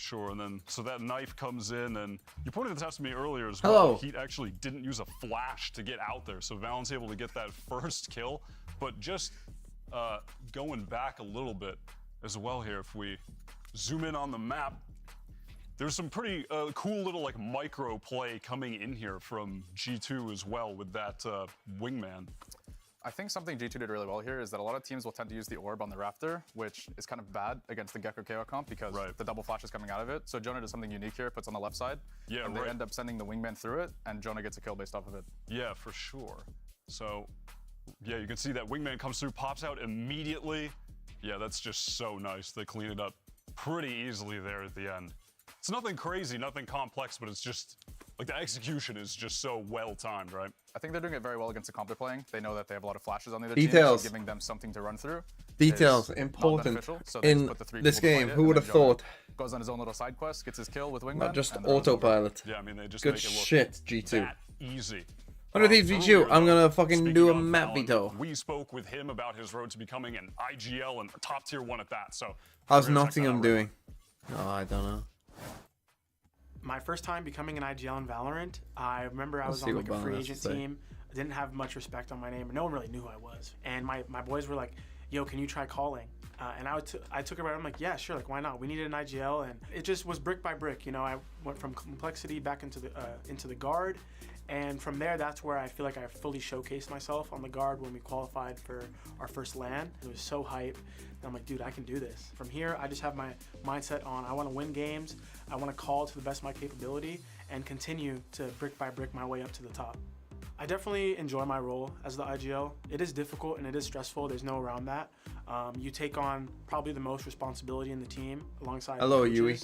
sure. And then, so that knife comes in, and you pointed this out to me earlier as Hello. well. He actually didn't use a flash to get out there, so Valent's able to get that first kill. But just going back a little bit as well here, if we zoom in on the map, there's some pretty cool little like micro play coming in here from G2 as well with that wingman. I think something G2 did really well here is that a lot of teams will tend to use the orb on the rafter, which is kind of bad against the Gecko KO comp because the double flash is coming out of it. So Jonah does something unique here, puts on the left side, and they end up sending the wingman through it, and Jonah gets a kill based off of it. Yeah, for sure. So, yeah, you can see that wingman comes through, pops out immediately. Yeah, that's just so nice. They clean it up pretty easily there at the end. It's nothing crazy, nothing complex, but it's just, like the execution is just so well timed, right? I think they're doing it very well against the comp they're playing. They know that they have a lot of flashes on the other Details. team, so giving them something to run through. Details, important So they in put the 3 this people to game. fight it, Who and would then have Jonah thought? Goes on his own little side quest, gets his kill with wingman. Not just and the rest is over. autopilot. Yeah, I mean, they just Good make it look shit, G2. that easy. Under these G2, I'm gonna fucking do a map veto. We spoke with him about his road to becoming an IGL and a top tier 1 at that, so. How's Nottingham doing? Oh, I don't know. My first time becoming an IGL in Valorant, I remember I was on like a free agent team. I didn't have much respect on my name, and no one really knew who I was. And my boys were like, yo, can you try calling? And I took it right. I'm like, yeah, sure, like why not? We needed an IGL, and it just was brick by brick. You know, I went from complexity back into the guard, and from there, that's where I feel like I fully showcased myself on the guard when we qualified for our first LAN. It was so hype. And I'm like, dude, I can do this. From here, I just have my mindset on I want to win games. I want to call to the best of my capability and continue to brick by brick my way up to the top. I definitely enjoy my role as the IGL. It is difficult and it is stressful. There's no around that. You take on probably the most responsibility in the team alongside Yui.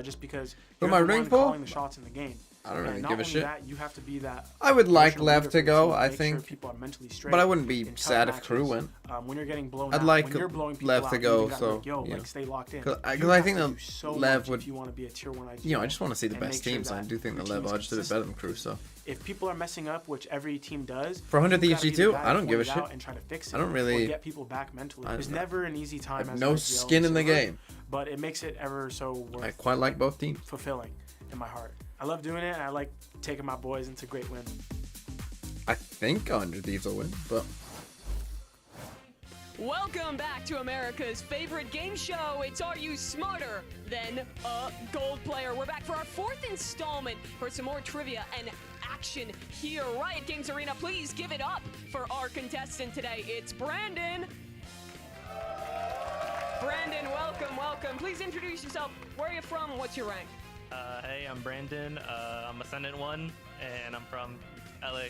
Just because Who you're am I the ring one for? calling the shots in the game. I don't really And give a not only shit. that, you have to be that I would like emotional Lev leader to for the go, team, I make sure think. people are mentally straight But I wouldn't be in tough sad if matches. KRU went. When you're getting blown I'd out, like when you're blowing people Lev out, to you go, gotta so, be like, yo, yeah. like stay locked in. 'Cause I You think have the to do so Lev much would- if you want to be a tier 1 IGL. You know, I just want to see the and best make sure teams, and I that do think the your Lev team are is just a bit better than KRU, so. If people are messing up, which every team does, For 100 you gotta be the G2, guy I don't to give a point it shit. out and try to fix it, I don't really- or get people back mentally. I There's don't know. never an easy I time have as no an IGL skin in the silver, game. but it makes it ever so worth I quite like both teams. fulfilling in my heart. I love doing it, and I like taking my boys into great wins. I think 100 Thieves will win, but Welcome back to America's favorite game show. It's Are You Smarter Than a Gold Player? We're back for our 4th installment for some more trivia and action here. Riot Games Arena, please give it up for our contestant today. It's Brandon. Brandon, welcome, welcome. Please introduce yourself. Where are you from? What's your rank? Hey, I'm Brandon. I'm Ascendant 1, and I'm from LA.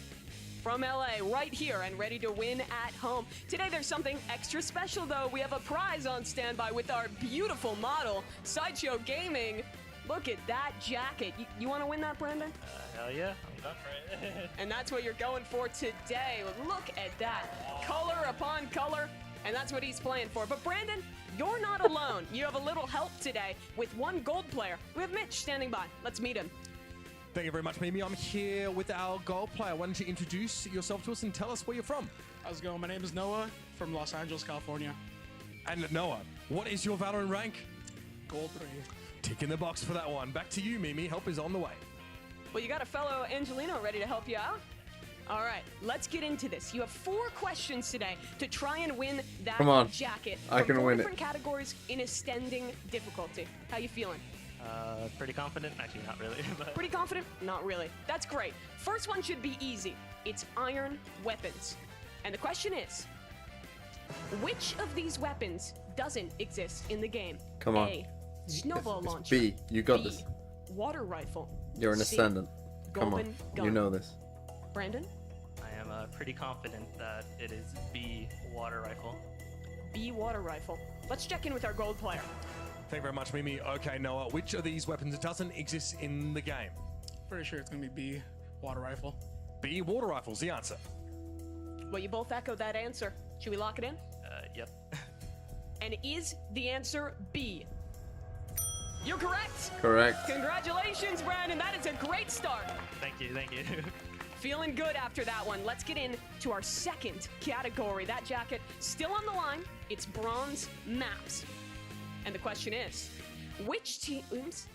From LA, right here and ready to win at home. Today there's something extra special though. We have a prize on standby with our beautiful model, Sideshow Gaming. Look at that jacket. You want to win that, Brandon? Hell yeah, I'm done for it. And that's what you're going for today. Look at that. Color upon color. And that's what he's playing for. But Brandon, you're not alone. You have a little help today with one gold player. We have Mitch standing by. Let's meet him. Thank you very much, Mimi. I'm here with our gold player. Why don't you introduce yourself to us and tell us where you're from? How's it going? My name is Noah from Los Angeles, California. And Noah, what is your Valorant rank? Gold 3. Tick in the box for that one. Back to you, Mimi. Help is on the way. Well, you got a fellow Angelino ready to help you out? All right, let's get into this. You have 4 questions today to try and win that Come on. jacket. I can from 4 win it. different categories in ascending difficulty. How you feeling? Pretty confident. Actually, not really. But Pretty confident? Not really. That's great. First one should be easy. It's iron weapons. And the question is, which of these weapons doesn't exist in the game? Come on. A, snowball It's launcher. B. You got B, this. water rifle. You're an C, ascendant. Come on. golden gun. You know this. Brandon? I am pretty confident that it is B, water rifle. B, water rifle. Let's check in with our gold player. Thank you very much, Mimi. Okay, Noah, which of these weapons doesn't exist in the game? Pretty sure it's gonna be B, water rifle. B, water rifles, the answer. Well, you both echoed that answer. Should we lock it in? Yep. And is the answer B? You're correct. Correct. Congratulations, Brandon. That is a great start. Thank you, thank you. Feeling good after that one. Let's get into our second category. That jacket still on the line. It's bronze maps. And the question is, which teams,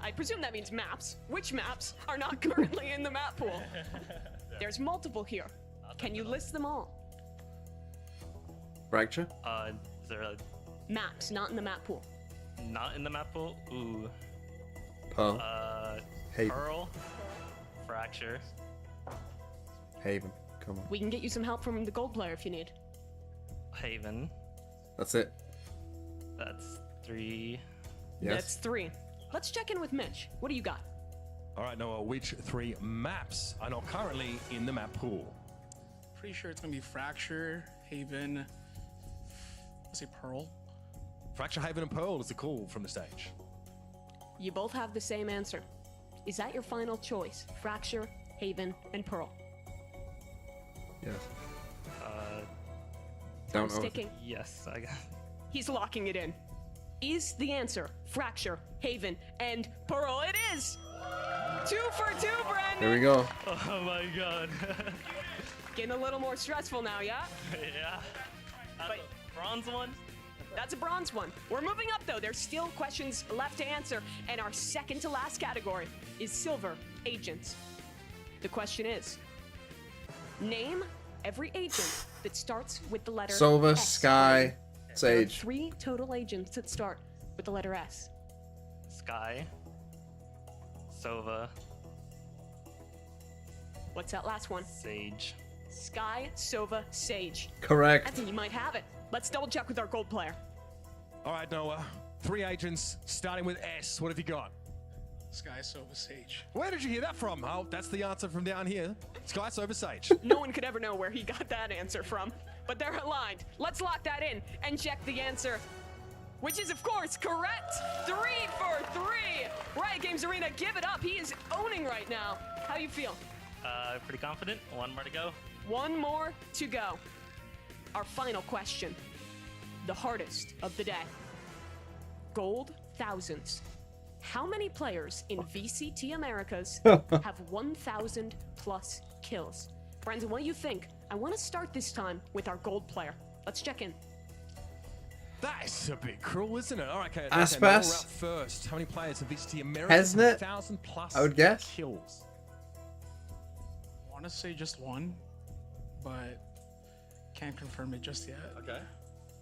I presume that means maps, which maps are not currently in the map pool? There's multiple here. Can you list them all? Fracture? Is there a... Maps, not in the map pool. Not in the map pool? Ooh. Pearl. Haven. Pearl. Fracture. Haven. Come on. We can get you some help from the gold player if you need. Haven. That's it. That's 3. Yes. That's 3. Let's check in with Mitch. What do you got? All right, Noah, which 3 maps are not currently in the map pool? Pretty sure it's gonna be Fracture, Haven, let's say Pearl. Fracture, Haven, and Pearl is the call from the stage. You both have the same answer. Is that your final choice? Fracture, Haven, and Pearl. Yes. Time sticking. Yes, I got. He's locking it in. Is the answer Fracture, Haven, and Pearl? It is! 2 for 2, Brandon! Here we go. Oh my god. Getting a little more stressful now, yeah? Yeah. That's But- a bronze one? That's a bronze one. We're moving up, though. There's still questions left to answer, and our second to last category is Silver Agents. The question is, name every agent that starts with the letter Sova, S. Sky, There are Sage. 3 total agents that start with the letter S. Sky. Sova. What's that last one? Sage. Sky, Sova, Sage. I Correct. think you might have it. Let's double check with our gold player. All right, Noah, 3 agents starting with S. What have you got? Sky, Sova, Sage. Where did you hear that from? Oh, that's the answer from down here. Sky, Sova, Sage. No one could ever know where he got that answer from, but they're aligned. Let's lock that in and check the answer, which is, of course, correct. 3 for 3. Riot Games Arena, give it up. He is owning right now. How you feel? Pretty confident. 1 more to go. 1 more to go. Our final question, the hardest of the day. Gold thousands. How many players in VCT Americas have 1,000 plus kills? Brandon, what do you think? I want to start this time with our gold player. Let's check in. That is a bit cruel, isn't it? All right, okay. Aspas. Noah, we're up first. How many players have VCT America? Hasn't it? 1,000 plus I would guess. kills. I want to say just 1, but can't confirm it just yet. Okay.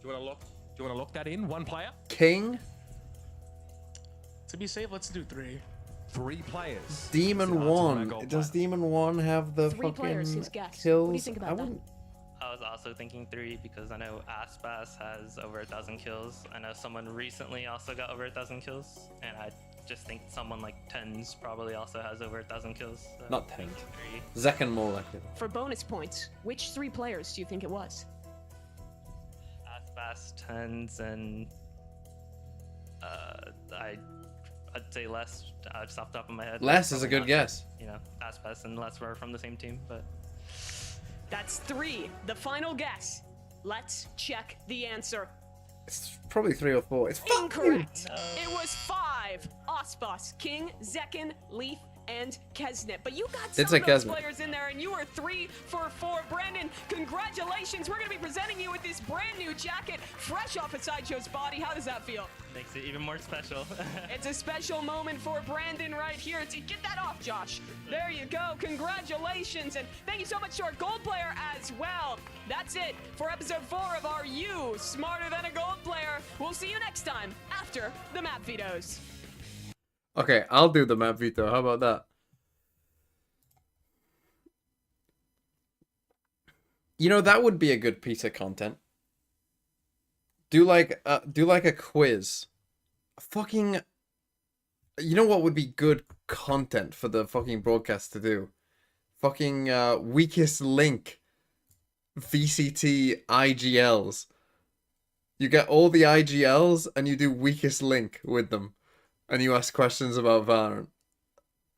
Do you want to lock that in? 1 player? King, To be safe, let's do 3. 3 players. Demon It's an answer from our 1. gold Does player. Demon 1 have the 3 fucking players, his guess. kills? What do you think about I that? wouldn't. I was also thinking 3 because I know Aspas has over 1,000 kills. I know someone recently also got over 1,000 kills, and I just think someone like Tens probably also has over 1,000 kills. So Not I think 10. 3. Zekken more likely. For bonus points, which 3 players do you think it was? Aspas, Tens, and I'd say less just off the top of my head. Les is a Probably good not, guess. You know, Aspas and Les were from the same team, but That's 3. The final guess. Let's check the answer. It's probably 3 or 4. It's fuck you. Incorrect. It was 5. Ospas, King, Zekken, Leaf, and Kesnet. But you got Did some say of those Kesnet. players in there, and you were 3 for 4. Brandon, congratulations. We're going to be presenting you with this brand new jacket, fresh off of Sideshow's body. How does that feel? makes it even more special. It's a special moment for Brandon right here. Get that off, Josh. There you go. Congratulations. And thank you so much to our gold player as well. That's it for episode 4 of our You Smarter Than a Gold Player. We'll see you next time after the map vetoes. Okay, I'll do the map veto. How about that? You know, that would be a good piece of content. Do like a quiz. Fucking, you know what would be good content for the fucking broadcast to do? Fucking weakest link VCT IGLs. You get all the IGLs and you do weakest link with them. And you ask questions about Valorant.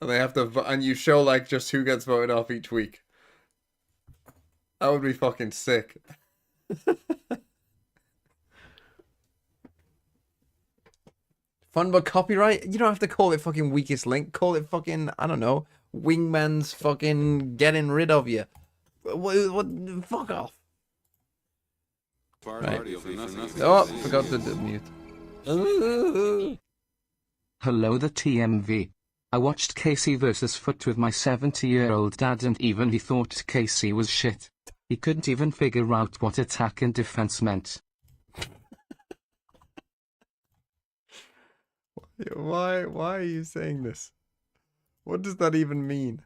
And they have to, and you show like just who gets voted off each week. That would be fucking sick. Fun but copyright? You don't have to call it fucking weakest link. Call it fucking, I don't know, Wingman's fucking getting rid of you. What fuck off. Right. Oh, forgot to mute. Hello the TMV. I watched KC vs Foot with my 70-year-old dad and even he thought KC was shit. He couldn't even figure out what attack and defense meant. Why are you saying this? What does that even mean?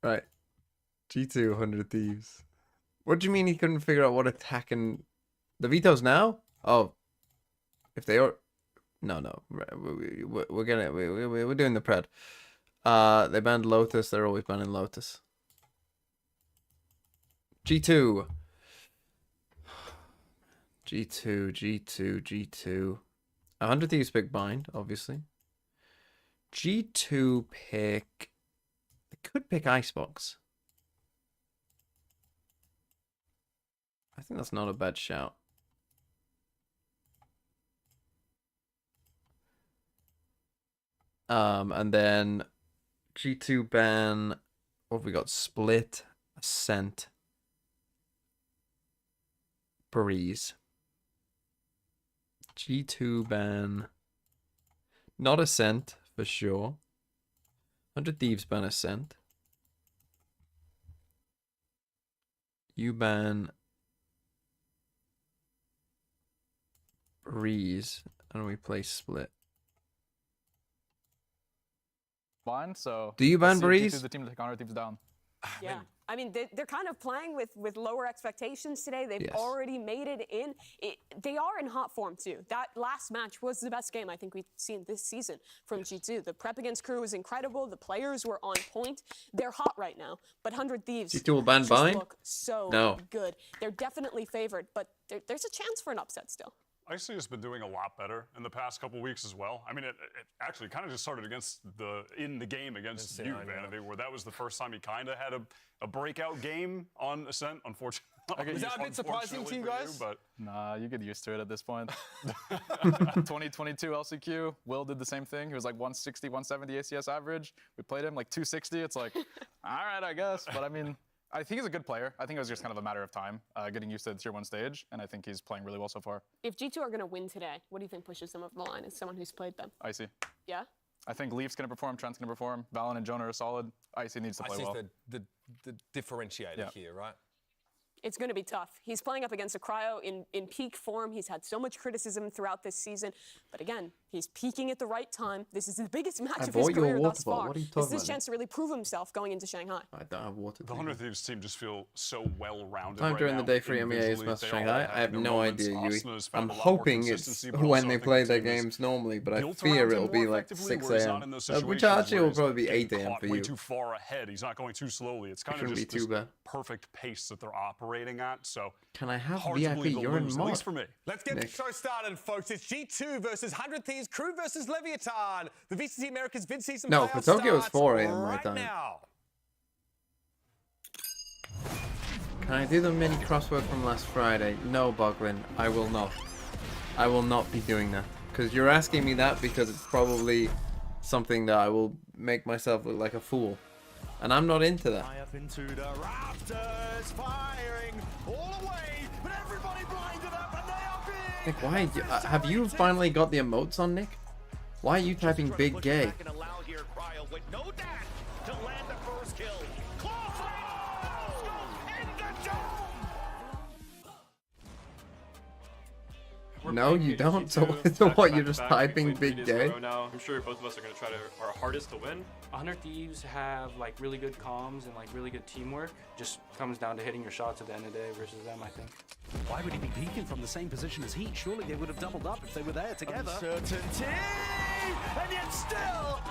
Right. G2 100 Thieves. What do you mean he couldn't figure out what attack and... The Veto's now? Oh. If they are... No. We're doing the pred. They banned Lotus. They're always banning Lotus. G2. G2. 100 Thieves pick Bind, obviously. G2 pick... They could pick Icebox. I think that's not a bad shout. And then G2 ban... What have we got? Split, Ascent, Breeze. G2 ban... Not Ascent, for sure. 100 Thieves ban Ascent. You ban... Breeze, and we play Split. Fine, so do you ban Breeze? The team to take 100 Thieves down. Yeah, I mean, they're kind of playing with lower expectations today. They've already made it in. They are in hot form, too. That last match was the best game I think we've seen this season from G2. The prep against KRU was incredible. The players were on point. They're hot right now, but 100 Thieves G2 will ban Bind? look so good. They're definitely favored, but there's a chance for an upset still. Icy has been doing a lot better in the past couple weeks as well. I mean, it actually kind of just started in the game against you, Vanity, where that was the first time he kind of had a breakout game on Ascent. Unfortunately, is that a bit surprising to you guys? But nah, you get used to it at this point. 2022 LCQ, Will did the same thing. He was like 160, 170 ACS average. We played him like 260. It's like, all right, I guess. But I mean, I think he's a good player. I think it was just kind of a matter of time getting used to the tier 1 stage, and I think he's playing really well so far. If G2 are going to win today, what do you think pushes them over the line as someone who's played them? Icy. Yeah? I think Leaf's going to perform, Trent's going to perform, Valen and Jonah are solid. Icy needs to play well. Icy's the differentiator here, right? It's going to be tough. He's playing up against a Cryo in peak form. He's had so much criticism throughout this season. But again, he's peaking at the right time. This is the biggest match of his career thus far. What are you this talking is his chance to really prove himself going into Shanghai. I don't have water. The 100 Thieves team just feel so well-rounded Time right during now. the day for EMEA is versus Shanghai. I have no idea, Yui. I'm hoping it's when they play their games normally, but I fear it'll be like 6 a.m. Which actually will probably be 8 a.m. for you. Too far ahead. He's not going too slowly. It's kind of just this perfect pace that they're operating at. So can I have VIP? You're in mod. At least for me. Let's get the show started, folks. It's G2 versus 100 Thieves, KRU versus Leviathan. The VCT America's mid-season No, for Tokyo it's 4 a.m. my time. Now. Can I do the mini crossword from last Friday? No, Boglin, I will not. I will not be doing that. Because you're asking me that because it's probably something that I will make myself look like a fool. And I'm not into that. Up into the rafters, firing all the way, but everybody blinded up and they are big. Nick, why? Have you finally got the emotes on, Nick? Why are you typing big gay? No dash to land the first kill. No, you don't. So what? You're just typing big gay? Now, I'm sure both of us are going to try our hardest to win. 100 Thieves have like really good comms and like really good teamwork. Just comes down to hitting your shots at the end of the day versus them, I think. Why would he be peeking from the same position as Heat? Surely they would have doubled up if they were there together. Uncertainty, and yet still,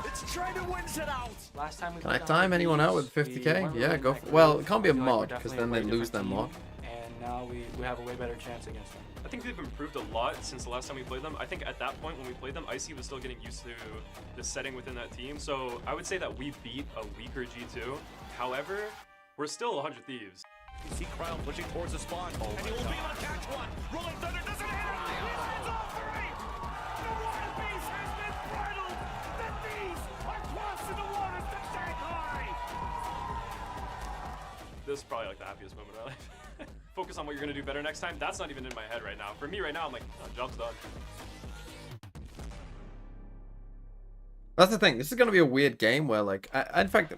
it's trying to win it out. Last time we Can I time anyone out with 50k? Yeah, go. Well, it can't be a mod because then they lose their mod. And now we have a way better chance against them. I think they've improved a lot since the last time we played them. I think at that point when we played them, Icy was still getting used to the setting within that team. So I would say that we beat a weaker G2. However, we're still 100 Thieves. You see Cryo pushing towards the spawn, and he will be able to catch one. Rolling Thunder doesn't hit him. He lands all three. The water beast has been bridled. The Thieves are crossing the waters to Shanghai. This is probably like the happiest moment of my life. focus on what you're gonna do better next time. That's not even in my head right now. For me right now, I'm like, oh, job's done. That's the thing. This is gonna be a weird game where, like, in fact,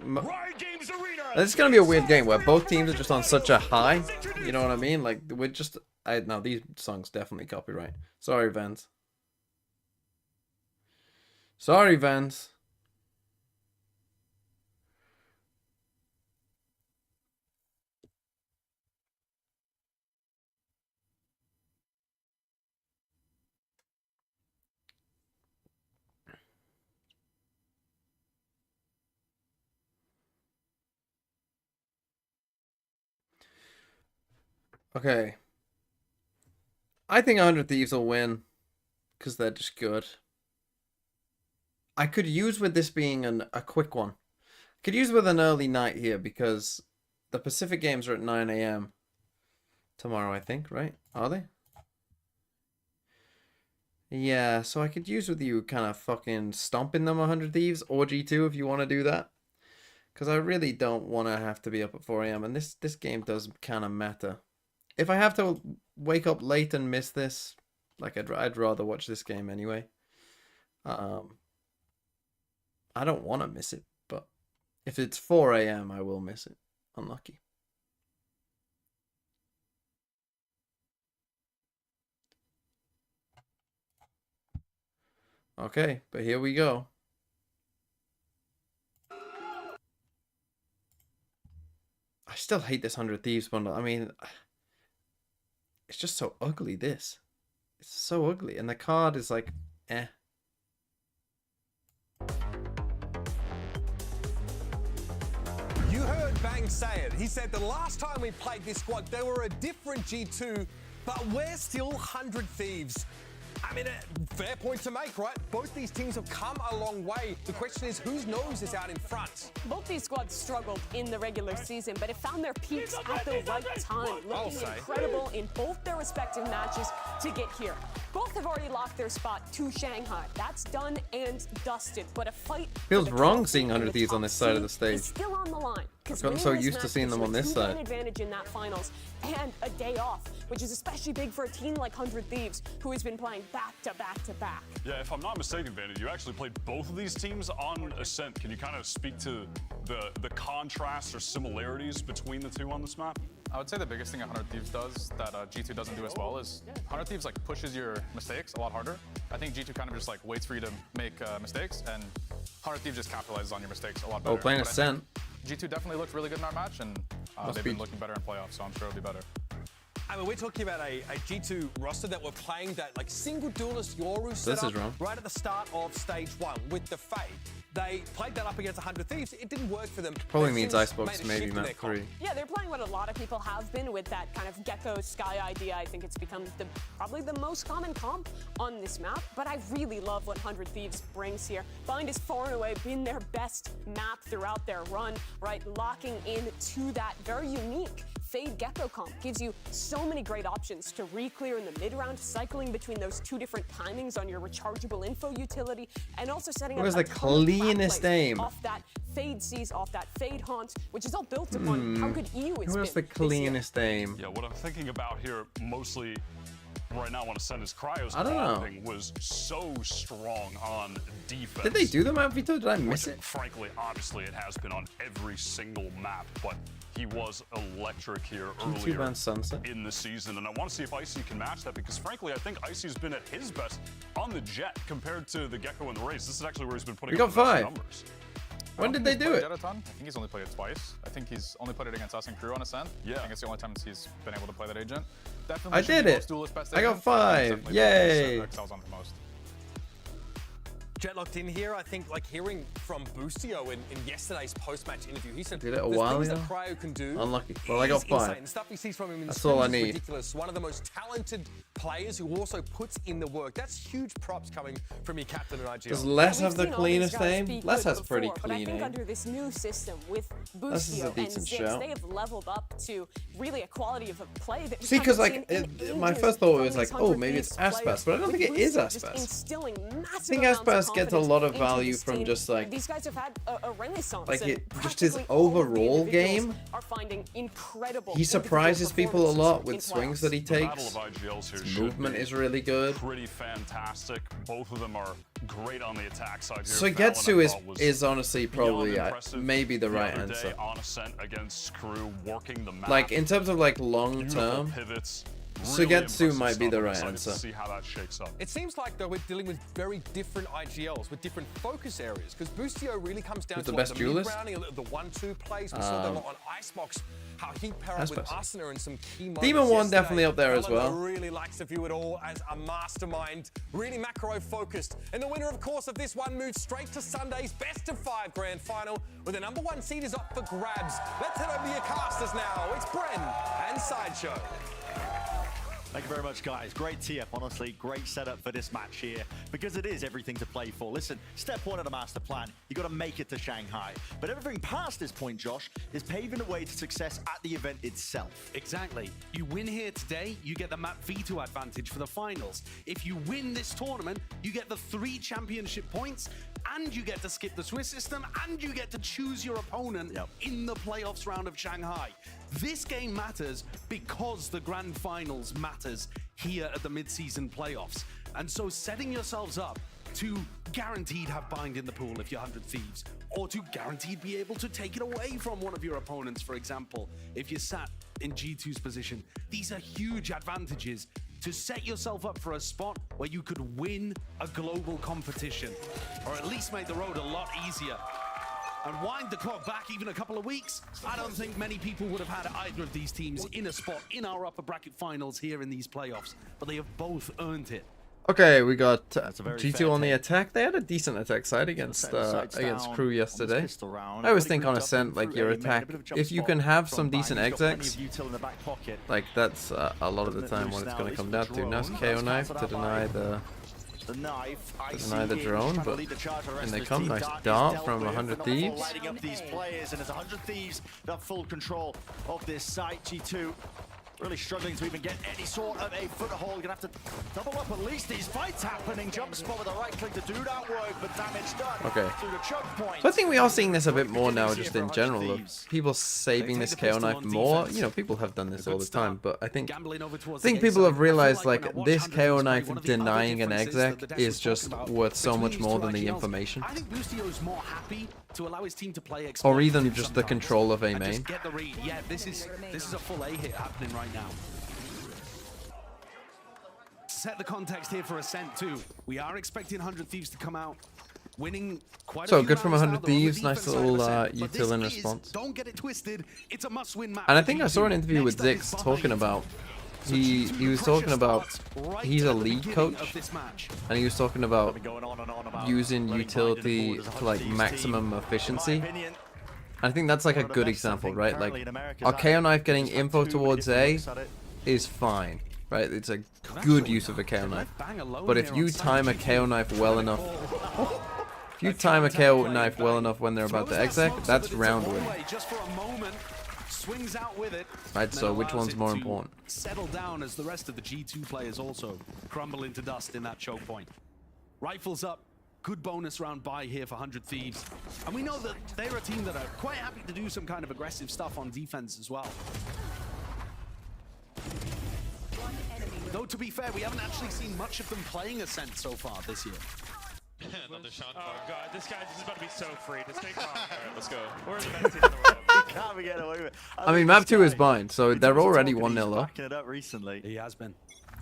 this is gonna be a weird game where both teams are just on such a high. You know what I mean? Like, we're just. No, these songs definitely copyright. Sorry, Vans. Sorry, Vans. Okay. I think 100 Thieves will win because they're just good. I could use with this being a quick one. I could use with an early night here because the Pacific games are at 9 a.m. tomorrow, I think, right? Are they? Yeah, so I could use with you kind of fucking stomping them 100 Thieves or G2 if you want to do that. Because I really don't want to have to be up at 4 a.m. And this game does kind of matter. If I have to wake up late and miss this, like I'd rather watch this game anyway. I don't want to miss it, but if it's 4 a.m. I will miss it. Unlucky. Okay, but here we go. I still hate this 100 Thieves bundle. I mean, it's just so ugly, this. It's so ugly. And the card is like, eh. You heard Bang say it. He said the last time we played this squad, they were a different G2, but we're still 100 Thieves. I mean, a fair point to make, right? Both these teams have come a long way. The question is, whose nose is out in front? Both these squads struggled in the regular season, but have found their peaks at the right time, looking incredible in both their respective matches to get here. Both have already locked their spot to Shanghai. That's done and dusted, but a fight feels wrong seeing 100 Thieves on this side of the stage. Still on the line. I've gotten so used to seeing them on this side. Advantage in that finals and a day off, which is especially big for a team like 100 Thieves, who has been playing back to back to back. Yeah, if I'm not mistaken, Veto, you actually played both of these teams on Ascent. Can you kind of speak to the contrasts or similarities between the two on this map? I would say the biggest thing 100 Thieves does that G2 doesn't do as well is 100 Thieves like pushes your mistakes a lot harder. I think G2 kind of just like waits for you to make mistakes, and 100 Thieves just capitalizes on your mistakes a lot better. Oh, playing Ascent. G2 definitely looked really good in our match, and they've been looking better in playoffs, so I'm sure it'll be better. I mean, we're talking about a G2 roster that were playing that like single duelist Yoru setup right at the start of stage 1 with the Fade. They played that up against 100 Thieves. It didn't work for them. Probably means Icebox maybe map 3. Yeah, they're playing what a lot of people have been with that kind of Gecko Sky idea. I think it's become probably the most common comp on this map, but I really love what 100 Thieves brings here. Bind has far and away been their best map throughout their run, right? Locking into that very unique Fade Gecko comp gives you so many great options to re-clear in the mid-round, cycling between those two different timings on your rechargeable info utility, and also setting up the cleanest aim off that Fade Seas, off that Fade Haunt, which is all built upon how good EU is. Who has the cleanest aim? Yeah, what I'm thinking about here mostly right now, I want to send his Cryo's thing was so strong on defense. Did they do the map Veto? Did I miss it? Frankly, obviously it has been on every single map, but he was electric here earlier in the season, and I want to see if Icy can match that, because frankly I think Icy's been at his best on the Jet compared to the Gecko in the race. This is actually where he's been putting up the best numbers. When did they do it? I think he's only played it twice. I think he's only played it against us and KRU on Ascent. Yeah. I think it's the only time he's been able to play that agent. Definitely I did it. I got 5. Yay. Excels on the most. Jet locked in here, I think, like hearing from Boostio in yesterday's post-match interview, he said did it a while things ago. that Cryo can do. Unlucky. Well, I got 5. The stuff he sees from him in That's all I need. Ridiculous. One of the most talented players who also puts in the work. That's huge props coming from your captain at IGL. Does Les have the cleanest aim? Les has pretty clean I think aim. under this new system with Boostio and Zix, they have leveled up to really a quality of a play that see, because like my first thought was like, oh, maybe it's Aspas, but I don't think it is Aspas. I think Aspas gets a lot of value from just like these guys have had a renaissance. Like and just his practically all of the overall individuals game. are finding incredible He surprises people a lot with swings that he Battle takes. of IGLs here His should movement be is really good. pretty fantastic. Both of them are great on the attack side here. So Valen, Getsu I thought, was is honestly probably beyond impressive maybe the the right other day answer. on Ascent against KRU, working the map. Like in terms of like long Beautiful term, pivots. Sugetsu might be the right I'm excited answer. to see how that shakes up. It seems like, though, we're dealing with very different IGLs with different focus areas, because Boostio really comes down Who's to the like, best the duelist? mid-rounding, the 1-2 plays. We saw that a lot on Icebox, how he paired up with Aspas. Asuna in some key moments Demon 1 yesterday. definitely up there as Eleanor well. really likes to view it all as a mastermind, really macro-focused. And the winner, of course, of this one moves straight to Sunday's best-of-5 grand final, where the #1 seed is up for grabs. Let's head over to your casters now. It's Bren and Sideshow. Thank you very much, guys. Great tee up, honestly. Great setup for this match here, because it is everything to play for. Listen, step 1 of the master plan, you got to make it to Shanghai. But everything past this point, Josh, is paving the way to success at the event itself. Exactly. You win here today, you get the map Veto advantage for the finals. If you win this tournament, you get the 3 championship points, and you get to skip the Swiss system, and you get to choose your opponent in the playoffs round of Shanghai. This game matters because the grand finals matters here at the mid-season playoffs. And so setting yourselves up to guaranteed have bind in the pool if you're 100 Thieves, or to guaranteed be able to take it away from one of your opponents, for example, if you sat in G2's position. These are huge advantages to set yourself up for a spot where you could win a global competition, or at least make the road a lot easier. And wind the clock back even a couple of weeks, I don't think many people would have had either of these teams in a spot in our upper bracket finals here in these playoffs, but they have both earned it. Okay, we got G2 G2 on the attack. They had a decent attack side against KRU yesterday. I always think on Ascent, like your attack, if you can have some decent execs, like that's a lot of the time what it's going to come down to. Nice KO knife to deny the drone, but and they come nice dart from 100 Thieves. Lighting up these players, and as 100 Thieves that have full control of this site, G2 really struggling to even get any sort of a foothold. Gonna have to double up at least. These fights happening. Jump spot with a right click to do that work, but damage done. Okay. Through the choke point. So I think we are seeing this a bit more now, just in general, of people saving this KO knife more. You know, people have done this all the time, but I think people have realized like this KO knife denying an exec is just worth so much more than the information. I think Boostio's more happy to allow his team to play Or even just the control of A main. just get the read. Yeah, this is a full A hit happening right now. Set the context here for Ascent too. We are expecting 100 Thieves to come out winning quite a So few good from rounds 100 now. They're on the Thieves, nice defense side of little Ascent, but util in this response. don't get it twisted. It's a must-win map. And I for think I G2. saw an interview with Next up Zix is talking Five. about So he G2 was pressure talking about starts right he's a at the league beginning coach, of this match. and he was talking about using utility to like maximum efficiency. I think that's like a good example, right? Like a KO knife getting info towards A is fine, right? It's a good use of a KO knife. But if you time a KO knife well enough, if you time a KO knife well enough when they're about to exec, that's round win. Just for a moment, swings out with it. Right, so which allows one's it more to important? Settle down as the rest of the G2 players also crumble into dust in that choke point. Rifles up. Good bonus round buy here for 100 Thieves. And we know that they're a team that are quite happy to do some kind of aggressive stuff on defense as well. Though to be fair, we haven't actually seen much of them playing Ascent so far this year. Another shot. Oh god, this guy is about to be so free. Just take off. Alright, let's go. We're the best team in the world. Can't be getting away with it. I mean, map 2 is bind, so they're already 1-0 up. Backing it up recently. He has been.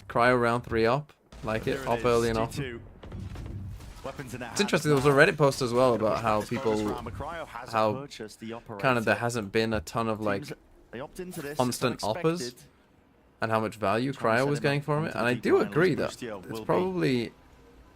Cryo round 3 up, like it, up early and often. Weapons in It's interesting, there was a Reddit post as well about how people, how kind of there hasn't been a ton of like constant uppers and how much value Cryo was getting from it, and I do agree that it's probably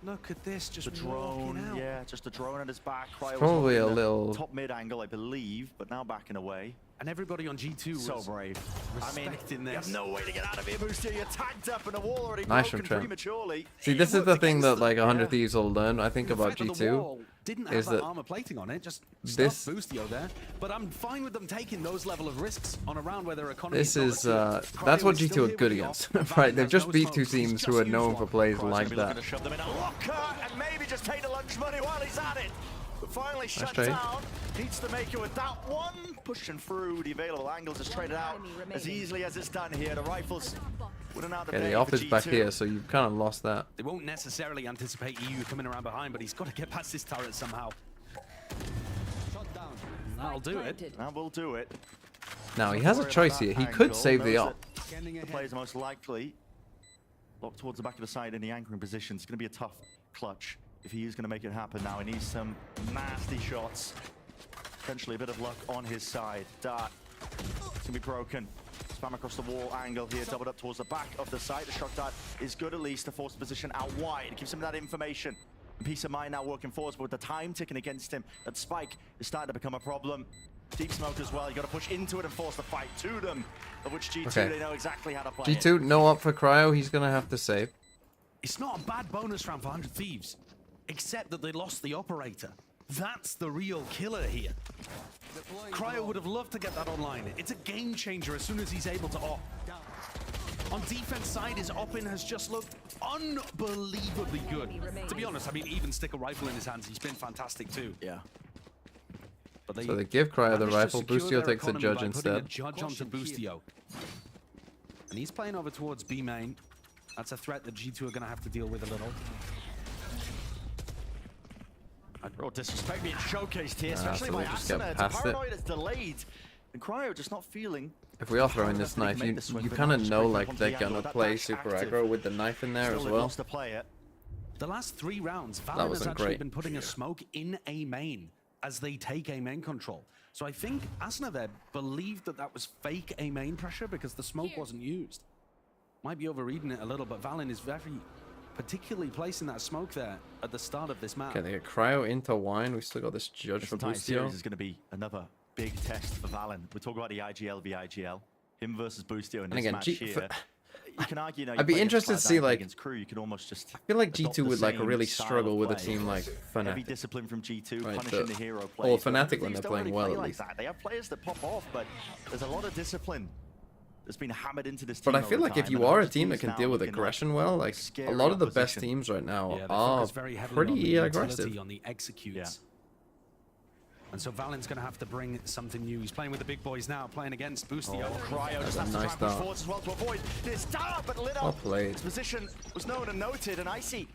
Look at this, just the drone, out. yeah, just the drone at his back. It's probably a little top mid angle, I believe, but now backing away. And everybody on G2 So was brave. I mean, respecting you have this. no way to get out of here, Boostio. You're tagged up and a wall already Nice from broken Trent. prematurely. See, this is the thing that like 100 Thieves will learn, I think, about G2. didn't have that armor plating on it, just stuffed Boostio there. But I'm fine with them taking those level of risks on a round where their economy This is that's what G2 are good against, right? They've just beat two teams who are known for plays like that. Shove them in a locker and maybe just take the lunch money while he's at it. But finally shut down. Needs to make it with that one. Pushing through the available angles is traded out as easily as it's done here. The rifles wouldn't out the the off's back here, so you've kind of lost that. They won't necessarily anticipate EU coming around behind, but he's got to get past this turret somehow. That'll do it. That will do it. Now he has a choice here. He could save the op. The players most likely locked towards the back of the side in the anchoring position. It's going to be a tough clutch if he is going to make it happen now. He needs some nasty shots. Potentially a bit of luck on his side. Dart. It's going to be broken. Spam across the wall angle here, doubled up towards the back of the site. The shock dart is good at least to force the position out wide. It gives him that information. Peace of mind now working forwards, but with the time ticking against him, that spike is starting to become a problem. Deep smoke as well. You got to push into it and force the fight to them, of which G2 they know exactly how to play. G2 no up for cryo. He's gonna have to save. It's not a bad bonus round for 100 Thieves, except that they lost the operator. That's the real killer here. Cryo would have loved to get that online. It's a game changer as soon as he's able to op. On defense side, his op-in has just looked unbelievably good. To be honest, I mean, even stick a rifle in his hands, he's been fantastic too. Yeah. But So they give Cryo the rifle. Boostio takes the judge instead. A judge onto Boostio. And he's playing over towards B main. That's a threat that G2 are going to have to deal with a little. Real disrespect being showcased here, especially by Ascent. It's a paranoid that's delayed. And Cryo just not feeling. If we are throwing this knife, you kind of know like they're gonna play super aggro with the knife in there as well. The last 3 rounds, Valin has actually been putting a smoke in A main as they take A main control. So I think Asna there believed that that was fake A main pressure because the smoke wasn't used. Might be overreading it a little, but Valin is very particularly placing that smoke there at the start of this map. Okay, they get Cryo into wine. We still got this judge for Boostio. This is going to be another big test for Valin. We talk about the IGL v IGL. Him versus Boostio in this match here. You can argue, I'd be interested to see like against KRU, you could almost just I feel like G2 would like really struggle with a team like Fnatic. Heavy discipline from G2, right, punishing the hero play. Or Fnatic when they're playing well at least. They have players that pop off, but there's a lot of discipline that's been hammered into this team. But I feel like if you are a team that can deal with aggression well, like a lot of the best teams right now are pretty aggressive. On the executes. And so Valin's going to have to bring something new. He's playing with the big boys now, playing against Boostio. Cryo just has to try and push forwards as well to avoid this dart, but lit up. His position was known and noted, and Icy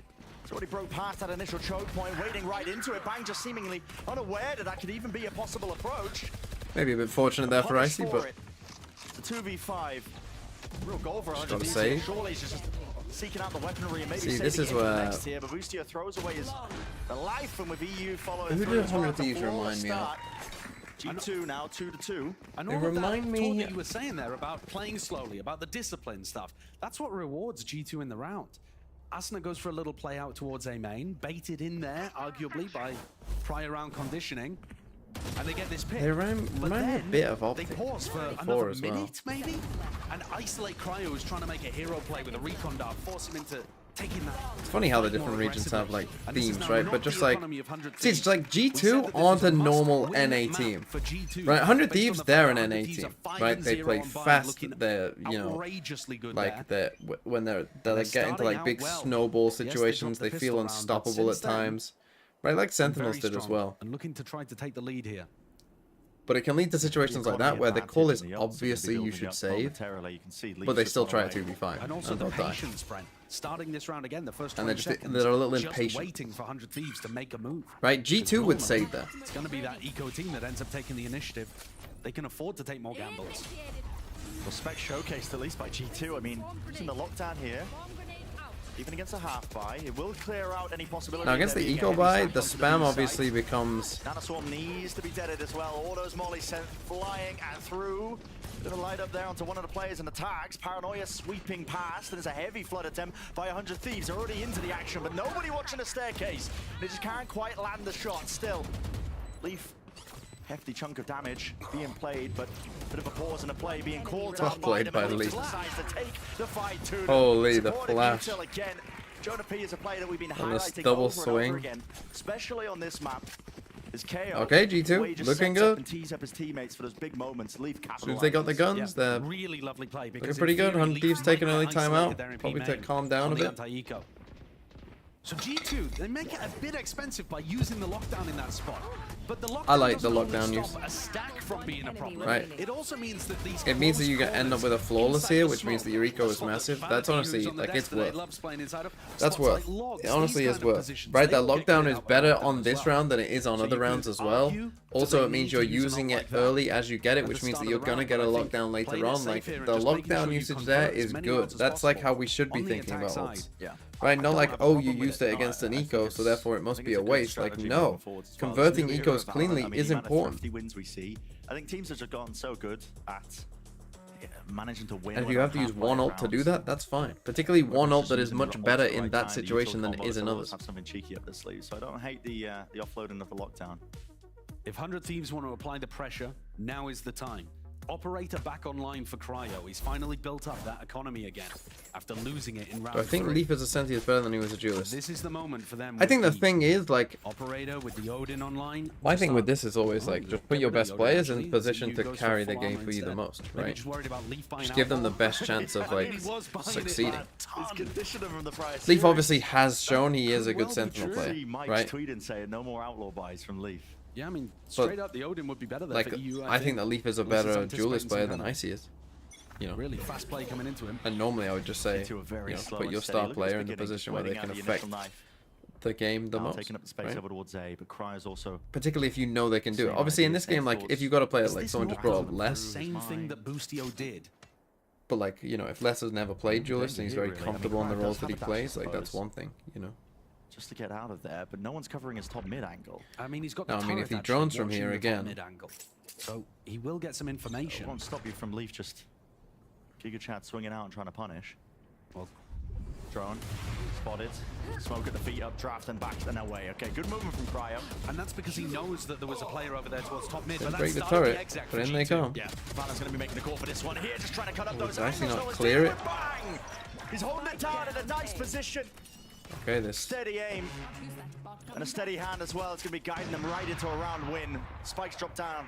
has already broke past that initial choke point, wading right into it. Bang just seemingly unaware that that could even be a possible approach. Maybe a bit fortunate there for Icy, but it's a 2v5. Real goal for 100. Surely he's just seeking out the weaponry and maybe this is where next here, but Boostio throws away the life, and with EU following who through did as well, 100 Thieves remind me of? G2 now 2-2. And all of that talk that you were saying there about playing slowly, about the discipline stuff, that's what rewards G2 in the round. Asna goes for a little play out towards A main, baited in there, arguably, by prior round conditioning. And they get this pick. They remind me a bit of Optic. They pause for another minute, maybe? And isolate Cryo, who's trying to make a hero play with a recon dart, force him into taking that. It's funny how the different regions have like themes, right? But just like, see, it's like G2 aren't a normal NA team, right? 100 Thieves, they're an NA team, right? They play fast. They're, you know, like when they get into like big snowball situations, they feel unstoppable at times. Right, like Sentinels did as well. And looking to try to take the lead here. But it can lead to situations like that where the call is obviously you should save, but they still try a 2v5 and also the patience, Brent. Starting this round again, the first 20 seconds, they're a little impatient. Just waiting for 100 Thieves to make a move. Right, G2 would save that. It's going to be that eco team that ends up taking the initiative. They can afford to take more gambles. Respect showcased at least by G2. I mean, in the lockdown here. Even against a half buy, it will clear out any possibility. Now against the eco buy, the spam obviously becomes. Nanoswarm needs to be deaded as well. Autos Molly sent flying and through. Gonna light up there onto one of the players in the tags. Paranoia sweeping past, and there's a heavy flood attempt by 100 Thieves. They're already into the action, but nobody watching the staircase. They just can't quite land the shot. Still, Leaf. Hefty chunk of damage being played, but a bit of a pause in the play being called out played by Leaf. Decides to take the fight to Holy, the flash. Again. Jonah P is a player that we've been On this highlighting double over and swing. over again, especially on this map. Is KO. Okay, The way he G2, just looking sets up good. and tees up his teammates for those big moments. Leave As soon as they got the guns, they're really lovely play looking pretty good. 100 Thieves taking early time out. Probably to calm down a bit. So G2, they make it a bit expensive by using the lockdown in that spot. But the lockdown I like the doesn't lockdown only use. stop a stack from being a problem. Right. It also means that these It means that you close end up with a flawless here, which means that your eco is massive. That's honestly, like, it's worth. That's worth. It honestly is worth. Right, that lockdown is better on this round than it is on other rounds as well. Also, it means you're using it early as you get it, which means that you're gonna get a lockdown later on. Like, the lockdown usage there is good. That's like how we should be thinking about ults. Right, not like, oh, you used it against an eco, so therefore it must be a waste. Like, no. Converting ecos cleanly is important. Wins we see. I think teams have just gotten so good at managing to win. And if you have to use one ult to do that, that's fine. Particularly one ult that is much better in that situation than it is in others. Have something cheeky up the sleeve, so I don't hate the offloading of the lockdown. If 100 Thieves want to apply the pressure, now is the time. Operator back online for Cryo. He's finally built up that economy again after losing it in round 3. I think Leaf as a Senti is better than he was a duelist. This is the moment for them. I think the thing is, like, Operator with the Odin online. my thing with this is always like, just put your best players in position to carry the game for you the most, right? Just give them the best chance of like succeeding. Leaf obviously has shown he is a good Sentinel player, right? Tweeting saying no more outlaw buys from Leaf. Yeah, I mean, straight up, the Odin would be better than like, for EU. I think that Leaf is a better duelist player than Icy is. You know, really fast play coming into him. And normally I would just say, you know, put your star player in the position where they can affect the game the most. Taking up the space over towards A, but Cryo's also. Particularly if you know they can do it. Obviously, in this game, like, if you got to play it like someone just brought up Les. Same thing that Boostio did. But like, you know, if Les has never played duelist and he's very comfortable in the roles that he plays, like, that's one thing, you know. Just to get out of there, but no one's covering his top mid angle. I mean, he's got. No, I mean, if he drones from here again, mid angle, so he will get some information. It won't stop you from Leaf just Giga Chat swinging out and trying to punish. Well, drone spotted, smoke at the feet up, draft and back and away. Okay, good movement from Cryo, and that's because he knows that there was a player over there towards top mid. But break the turret, but in they come. Yeah, Valor's going to be making the call for this one here, just trying to cut up those. Icy not clear it. Bang! He's holding it down in a nice position. Okay, this steady aim and a steady hand as well. It's going to be guiding them right into a round win. Spikes drop down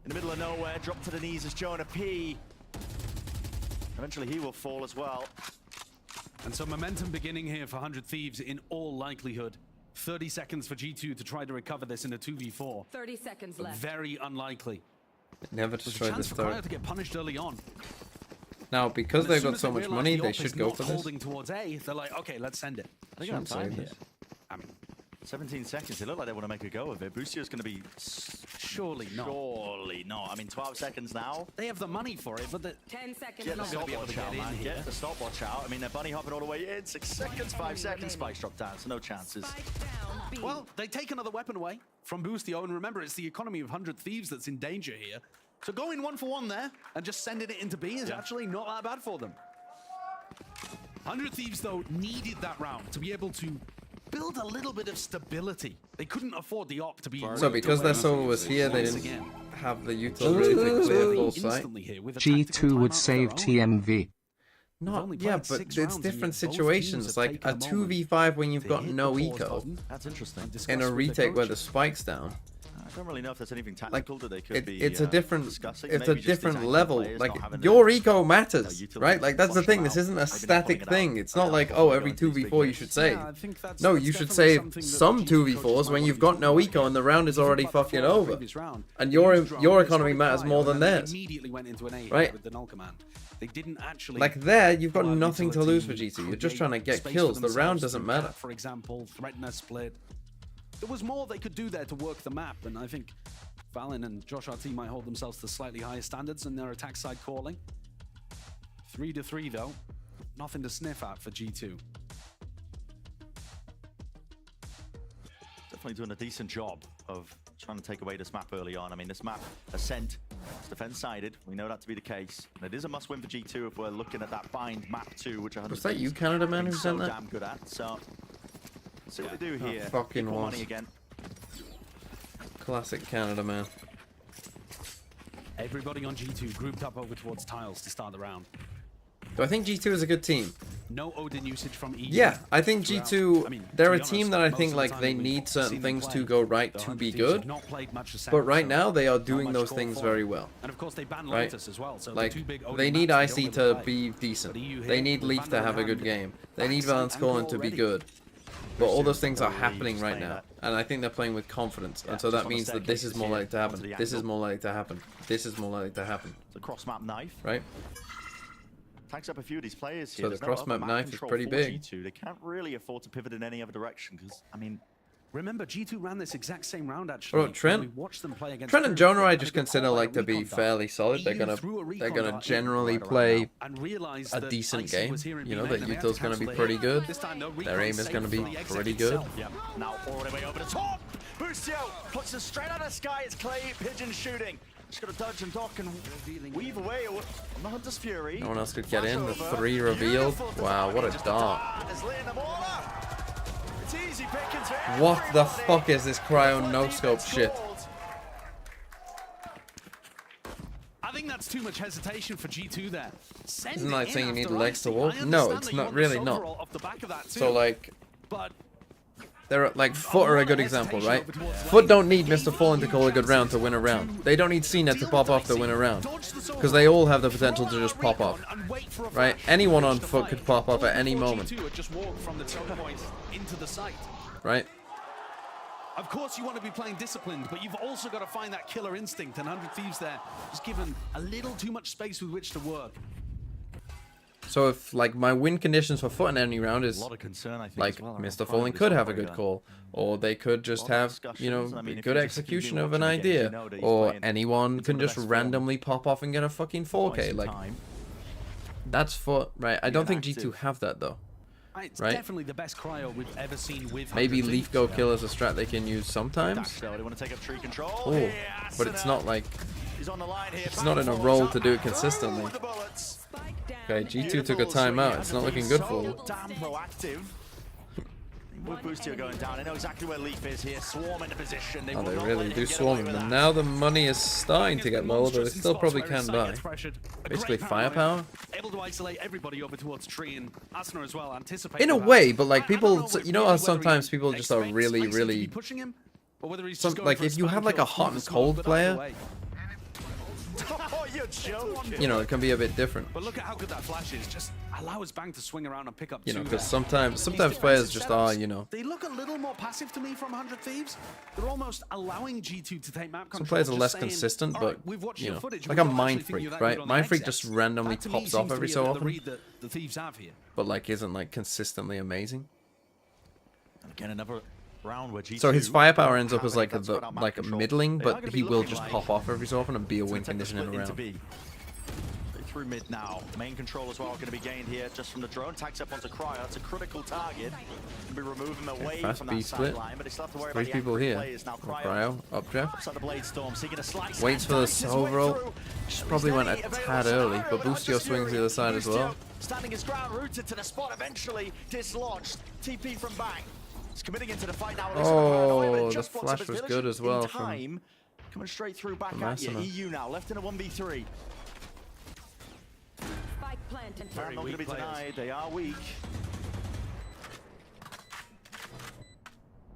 in the middle of nowhere, drop to the knees as Jonah P. Eventually he will fall as well. And so momentum beginning here for 100 Thieves in all likelihood. 30 seconds for G2 to try to recover this in a 2v4. 30 seconds left. Very unlikely. Never destroyed this turret. There's a chance for Cryo to get punished early on. Now, because they've got so much money, they should go for this. Holding towards A, they're like, okay, let's send it. They got time here. I mean, 17 seconds. They look like they want to make a go of it. Boostio's going to be surely not. Surely not. I mean, 12 seconds now. They have the money for it, but the 10 seconds. Get the stopwatch out, man. Get the stopwatch out. I mean, they're bunny hopping all the way in. 6 seconds, 5 seconds. Spikes drop down, so no chances. Well, they take another weapon away from Boostio, and remember, it's the economy of 100 Thieves that's in danger here. So going 1-for-1 there and just sending it into B is actually not that bad for them. 100 Thieves, though, needed that round to be able to build a little bit of stability. They couldn't afford the op to be... So because their solo was here, they didn't have the utility to clear full sight. G2 would save TMV. Not, yeah, but it's different situations. Like a 2v5 when you've got no eco. That's interesting. In a retake where the spike's down. I don't really know if there's anything tactical that they could be it's a different discussing. It's Maybe a different level. Like like your eco matters, right? Like that's the thing. This isn't a static thing. It's not like, oh, every 2v4 you should save. No, you should save some 2v4s when you've got no eco and the round is already fucking over. And your economy matters more than theirs. Right? They didn't actually, like there, you've got nothing to lose for G2. You're just trying to get kills. The round doesn't matter. For example, threaten a split. There was more they could do there to work the map, and I think Valen and Josh RT might hold themselves to slightly higher standards in their attack side calling. 3-3 though, nothing to sniff at for G2. Definitely doing a decent job of trying to take away this map early on. I mean, this map, Ascent, is defense-sided. We know that to be the case. And it is a must-win for G2 if we're looking at that bind map 2, which 100 Was that you, Canada man, who sent that? Damn good at. So, let's see what they do here. Fucking Equal was. money again. Classic Canada man. Everybody on G2 grouped up over towards tiles to start the round. Do I think G2 is a good team? No Odin usage from EU. Yeah, I think G2, they're a team that I think like they need certain things to go right to be good. But right now they are doing those things very well. And of course they ban right? Lotus as well. So like they need Icy to be decent. They need Leaf to have a good game. They need Valence Colin to be good. But all those things are happening right now, and I think they're playing with confidence, and so that means that this is more likely to happen. This is more likely to happen. This is more likely to happen. The cross-map knife. Right? Tags up a few of these players here. So the cross-map knife is pretty big. G2. They can't really afford to pivot in any other direction, because, I mean... Remember, G2 ran this exact same round, actually. Bro, Trent and Jonah I just consider like to be fairly solid. They're gonna generally play a decent game. You know, that Yuto's gonna be pretty good. Their aim is gonna be pretty good. Yep. Now all the way over the top. Boostio puts us straight out of the sky. It's Clay Pigeon shooting. Just gotta dodge and duck and weave away on the Hunter's Fury. No one else could get in. The 3 revealed. Wow, what a dart. What the fuck is this cryo no-scope shit? I think that's too much hesitation for G2 there. Isn't that saying you need legs to walk? No, it's not really not. So like, they're like Foot are a good example, right? Foot don't need Mr. Fallen to call a good round to win a round. They don't need CNET to pop off to win a round, because they all have the potential to just pop off, right? Anyone on Foot could pop off at any moment, right? Of course you want to be playing disciplined, but you've also got to find that killer instinct, and 100 Thieves there just given a little too much space with which to work. So if like my win conditions for Foot in any round is like Mr. Falling could have a good call, or they could just have, you know, good execution of an idea, or anyone can just randomly pop off and get a fucking 4K. Like that's Foot, right? I don't think G2 have that though. It's right? definitely the best cryo we've ever seen with maybe Leaf Go Kill is a strat they can use sometimes. Oh, but it's not like it's not in a role to do it consistently. Okay, G2 took a timeout. It's not looking good for them. With Boostio going down, I know exactly where Leaf is here. Swarm into position. Oh, they really do swarm him. And now the money is starting to get low, though they still probably can buy. Basically firepower. Able to isolate everybody over towards Tree, and Asner as well, anticipating in a way, but like people, you know how sometimes people just are really, really... like if you have like a hot and cold player, you know, it can be a bit different. But look at how good that flash is. Just allow his bang to swing around and pick up. You know, because sometimes players just are, you know. They look a little more passive to me from 100 Thieves. They're almost allowing G2 to take map control. Some players are less consistent, but you know, like a Mind Freak, right? Mind Freak just randomly pops off every so often, but like isn't like consistently amazing. And again, another round where G2 so his firepower ends up as like a middling, but he will just pop off every so often and be a win condition in a round. Through mid now. Main control as well going to be gained here just from the drone. Tags up onto Cryo. That's a critical target. Can be removing him away from that sideline, but they still have to worry about the people here. Now Cryo up draft. Outside the Blade Storm, seeking a slice. Waits for the overall. Just probably went a tad early, but Boostio swings the other side as well. Standing his ground, rooted to the spot. Eventually dislodged. TP from Bang. He's committing into the fight now. Oh, the flash was good as well from coming straight through back at you. EU now left in a 1v3. Not going to be denied. They are weak.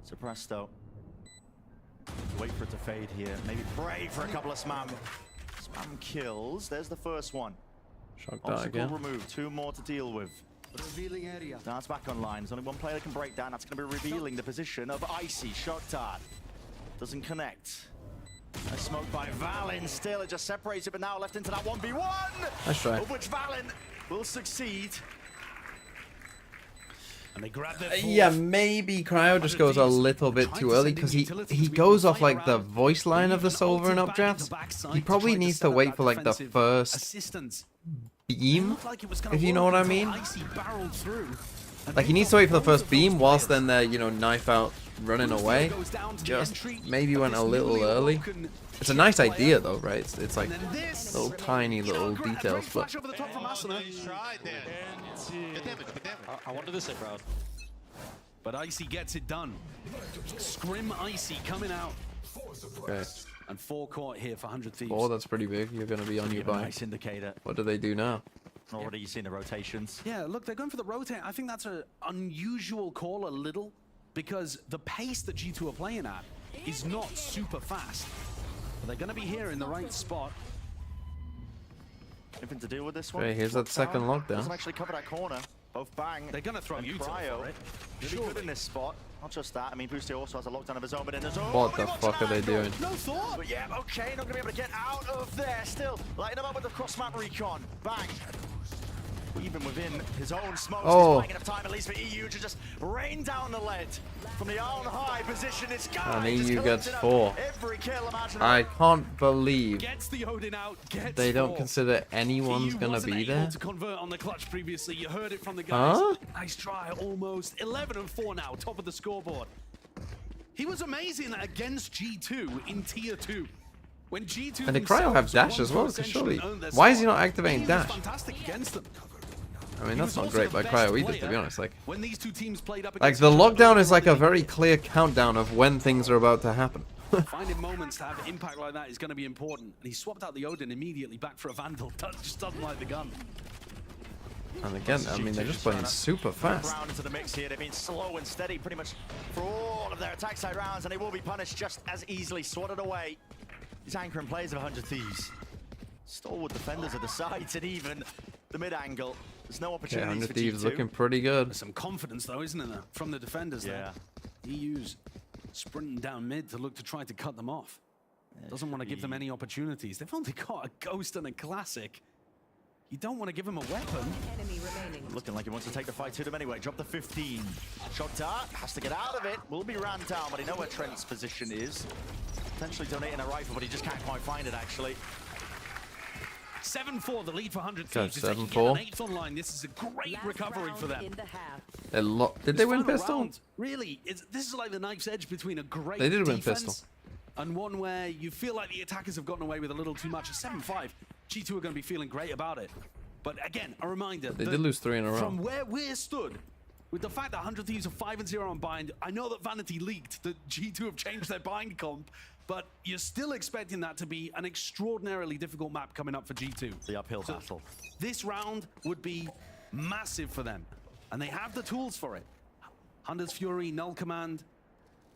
Suppressed though. Wait for it to fade here. Maybe pray for a couple of spam kills. There's the first one. Shock dart again. Removed. 2 more to deal with. Revealing area. Dart's back online. There's only one player that can break down. That's going to be revealing the position of Icy. Shock dart. Doesn't connect. A smoke by Valen. Still, it just separates it, but now left into that 1v1. Nice try. Of which Valen will succeed. And they grab their yeah, maybe Cryo just goes a little bit too early because he goes off like the voice line of the Solver and updrafts. He probably needs to wait for like the first beam, if you know what I mean. Like he needs to wait for the first beam whilst then they're, you know, knife out running away. Just maybe went a little early. It's a nice idea though, right? It's like little tiny little details, but I wanted to say proud. But Icy gets it done. Scrim Icy coming out. okay. And 4 caught here for 100 Thieves. 4, that's pretty big. You're gonna be on your bike. Nice indicator. What do they do now? Already you've seen the rotations. Yeah, look, they're going for the rotate. I think that's an unusual call a little, because the pace that G2 are playing at is not super fast. But they're going to be here in the right spot. Anything to do with this one? Okay, here's that second lockdown. Doesn't actually cover that corner. Both Bang. They're going to throw you Cryo. it. Really good in this spot. Not just that. I mean, Boosty also has a lockdown of his own, but in his own. What the fuck are they doing? No thought. But yeah, okay, not going to be able to get out of there. Still lighting him up with the cross-map recon. Bang. Even within his own smokes, he's buying enough time at least for EU to just rain down the lead from the on high position. This guy and EU gets 4. Every kill imaginable. I can't believe gets the Odin out, gets they don't 4. consider anyone's EU gonna be wasn't there. able to convert on the clutch previously. You heard it from the guys. Huh? Nice try, almost 11 and 4 now, top of the scoreboard. He was amazing against G2 in tier 2. When G2 and the Cryo have dash as well, because surely why is he not activating dash? Fantastic against them. I mean, that's not great by Cryo either, to be honest. Like when these two teams played up the lockdown is like a very clear countdown of when things are about to happen. Finding moments to have impact like that is going to be important. And he swapped out the Odin immediately back for a Vandal. Just doesn't like the gun. And again, I mean, they're just playing super fast. Round into the mix here. They've been slow and steady pretty much for all of their attack side rounds, and they will be punished just as easily, swatted away. These anchoring plays of 100 Thieves. Stalwart defenders of the sides and even the mid angle. There's no opportunities 100 for Thieves G2. looking pretty good. There's some confidence though, isn't there, from the defenders there. EU's sprinting down mid to look to try to cut them off. Doesn't want to give them any opportunities. They've only got a Ghost and a Classic. You don't want to give him a weapon. Looking like he wants to take the fight to them anyway. Drop the 15. Shot dart, has to get out of it. Will be ran down, but he knows where Trent's position is. Potentially donating a rifle, but he just can't quite find it actually. 7-4, the lead for 100 Thieves. 7-4. 8th online. This is a great recovery for them. Did they win pistol? Really, this is like the knife's edge between a great They did win defense pistol. and one where you feel like the attackers have gotten away with a little too much. At 7-5, G2 are going to be feeling great about it. But again, a reminder. They did lose 3 in a row. From where we're stood, with the fact that 100 Thieves are 5-0 on bind, I know that Vanity leaked that G2 have changed their bind comp, but you're still expecting that to be an extraordinarily difficult map coming up for G2. The uphill battle. This round would be massive for them, and they have the tools for it. Hunter's Fury, Null Command.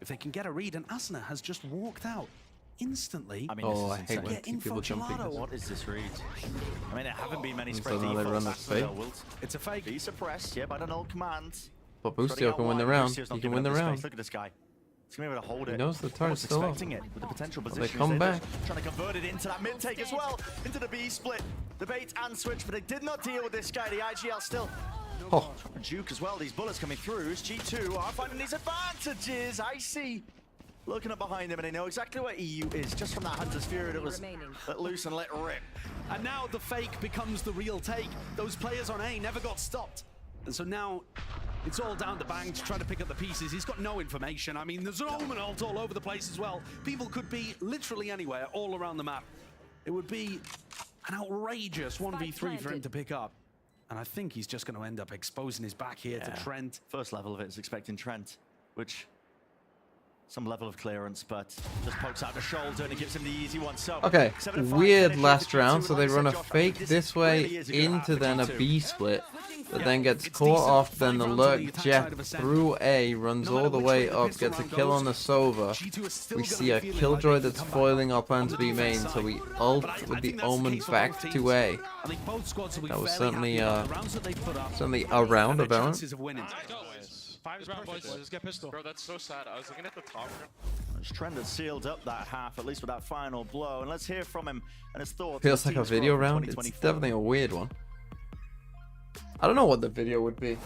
If they can get a read, and Asuna has just walked out instantly. I mean, I hate when people jumping. What is this read? I mean, there haven't been many So spread now they run defaults. this fake. It's a fake. Be suppressed, yeah, by the Null Command. But Boostio can win the round. He can win the round. Look at this guy. He's gonna be able to hold He it. knows the turret's still up. expecting it with the potential But position. they come back. Trying to convert it into that mid take as well, into the B split, the bait and switch, but they did not deal with this guy. The IGL still. Oh. Duke as well. These bullets coming through. As G2 are finding these advantages. Icy looking up behind him, and they know exactly where EU is just from that Hunter's Fury that was let loose and let rip. And now the fake becomes the real take. Those players on A never got stopped. And so now it's all down to Bang to try to pick up the pieces. He's got no information. I mean, there's an Omen ult all over the place as well. People could be literally anywhere, all around the map. It would be an outrageous 1v3 for him to pick up. And I think he's just going to end up exposing his back here to Trent. First level of it is expecting Trent, which some level of clearance, but just pokes out the shoulder and it gives him the easy one. So Okay, 7-5 weird finish last for G2, round, and so like they I run a said, Josh, fake this way really is a good into half then a for G2. B split, that Yeah, then gets it's caught decent. off, then the 5 rounds on lurk the attack jet side of Ascent. through A, runs No all matter the which way way the up, pistol gets a round kill goes, on the Sova. G2 is still We gonna see be a feeling Killjoy like they that's can come foiling back up onto on B the main, defense so we side. ult But I with think the that's the Omen case for back both to teams. A. I think both squads will be That was fairly certainly, happy about the rounds that they put up. certainly a round and their of Valorant. chances of winning. Five round, boys. Let's get pistol. Bro, that's so sad. I was looking at the top. Trent has sealed up that half, at least with that final blow. And let's hear from him and his thoughts. Feels on like a team video squad for round. It's 2024. definitely a weird one. I don't know what the video would be.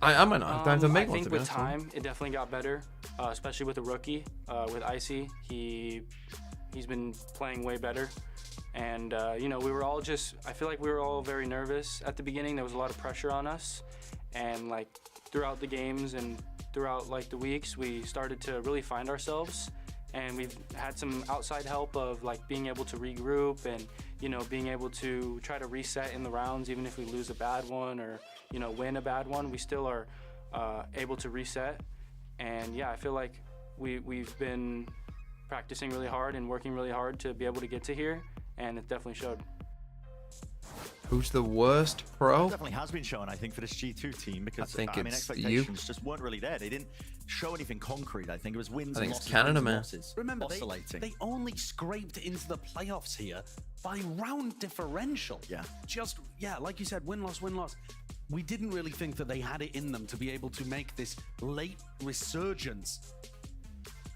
I might not have time to make I one. think To be with honest. time, it definitely got better, especially with the rookie, with Icy. He's been playing way better. And, you know, we were all just, I feel like we were all very nervous at the beginning. There was a lot of pressure on us. And, like, throughout the games and throughout, like, the weeks, we started to really find ourselves. And we've had some outside help of, like, being able to regroup and, you know, being able to try to reset in the rounds, even if we lose a bad one or, you know, win a bad one, we still are able to reset. And, yeah, I feel like we've been practicing really hard and working really hard to be able to get to here, and it definitely showed. Who's the worst pro? It definitely has been shown, I think, for this G2 team because I mean, expectations just weren't really there. They didn't show anything concrete. I think it was wins and losses. Canada, wins man. and losses. Remember, oscillating. they only scraped into the playoffs here by round differential. Yeah. Just, yeah, like you said, win-loss, win-loss. We didn't really think that they had it in them to be able to make this late resurgence.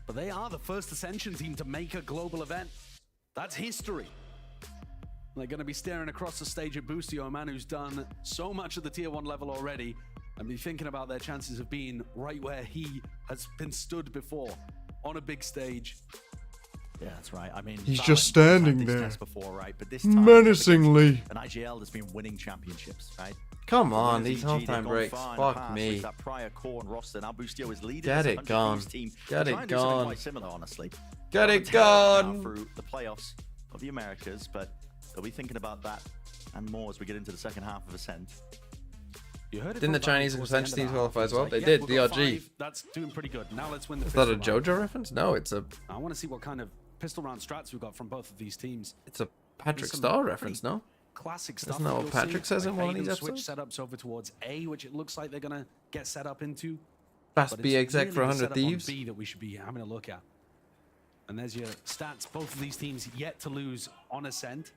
But they are the first Ascension team to make a global event. That's history. They're going to be staring across the stage at Boostio, a man who's done so much at the Tier 1 level already, and be thinking about their chances of being right where he has been stood before, on a big stage. Yeah, that's right. I mean, he's just standing there, before, right? But this time, menacingly. An IGL that's been winning championships, right? Come on, these halftime breaks. Fuck me. That prior core and roster. Now Boostio is leading. Get it gone. Get it gone. Quite similar, honestly. Get it gone. Through the playoffs of the Americas, but they'll be thinking about that and more as we get into the second half of Ascent. You heard it. Didn't the Chinese and French teams qualify as well? They did. DRG. That's doing pretty good. Now let's win the. Is that a JoJo reference? No, it's a. I want to see what kind of pistol round strats we've got from both of these teams. It's a Patrick Star reference, no? Classic stuff. Isn't that what Patrick says in one of these switch episodes? setups over towards A, which it looks like they're gonna get set up into. Fast B exec for 100 Thieves. B that we should be having a look at. And there's your stats. Both of these teams yet to lose on Ascent.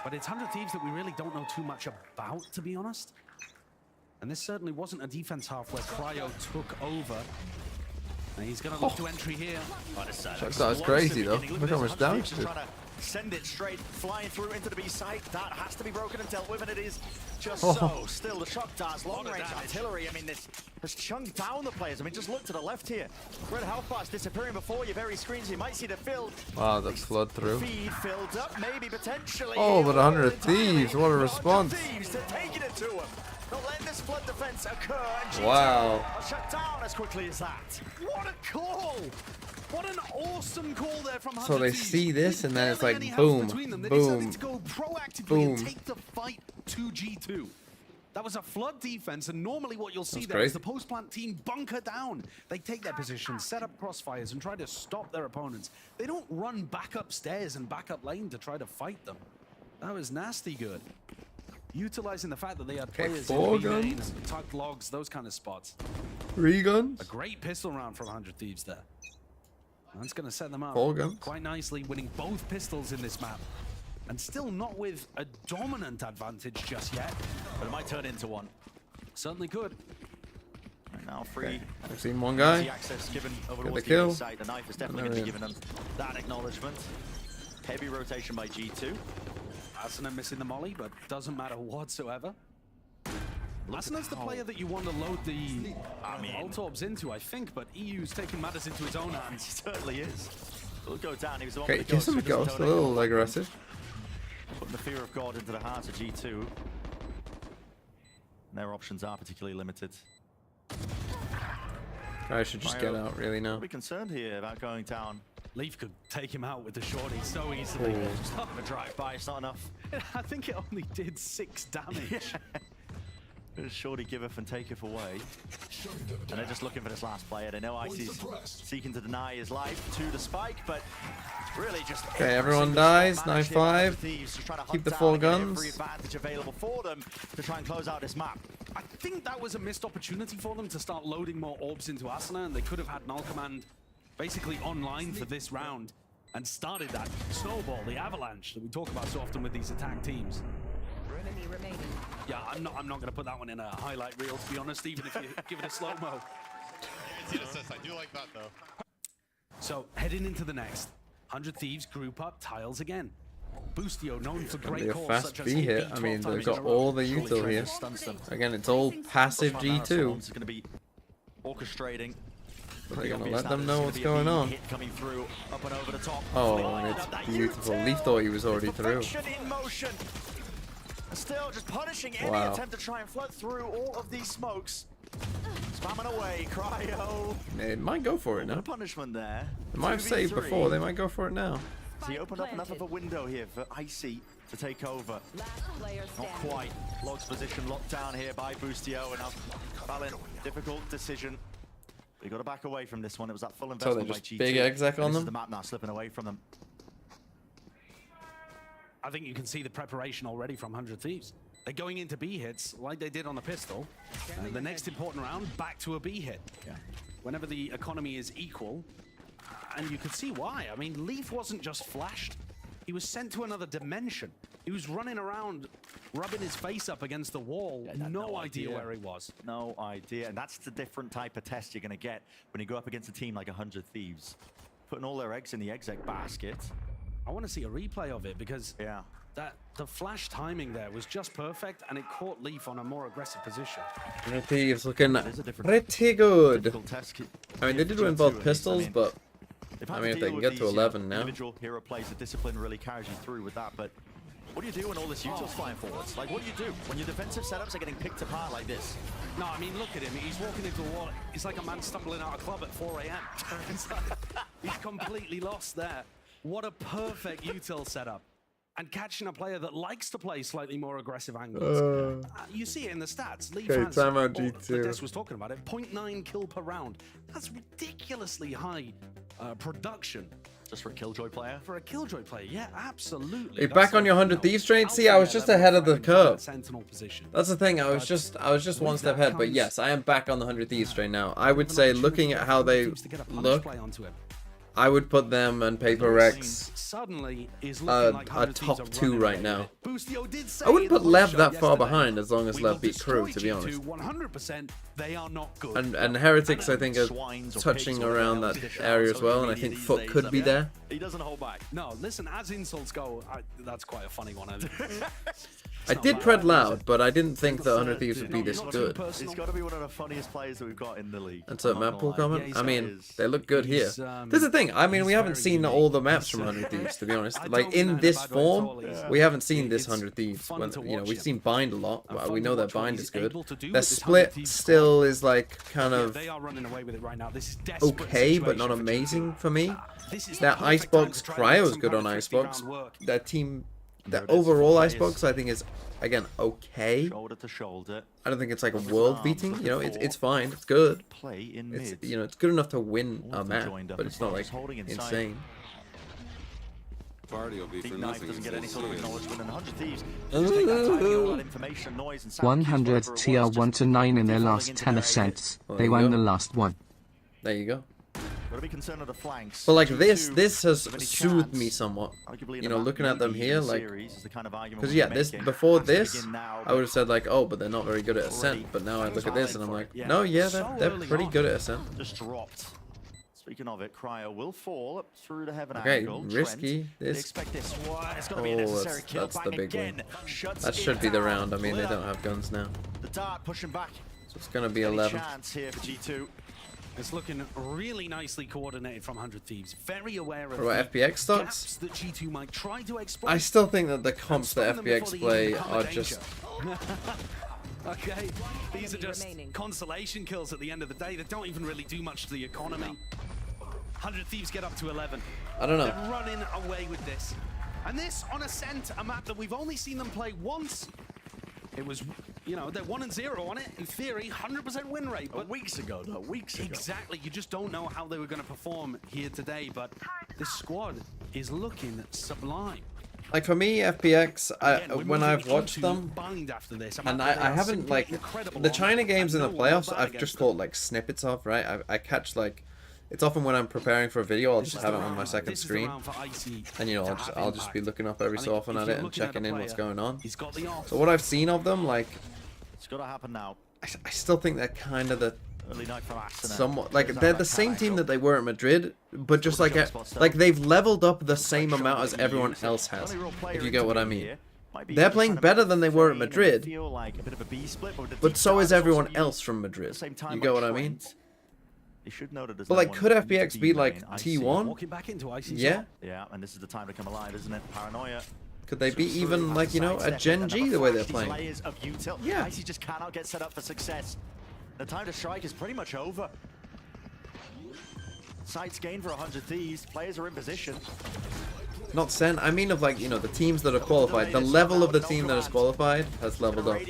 But it's 100 Thieves that we really don't know too much about, to be honest. And this certainly wasn't a defense half where Cryo took over. And he's going to look to entry here. That's crazy, though. Look how much damage it did. Send it straight, flying through into the B site. That has to be broken and dealt with, and it is just so. Still, the shock darts, long-range artillery. I mean, this has chunked down the players. I mean, just look to the left here. Red health bars disappearing before your very screens. You might see the fill. Wow, the flood through. Feed filled up, maybe potentially. Oh, but 100 Thieves, what a response. Thieves to taking it to him. Not letting this flood defense occur. And wow. Shut down as quickly as that. What a call! What an awesome call there from 100 So they Thieves. see this and then it's like boom, boom, to go proactively boom. and take the fight to G2. That was a flood defense, and normally what you'll see That's there is crazy. the post-plant team bunker down. They take their position, set up crossfires, and try to stop their opponents. They don't run back upstairs and back up lane to try to fight them. That was nasty good. Utilizing the fact that they had players in B lane and tucked logs, those kind of spots. 3 guns. A great pistol round from 100 Thieves there. That's going to set them up 4 guns. quite nicely, winning both pistols in this map. And still not with a dominant advantage just yet. But it might turn into one. Certainly could. Right now, free. I've seen one guy. The access given over Get towards the kill. side. The knife is definitely going to be giving them that acknowledgement. Heavy rotation by G2. Ascent missing the molly, but doesn't matter whatsoever. Ascent's the player that you want to load the ult orbs into, I think, but EU's taking matters into his own hands. He certainly is. He'll go down. He was the one Okay, with the give some ghost, ghost, a little aggressive. Putting the fear of God into the hearts of G2. And their options are particularly limited. I should just get out really now. I'll be concerned here about going down. Leaf could take him out with the shorty so easily. Oh. Just not A drive-by, it's not enough. I think it only did 6 damage. Shorty giveth and taketh away. And they're just looking for this last player. They know Icy's seeking to deny his life to the spike, but really just... Okay, everyone dies. 9-5. Keep the 4 guns. Every advantage available for them to try and close out this map. I think that was a missed opportunity for them to start loading more orbs into Asuna, and they could have had Null Command basically online for this round and started that snowball, the avalanche that we talk about so often with these attack teams. Yeah, I'm not going to put that one in a highlight reel, to be honest, even if you give it a slow-mo. I do like that, though. So, heading into the next, 100 Thieves group up, tiles again. Boostio, known for Gonna be great a calls fast such as B hit. I mean, they've got all the util here. Again, it's all passive G2. It's going to be orchestrating. They're gonna let them know what's going on. Coming through, up and over the top. Oh, and it's beautiful. Leaf thought he was already through. In motion. Still just punishing any attempt to try and flood through all of these smokes. Spamming away, Cryo. They might go for it now. Punishment there. They might have saved before. They might go for it now. So he opened up enough of a window here for Icy to take over. Not quite. Log's position locked down here by Boostio, and Valin, difficult decision. We got to back away from this one. It was that full investment So by just G2. big exec on This them. is the map now slipping away from them. I think you can see the preparation already from 100 Thieves. They're going into B hits like they did on the pistol. The next important round, back to a B hit. Yeah. Whenever the economy is equal, and you could see why. I mean, Leaf wasn't just flashed. He was sent to another dimension. He was running around, rubbing his face up against the wall. Yeah, no idea where he was. No idea. And that's the different type of test you're going to get when you go up against a team like 100 Thieves. Putting all their eggs in the exec basket. I want to see a replay of it because the flash timing there was just perfect, and it caught Leaf on a more aggressive position. 100 Thieves looking pretty good. I mean, they did win both pistols, but I mean, if they can get to 11 now. Individual hero plays, the discipline really carries you through with that, but what do you do when all this util's flying forwards? Like, what do you do when your defensive setups are getting picked apart like this? No, I mean, look at him. He's walking into a wall. He's like a man stumbling out of club at 4 a.m. He's completely lost there. What a perfect util setup. And catching a player that likes to play slightly more aggressive angles. You see it in the stats. Leaf has, G2. Des was talking about it, 0.9 kill per round. That's ridiculously high production. Just for a Killjoy player? For a Killjoy player, yeah, absolutely. Hey, back on your 100 Thieves train? See, I was just ahead of the curve. That's the thing, I was just one step ahead, but yes, I am back on the 100 Thieves train now. I would say, looking at how they look, I would put them and Paper Rex a top 2 right now. I wouldn't put LEV that far behind as long as LEV beat KRU, to be honest. 100%, they are not good. And Heretics, I think, are touching around that area as well, and I think Foot could be there. He doesn't hold back. No, listen, as insults go, that's quite a funny one. I did Pred loud, but I didn't think that 100 Thieves would be this good. He's got to be one of the funniest players that we've got in the league. That's a map pool comment? I mean, they look good here. This is the thing, I mean, we haven't seen all the maps from 100 Thieves, to be honest. Like, in this form, we haven't seen this 100 Thieves. When, you know, we've seen Bind a lot. We know that Bind is good. Their split still is, like, kind of okay, but not amazing for me. That Icebox Cryo is good on Icebox. That team... The overall Icebox, I think, is, again, okay. Shoulder to shoulder. I don't think it's like a world beating. You know, it's fine. It's good. It's, you know, it's good enough to win a map, but it's not like insane. Party will be for nothing. Doesn't get any sort of acknowledgement, and 100 Thieves just take that time, all that information, noise, and 100 TR 1 to 9 in their last 10 Ascents. They won the last one. There you go. Gotta be concerned with the flanks. But like this has soothed me somewhat. You know, looking at them here, like, because yeah, before this, I would have said like, oh, but they're not very good at Ascent. But now I look at this and I'm like, no, yeah, they're pretty good at Ascent. Just dropped. Speaking of it, Cryo will fall up through the heaven okay, angle. Risky. This. Expect this. It's gonna be a necessary kill. That's the big one. That should be the round. I mean, they don't have guns now. The dart pushing back. So it's gonna be 11. Chance here for G2. It's looking really nicely coordinated from 100 Thieves. Very aware of what FPX stocks that G2 might try to exploit. I still think that the comps that FPX play are just... Okay, these are just consolation kills at the end of the day. They don't even really do much to the economy. 100 Thieves get up to 11. I don't know. They're running away with this. And this on Ascent, a map that we've only seen them play once. It was, you know, they're 1-0 on it. In theory, 100% win rate. But weeks ago, though, weeks ago. Exactly. You just don't know how they were going to perform here today. But this squad is looking sublime. Like for me, FPX, when I've watched them, and I haven't, like, the China games in the playoffs, I've just caught, like, snippets of, right? I catch, like, it's often when I'm preparing for a video, I'll just have it on my second screen. And, you know, I'll just be looking up every so often at it and checking in what's going on. So what I've seen of them, like, it's got to happen now. I still think they're kind of the... somewhat, like, they're the same team that they were at Madrid, but just like they've leveled up the same amount as everyone else has, if you get what I mean. They're playing better than they were at Madrid, but so is everyone else from Madrid. You get what I mean? But like, could FPX be like T1? Yeah. Yeah, and this is the time to come alive, isn't it? Paranoia. Could they be even like, you know, a Gen G the way they're playing? Yeah. Icy just cannot get set up for success. The time to strike is pretty much over. Sights gained for 100 Thieves. Players are in position. Not Sen. I mean of, like, you know, the teams that are qualified. The level of the team that is qualified has leveled up.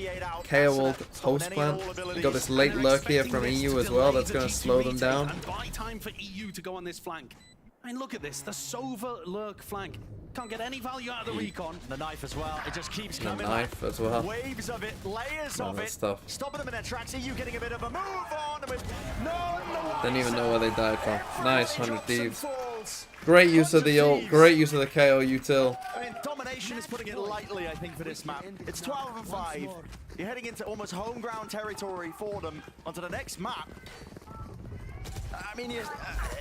KRU post plant. You got this late lurk here from EU as well. That's going to slow them down. And buy time for EU to go on this flank. I mean, look at this. The Sova lurk flank. Can't get any value out of the recon. The knife as well. It just keeps coming. The knife as well. Waves of it, layers of it. Stuff. Stopping them in their tracks. EU getting a bit of a move on. With Didn't even know where they died from. Nice, 100 Thieves. Great use of the ult. Great use of the KO util. I mean, domination is putting it lightly, I think, for this map. It's 12 and 5. You're heading into almost home ground territory for them onto the next map. I mean, it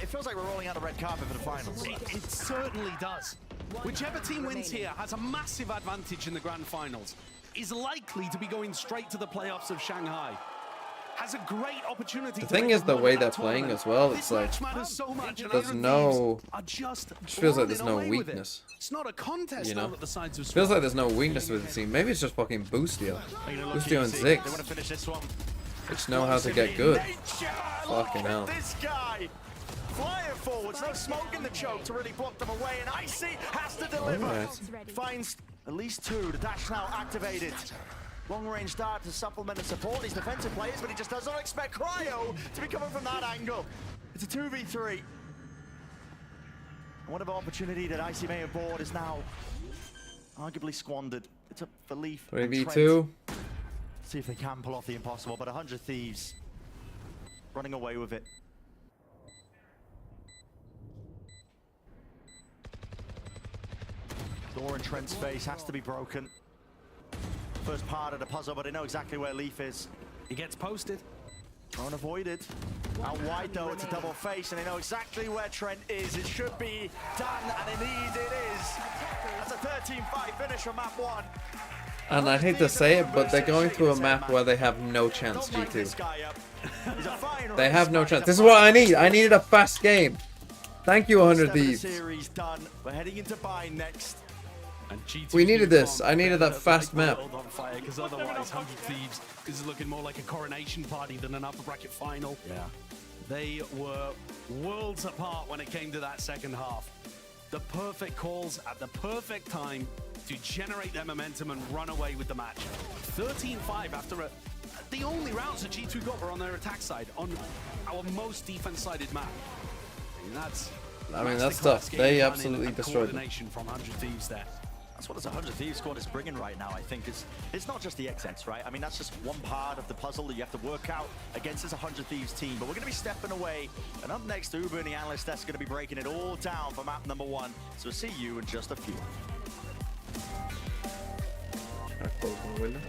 feels like we're rolling out the red carpet for the finals. It certainly does. Whichever team wins here has a massive advantage in the grand finals, is likely to be going straight to the playoffs of Shanghai. Has a great opportunity. The thing is the way they're playing as well. It's like there's no. It just feels like there's no weakness. It's not a contest, you know. That the sides have feels like there's no weakness with the team. Maybe it's just fucking Boostio. Boostio and Ziggs. They want to finish this one. Which know how to get good. Fucking hell. This guy flying forwards, no smoke in the choke to really block them away, and Icy has to deliver. Right. Finds at least 2. The dash now activated. Long-range dart to supplement and support these defensive players, but he just does not expect Cryo to be coming from that angle. It's a 2v3. And whatever opportunity that Icy may have bought is now arguably squandered. It's up for Leaf. 3v2. See if they can pull off the impossible, but 100 Thieves running away with it. Door in Trent's face has to be broken. First part of the puzzle, but they know exactly where Leaf is. He gets posted. Drone avoided. Out wide though, it's a double face, and they know exactly where Trent is. It should be done, and indeed it is. That's a 13-5 finish from map 1. And I hate to say it, but they're going to a map where they have no chance, G2. They have no chance. This is what I need. I needed a fast game. Thank you, 100 Thieves. Series done. We're heading into Bind next. And We needed this. I needed that fast map. Because otherwise, 100 Thieves is looking more like a coronation party than an upper bracket final. Yeah. They were worlds apart when it came to that second half. The perfect calls at the perfect time to generate their momentum and run away with the match. 13-5 after the only rounds that G2 got were on their attack side, on our most defense-sided map. And that's tough. They absolutely destroyed them. From 100 Thieves there. That's what this 100 Thieves squad is bringing right now, I think. It's not just the XX, right? I mean, that's just one part of the puzzle that you have to work out against this 100 Thieves team. But we're going to be stepping away. And up next, Uber and the analyst desk are going to be breaking it all down for map number 1. So we'll see you in just a few. I close my window.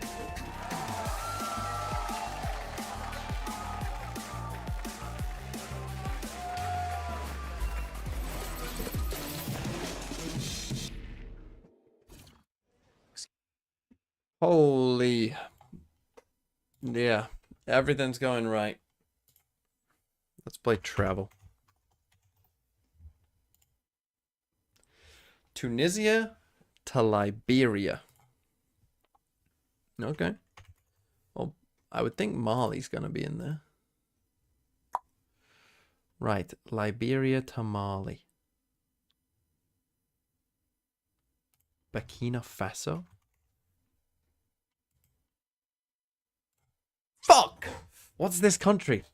Holy. Yeah, everything's going right. Let's play travel. Tunisia to Liberia. Okay. Well, I would think Mali's gonna be in there. Right, Liberia to Mali. Burkina Faso. Fuck! What's this country?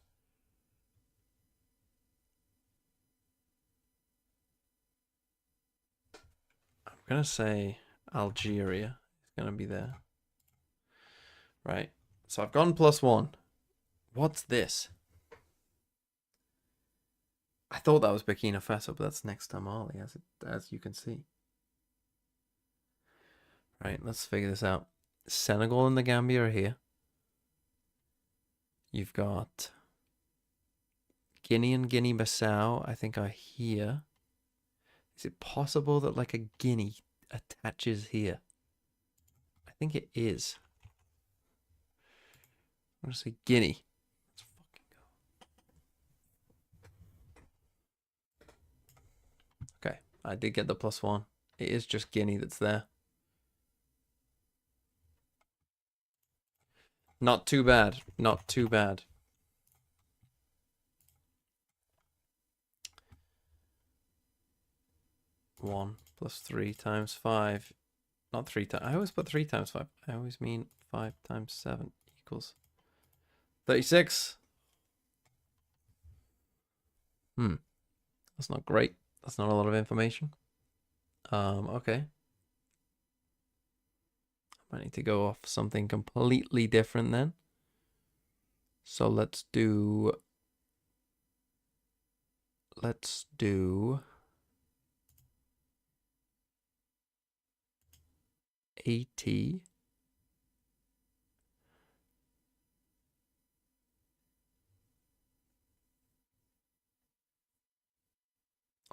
I'm gonna say Algeria is gonna be there. Right. So I've gone +1. What's this? I thought that was Burkina Faso, but that's next to Mali, as you can see. Right, let's figure this out. Senegal and the Gambia are here. You've got Guinea and Guinea-Bissau, I think, are here. Is it possible that like a Guinea attaches here? I think it is. I'm gonna say Guinea. Let's fucking go. Okay, I did get the +1. It is just Guinea that's there. Not too bad. Not too bad. One plus 3 times 5. Not 3 times. I always put 3 times 5. I always mean 5 times 7 equals 36. That's not great. That's not a lot of information. Okay. I need to go off something completely different then. So let's do 80.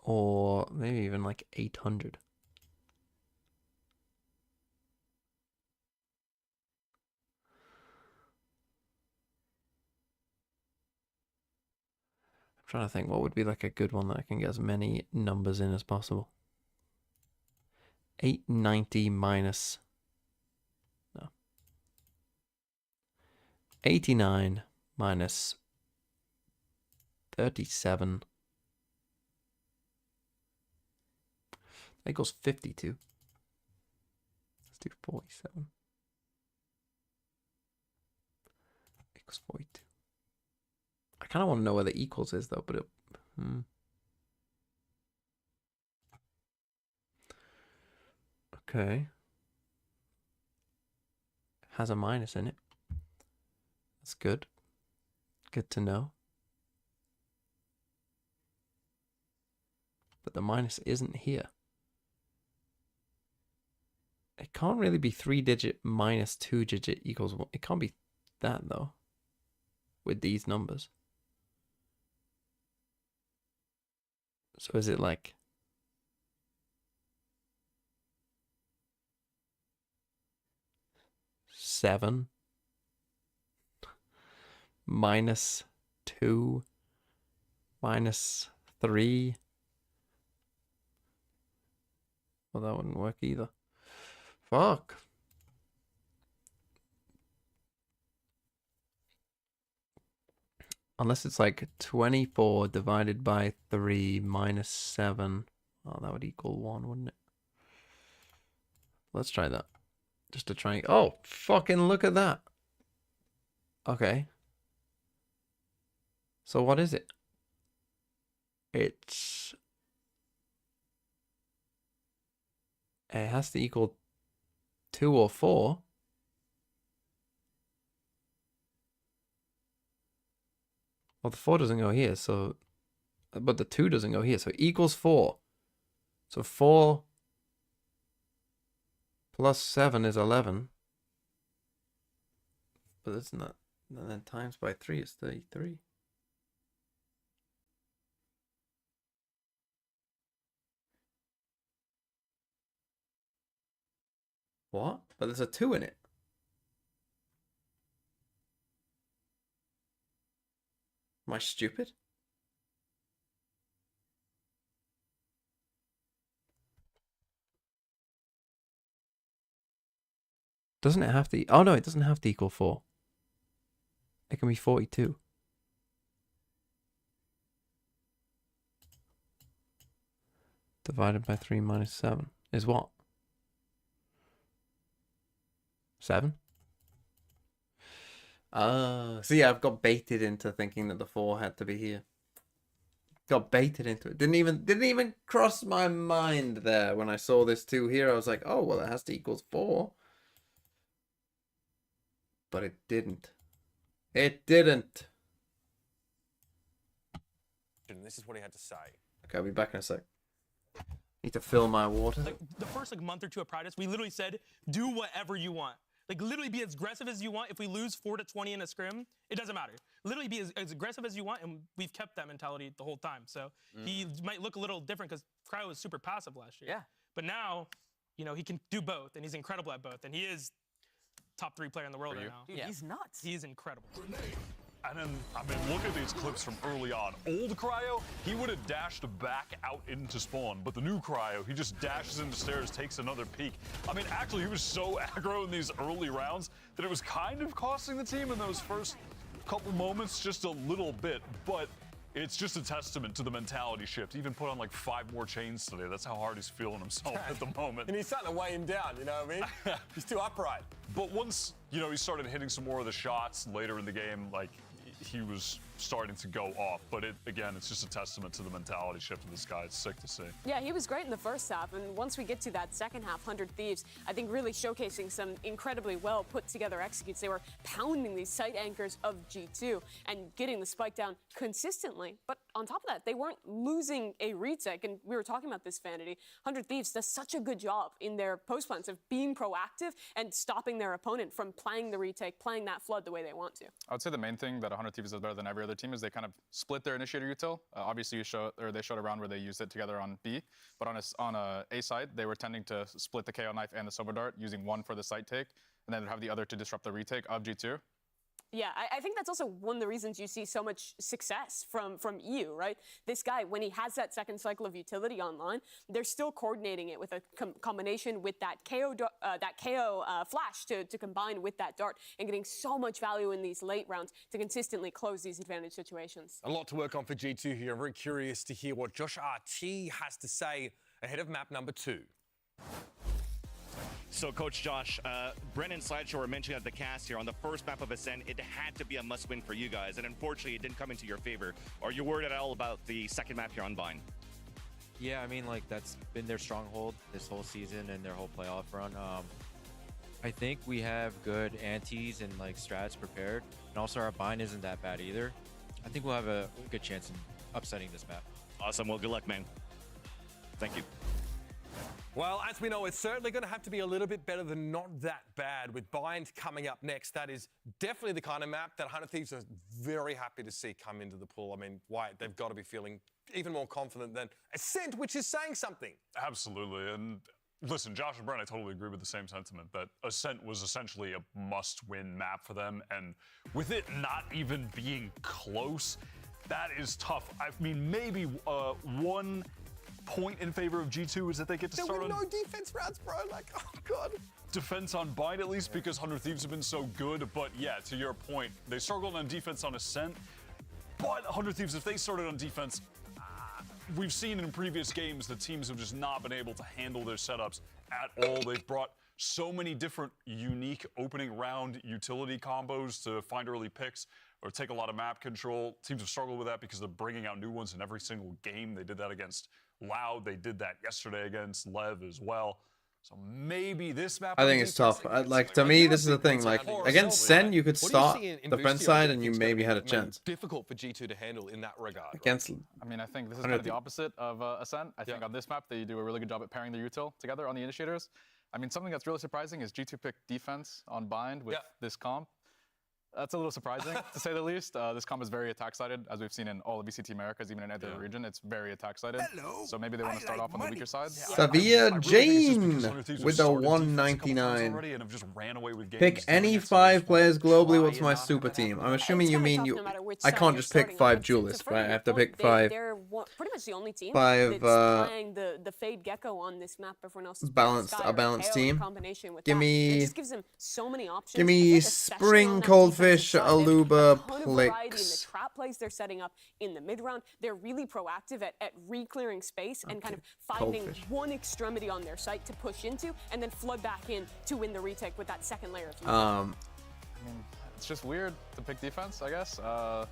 Or maybe even like 800. I'm trying to think what would be like a good one that I can get as many numbers in as possible. 890 minus... No. 89 minus 37 equals 52. Let's do 47 equals 42. I kind of want to know where the equals is though, but it... Okay. Has a minus in it. That's good. Good to know. But the minus isn't here. It can't really be 3-digit minus 2-digit equals 1. It can't be that though. With these numbers. So is it like... Seven minus 2 minus 3. Well, that wouldn't work either. Fuck. Unless it's like 24 divided by 3 minus 7. Oh, that would equal 1, wouldn't it? Let's try that. Just to try. Oh, fucking look at that. Okay. So what is it? It has to equal 2 or 4. Well, the 4 doesn't go here, so... But the 2 doesn't go here, so it equals 4. So 4 plus 7 is 11. But it's not... And then times by 3 is 33. What? But there's a 2 in it. Am I stupid? Doesn't it have to... Oh no, it doesn't have to equal 4. It can be 42. Divided by 3 minus 7 is what? 7? See, I've got baited into thinking that the 4 had to be here. Got baited into it. Didn't even cross my mind there when I saw this 2 here. I was like, oh, well, it has to equal 4. But it didn't. It didn't. And this is what he had to say. Okay, I'll be back in a sec. Need to fill my water. Like the first month or two of practice, we literally said, do whatever you want. Like literally be as aggressive as you want. If we lose 4-20 in a scrim, it doesn't matter. Literally be as aggressive as you want, and we've kept that mentality the whole time. So he might look a little different because KRU was super passive last year. Yeah. But now, you know, he can do both, and he's incredible at both, and he is top 3 player in the world right now. Dude, he's nuts. He's incredible. And then, I mean, look at these clips from early on. Old KRU, he would have dashed back out into spawn, but the new KRU, he just dashes into stairs, takes another peek. I mean, actually, he was so aggro in these early rounds that it was kind of costing the team in those first couple moments just a little bit, but it's just a testament to the mentality shift. He even put on like 5 more chains today. That's how hard he's feeling himself at the moment. And he's starting to weigh him down, you know what I mean? He's too upright. But once, you know, he started hitting some more of the shots later in the game, like, he was starting to go off. But again, it's just a testament to the mentality shift of this guy. It's sick to see. Yeah, he was great in the first half, and once we get to that second half, 100 Thieves, I think really showcasing some incredibly well put together executes. They were pounding these site anchors of G2 and getting the spike down consistently. But on top of that, they weren't losing a retake, and we were talking about this, Vanity. 100 Thieves does such a good job in their post plans of being proactive and stopping their opponent from playing the retake, playing that flood the way they want to. I would say the main thing that 100 Thieves does better than every other team is they kind of split their initiator util. Obviously, they showed a round where they used it together on B, but on a side, they were tending to split the KO knife and the Silver Dart, using one for the site take, and then have the other to disrupt the retake of G2. Yeah, I think that's also one of the reasons you see so much success from EU, right? This guy, when he has that second cycle of utility online, they're still coordinating it with a combination with that KO flash to combine with that dart, and getting so much value in these late rounds to consistently close these advantage situations. A lot to work on for G2 here. I'm very curious to hear what Josh RT has to say ahead of map number 2. So, Coach Josh, Brennan Slideshow were mentioning at the cast here on the first map of Ascent, it had to be a must-win for you guys, and unfortunately, it didn't come into your favor. Are you worried at all about the second map here on Vine? Yeah, I mean, like, that's been their stronghold this whole season and their whole playoff run. I think we have good antes and, like, strats prepared, and also our bind isn't that bad either. I think we'll have a good chance in upsetting this map. Awesome. Well, good luck, man. Thank you. Well, as we know, it's certainly going to have to be a little bit better than not that bad, with Bind coming up next. That is definitely the kind of map that 100 Thieves are very happy to see come into the pool. I mean, Wyatt, they've got to be feeling even more confident than Ascent, which is saying something. Absolutely. And listen, Josh and Brent, I totally agree with the same sentiment that Ascent was essentially a must-win map for them. And with it not even being close, that is tough. I mean, maybe one point in favor of G2 is that they get to start on no defense rounds, bro. Like, oh god. Defense on Bind, at least, because 100 Thieves have been so good. But yeah, to your point, they struggled on defense on Ascent. But 100 Thieves, if they started on defense, we've seen in previous games the teams have just not been able to handle their setups at all. They've brought so many different unique opening round utility combos to find early picks or take a lot of map control. Teams have struggled with that because they're bringing out new ones in every single game. They did that against Loud. They did that yesterday against LEV as well. So maybe this map... I think it's tough. Like, to me, this is the thing. Like, against Sen, you could start defense side and you maybe had a chance. Difficult for G2 to handle in that regard. Against... I mean, I think this is kind of the opposite of Ascent. I think on this map, they do a really good job at pairing their util together on the initiators. I mean, something that's really surprising is G2 picked defense on Bind with this comp. That's a little surprising, to say the least. This comp is very attack-sided, as we've seen in all of VCT Americas, even in every region. It's very attack-sided. So maybe they want to start off on the weaker side. Sevilla Jane with a 199. Pick any 5 players globally. What's my super team? I'm assuming you mean you. I can't just pick 5 duelists, right? I have to pick 5. They're pretty much the only team 5 that's playing the Fade Gecko on this map. Everyone else is a balanced team. Give me. It just gives them so many options. Give me Spring Coldfish. Aluba, Plix. In the trap plays they're setting up in the mid round, they're really proactive at re-clearing space and kind of finding one extremity on their site to push into, and then flood back in to win the retake with that second layer of I mean, it's just weird to pick defense, I guess. I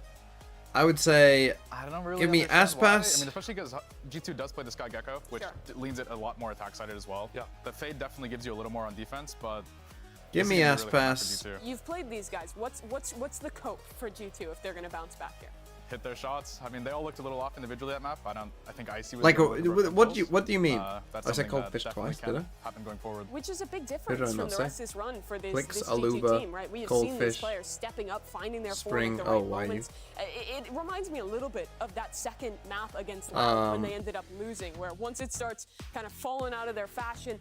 would say, I don't really give me Aspas. I mean, especially because G2 does play the Sky Gecko, which leans it a lot more attack-sided as well. Yeah. The Fade definitely gives you a little more on defense, but give me Aspas. You've played these guys. What's the cope for G2 if they're gonna bounce back here? Hit their shots. I mean, they all looked a little off individually that map. I think Icy was like, what do you mean? I said Coldfish twice, did I? Happen going forward. Which is a big difference from the rest of this run for this Aluba, G2 team, right? We have seen these players stepping up, finding their form at the right moments. It reminds me a little bit of that second map against Loud when they ended up losing, where once it starts kind of falling out of their fashion,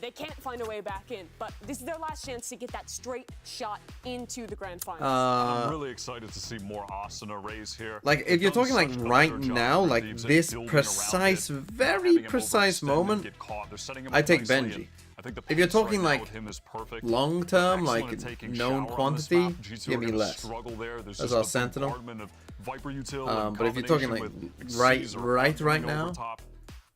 they can't find a way back in. But this is their last chance to get that straight shot into the grand finals. I'm really excited to see more Asuna rays here. Like, if you're talking like right now, like this precise, very precise moment, I take Benji. If you're talking like long term, like known quantity, give me less. As our Sentinel. But if you're talking like right now,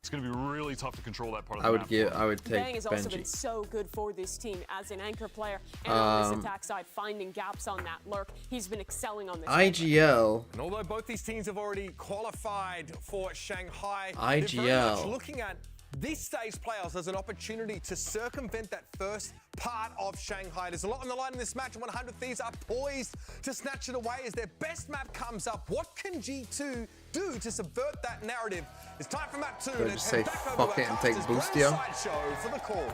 It's going to be really tough to control that part of I the would map. I would take Bang has also been Benji. so good for this team as an anchor player and on this attack side, finding gaps on that lurk. He's been excelling on this. IGL. And although both these teams have already qualified for Shanghai, IGL. they're very much looking at this stage playoffs as an opportunity to circumvent that first part of Shanghai. There's a lot on the line in this match. 100 Thieves are poised to snatch it away as their best map comes up. What can G2 do to subvert that narrative? It's time for map 2. So just say fuck it and take Boostio. Show for the call.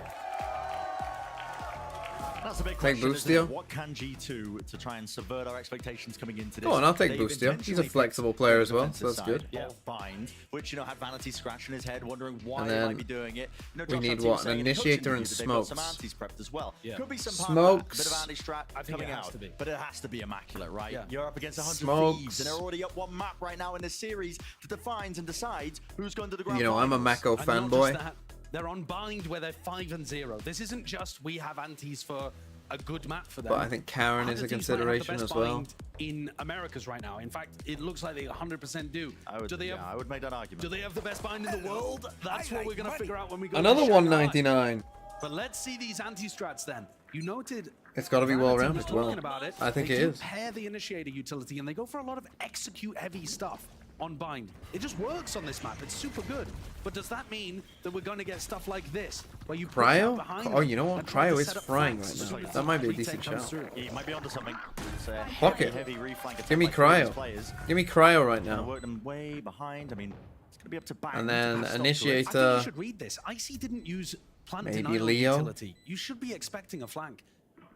That's a big Take question, isn't it? Boostio. What can G2 to try and subvert our expectations coming into this? Go on, I'll take They've Boostio. He's a intentionally flexible picked player the as well, defensive so that's side good. of Bind, which, you know, had Vanity scratching his head, wondering why And he then might be doing it. You know, we Josh need Antti was what? An saying in the coaching initiator and interview that they've got some smokes. antis prepped as well. Yeah. Could be some Smokes. bit of anti-strat coming it has out, to be. but it has to be immaculate, right? Yeah. You're up against 100 Smokes. Thieves, and they're already up one map right now in this series that defines and decides who's going to the grand You know, I'm a finals. Mako And not fanboy. just that, they're on Bind where they're 5-0. This isn't just we have antis for a good map for them. But I think Karen is a 100 Thieves might have the consideration best as well. bind in Americas right now. In fact, it looks like they 100% do. I would, Do they yeah, have, I would make that argument. do they have the best bind in the world? That's what we're going to figure out when we go Another to Shanghai. 199. But let's see these anti-strats then. You noted It's got to be Vanity well was rounded. talking Well, about it. I think they it do is. pair the initiator utility and they go for a lot of execute heavy stuff on Bind. It just works on this map. It's super good. But does that mean that we're going to get stuff like this, where you put Cryo? that behind Oh, them you know what? and try to Cryo is set up frying flanks right so now. that That might be a retake decent comes shout. through? He might be onto something. It's a Fuck it. heavy reflank attack Give me by three of these Cryo. players. Give me Cryo right Gonna now. work them way behind. I mean, it's going to be up to Bang. And to then pass stop to it. I think initiator. you should read this. Icy didn't use plant Maybe denial Leo? utility. You should be expecting a flank.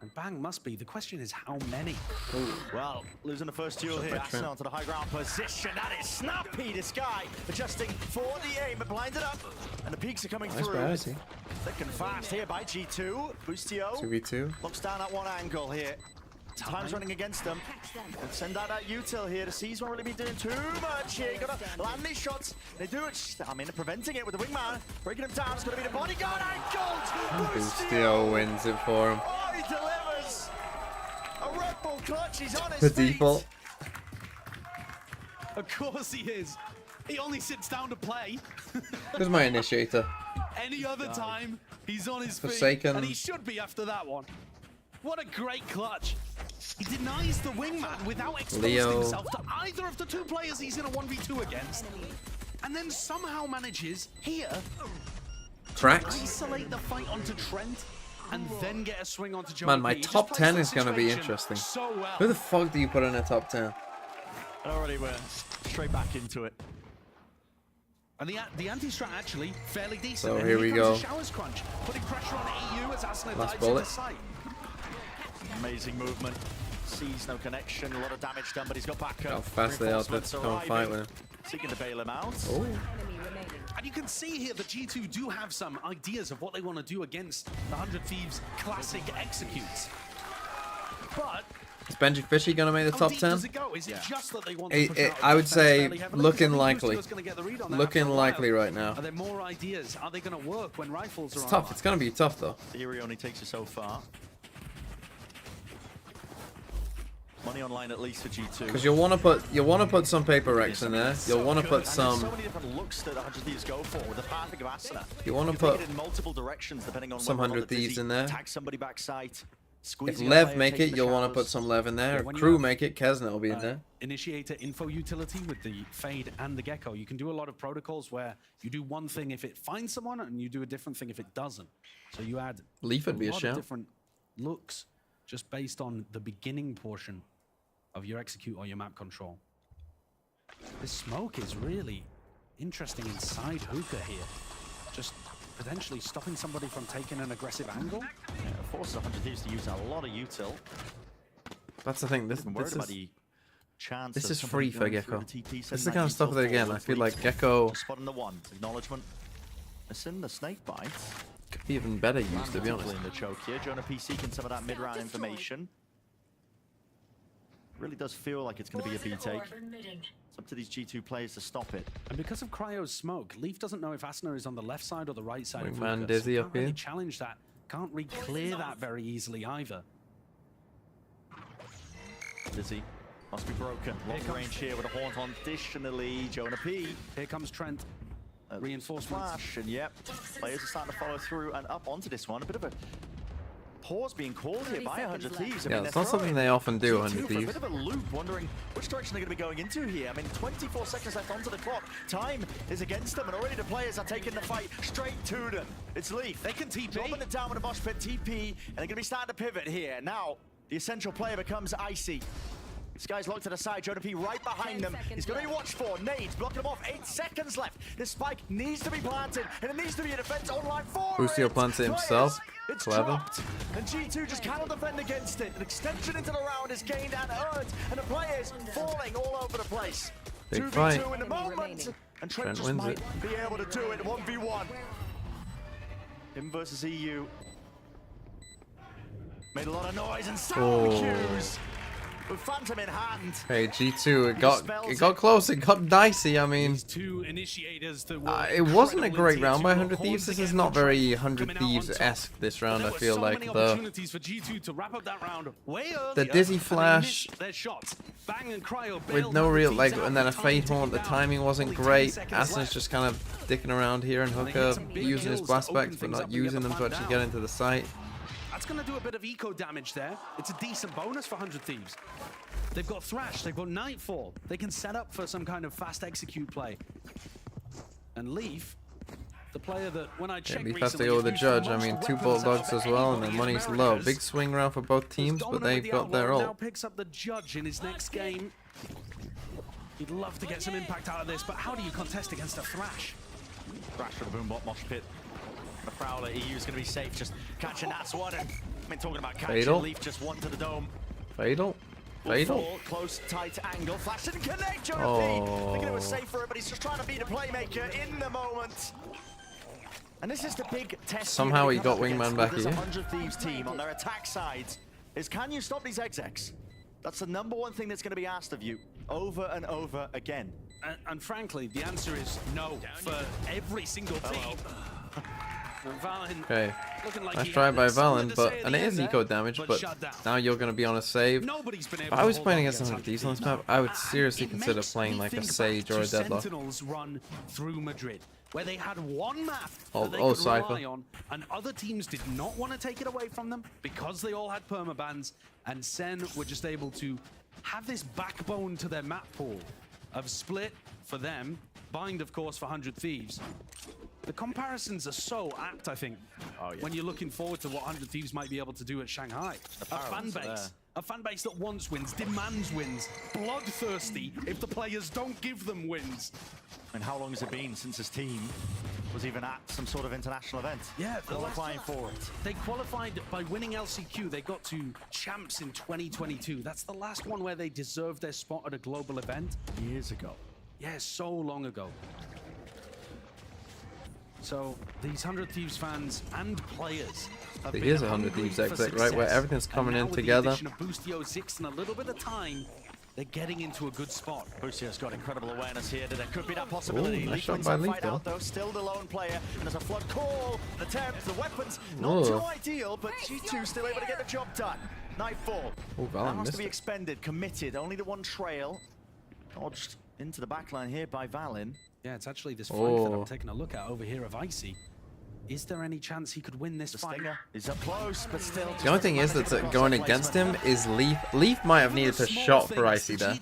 And Bang must be. The question is how many? Well, losing the first duel here. Ascent onto the high ground position. That is snappy. This guy adjusting for the aim, but blinded up. And the peaks are coming Nice through. priority. Looking fast here by G2. Boostio 2v2. looks down at one angle here. Time's running against them. Let's send out that util here. The C's won't really be doing too much here. Gotta land these shots. They do it. I mean, they're preventing it with the wingman. Breaking him down. It's gonna be the bodyguard. Angled. Boostio wins it for him. Oh, he delivers. A Red Bull clutch. He's on his The feet. default. Of course he is. He only sits down to play. Who's my initiator? Any other time, he's on his Forsaken. feet. And he should be after that one. What a great clutch. He denies the wingman without exposing Leo. himself to either of the two players he's in a 1v2 against. And then somehow manages here Tracks. to isolate the fight onto Trent and then get a swing onto Joe. Man, my He just top plays 10 the is going to be situation interesting. So well. Who the fuck do you put in a top 10? And already we're straight back into it. And the anti-strat actually fairly decent. So And here we comes go. a Showers crunch, putting pressure on EU as Ascent Last dives bullet. into sight. Amazing movement. Sees no connection. A lot of damage done, but he's got backup. How fast they are to Reinforcements come and fight arriving. with him. Seeking to bail him out. Oh. And you can see here that G2 do have some ideas of what they want to do against the 100 Thieves classic executes. But Is Benji Fishy going to make the how top deep 10? does it go? Is it just that they want to push out I would defense say fairly heavily? looking I think likely. Boostio's gonna get the read on that Looking after a while. likely right now. Are there more ideas? Are they going to work when rifles are It's on tough. fire? It's going to be tough though. Theory only takes you so far. Money online at least for G2. Because you'll want to put some paper Rex in there. You'll want to put And there's some. so many different looks that 100 Thieves go for with the pathing of Asana. You wanna can put take it in multiple directions depending on some whether or 100 not the Thieves Dizzy in there. Tag somebody backside. If Squeezing a Lev player, make taking it, the you'll want to showers. put some Lev in there. If when you Crew have, make it, Kesna will be in there. Initiator info utility with the Fade and the Gecko. You can do a lot of protocols where you do one thing if it finds someone and you do a different thing if it doesn't. So you add Leaf would be a lot shout. of different looks just based on the beginning portion of your execute or your map control. This smoke is really interesting inside Hookah here. Just potentially stopping somebody from taking an aggressive angle. Yeah, it forces 100 Thieves to use a lot of util. That's the thing. This is free for Gecko. This is the kind of stuff that again I feel like Gecko Spotting the one acknowledgement. Listen, the snake bite. could be even better used, to be honest. In the choke here, Jonah P seeking some of that mid-round information. Really does feel like it's going to be a B-take. It's up to these G2 players to stop it. And because of Cryo's smoke, Leaf doesn't know if Asuna is on the left side or the right side of Wingman Hookah, Dizzy so up can't really here. challenge that. Can't re-clear that very easily either. Dizzy must be broken. Long range here with a haunt on. Additionally, Jonah P. Here comes Trent. Reinforcements. Flash, and yep, players are starting to follow through and up onto this one. A bit of a pause being called here by 100 Thieves. I Yeah, mean, it's they're not something throwing they often do, G2 100 for a Thieves. bit of a loop, wondering which direction they're going to be going into here. I mean, 24 seconds left onto the clock. Time is against them, and already the players are taking the fight straight to them. It's Leaf. They can TP. Dropping it down with a Mosh Pit TP, and they're going to be starting to pivot here. Now, the essential player becomes Icy. This guy's locked to the side, Jonah P right behind them. He's going to be watched for. Nades blocking him off. 8 seconds left. This spike needs to be planted, and it needs to be a defense online for Lucio plants it himself. It's Clever. dropped, and G2 just cannot defend against it. An extension into the round is gained and earned, and the players falling all over the place. Big 2v2 fight. in the moment, and Trent just wins might it. be able to do it. 1v1. Him versus EU. Made a lot of noise and sound cues. With Phantom in hand. Hey, G2, it got close, it got dicey. I mean, Two initiators that were it wasn't a incredible great round by 100 indeed. Thieves. This is not very 100 Thieves-esque, this round, I feel like. Many The opportunities for G2 to wrap up that round way earlier, the Dizzy and they Flash missed their shots. Bang and Cryo with bailed no out real, the like, Thieves and then a out. Fade Haunt, the timing wasn't great. seconds Ascent's left. just kind of dicking around here, and Hooker using his blast backs, but not using them to actually get into the site. That's going to do a bit of eco damage there. It's a decent bonus for 100 Thieves. They've got Thrash, they've got Nightfall. They can set up for some kind of fast execute play. And Leaf, the player that when I Yeah, checked Leaf has to recently, go with the used judge. the I most mean, 2 weapons Bulldogs of as well, and their anybody in money's low. Americas. Big swing round for both teams, but Dominant with they've the got their Outlaw, now ult. picks up the judge in his next game. He'd love to get some impact out of this, but how do you contest against a Thrash? Thrash for the Boombot Mosh Pit. The Prowler, EU's going to be safe, just catching that one. And I mean, talking about catching, Fatal. Leaf just one to the dome. Fatal. Fatal. Full, close, tight angle. Flash didn't connect, Jonah Oh. P. Thinking it was safe for him, but he's just trying to be the playmaker in the moment. And this is the big test. Somehow he got against Wingman back this here. 100 Thieves team on their attack sides is, can you stop these execs? That's the #1 thing that's going to be asked of you over and over again. And frankly, the answer is no for every single team. Valen, Okay, looking like nice he try had by something to Valen, say at and the it is end eco there, damage, but but shut down. now you're going to be on a save. Nobody's been able If to I was hold playing on against 100 Thieves on this map, I would seriously consider playing like a Sage or a Deadlock. Sentinels run through Madrid, where they had one map Oh, that they oh, could rely Cypher. on, and other teams did not want to take it away from them because they all had permabans, and Sen were just able to have this backbone to their map pool of Split for them, Bind, of course, for 100 Thieves. The comparisons are so apt, I think, when you're looking forward to what 100 Thieves might be able to do at Shanghai. A fan base that wants wins, demands wins, bloodthirsty if the players don't give them wins. And how long has it been since this team was even at some sort of international event? Yeah, qualifying for it. They qualified by winning LCQ. They got to champs in 2022. That's the last one where they deserved their spot at a global event. Years ago. Yeah, so long ago. So these 100 Thieves fans and players have It been is a 100 hungry Thieves for exec, right, where success. everything's coming And in now with together. The addition of Boostio, Zix, and a little bit of time, they're getting into a good spot. Boostio's got incredible awareness here. There could be that possibility. Ooh, nice Leaf shot wins by the Leaf, fight though. out, though. Still the lone player. And there's a flood call. The attempts, the weapons, not Ooh. too ideal, but G2 still able to get the job done. Nightfall. Ooh, Valen Now has missed to be it. expended, committed. Only the one trail. Dodged into the backline here by Valen. Yeah, it's actually this flank that Oh. I'm taking a look at over here of Icy. Is there any chance he could win this fight? He's up close, but still. The only thing is that's going against him is Leaf. Leaf might have needed to shot for Icy there.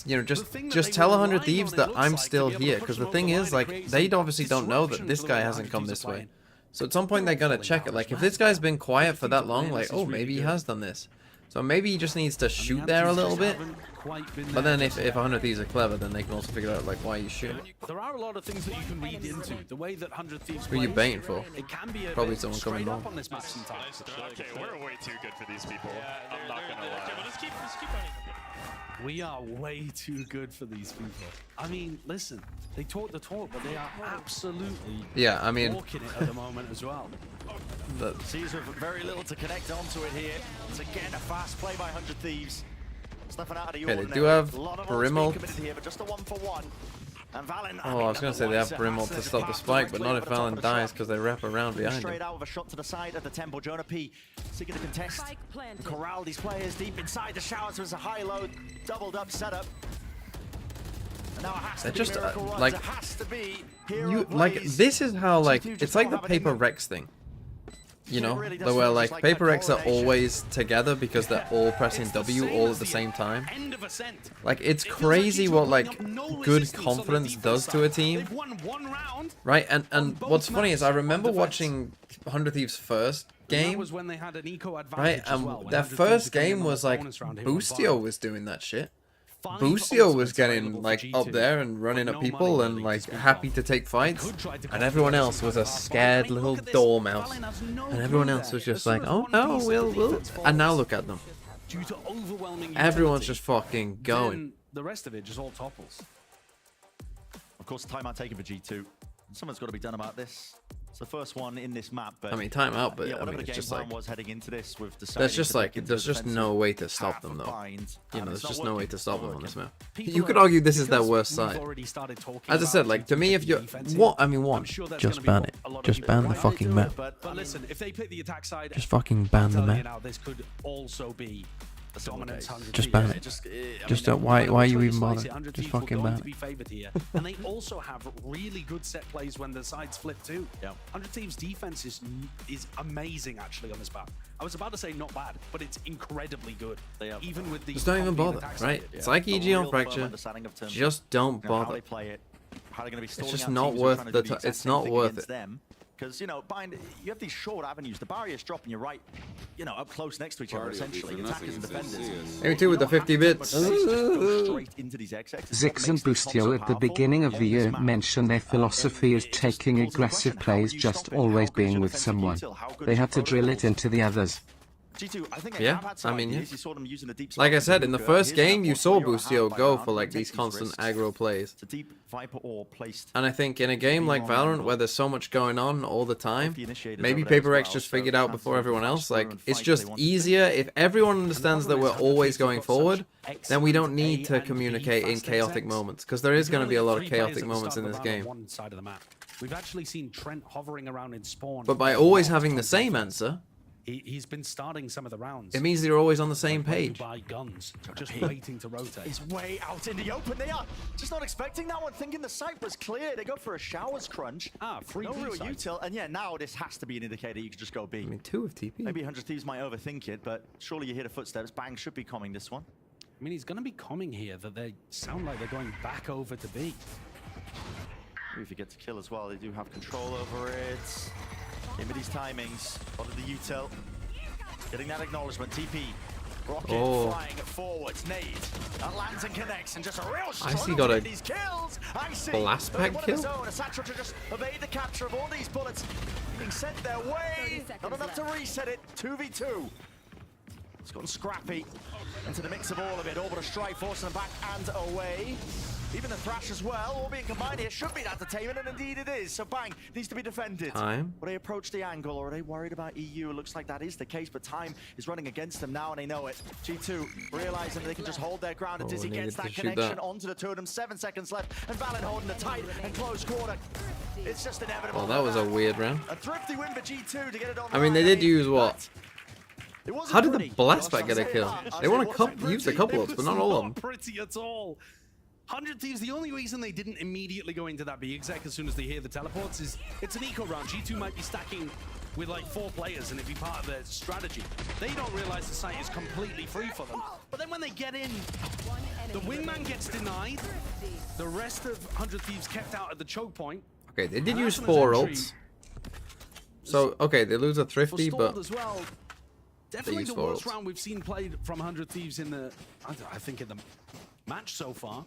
You know, just tell 100 Thieves that I'm still here, because the thing is, like, they obviously don't know that this guy hasn't come this way. So at some point they're gonna check it. Like, if this guy's been quiet for that long, like, oh, maybe he has done this. So maybe he just needs to shoot there a little bit. But then if 100 Thieves are clever, then they can also figure out, like, why you shoot. There are a lot of things that you can read into. The way that 100 Thieves Who are you plays, baiting for? It can be a Probably bit someone coming straight up wrong. on this map sometimes. Okay, we're way too good for these people. I'm not gonna lie. Okay, but let's keep running. We are way too good for these people. I mean, listen, they talk the talk, but they are absolutely Yeah, I mean- walking it at the moment as well. Caesar with very little to connect onto it here. It's again a fast play by 100 Thieves. Nothing out of the Okay, they ordinary. do have A lot of Brim ults being ult. committed here, but just a 1-for-1. And Valen, Oh, I was gonna say they have Brim ult to stop the spike, but not if Valen dies, because they wrap around behind Straight him. out with a shot to the side of the temple. Jonah P seeking to contest and corral these players deep inside the showers. There's a high-low, doubled up setup. They're just like you like this is how like it's like the Paper Rex thing. You know, where like Paper Rex are always together because they're all pressing W all at the same time. Like it's crazy what like good confidence does to a team. Right? And what's funny is I remember watching 100 Thieves' first game. Right? And their first game was like Boostio was doing that shit. Boostio was getting like up there and running at people and like happy to take fights, and everyone else was a scared little dormouse, and everyone else was just like, oh no, we'll. And now look at them. Everyone's just fucking going. The rest of it just all topples. Of course, timeout taken for G2. Something's got to be done about this. It's the first one in this map, but I mean timeout, but yeah, I mean it's just like was heading into this with there's just like there's just no way to stop them though. You know, there's just no way to stop them on this map. You could argue this is their worst side. As I said, like to me, if you're just ban it. Just ban the fucking map. But listen, if they pick the attack side, just fucking ban the map. Now, this could also be just ban it. Just don't. Why are you even bothering? Just fucking ban it. And they also have really good set plays when the sides flip too. 100 Thieves' defense is amazing actually on this map. I was about to say not bad, but it's incredibly good. Even with the just don't even bother, right? It's like EG on Fracture. Just don't bother. It's just not worth the. It's not worth it. Because, you know, you have these short avenues. The barrier's dropping you right, you know, up close next to each other, essentially. Attackers and defenders. Maybe too with the 50 bits. Zix and Boostio at the beginning of the year mentioned their philosophy is taking aggressive plays, just always being with someone. They have to drill it into the others. Yeah, I mean, yeah. Like I said, in the first game, you saw Boostio go for like these constant aggro plays. And I think in a game like Valorant, where there's so much going on all the time, maybe Paper Rex just figured out before everyone else, like, it's just easier if everyone understands that we're always going forward, then we don't need to communicate in chaotic moments, because there is going to be a lot of chaotic moments in this game. We've actually seen Trent hovering around in spawn. But by always having the same answer, he's been starting some of the rounds. It means they're always on the same page. By guns, just waiting to rotate. It's way out in the open. They are just not expecting that one, thinking the site was clear. They go for a showers crunch. Free no real util. And yeah, now this has to be an indicator. You can just go B. I mean, 2 of TP. Maybe 100 Thieves might overthink it, but surely you hear the footsteps. Bang should be coming this one. I mean, he's going to be coming here. That they sound like they're going back over to B. If you get to kill as well, they do have control over it. Give me these timings. What are the util? Getting that acknowledgement. TP. Rocket flying forwards. Nade. That lands and connects, and just a real Icy got a these kills. Icy. blast pack kill. A Satchel to just evade the capture of all these bullets being sent their way. Not enough to reset it. 2v2. It's gone scrappy into the mix of all of it. Orbital strike forcing them back and away. Even the Thrash as well, all being combined here, should be entertainment, and indeed it is. So Bang needs to be defended. Time. Will they approach the angle, or are they worried about EU? It looks like that is the case, but time is running against them now, and they know it. G2 realizing they can just hold their ground, and Dizzy gets that connection onto the two of them. 7 seconds left, and Valen holding it tight and close quarter. It's just inevitable. Well, that was a weird round. A thrifty win for G2 to get it on. I mean, they did use what? How did the blast pack get a kill? They want to use a couple of them, but not all of them. Pretty at all. 100 Thieves, the only reason they didn't immediately go into that B exec as soon as they hear the teleports is it's an eco round. G2 might be stacking with like 4 players and it'd be part of their strategy. They don't realize the site is completely free for them. But then when they get in, the wingman gets denied. The rest of 100 Thieves kept out at the choke point. Okay, they did use 4 ults. So, okay, they lose a thrifty, but as well. Definitely the worst round we've seen played from 100 Thieves in the, I think in the match so far.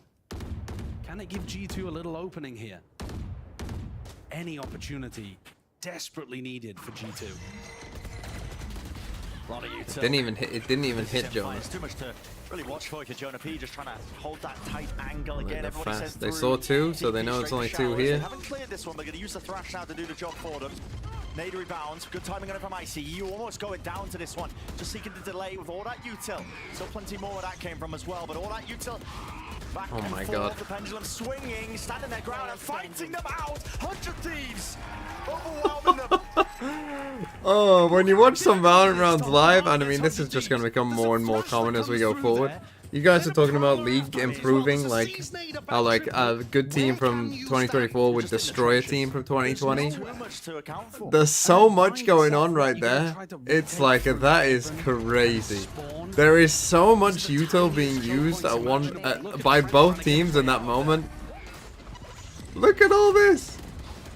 Can it give G2 a little opening here? Any opportunity desperately needed for G2. It didn't even hit Jonah. It's too much to really watch for Jonah P. Just trying to hold that tight angle again. They're fast. They saw 2, so they know it's only 2 here. They haven't cleared this one. They're going to use the Thrash now to do the job for them. Nade rebounds. Good timing on it from Icy. You almost going down to this one. Just seeking the delay with all that util. Still plenty more where that came from as well. But all that util. Back oh my and god. Forth, the pendulum swinging, standing their ground and fighting them out. 100 Thieves. Overwhelming them. Oh, when you watch some Valorant rounds live, and I mean, this is just going to become more and more common as we go forward. You guys are talking about League improving, like how like a good team from 2024 would destroy a team from 2020. There's so much going on right there. It's like that is crazy. There is so much util being used at by both teams in that moment. Look at all this.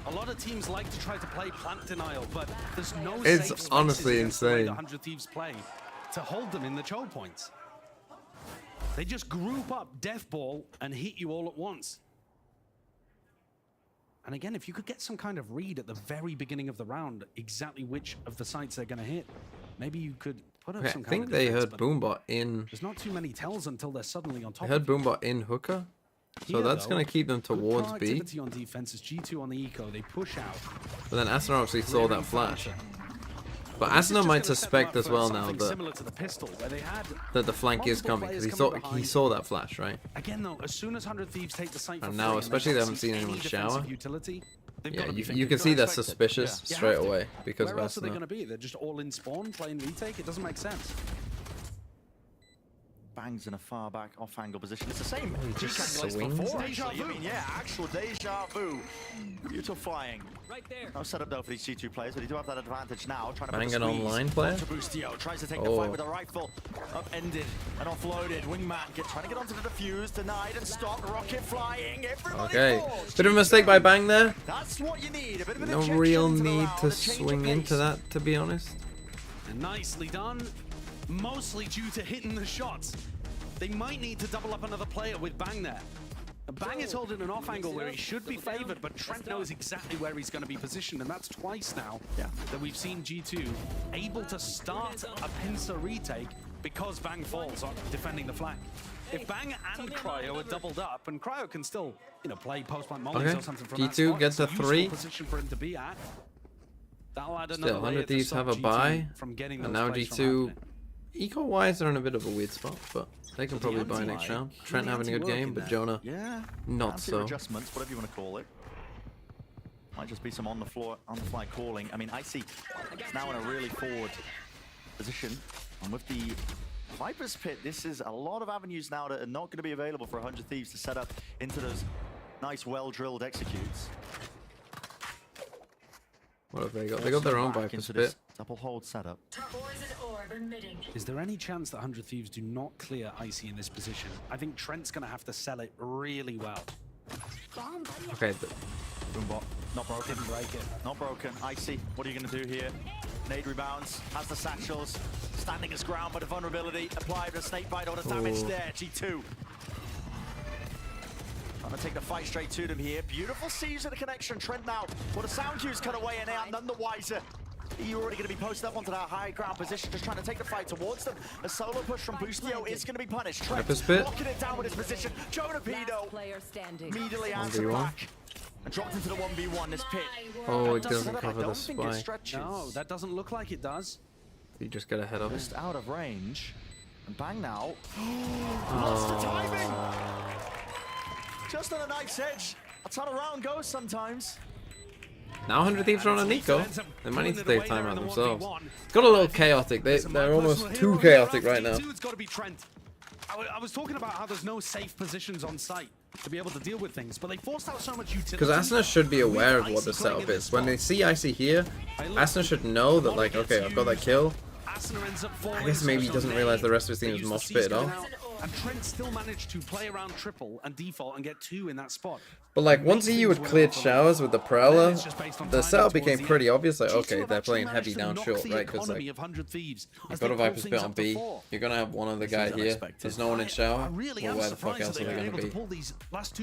A lot of teams like to try to play plant denial, but there's no It's safe honestly spaces in the way insane. the 100 Thieves play to hold them in the choke points. They just group up death ball and hit you all at once. And again, if you could get some kind of read at the very beginning of the round, exactly which of the sites they're going to hit, maybe you could put up Okay, some I kind think of they defense, heard but Boombot in. there's not too many tells until they're suddenly on I top heard of you. Boombot in Hooker, so Here, that's though, gonna keep them good towards B. proactivity on defense is G2 on the eco. They push out. But then Ascent obviously saw that flash. But Ascent might suspect as well now that Similar to the pistol, where they had the flank is coming because he saw that flash, right? Again, though, as soon as 100 Thieves take the site for And now, free especially they don't haven't see seen anyone any defensive shower. utility, they've Yeah, gotta be you thinking, can see they're "Don't expect it." suspicious You straight have to. away because Where of else are they going Ascent. to be? They're just all in spawn playing retake. It doesn't make sense. Bangs in a far back off-angle position. It's the same. just G-calculates swings before, it? actually. I mean, yeah, actual deja vu. Beautiful flying. Right there. No setup though for these G2 players, but they do have that advantage now. Trying to Bang put an the squeeze online player? onto Boostio. Tries to take the Oh. fight with a rifle. Upended and offloaded. Wingman trying to get onto the defuse. Denied and stopped. Rocket flying. Everybody Okay, falls. bit of a mistake by Bang there. That's what you need. A bit of an No injection real into the need round, to a change of swing pace. into that, to be honest. And nicely done. Mostly due to hitting the shots. They might need to double up another player with Bang there. And Bang is holding an off angle where he should be favored, but Trent knows exactly where he's going to be positioned, and that's twice now that we've seen G2 able to start a pincer retake because Bang falls on defending the flank. If Bang and Cryo are doubled up, and Cryo can still, play post-plant mollies Okay, or something from G2 that spot, gets it's a useful 3. position for him to be at. That'll add Still, another layer 100 to Thieves stop have a G2 buy, from getting and those now plays from G2, happening. eco-wise, are in a bit of a weird spot, but they can probably buy next round. Trent having a good game, but Jonah, not Fancy so. adjustments, whatever you want to call it. Might just be some on the fly calling. I mean, Icy is now in a really forward position, and with the Viper's Pit, this is a lot of avenues now that are not going to be available for 100 Thieves to set up into those nice, well-drilled executes. What have they got? They got their own Back Viper's into this Pit. double hold setup. Is there any chance that 100 Thieves do not clear Icy in this position? I think Trent's going to have to sell it really well. Okay, Boombot, not broken. Didn't break it. Not broken. Icy, what are you going to do here? Nade rebounds, has the satchels, standing his ground, but a vulnerability applied with a snake bite on the damage Ooh. there. G2. Trying to take the fight straight to them here. Beautiful sees of the connection. Trent now, well, the sound cues cut away, and they are none the wiser. You're already going to be posted up onto that high ground position, just trying to take the fight towards them. A solo push from Boostio is going to be punished. Trent Viper's Pit. locking it down with his position. Jonah Pedo immediately answered 1v1. back and dropped into the 1v1 this pit. Oh, it That doesn't set up, I cover the don't think it spike. stretches. No, that doesn't look like it does. You just get ahead of it. Just out of range. And Bang now. Lost the timing! Just on a knife's edge. That's how the round goes sometimes. Now 100 Thieves are on a Nico. They might need to take time out themselves. It's got a little chaotic. They're almost too chaotic right now. It's got to be Trent. I was talking about how there's no safe positions on site to be able to deal with things, but they forced out so much utility. Because Asna should be aware of what the setup is. When they see Icy here, Asna should know that, like, okay, I've got that kill. I guess maybe he doesn't realize the rest of his team is mosh pit at all. And Trent still managed to play around triple and default and get 2 in that spot. But like once EU had cleared showers with the Prowler, the setup became pretty obvious. Like, okay, they're playing heavy down short, right? Because like, you've got a Viper's Pit on B. You're gonna have one other guy here. There's no one in shower. Well, where the fuck else are they gonna be?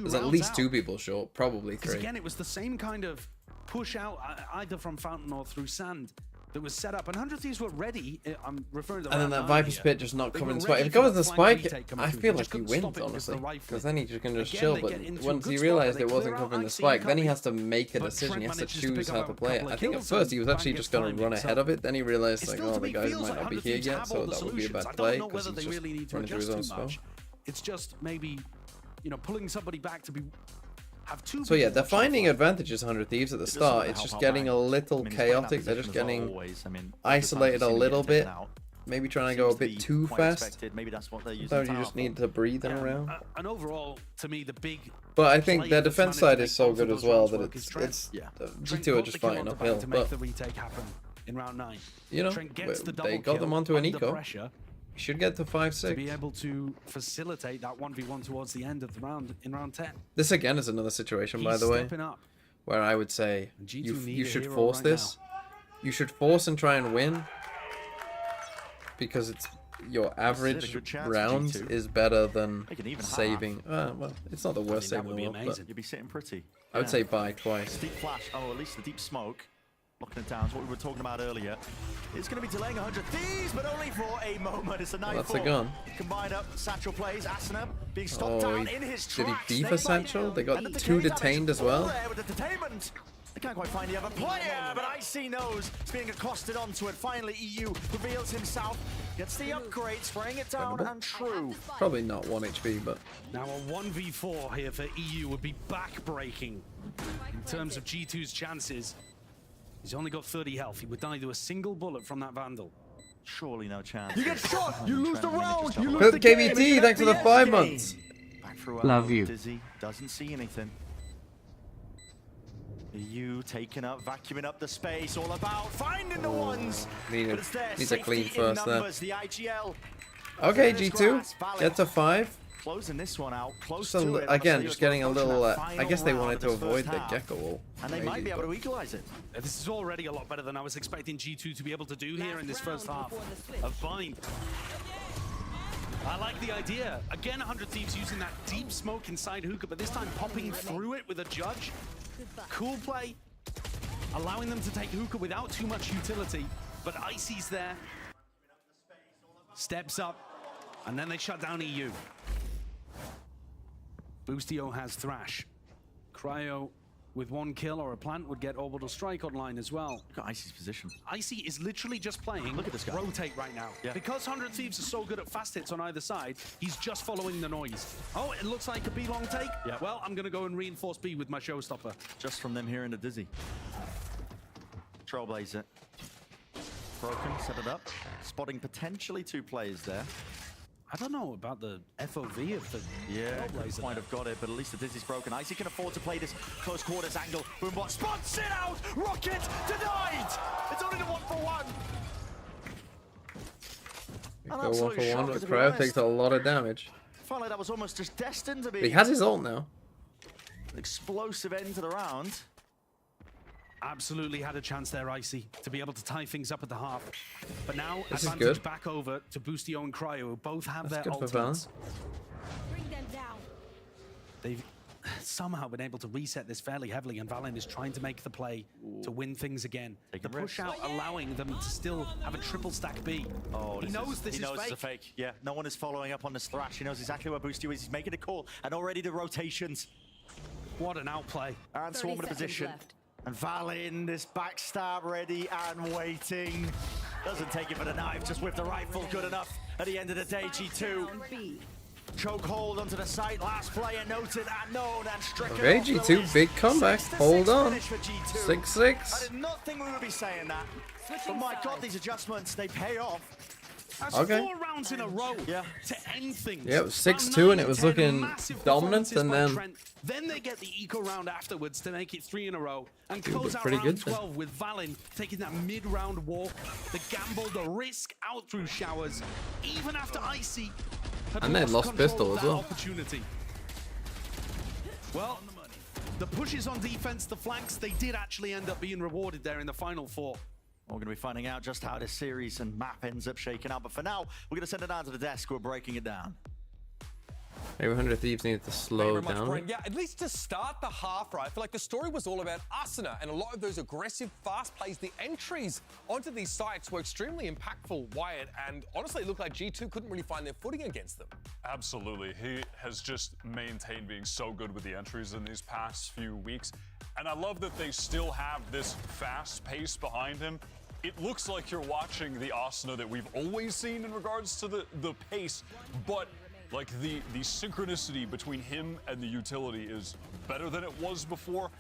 There's at least 2 people short, probably 3. Again, it was the same kind of push out either from Fountain or through Sand that was set up, and 100 Thieves were ready. I'm referring to. And then that Viper's Pit just not covering the spike. If it covers the spike, I feel like he wins, honestly. Because then he can just chill. But once he realized it wasn't covering the spike, then he has to make a decision. He has to choose how to play it. I think at first he was actually just going to run ahead of it. Then he realized, like, oh, the guys might not be here yet, so that would be a bad play. Because he's just running through his own spell. It's just maybe, pulling somebody back to be. So yeah, they're finding advantages 100 Thieves at the start. It's just getting a little chaotic. They're just getting isolated a little bit. maybe trying to go a bit too fast. Maybe that's what they're using. Sometimes you just need to breathe in around. And overall, to me, the big. But I think their defense side is so good as well that it's G2 are just fighting uphill. But the retake happen in round 9. You know, they got them onto an eco. Should get to 5-6. To be able to facilitate that 1v1 towards the end of the round in round 10. This again is another situation, by the way, where I would say you should force this. You should force and try and win, because it's your average round is better than saving. Well, it's not the worst saving in the world, but you'd be sitting pretty. I would say buy twice. Deep flash. Oh, at least the deep smoke. Locking it down is what we were talking about earlier. It's going to be delaying 100 Thieves, but only for a moment. It's a 9-4. That's a gun. Combined up, Satchel plays. Ascent being stopped down in his tracks. Did he beef a Satchel? They got 2 detained as well. With the detainment. They can't quite find the other player, but Icy knows it's being accosted onto it. Finally, EU reveals himself, gets the upgrade, spraying it down, and true. Probably not 1 HP, but... Now a 1v4 here for EU would be back-breaking in terms of G2's chances. He's only got 30 health. He would die to a single bullet from that Vandal. Surely no chance. You get shot! You lose the round! You lose the game! KBT, thanks for the 5 months! Love you. Dizzy doesn't see anything. EU taking up, vacuuming up the space, all about finding the ones. Needs a clean first there. The IGL. Okay, G2, get to 5. Closing this one out, close So, to it. again, just getting a little. I guess they wanted to avoid the Gecko wall. And they might be able to equalize it. This is already a lot better than I was expecting G2 to be able to do here in this first half of Bind. I like the idea. Again, 100 Thieves using that deep smoke inside Hookah, but this time popping through it with a judge. Cool play. Allowing them to take Hookah without too much utility, but Icy's there. Steps up, and then they shut down EU. Boostio has Thrash. Cryo with 1 kill or a plant would get Orbital Strike online as well. Look at Icy's position. Icy is literally just playing Look at this guy. rotate right now. Yeah. Because 100 Thieves are so good at fast hits on either side, he's just following the noise. Oh, it looks like a B long take? Yeah. Well, I'm going to go and reinforce B with my showstopper. Just from them hearing the Dizzy. Trailblazer. Broken, set it up. Spotting potentially 2 players there. I don't know about the FOV of the Trailblazer. Might have got it, but at least the Dizzy's broken. Icy can afford to play this close quarters angle. Boombot spots it out! Rocket denied! It's only the 1-for-1. Go 1-for-1, but Cryo takes a lot of damage. Felt like that was almost just destined to be. But he has his ult now. Explosive end to the round. Absolutely had a chance there, Icy, to be able to tie things up at the half. But now, This is advantage good. back over to Boostio and Cryo, who both have That's their good for ultimates. Bring them down. They've somehow been able to reset this fairly heavily, and Valen is trying to make the play to win things again. The push out allowing them to still have a triple stack B. Oh, he knows this he is knows fake. it's a fake. Yeah, no one is following up on this Thrash. He knows exactly where Boostio is. He's making a call, and already the rotations. What an outplay. And swarm in a position. And Valen, this backstab ready and waiting. Doesn't take it for the knife, just with the rifle, good enough. At the end of the day, G2. Choke hold onto the site, last player noted and known and stricken. Okay, off the G2, list. big comeback. 6-6 Hold on. finish for G2. 6-6. I did not think we would be saying that. But my God, these adjustments, they pay off. That's Okay. 4 rounds in a row to end things. Yeah, it was 6-2 and it was looking dominant, and then they get the eco round afterwards to make it 3 in a row and close out pretty round good then. 12 with Valen taking that mid-round walk, the gamble, the risk out through showers, even after Icy had And they lost control pistol of as that well. opportunity. Well, the pushes on defense, the flanks, they did actually end up being rewarded there in the final 4. We're going to be finding out just how this series and map ends up shaking out. But for now, we're going to send it down to the desk. We're breaking it down. Maybe 100 Thieves needed to slow Thank you very much, down. Brent. Yeah, at least to start the half, right? I feel like the story was all about Ascent, and a lot of those aggressive, fast plays, the entries onto these sites were extremely impactful, Wyatt, and honestly, it looked like G2 couldn't really find their footing against them. Absolutely. He has just maintained being so good with the entries in these past few weeks. And I love that they still have this fast pace behind him. It looks like you're watching the Asuna that we've always seen in regards to the pace, but like the synchronicity between him and the utility is better than it was before,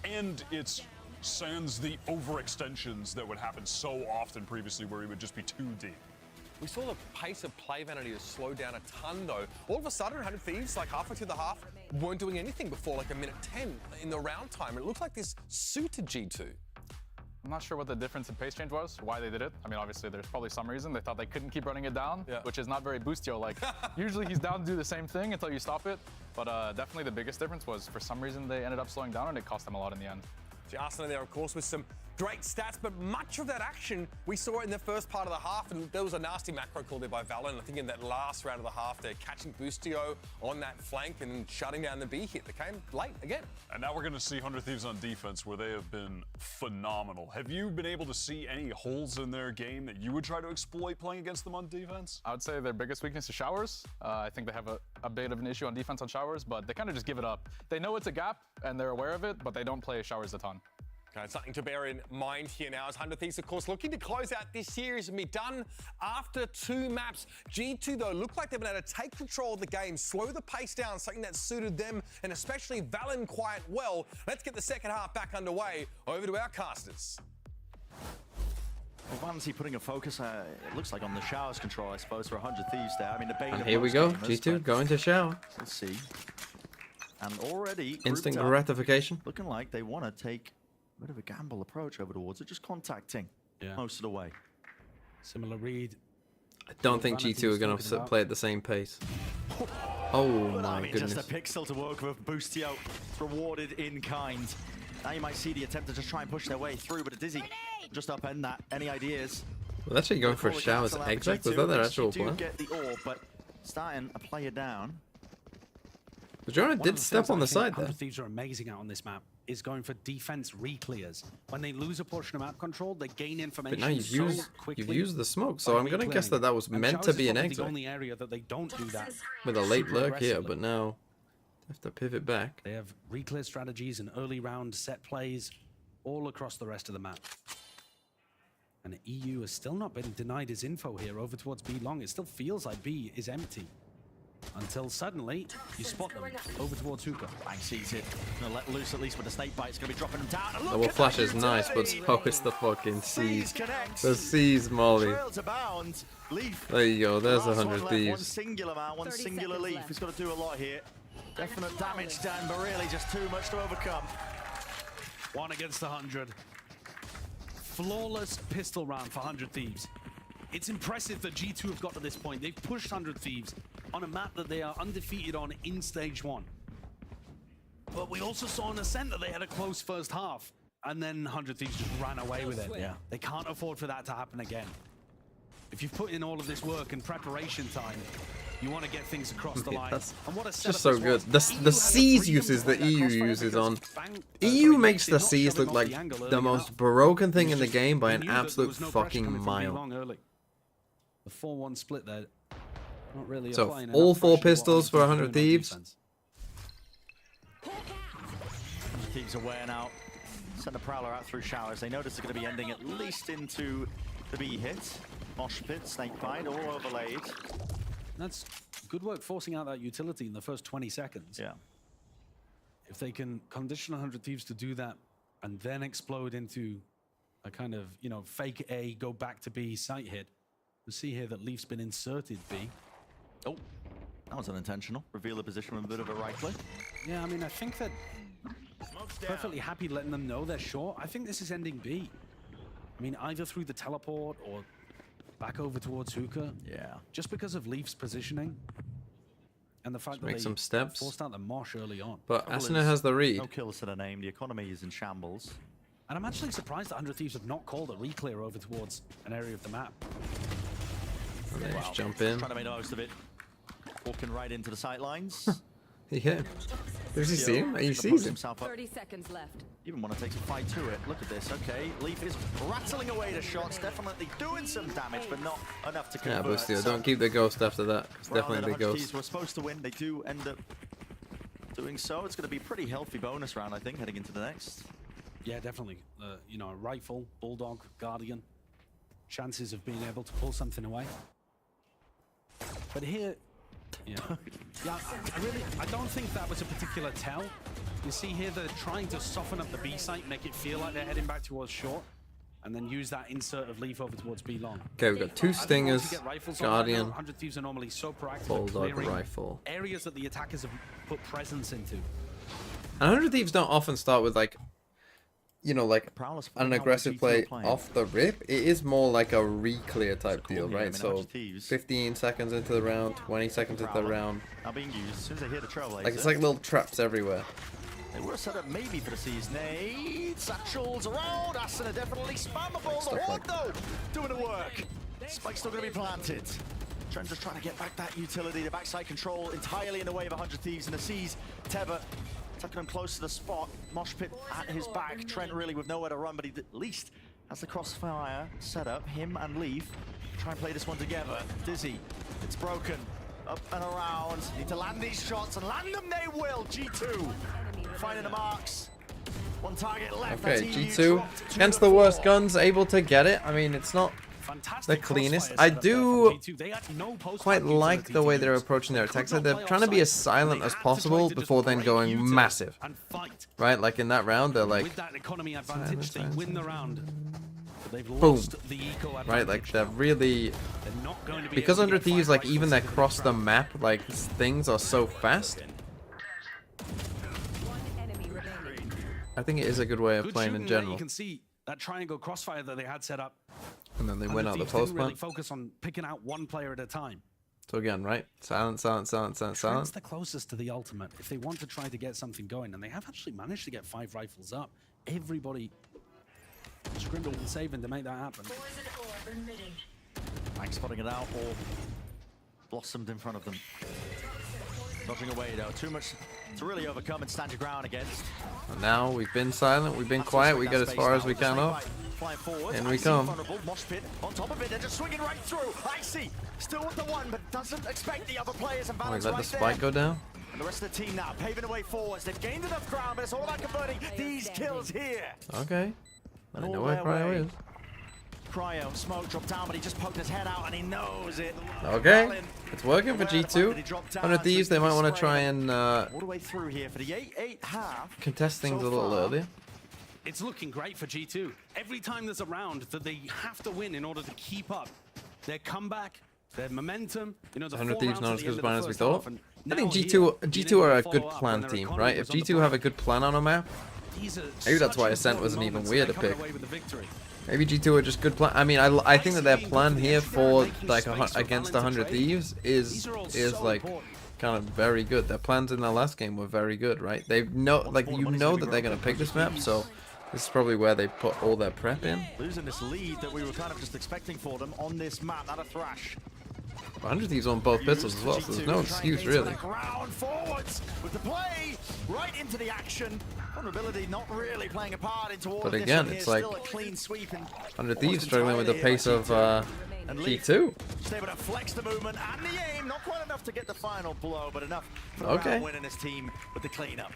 and it's sans the overextensions that would happen so often previously where he would just be too deep. We saw the pace of play vanity has slowed down a ton though. All of a sudden, 100 Thieves, like halfway through the half, weren't doing anything before like a minute 10 in the round time. It looked like this suited G2. I'm not sure what the difference in pace change was, why they did it. I mean, obviously, there's probably some reason. They thought they couldn't keep running it down, which is not very boostio-like. Usually, he's down to do the same thing until you stop it. But definitely the biggest difference was, for some reason, they ended up slowing down, and it cost them a lot in the end. Arsenal there, of course, with some great stats, but much of that action we saw in the first part of the half, and there was a nasty macro call there by Valorant. I think in that last round of the half, they're catching Boostio on that flank and shutting down the B hit that came late again. And now we're going to see 100 Thieves on defense, where they have been phenomenal. Have you been able to see any holes in their game that you would try to exploit playing against them on defense? I would say their biggest weakness is showers. I think they have a bit of an issue on defense on showers, but they kind of just give it up. They know it's a gap, and they're aware of it, but they don't play showers a ton. Okay, something to bear in mind here now as 100 Thieves, of course, looking to close out this series and be done after 2 maps. G2, though, look like they've been able to take control of the game, slow the pace down, something that suited them, and especially Valen quite well. Let's get the second half back underway. Over to our casters. Well, Vanity putting a focus, it looks like on the showers control, I suppose, for 100 Thieves there. I mean, the bane And of here we most go, gamers, G2 going to shower. Let's see. And already Instant grouped up, gratification. looking like they want to take a bit of a gamble approach over towards it, just contacting most of the way. Similar read. I don't think G2 are going to play at the same pace. Oh my goodness. Just a pixel to work with. Boostio rewarded in kind. Now you might see the attempt to just try and push their way through, but a Dizzy just upend that. Any ideas? Well, actually going for a showers exec. Was that their actual plan? Get the orb, but starting a player down. The Jonah did step on the side there. 100 Thieves are amazing out on this map. Is going for defense re-clears. When they lose a portion of map control, they gain information. But now you've used the smoke, so I'm gonna guess that was meant to be an exit. The only area that they don't do that. With a late lurk here, but now they have to pivot back. They have re-clear strategies and early round set plays all across the rest of the map. And EU has still not been denied his info here over towards B long. It still feels like B is empty. Until suddenly, you spot them over towards Hookah. Bang sees it. Gonna let loose at least with the snake bite. It's gonna be dropping them down. The well, flash is nice, but so is the fucking C's. The C's, Molly. There you go. There's 100 Thieves. One singular man, one singular leaf. He's got to do a lot here. Definite damage done, but really just too much to overcome. 1 against 100. Flawless pistol round for 100 Thieves. It's impressive that G2 have got to this point. They've pushed 100 Thieves on a map that they are undefeated on in stage 1. But we also saw in Ascent that they had a close first half, and then 100 Thieves just ran away with it. Yeah. They can't afford for that to happen again. If you've put in all of this work and preparation time, you want to get things across the line. And what a setup just so good. The C's uses the EU uses on. EU makes the C's look like the most broken thing in the game by an absolute fucking mile. The 4-1 split there. Not really so all 4 pistols for 100 Thieves. Thieves aware now. Send a Prowler out through showers. They notice they're going to be ending at least into the B hit. Mosh pit, snake bite, all overlaid. That's good work forcing out that utility in the first 20 seconds. Yeah. If they can condition 100 Thieves to do that and then explode into a kind of, you know, fake A, go back to B site hit. We see here that Leaf's been inserted B. Oh, that was unintentional. Reveal the position with a bit of a right click. Yeah, I mean, I think that perfectly happy letting them know they're short. I think this is ending B. I mean, either through the teleport or back over towards Hookah. Yeah. Just because of Leaf's positioning and the fact that make they some steps. Forced out the mosh early on. But Ascent has the read. No kills to the name. The economy is in shambles. And I'm actually surprised that 100 Thieves have not called a re-clear over towards an area of the map. And they just jump in. Trying to make the most of it. Walking right into the sight lines. Yeah. Does he see him? He sees him. 30 seconds left. Even want to take a fight to it. Look at this. Okay, Leaf is rattling away the shots. Definitely doing some damage, but not enough to convert. Yeah, but still, don't keep the ghost after that. It's definitely a big ghost. We're supposed to win. They do end up doing so. It's going to be a pretty healthy bonus round, I think, heading into the next. Yeah, definitely. You know, a rifle, bulldog, guardian. Chances of being able to pull something away. But here, yeah, I don't think that was a particular tell. You see here they're trying to soften up the B site, make it feel like they're heading back towards short. and then use that insert of Leaf over towards B long. Okay, we've got 2 Stingers, Guardian, 100 Thieves are normally so proactive Bulldog at clearing Rifle. areas that the attackers have put presence into. And 100 Thieves don't often start with like, you know, like an aggressive play off the rip. It is more like a re-clear type deal, right? So 15 seconds into the round, 20 seconds into the round. Now being used as soon as they hear the Trailblazer. Like it's like little traps everywhere. They were set up maybe for the season. Satchels around. Ascent are definitely spammable. The Horde though doing the work. Spike's still going to be planted. Trent just trying to get back that utility. The backside control entirely in the way of 100 Thieves and the Seas. Teba taking him close to the spot. Mosh pit at his back. Trent really with nowhere to run, but he at least has the crossfire set up. Him and Leaf try and play this one together. Dizzy, it's broken. Up and around. Need to land these shots and land them they will. G2 finding the marks. One target left. Okay, G2 against the worst guns, able to get it. I mean, it's not the cleanest. I do quite like the way they're approaching their attacks. They're trying to be as silent as possible before then going massive. Right, like in that round, they're like, boom. Right, like they're really, because under Thieves, like even across the map, like things are so fast. I think it is a good way of playing in general. You can see that triangle crossfire that they had set up. And then they went out the post really focus on picking out one player at a time. So again, right? Silent, silent, silent, silent, silent. Trent's the closest to the ultimate. If they want to try to get something going, and they have actually managed to get 5 rifles up. Everybody scribbled and saving to make that happen. Mike spotting it out, or blossomed in front of them. Dodging away though, too much to really overcome and stand your ground against. And now we've been silent, we've been quiet, we get as far as we can up. And we come. Mosh pit on top of it, they're just swinging right through. Icy still with the one, but doesn't expect the other players and balance let the spike go down. And the rest of the team now paving the way forwards. They've gained enough ground, but it's all about converting these kills here. Okay. I know where Cryo is. Cryo, smoke dropped down, but he just poked his head out and he knows it. Okay, it's working for G2. 100 Thieves, they might want to try and all the way through here for the 8-8 half. Contest things a little earlier. It's looking great for G2. Every time there's a round that they have to win in order to keep up their comeback, their momentum. You know, the 100 Thieves not as good as we thought. I think G2 are a good plan team, right? If G2 have a good plan on a map, maybe that's why Ascent was an even weirder pick. Maybe G2 are just good plan. I mean, I think that their plan here for like against 100 Thieves is like kind of very good. Their plans in their last game were very good, right? They know, like you know that they're gonna pick this map, so this is probably where they put all their prep in. Losing this lead that we were kind of just expecting for them on this map, not a thrash. 100 Thieves on both pistols as well, so there's no excuse really. Ground forwards with the play right into the action. Vulnerability not really playing a part into all. But again, it's like 100 Thieves struggling with the pace of G2. Just able to flex the movement and the aim, not quite enough to get the final blow, but enough for okay. winning his team with the cleanup.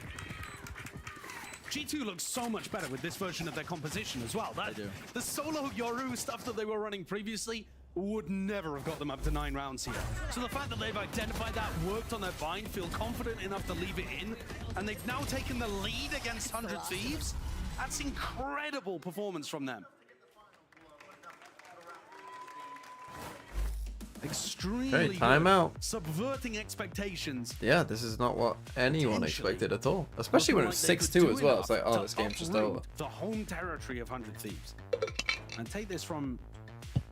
G2 looks so much better with this version of their composition as well. The solo Yoru stuff that they were running previously would never have got them up to 9 rounds here. So the fact that they've identified that, worked on their bind, feel confident enough to leave it in, and they've now taken the lead against 100 Thieves, that's incredible performance from them. Extremely timeout. Subverting expectations. Yeah, this is not what anyone expected at all. Especially when it's 6-2 as well. It's like, oh, this game's just over. The home territory of 100 Thieves. And take this from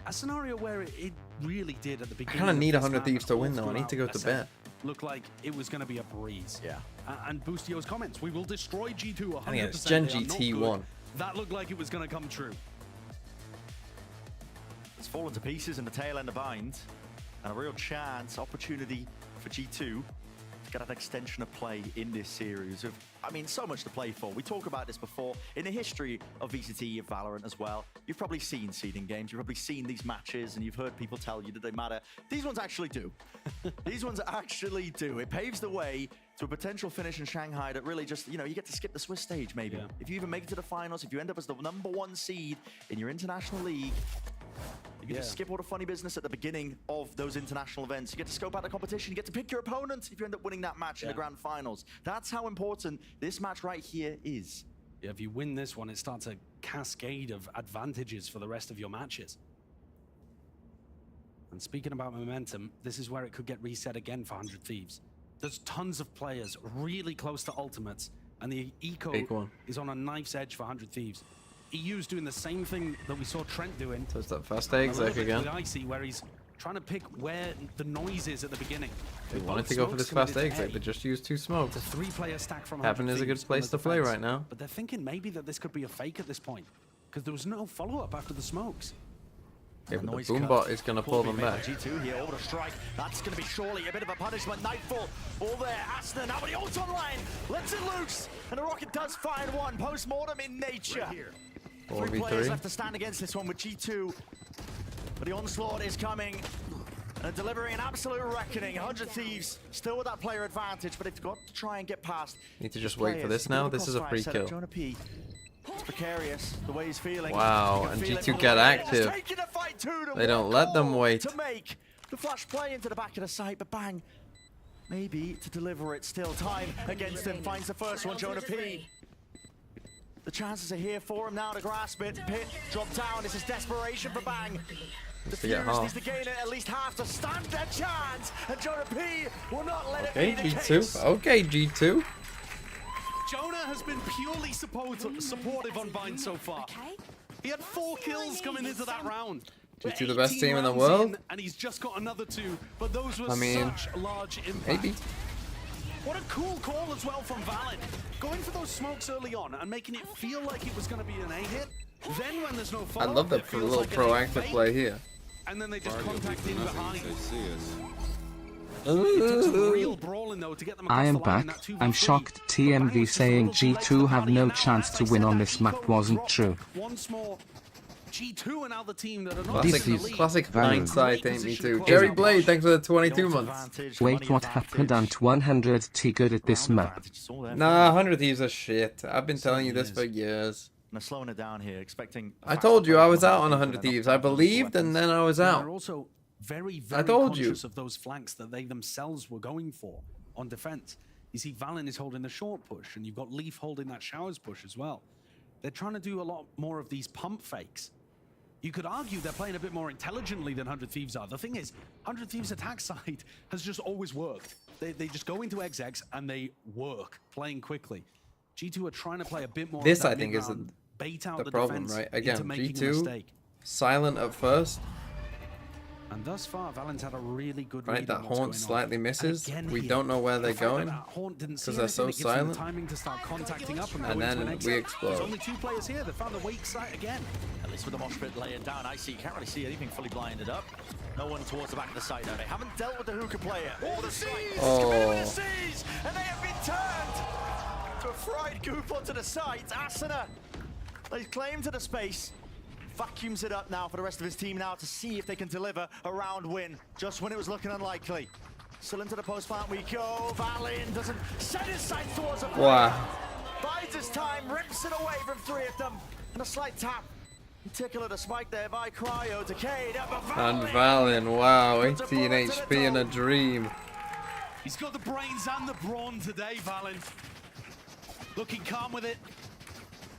a scenario where it really did at the beginning. I kind of need 100 Thieves to win though. I need to go to bed. Looked like it was going to be a breeze. Yeah. And Boostio's comments, we will destroy G2 100%. I think it's Gen GT 1. That looked like it was going to come true. It's fallen to pieces in the tail end of bind. And a real chance, opportunity for G2 to get an extension of play in this series. I mean, so much to play for. We talk about this before. In the history of VCT, of Valorant as well, you've probably seen seeding games, you've probably seen these matches, and you've heard people tell you that they matter. These ones actually do. These ones actually do. It paves the way to a potential finish in Shanghai that really just, you know, you get to skip the Swiss stage maybe. Yeah. If you even make it to the finals, if you end up as the #1 seed in your international league, you get to skip all the funny business at the beginning of those international events. You get to scope out the competition. You get to pick your opponent if you end up winning that match in the grand finals. That's how important this match right here is. If you win this one, it starts a cascade of advantages for the rest of your matches. And speaking about momentum, this is where it could get reset again for 100 Thieves. There's tons of players really close to ultimates, and the eco is on a knife's edge for 100 Thieves. EU's doing the same thing that we saw Trent doing. So it's that fast exec again. With Icy, where he's trying to pick where the noise is at the beginning. They wanted to go for this fast exec, but just used 2 smokes. It's a 3-player stack from Happen is a good place to play right now. But they're thinking maybe that this could be a fake at this point, because there was no follow-up after the smokes. Yeah, but the boombot is going to pull them back. G2 here, over to strike. That's going to be surely a bit of a punishment. Nightfall, all there. Ascent now, but he ults online. Lets it loose. And the rocket does find one. Post-mortem in nature. 3 players left to stand against this one with G2. But the onslaught is coming. And delivering an absolute reckoning. 100 Thieves still with that player advantage, but they've got to try and get past. Need to just wait for this now. This is a free kill. Jonah P. It's precarious the way he's feeling. Wow, and G2 get active. They don't let them wait. To make the flash play into the back of the site, but bang. Maybe to deliver it. Still time against him. Finds the first one, Jonah P. The chances are here for him now to grasp it. Pit, drop down. This is desperation for Bang. The Furious needs to gain it at least half to stand their chance. And Jonah P will not let it be the case. Okay, G2. Jonah has been purely supportive on Vine so far. He had 4 kills coming into that round. G2 the best team in the world. And he's just got another 2, but those were such large impact. Maybe. What a cool call as well from Valen. Going for those smokes early on and making it feel like it was going to be an A hit. Then when there's no follow-up, I love that little proactive play here. And then they just contact in behind. I am back. I'm shocked TMV saying G2 have no chance to win on this map wasn't true. Once more, G2 are now the team that are not classic hindsight, ain't me too. Jerry Blade, thanks for the 22 months. Wait, what happened? Aren't 100 T good at this map? Nah, 100 Thieves are shit. I've been telling you this for years. They're slowing it down here, expecting. I told you I was out on 100 Thieves. I believed, and then I was out. They're also very conscious of those flanks that they themselves were going for on defense. You see, Valen is holding the short push, and you've got Leaf holding that showers push as well. They're trying to do a lot more of these pump fakes. You could argue they're playing a bit more intelligently than 100 Thieves are. The thing is, 100 Thieves' attack side has just always worked. They just go into execs and they work, playing quickly. G2 are trying to play a bit more. This, I think, is bait out the problem, right? Again, G2 silent at first. And thus far, Valen's had a really good read that Haunt slightly misses. We don't know where they're going because they're so silent. And then we explode. There's only 2 players here. They found the wake site again. At least with the mosh pit laying down, I see. Can't really see anything fully blinded up. No one towards the back of the site now. They haven't dealt with the hookah player. Oh, the seas! The seas! And they have been turned to a fried goop onto the site. Asuna, they claim to the space. Vacuums it up now for the rest of his team now to see if they can deliver a round win, just when it was looking unlikely. Still into the post plant we go. Valen doesn't set his sights towards a player. Wow. Bides his time, rips it away from 3 of them. And a slight tap. Tickle of the spike there by Cryo. Decayed up and Valen, wow, 18 HP in a dream. He's got the brains and the brawn today, Valen. Looking calm with it.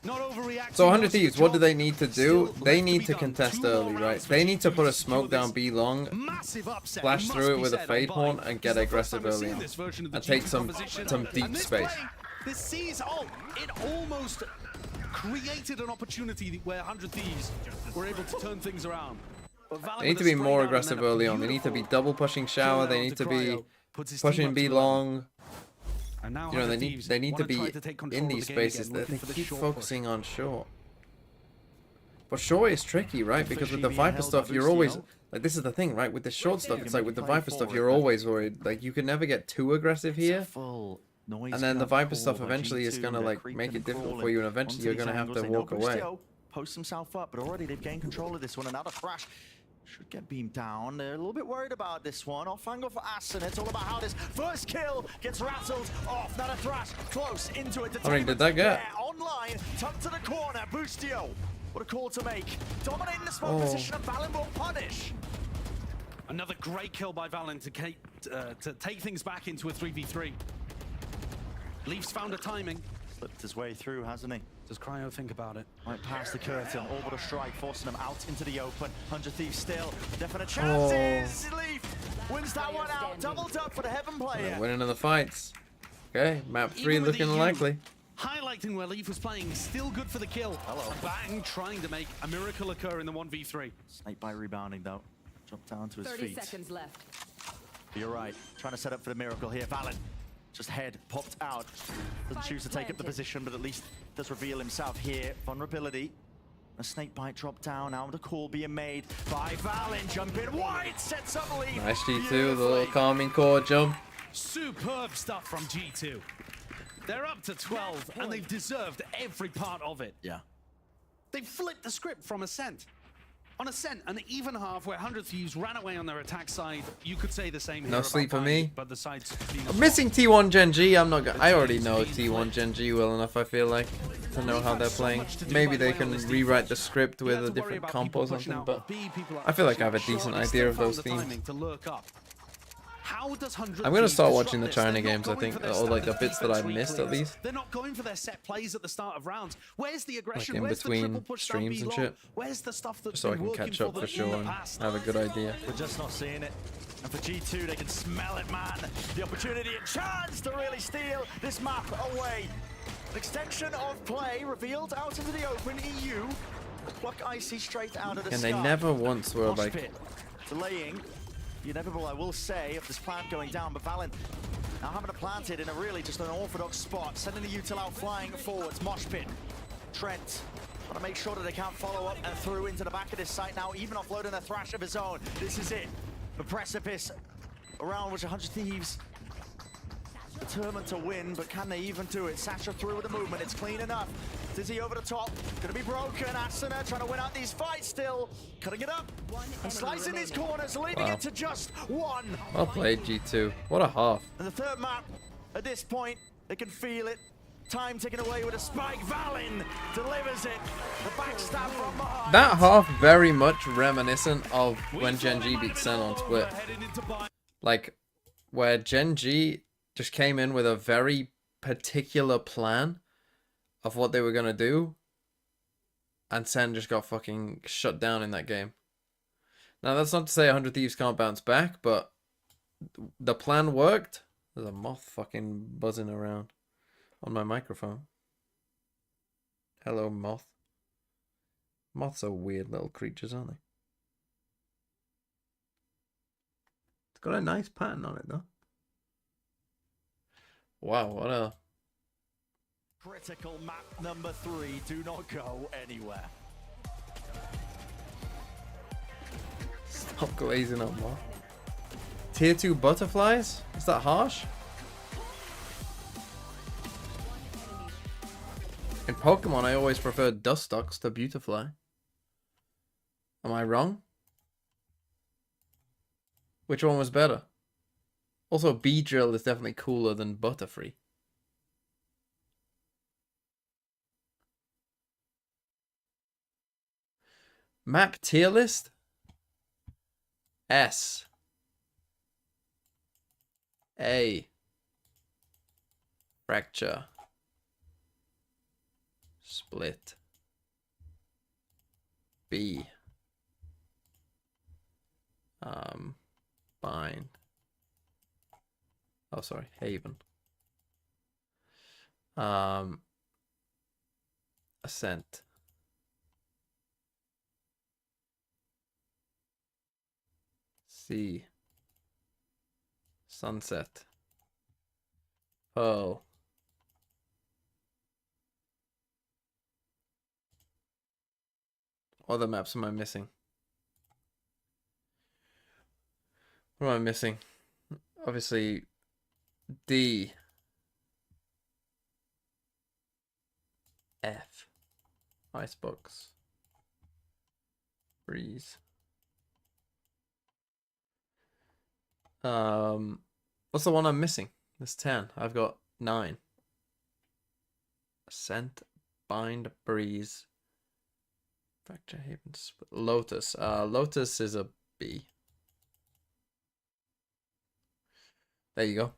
Not overreacting. So 100 Thieves, what do they need to do? They need to contest early, right? They need to put a smoke down B long, flash through it with a fade horn, and get aggressive early on. And take some deep space. This sees it almost created an opportunity where 100 Thieves were able to turn things around. They need to be more aggressive early on. They need to be double pushing shower. They need to be pushing B long. You know, they need to be in these spaces. They keep focusing on short. But short is tricky, right? Because with the Viper stuff, you're always... Like, this is the thing, right? With the short stuff, it's like with the Viper stuff, you're always worried. Like, you can never get too aggressive here. And then the Viper stuff eventually is going to, like, make it difficult for you. And eventually you're going to have to walk away. Posts himself up, but already they've gained control of this one. Another thrash should get beamed down. They're a little bit worried about this one. Off angle for Ascent. It's all about how this first kill gets rattled off. Not a thrash. Close into it. How many did that get? Online. Tucked to the corner. Boostio. What a call to make. Dominating the smoke position, and Valen will punish. Another great kill by Valen to take things back into a 3v3. Leafs found a timing. Slipped his way through, hasn't he? Does Cryo think about it? Right past the curtain, orbital strike, forcing him out into the open. 100 Thieves still, definite chances. Leaf wins that one out, doubled up for the Heaven player. Winning in the fights. Okay, map 3 looking likely. Highlighting where Leaf was playing, still good for the kill. Hello. Bang, trying to make a miracle occur in the 1v3. Snakebite rebounding though. Jumped down to his 30 feet. seconds left. You're right. Trying to set up for the miracle here. Valen, just head popped out. Doesn't choose to take up the position, but at least does reveal himself here. Vulnerability. A snakebite drop down. Now the call being made by Valen. Jump in wide. Sets up Leaf. Nice G2, the little calming core jump. Superb stuff from G2. They're up to 12, and they've deserved every part of it. Yeah. They flipped the script from Ascent. On Ascent, an even half where 100 Thieves ran away on their attack side, you could say the same here. No sleep for me. But the sides being I'm missing T1 Gen G. I'm not. I already know T1 Gen G well enough. I feel like to know how they're playing. Maybe they can rewrite the script with a different comp or something. But I feel like I have a decent idea of those themes. I'm gonna start watching the China games, I think, or like the bits that I missed at least. They're not going for their set plays at the start of rounds. Where's the aggression? Like in Where's the between triple push streams and shit. Where's the stuff that's Just so I been can working catch up for them sure in the and past? have a good idea. We're just not seeing it. And for G2, they can smell it, man. The opportunity and chance to really steal this map away. An extension of play revealed out into the open. EU pluck Icy straight out of the And sky. they never once were Mosh like. pit. Delaying the inevitable, I will say, of this plant going down, but Valen now having it planted in a really just an orthodox spot, sending the util out flying forwards. Mosh pit. Trent want to make sure that they can't follow up and through into the back of this site now, even offloading a thrash of his own. This is it. The precipice around which 100 Thieves determined to win, but can they even do it? Sasha through with the movement, it's clean enough. Dizzy over the top, gonna be broken. Asuna trying to win out these fights still, cutting it up and slicing these corners, leaving it to just one. Well played, G2. What a half. And the third map, at this point, they can feel it. Time taken away with a spike. Valen delivers it. The backstab from behind. That half very much reminiscent of when Gen G beat Sen on Split. Like, where Gen G just came in with a very particular plan of what they were going to do, and Sen just got fucking shut down in that game. Now, that's not to say 100 Thieves can't bounce back, but the plan worked. There's a moth fucking buzzing around on my microphone. Hello, moth. Moths are weird little creatures, aren't they? It's got a nice pattern on it, though. Wow, what a... Critical map number 3. Do not go anywhere. Stop glazing on moth. Tier 2 butterflies? Is that harsh? In Pokemon, I always preferred Dustox to Beautifly. Am I wrong? Which one was better? Also, Beedrill is definitely cooler than Butterfree. Map tier list? S. A. Fracture. Split. B. Bind. Oh, sorry, Haven. Ascent. C. Sunset. Pearl. Other maps am I missing? What am I missing? Obviously, D. F. Icebox. Breeze. What's the one I'm missing? There's 10. I've got 9. Ascent, Bind, Breeze, Fracture, Haven, Lotus. Lotus is a B. There you go.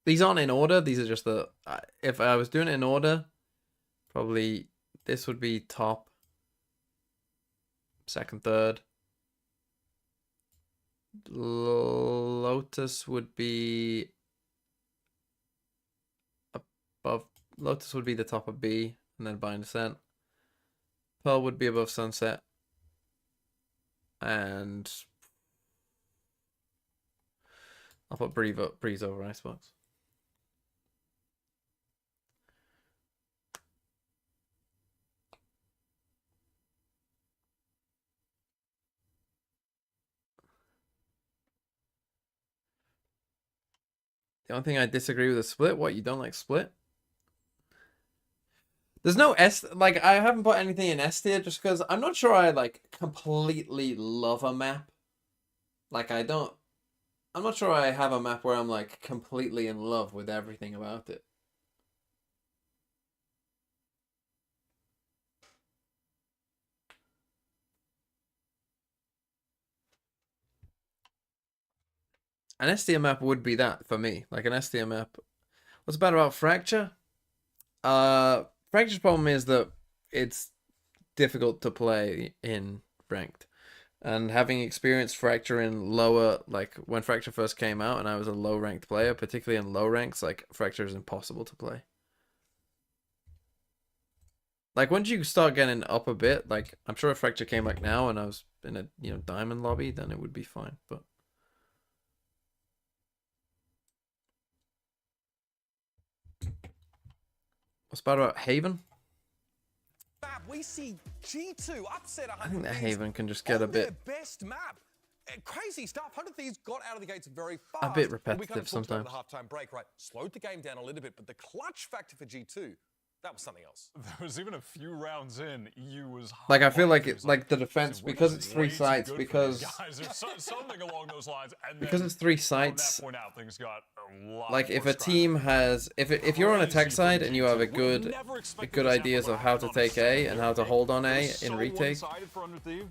These aren't in order. These are just the... if I was doing it in order, probably this would be top, second, third. Lotus would be above. Lotus would be the top of B, and then Bind Ascent. Pearl would be above Sunset, and I'll put Breeze over Icebox. The only thing I disagree with is Split. What, you don't like Split? There's no S, like, I haven't put anything in S tier just because I'm not sure I, like, completely love a map. Like, I'm not sure I have a map where I'm, like, completely in love with everything about it. An S tier map would be that for me. Like, an S tier map. What's bad about Fracture? Fracture's problem is that it's difficult to play in ranked. And having experienced Fracture in lower, like when Fracture first came out and I was a low ranked player, particularly in low ranks, like Fracture is impossible to play. Like once you start getting up a bit, like I'm sure if Fracture came back now and I was in a, you know, diamond lobby, then it would be fine. But what's bad about Haven? We see G2 upset 100 I think that Thieves Haven can just get a on their bit best map. Crazy stuff. 100 Thieves got out of the gates very fast. a bit We kind repetitive of talked about sometimes. the halftime break, right? Slowed the game down a little bit, but the clutch factor for G2, that was something else. There was even a few rounds in, EU was Like I feel like it's like the defense, because it's three sites, because guys, there's something along those lines, and because then it's three from that sites. point out, things got a lot Like if more a team has, if you're on a tech side and you have a good ideas of how to take A and how to hold on A in retake,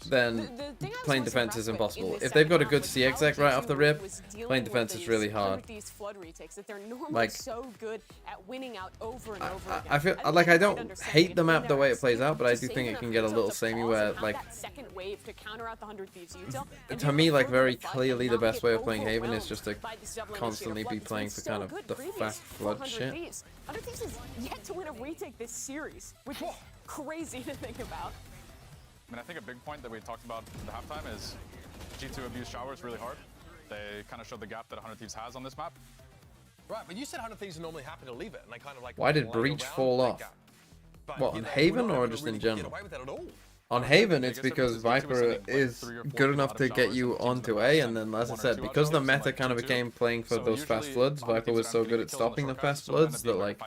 then playing defense is impossible. If they've got a good C exec right off the rip, playing defense is really hard. Like so good at winning out over and over I feel like I don't hate the map the way it plays out, but I do think it can get a little samey where like second wave to counter out the 100 Thieves util. to me like very clearly the best way of playing Haven is just to constantly be playing for kind of the fast flood shit. 100 Thieves is yet to win a retake this series, which is crazy to think about. I mean, I think a big point that we talked about at the halftime is G2 abused showers really hard. They kind of showed the gap that 100 Thieves has on this map. Right, but you said 100 Thieves are normally happy to leave it, and they kind of like... Why did Breach fall off? What, on Haven or just in general? On Haven, it's because Viper is good enough to get you onto A, and then, as I said, because the meta kind of became playing for those fast floods, Viper was so good at stopping the fast floods that, like,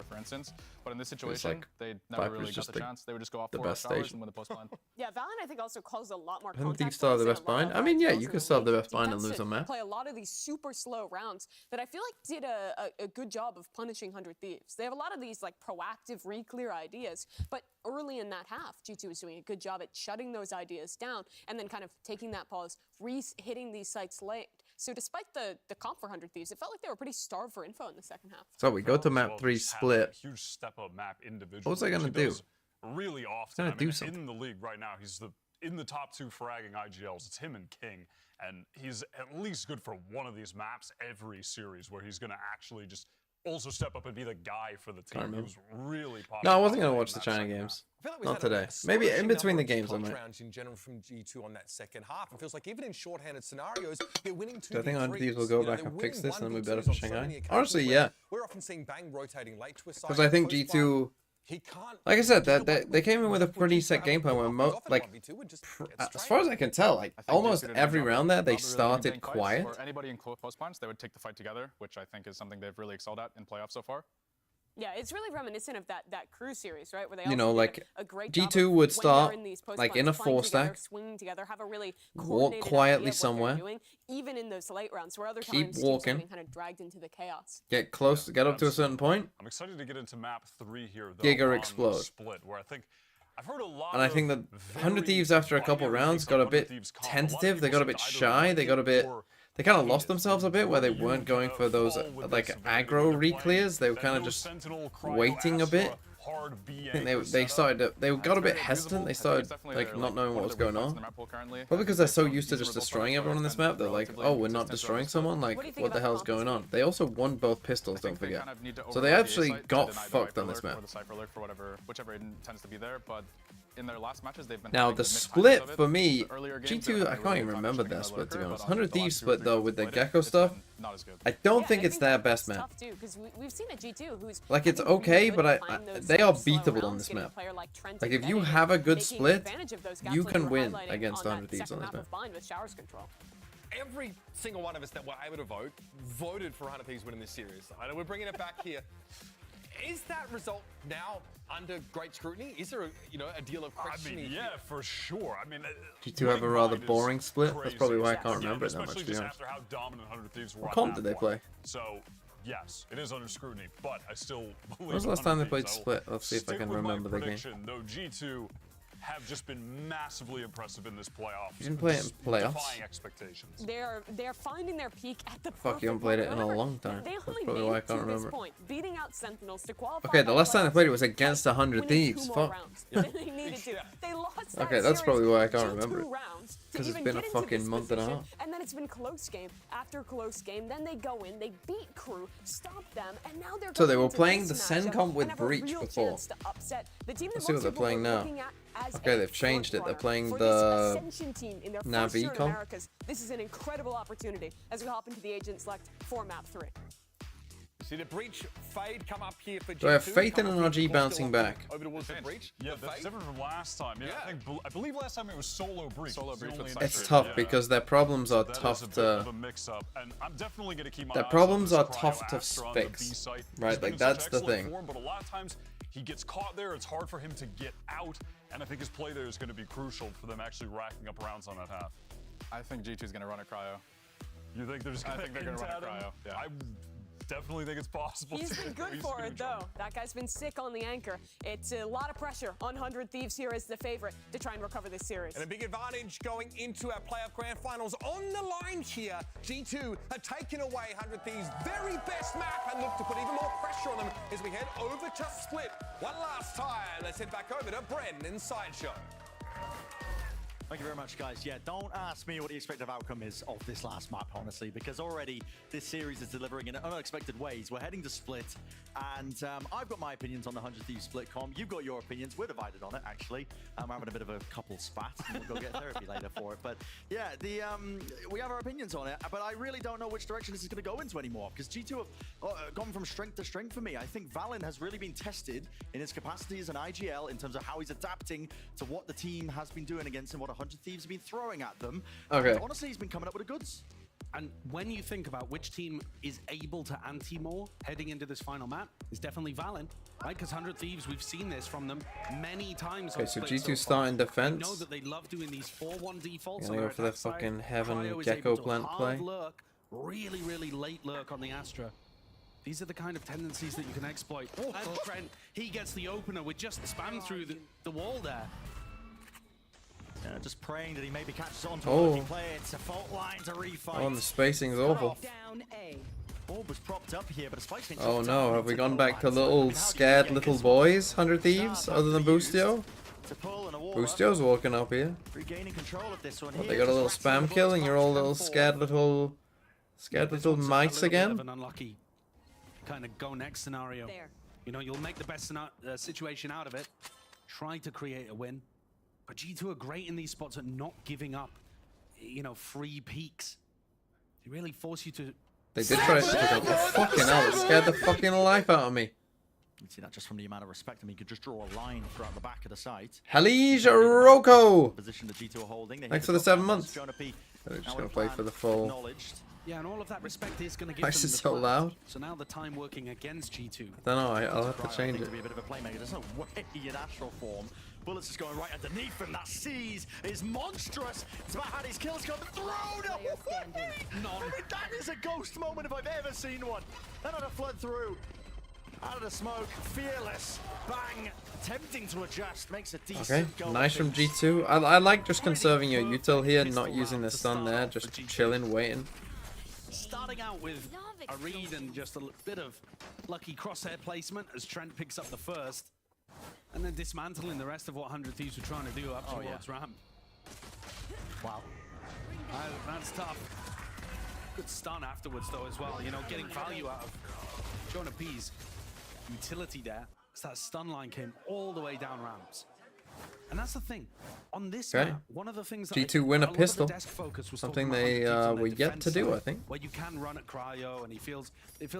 for instance, but in this it's situation, like they never Viper's really got just the chance. They would just go off the 4 best showers station. and win the post plan. Yeah, Valen I think also caused a lot more I don't think contact. still have the points best and a lot bind. of I mean, yeah, kills you in could the still have the lane. best bind and Defense lose a map. play a lot of these super slow rounds that I feel like did a good job of punishing 100 Thieves. They have a lot of these like proactive re-clear ideas, but early in that half, G2 was doing a good job at shutting those ideas down and then kind of taking that pause, hitting these sites late. So despite the comp for 100 Thieves, it felt like they were pretty starved for info in the second half. So we go to map 3 split. Huge step up map individually. What was I gonna do? Really often. Gonna I mean, do something. in the league right now, he's in the top 2 fragging IGLs. It's him and King, and he's at least good for one of these maps every series where he's gonna actually just also step up and be the guy for the team. He was really popular. No, I wasn't gonna watch the China games. Not today. Maybe in between the games I might. Rounds in general from G2 on that second half. It feels like even in shorthanded scenarios, they're winning 2v3s. Do I think 100 Thieves will go back and fix this and then we better for 1v2s on so Shanghai? many occasions Honestly, where yeah. We're often seeing Bang rotating late to a side. Because I think G2, like I said, that they came in with a pretty set game plan where as far as I can tell, like almost every round there they started quiet. For anybody in close post plans, they would take the fight together, which I think is something they've really excelled at in playoffs so far. Yeah, it's really reminiscent of that KRU series, right? Where they You know, also like did a great job G2 of would when start they're in these post like plans, in a playing 4 together, stack, swinging together, have a really walk coordinated quietly idea of what they're somewhere, doing, even in those late rounds where other keep times teams walking, are getting kind of dragged into the chaos. get close, get up to a certain point, I'm excited to get into map 3 here, though. Giga on explode. Split, where I think I've heard a lot and I think that 100 Thieves after a couple rounds got a bit tentative, they got a bit shy, they got a bit they kind of lost themselves a bit where they weren't going for those like aggro re-clears. They were kind of just waiting a bit. I think they got a bit hesitant. They started like not knowing what was going on. Probably because they're so used to just destroying everyone on this map. They're like, oh, we're not destroying someone. Like, what the hell's going on? They also won both pistols. Don't forget. So they actually got fucked on this map. Whichever it tends to be there, but in their last matches they've been now the split for me, G2, I can't even remember their split to be honest. 100 Thieves split though with the Gecko stuff. I don't think it's their best map. Like it's okay, but they are beatable on this map. Like if you have a good split, you can win against 100 Thieves on this map. Every single one of us that were able to vote voted for 100 Thieves winning this series. I know we're bringing it back here. Is that result now under great scrutiny? Is there a deal of questioning? I mean, yeah, for sure. I mean, G2 have a rather boring split. That's probably why I can't remember it that much. Especially just after how dominant 100 Thieves were. What comp did they play? So, yes, it is under scrutiny, but I still believe. When was the last time they played split? Let's see if I can remember the game. Though G2 have just been massively impressive in this playoff. You didn't play it in playoffs? Defying expectations. They're finding their peak at the Fuck, you haven't played it in a long time. They That's only probably made why I it to can't this remember. point, beating out Sentinels to qualify. Okay, the last time they played it was against 100 Thieves. Fuck. They needed to. They lost that Okay, that's probably why I can't series remember it. 2 rounds to Because it's even been a get into fucking this month and a position, half. And then it's been close game after close game. Then they go in, they beat KRU, stop them, and now they're So they going were into playing this the Sen matchup comp with and have a Breach real before. chance to upset the team that Let's see what most they're people playing were now. looking at as Okay, a they've changed it. They're frontrunner playing for the this Ascension team in their first Navi year in comp. Americas. This is an incredible opportunity as we hop into the agent select for map 3. See the Breach fade come up here for G2. Do I have faith in an RG bouncing back? Over towards the Breach. Yeah, that's different from last time. Yeah, I believe last time it was solo Breach. Solo Breach with It's tough because their problems are That tough is a bit to. of a mix-up, and I'm definitely going to keep my Their eyes problems on are this tough Cryo to Astra on the fix, B-site. right? He's been Like in that's such the excellent thing. form, but a lot of times he gets caught there. It's hard for him to get out, and I think his play there is going to be crucial for them actually racking up rounds on that half. I think G2 is going to run a cryo. You think they're just going to run a cryo? Yeah. I definitely think it's possible. He's been good for it, though. That guy's been sick on the anchor. It's a lot of pressure on 100 Thieves here as the favorite to try and recover this series. And a big advantage going into our playoff grand finals on the line here. G2 have taken away 100 Thieves' very best map and look to put even more pressure on them as we head over to Split. One last time, let's head back over to Bren and Sideshow. Thank you very much, guys. Yeah, don't ask me what the expected outcome is of this last map, honestly, because already this series is delivering in unexpected ways. We're heading to Split, and I've got my opinions on the 100 Thieves Split comp. You've got your opinions. We're divided on it, actually. We're having a bit of a couple spat, and we'll go get therapy later for it. But yeah, we have our opinions on it, but I really don't know which direction this is going to go into anymore, because G2 have gone from strength to strength for me. I think Valen has really been tested in his capacity as an IGL in terms of how he's adapting to what the team has been doing against him, what 100 Thieves have been throwing at them. Okay. And honestly, he's been coming up with the goods. And when you think about which team is able to anti more heading into this final map, it's definitely Valen, right? Because 100 Thieves, we've seen this from them many times. Okay, so G2 starting defense. We know that they love doing these 4-1 defaults. Gonna go for that fucking Heaven Gecko plant play. Lurk, really, really late lurk on the Astra. These are the kind of tendencies that you can exploit. And Trent, he gets the opener with just spam through the wall there. Yeah, just praying that he maybe catches on to Oh. a lucky play. It's a fault line to refight. Oh, and the spacing's awful. Orb was propped up here, but a spike chain Oh shot no, down have we into gone the back to lines. little I mean, how do you scared get little this boys, 100 Thieves, other than Boostio? to pull and a wall Boostio's walking up here. regaining control of this one What, here. they got a little Just racking spam the kill bullets and you're back all to little them scared little This one's a mice little bit of again? an unlucky kind of go next scenario. You know, you'll make the best situation out of it. Try to create a win. But G2 are great in these spots at not giving up, you know, free peaks. They really force you to... They did try to pick up. Oh, fucking hell, it scared the fucking life out of me. You can see that just from the amount of respect. I mean, you could just draw a line throughout the back of the site. Halij Roko! Position the G2 are holding. They Thanks hit for the 7 top. months. Jonah P. They're just now gonna with play plan for the full. acknowledged. Yeah, and all of that respect is going to give Why them is the it so plant. loud? So now the time working against G2. I don't know, I'll have to Cryo, change I think, it. to be a bit of a playmaker. There's no way in astral form. Bullets is going right underneath him. That seize is monstrous. It's about how these kills come thrown. That is a ghost moment if I've ever seen one. Then on a flood through. Out of the smoke, fearless, bang, attempting to adjust, makes a decent Okay, goal. nice from G2. I like just conserving your util here, not using the stun there, just chilling, waiting. starting out with a read and just a bit of lucky crosshair placement as Trent picks up the first. And then dismantling the rest of what 100 Thieves were trying to do up towards ramp. Wow. That's tough. Good stun afterwards, though, as well. You know, getting value out of Jonah P's utility there. As that stun line came all the way down ramps. And that's the thing. On this map, one of the things that G2 win a pistol. Something they were yet to do, I think. Where you can run at Cryo, and it feels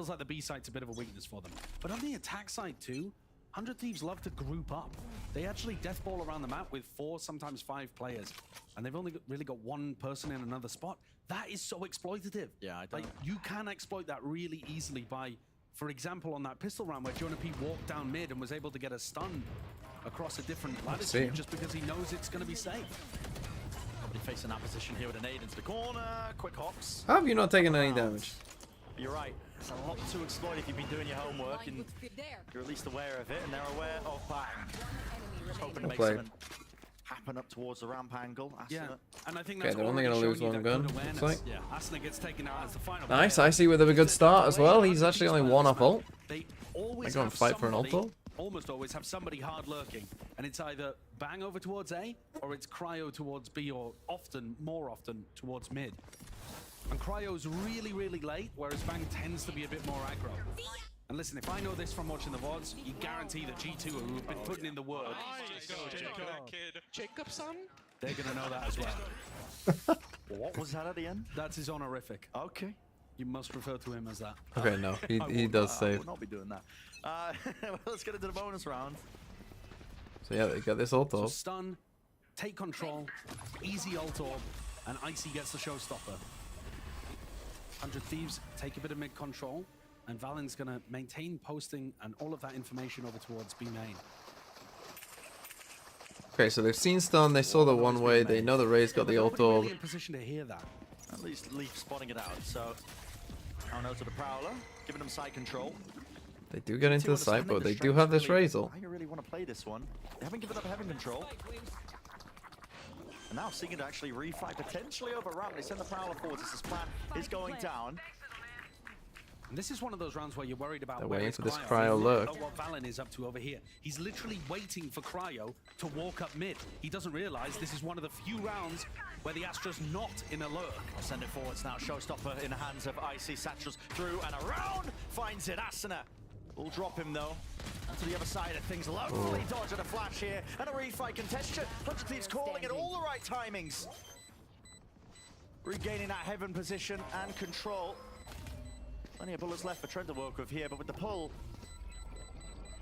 like the B site's a bit of a weakness for them. But on the attack side too, 100 Thieves love to group up. They actually deathball around the map with 4, sometimes 5 players, and they've only really got one person in another spot. That is so exploitative. Yeah, I don't. Like, you can exploit that really easily by, for example, on that pistol round where Jonah P walked down mid and was able to get a stun across a different latitude just because he knows it's going to be safe. Probably facing that position here with a nade into the corner. Quick hops. How have you not taken any damage? You're right. It's a lot to exploit if you've been doing your homework and you're at least aware of it, and they're aware of bang. Just hoping to make something happen up towards the ramp angle. Yeah, and I think that's they're only going to lose one gun. Looks like. Yeah, Ascent gets taken out as the final Nice, I see with a good start as well. He's actually only 1 off ult. They always going to fight for an ult. Almost always have somebody hard lurking, and it's either bang over towards A or it's Cryo towards B, or more often towards mid. And Cryo's really, really late, whereas Bang tends to be a bit more aggro. And listen, if I know this from watching the VODs, you guarantee that G2, who've been putting in the work, Jacob, son? they're gonna know that as well. What was that at the end? That's his honorific. Okay. You must refer to him as that. Okay, no, he does I save. will not be doing that. Well, let's get into the bonus round. So yeah, they got this ult So orb. stun, take control, easy ult orb, and Icy gets the showstopper. 100 Thieves take a bit of mid control, and Valen's gonna maintain posting and all of that information over towards B main. Okay, so they've seen stun, they saw the one way, they know the Ray's got the ult orb. Really in position to hear that. At least Leaf spotting it out. So, now no to the Prowler, giving them side control. They do get into the site, but they do have this Ray's ult. I really want to play this one. They haven't given up heaven control. And now seeking to actually refight potentially over ramp. They send the Prowler forwards as this plan is going down. And this is one of those rounds where you're worried about They're where waiting is for this Cryo. Cryo You lurk. look at what Valen is up to over here. He's literally waiting for Cryo to walk up mid. He doesn't realize this is one of the few rounds where the Astra's not in a lurk. I'll send it forwards now. Showstopper in the hands of Icy. Satchels through and around. Finds it. Asuna will drop him though. To the other side of things. Lovely dodge and a flash here. And a refight contestation. 100 Thieves calling it all the right timings. Regaining that heaven position and control. Plenty of bullets left for Trent to work with here, but with the pull,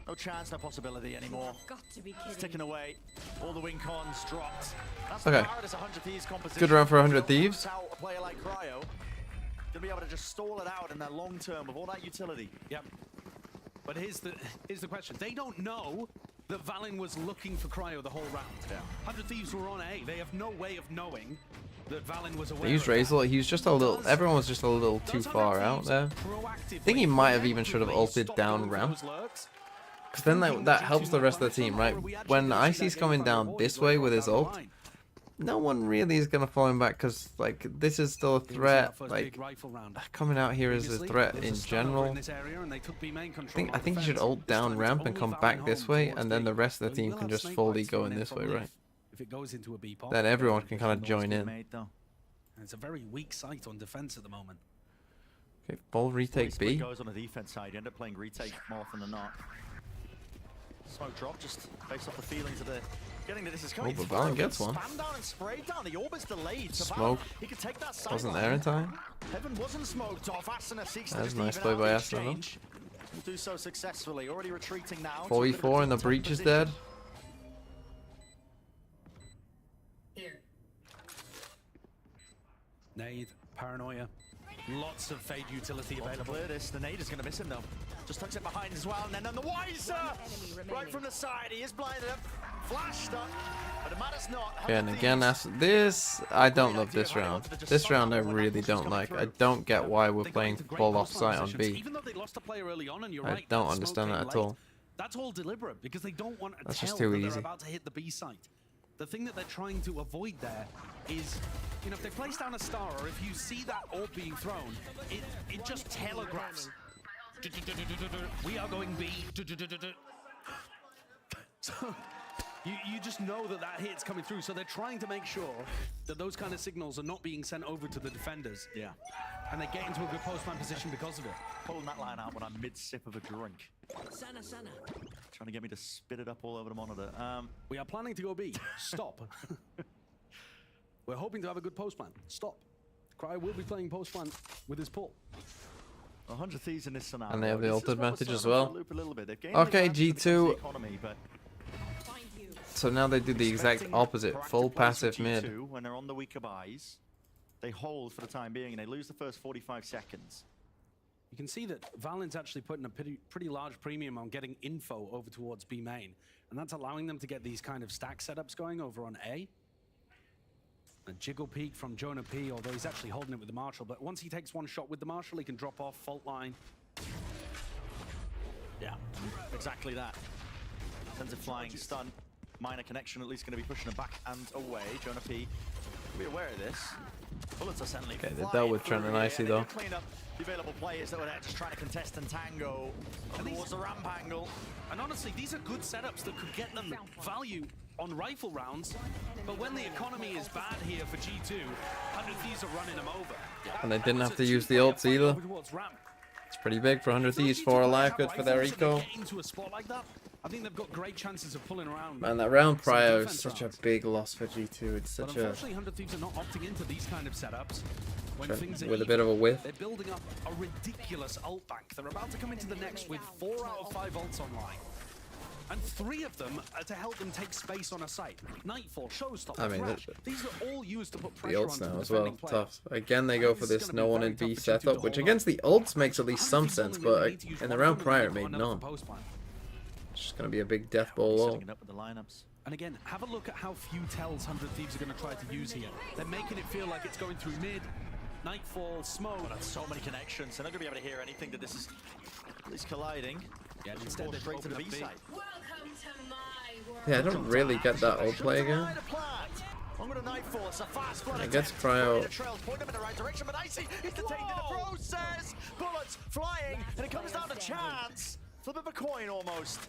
no chance, no possibility anymore. It's ticking away. All the win cons dropped. That's Okay. the power of this 100 Thieves composition. Good round for 100 Thieves. How a player like Cryo gonna be able to just stall it out in the long term with all that utility. Yep. But here's the question. They don't know that Valen was looking for Cryo the whole round. Yeah. 100 Thieves were on A. They have no way of knowing that Valen was aware. They used Ray's ult, he was just a little, everyone was just a little too far out there. I think he might have even should have ulted down ramp. Because then that helps the rest of the team, right? When Icy's coming down this way with his ult, no one really is going to follow him back because, like, this is still a threat. Like, coming out here is a threat in general. I think he should ult down ramp and come back this way, and then the rest of the team can just fully go in this way, right? If it goes into a B pot, Then everyone can kind of join in. And it's a very weak site on defense at the moment. Okay, ball retake B. Goes on the defense side. You end up playing retake more often than not. Smoke drop just based off the feelings of the getting to this is coming. Oh, but Valen gets one. Spam down and spray down. The orb is delayed. So Smoke he could take that wasn't there in time. Heaven wasn't smoked off. Asuna seeks to That's just nice even play out by the Asuna. exchange. Will do so successfully. Already retreating now. 4v4 and the breach is dead. Nade, paranoia, lots of fade utility available. Clear this. The nade is going to miss him though. Just tucks it behind as well, and then on the Wiser, right from the side, he is blinded up, flashed up, but it matters not. Okay, and again, this, I don't love this round. This round I really don't like. I don't get why we're playing full offsite on B. Even though they lost a player early on, and you're I right, don't that understand smoke that at came all. late. That's all deliberate because they don't want to That's tell just too that easy. they're about to hit the B site. the thing that they're trying to avoid there is, you know, if they place down a star or if you see that orb being thrown, it just telegraphs. We are going B. So you just know that hit's coming through. So they're trying to make sure that those kind of signals are not being sent over to the defenders. Yeah. And they get into a good postman position because of it. Pulling that line out when I'm mid-sip of a drink. Sana. Trying to get me to spit it up all over the monitor. We are planning to go B. Stop. We're hoping to have a good postman. Stop. KRU will be playing postman with his pull. 100 Thieves in this scenario. And they have the ult advantage as well. Okay, Okay, G2. So now they do the exact opposite. Full passive mid. When they're on the weaker buys, they hold for the time being and they lose the first 45 seconds. You can see that Valent's actually putting a pretty large premium on getting info over towards B main. And that's allowing them to get these kind of stack setups going over on A. A jiggle peek from Jonah P, although he's actually holding it with the Marshall. But once he takes one shot with the Marshall, he can drop off, fault line. Yeah, exactly that. Sends a flying stun. Minor connection, at least going to be pushing him back and away. Jonah P will be aware of this. Bullets are certainly Okay, they dealt with Trent and Icy though. Clean up the available players that were there just trying to contest and tango towards the ramp angle. And honestly, these are good setups that could get them value on rifle rounds. But when the economy is bad here for G2, 100 Thieves are running them over. And they didn't have to use the ults either. It's pretty big for 100 Thieves. 4 alive, good for their eco. Into a spot like that, I think they've got great chances of pulling around. Man, that round prior is such a big loss for G2. It's such a... Unfortunately, 100 Thieves are not opting into these kind of setups. When things are with a bit of a whiff. They're building up a ridiculous ult bank. They're about to come into the next with 4 out of 5 ults online. And 3 of them are to help them take space on a site. Nightfall, Showstopper, I mean, these are all used to put the pressure ults on now the as well. defending Tough. Again, they go for this no one in B setup, which against the ults makes at least some sense, but in the round prior it made none. It's just going to be a big death ball ult. Up with the lineups. And again, have a look at how few tells 100 Thieves are going to try to use here. They're making it feel like it's going through mid. Nightfall, smoke. Oh, that's so many connections. They're not going to be able to hear anything that this is at least colliding. Yeah, instead they're straight to the B side. Yeah, I don't really get that ult play again. I guess KRU... Point them in the right direction, but Icy is detained in the process. Bullets flying, and it comes down to chance. Flip of a coin almost.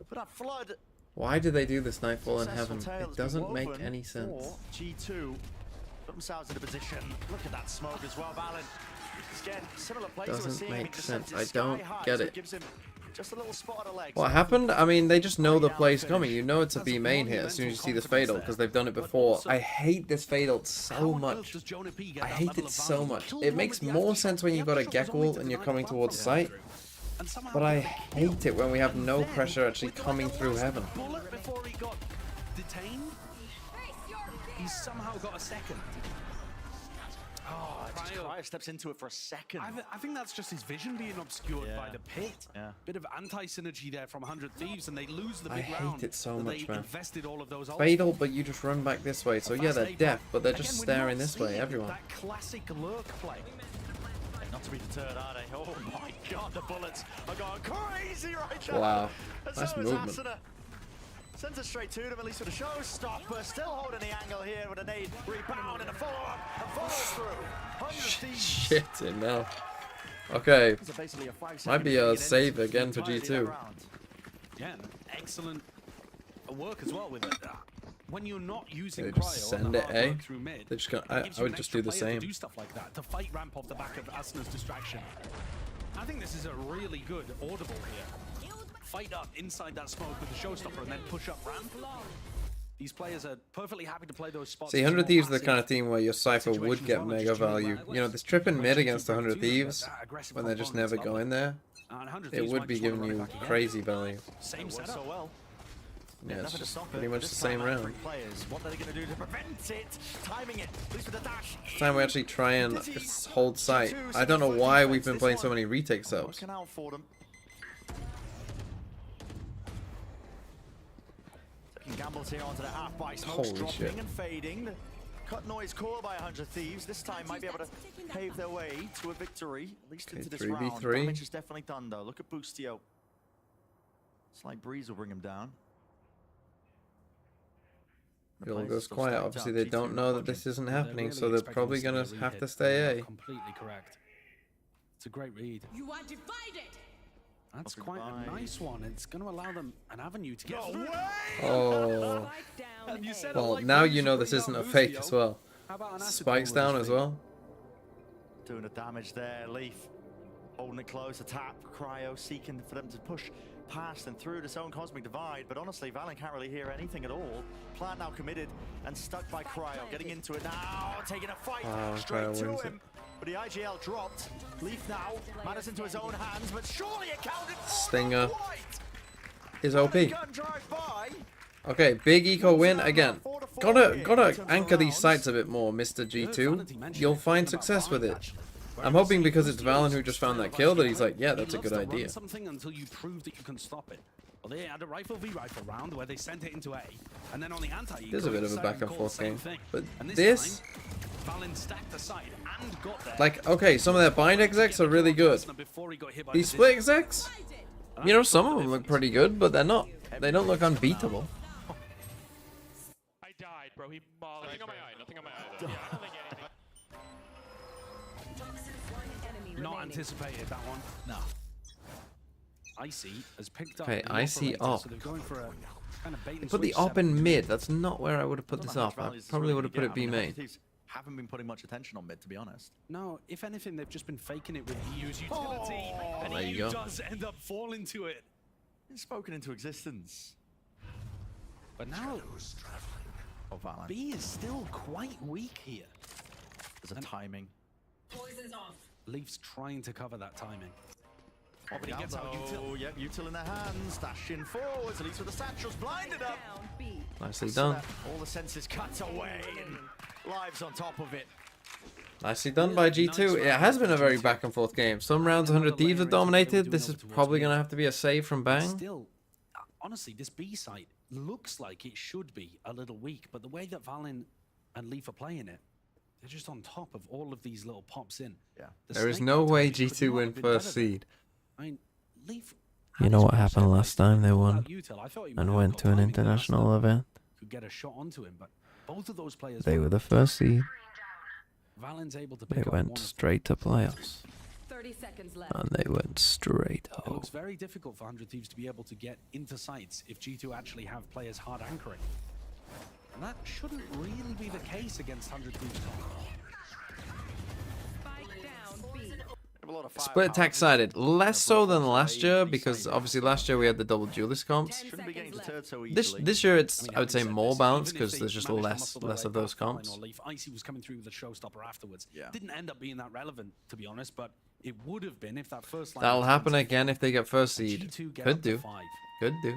But that flood. Why do they do this Nightfall in Heaven? It doesn't make any sense. G2 put themselves in a position. Look at that smoke as well, Valen. Again, similar plays Doesn't make sense. I don't high, get so it. Gives him just a little spot on the legs. What happened? I mean, they just know the play's coming. You know it's a B main here as soon as you see this fatal because they've done it before. I hate this fatal so much. I hate it so much. It makes more sense when you've got a Gekko and you're coming towards site. But I hate it when we have no pressure actually coming through Heaven. Bullet before he got detained. He's somehow got a second. Oh, KRU steps into it for a second. I think that's just his vision being obscured by the pit. Yeah. Bit of anti-synergy there from 100 Thieves, and they lose the big I round. hate it so much, man. Invested all of those Fatal, but you just run back this way. So yeah, they're deaf, but they're just staring this way, everyone. That classic lurk play. Not to be deterred, are they? Oh my god, the bullets are going crazy right now. Wow, And nice so is movement. Ascent. Sends it straight to them, at least with a showstopper. Still holding the angle here with a nade rebound and a follow-up and follow-through. Shit, no. Okay, might be a save again for G2. Yeah, excellent work as well with it. When you're not using They just send it A. through mid, They just I would just do the same. do stuff like that to fight ramp off the back of Asna's distraction. I think this is a really good audible here. Fight up inside that smoke with the showstopper and then push up ramp. These players are perfectly happy to play those spots. See, 100 Thieves is the kind of team where your Cypher would get mega value. You know, this trip in mid against 100 Thieves, when they just never go in there, it would be giving you crazy value. Same setup. well. Yeah, it's just pretty much the same round. What are they going to do to prevent it? Timing it, at least with the dash. This time we actually try and hold sight. I don't know why we've been playing so many retake subs. Working out for them. Taking gambles here onto the half by smokes Holy dropping shit. and fading. The cut noise call by 100 Thieves. This time might be able to pave their way to a victory, at least into this round. 3v3. Damage is definitely done though. Look at Boostio. Slight breeze will bring him down. It all goes quiet. Obviously, they don't know that this isn't happening, so they're probably gonna have to stay A. Completely correct. It's a great read. You are divided. That's quite a nice one. It's going to allow them an avenue to get through. Oh. Well, now you know this isn't a fake as well. Spikes down as well. Doing the damage there. Leaf holding it close. A tap. Cryo seeking for them to push past and through this own cosmic divide. But honestly, Valen can't really hear anything at all. Plant now committed and stuck by Cryo. Getting into it now. Taking a fight straight to him. But the IGL dropped. Leaf now matters into his own hands, but surely it counted for. Stinger is OP. Okay, big eco win again. Gotta anchor these sites a bit more, Mr. G2. You'll find success with it. I'm hoping because it's Valen who just found that kill that he's like, yeah, that's a good idea. Something until you prove that you can stop it. Well, they had a rifle v rifle round where they sent it into A, and then on the anti. There's a bit of a back and forth game, but this. Valen stacked the side and got there. Like, okay, some of their bind execs are really good. These split execs, you know, some of them look pretty good, but they're not. They don't look unbeatable. I died, bro. He mollied. Nothing on my eye. Nothing on my eye, though. Yeah, I don't think anything. Not anticipated that one. No. Icy has picked up. Okay, Icy op. So they're going for a kind of bait and Put the switch op in mid. That's not where I would have put this op. I probably would have put it B main. Haven't been putting much attention on mid, to be honest. No, if anything, they've just been faking it with EU's utility, and there you EU go. does end up falling to it. It's spoken into existence. But now, B is still quite weak here. There's a timing. Poison's off. Leaf's trying to cover that timing. Oh, but he gets out util. Yep, util in their hands, dashing forwards, at least with the satchels blinded up. Nicely done. All the senses cut away and lives on top of it. Nicely done by G2. It has been a very back and forth game. Some rounds 100 Thieves have dominated. This is probably going to have to be a save from Bang. Still, honestly, this B site looks like it should be a little weak, but the way that Valen and Leaf are playing it, they're just on top of all of these little pops in. Yeah. There is no way G2 win first seed. I mean, Leaf. You know what happened last time they won and went to an international event? Could get a shot onto him, but both of those players. They were the first seed. Valen's able to They went straight to playoffs. 30 seconds left. And they went straight It home. looks very difficult for 100 Thieves to be able to get into sites if G2 actually have players hard anchoring. And that shouldn't really be the case against 100 Thieves. Split attack sided. Less so than last year, because obviously last year we had the double duelist comps. Shouldn't be getting deterred so easily. This year it's, I would say, more balanced because there's just less of those comps. Icy was coming through with a showstopper afterwards. Yeah. Didn't end up being that relevant, to be honest, but it would have been if that first line. That'll happen again if they get first seed. Could do. Could do.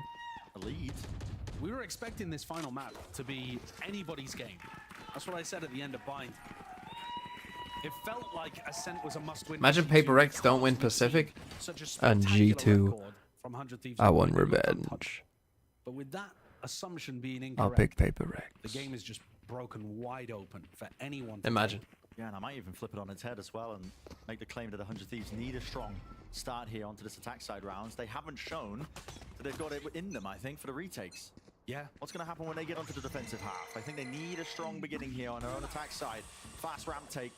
A lead. We were expecting this final map to be anybody's game. That's what I said at the end of Bind. It felt like Ascent was a must-win. Imagine Paper Rex don't win Pacific, and G2, I want revenge. But with that assumption being incorrect, I'll pick Paper Rex. the game is just broken wide open for anyone to Imagine. Yeah, and I might even flip it on its head as well and make the claim that the 100 Thieves need a strong start here onto this attack side rounds. They haven't shown that they've got it in them, I think, for the retakes. Yeah. What's going to happen when they get onto the defensive half? I think they need a strong beginning here on their own attack side. Fast ramp take.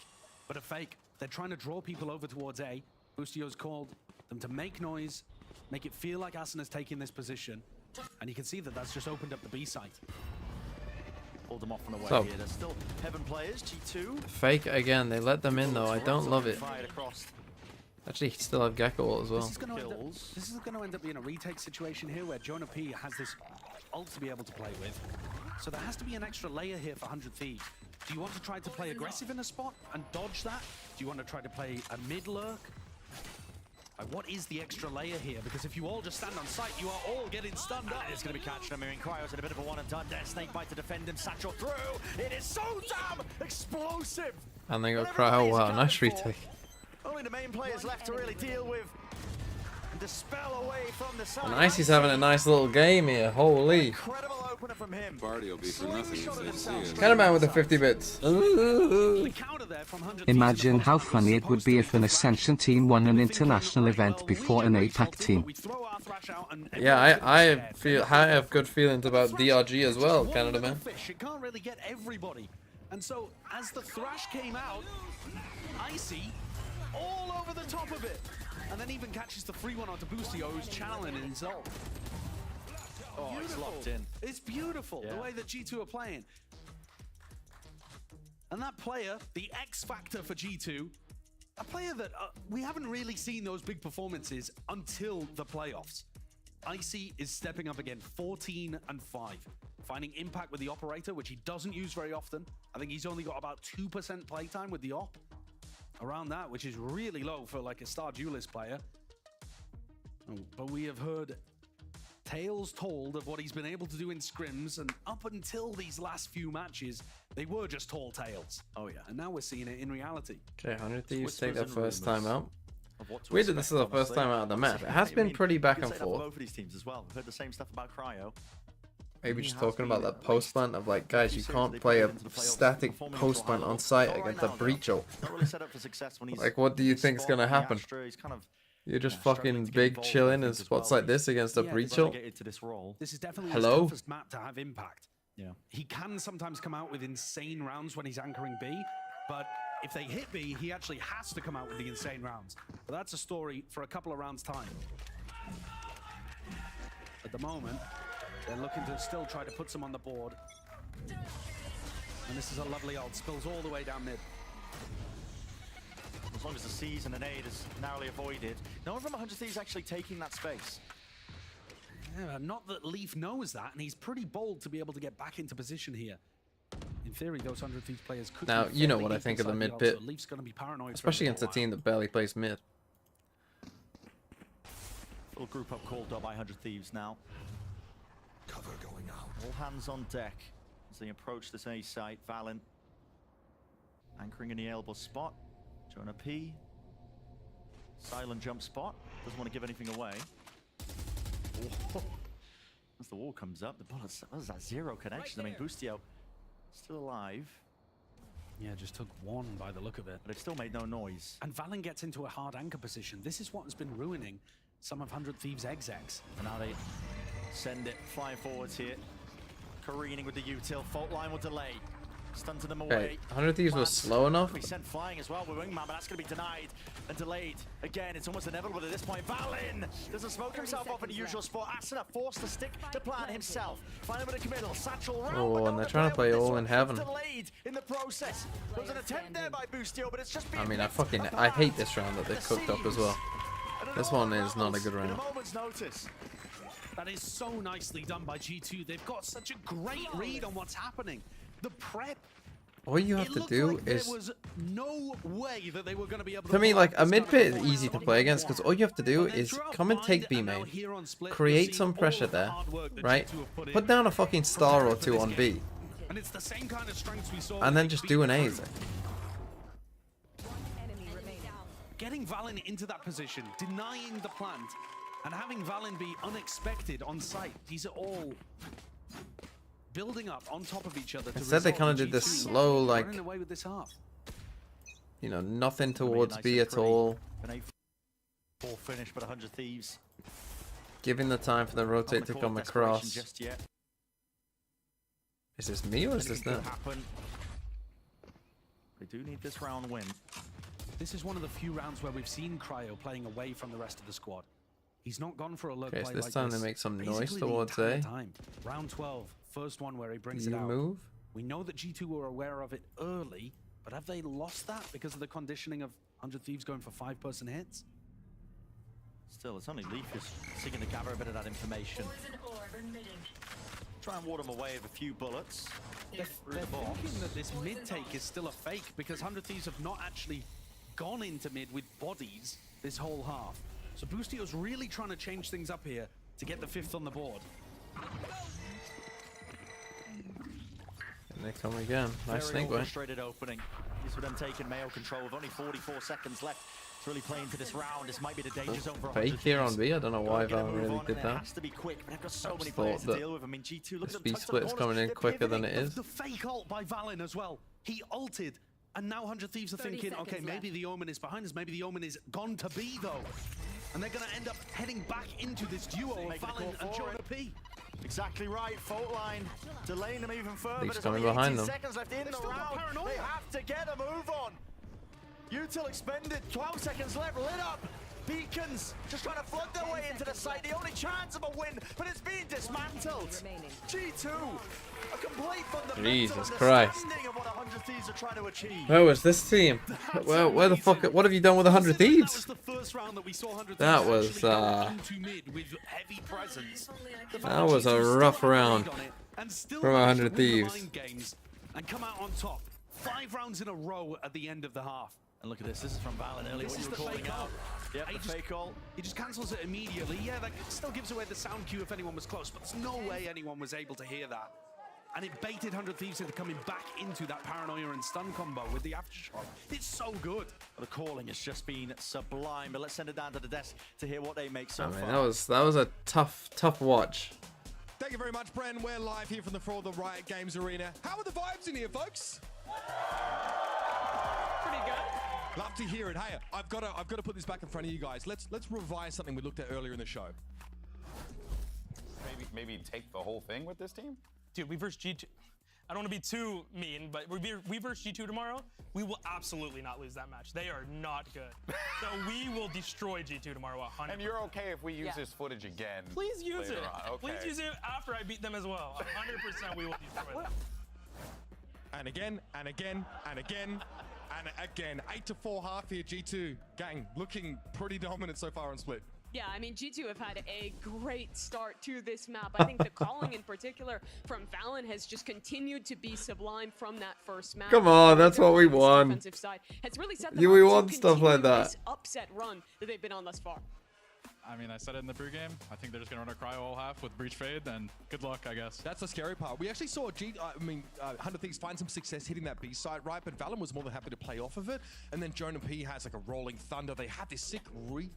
But a fake. They're trying to draw people over towards A. Boostio's called them to make noise, make it feel like Ascent is taking this position. And you can see that that's just opened up the B site. Pulled them off on the way So, here. There's still Heaven players, G2. Fake again. They let them in though. I don't love it. Actually, still have Gecko as well. This is going to end up being a retake situation here where Jonah P has this ult to be able to play with. So there has to be an extra layer here for 100 Thieves. Do you want to try to play aggressive in a spot and dodge that? Do you want to try to play a mid lurk? What is the extra layer here? Because if you all just stand on site, you are all getting stunned up. It's going to be catching them. Mirin Cryo's in a bit of a one and done there. Snakebite to defend him. Satchel through. It is so damn explosive. And they go Cryo. Wow, nice retake. Only the main players left to really deal with and dispel away from the side. And Icy's having a nice little game here. Holy. Incredible opener from him. Party will be for nothing if they see it. Kind of man with the 50 bits. Imagine how funny it would be if an Ascension team won an international event before an APAC team. Yeah, I have good feelings about DRG as well, Canada man. It can't really get everybody. And so, as the Thrash came out, Icy all over the top of it. And then even catches the free one onto Boostio, who's channeling his ult. Oh, it's locked in. It's beautiful, the way that G2 are playing. And that player, the X factor for G2, a player that we haven't really seen those big performances until the playoffs. Icy is stepping up again, 14 and 5. Finding impact with the operator, which he doesn't use very often. I think he's only got about 2% playtime with the op. Around that, which is really low for like a star duelist player. But we have heard tales told of what he's been able to do in scrims, and up until these last few matches, they were just tall tales. Oh yeah. And now we're seeing it in reality. Okay, 100 Thieves take their first time out. Weird that this is the first time out of the map. It has been pretty back and forth. Both of these teams as well. We've heard the same stuff about Cryo. Maybe just talking about that post plant of like, guys, you can't play a static post plant on site against a Breachel. Like, what do you think's gonna happen? You're just fucking big chilling in spots like this against a Breachel? This is definitely Hello? the toughest map to have impact. Yeah. He can sometimes come out with insane rounds when he's anchoring B, but if they hit B, he actually has to come out with the insane rounds. But that's a story for a couple of rounds' time. At the moment, they're looking to still try to put some on the board. And this is a lovely ult. Spills all the way down mid. As long as the C's and an A is narrowly avoided. No one from 100 Thieves actually taking that space. Yeah, not that Leaf knows that, and he's pretty bold to be able to get back into position here. In theory, those 100 Thieves players could. Now, you know what I think of the mid pit. So Leaf's going to be paranoid, especially against a team that barely plays mid. Full group up called up by 100 Thieves now. Cover going out. All hands on deck as they approach this A site. Valen anchoring in the elbow spot. Jonah P. Silent jump spot. Doesn't want to give anything away. Whoa. As the wall comes up, the bullets, what is that, zero connection? I mean, Boostio still alive. Yeah, just took one by the look of it. But they've still made no noise. And Valen gets into a hard anchor position. This is what has been ruining some of 100 Thieves' execs. And now they send it, flying forwards here. Careening with the util, fault line will delay. Stunting them away. Okay, 100 Thieves was slow enough. We sent flying as well with Wingman, but that's going to be denied and delayed. Again, it's almost inevitable at this point. Valen doesn't smoke himself off in the usual spot. Ascent forced to stick the plan himself. Finally with a committal. Satchel round. Oh, and they're trying to play all in heaven. Delayed in the process. There was an attempt there by Boostio, but it's just I mean, I hate this round that they cooked up as well. This one is not a good round. That is so nicely done by G2. They've got such a great read on what's happening. The prep. All you have to do is. There was no way that they were going to be able to. For me, like a mid pit is easy to play against because all you have to do is come and take B main, create some pressure there, right? Put down a fucking star or two on B, and it's the same kind of strengths we saw. And then just do an A. Getting Valen into that position, denying the plant, and having Valen be unexpected on site. These are all building up on top of each other. Instead, they kind of did this slow, like, away with this half. You know, nothing towards B at all. Poor finish, but 100 Thieves. Giving the time for the rotate to come across. Is this me or is this them? They do need this round win. This is one of the few rounds where we've seen Cryo playing away from the rest of the squad. He's not gone for a low play Okay, so this like time they make some noise basically towards the A. entire time. Round 12, first one where he brings it You out. move? We know that G2 were aware of it early, but have they lost that because of the conditioning of 100 Thieves going for 5-person hits? Still, it's only Leaf who's seeking to gather a bit of that information. Try and ward them away with a few bullets. They're thinking that this mid take is still a fake because 100 Thieves have not actually gone into mid with bodies this whole half. So Boostio's really trying to change things up here to get the 5th on the board. And they come again. Nice Very sneak way. orchestrated opening. This would have taken Mayo control with only 44 seconds left It's really playing for this round. This might be the danger zone for Fake here on B. I don't know why Val really did It that. has to be quick, but they've got so I many just players thought to deal with. I mean, G2 looks the at B the split's coming in quicker than it is. The fake ult by Valen as well. He ulted, and now 100 Thieves are thinking, okay, maybe the Omen is behind us. Maybe the Omen is gone to B though, and they're going to end up heading back into this duo of Valen and Jonah P. Exactly right, fault line, delaying them even further. He's There's coming only behind 18 them. seconds left in the round. They have to get a move on. Util expended, 12 seconds left, lit up. Beacons just trying to flood their way into the site. The only chance of a win, but it's being dismantled. G2, a complete fundamental Jesus Christ. understanding of what 100 Thieves are trying to achieve. Where was this team? Where the fuck? What have you done with 100 Thieves? That was that was a rough round from 100 Thieves. And come out on top. 5 rounds in a row at the end of the half. And look at this. This is from Valen earlier. What you were calling out. Yep, the fake ult. He just cancels it immediately. Yeah, that still gives away the sound cue if anyone was close, but there's no way anyone was able to hear that. And it baited 100 Thieves into coming back into that paranoia and stun combo with the aftershock. It's so good. The calling has just been sublime, but let's send it down to the desk to hear what they make so I mean, far. that was a tough watch. Thank you very much, Bren. We're live here from the For All the Riot Games Arena. How are the vibes in here, folks? Pretty good. Love to hear it. Hey, I've got to put this back in front of you guys. Let's revise something we looked at earlier in the show. Maybe take the whole thing with this team? Dude, we verse G2. I don't want to be too mean, but we verse G2 tomorrow. We will absolutely not lose that match. They are not good. So we will destroy G2 tomorrow 100%. And you're okay if we use this footage again? Please use it. Okay. Please use it after I beat them as well. 100% we will destroy them. And again, and again, and again, and again. 8-4 half here, G2. Gang, looking pretty dominant so far on Split. Yeah, I mean, G2 have had a great start to this map. I think the calling in particular from Valen has just continued to be sublime from that first map. Come on, that's what we want. Defensive side has really set them We up want to stuff like continue that. this upset run that they've been on thus far. I mean, I said it in the pregame. I think they're just going to run a cryo all half with breach fade, and good luck, I guess. That's the scary part. We actually saw 100 Thieves find some success hitting that B side, right? But Valen was more than happy to play off of it. And then Jonah P has like a rolling thunder. They had this sick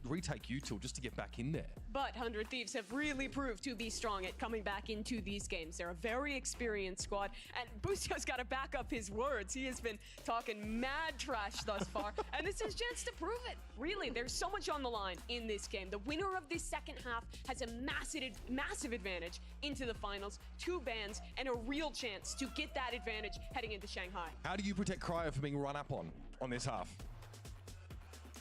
retake Util just to get back in there. But 100 Thieves have really proved to be strong at coming back into these games. They're a very experienced squad, and Boostio's got to back up his words. He has been talking mad trash thus far, and this is his chance to prove it. Really, there's so much on the line in this game. The winner of this second half has a massive advantage into the finals, 2 bans, and a real chance to get that advantage heading into Shanghai. How do you protect Cryo from being run up on this half?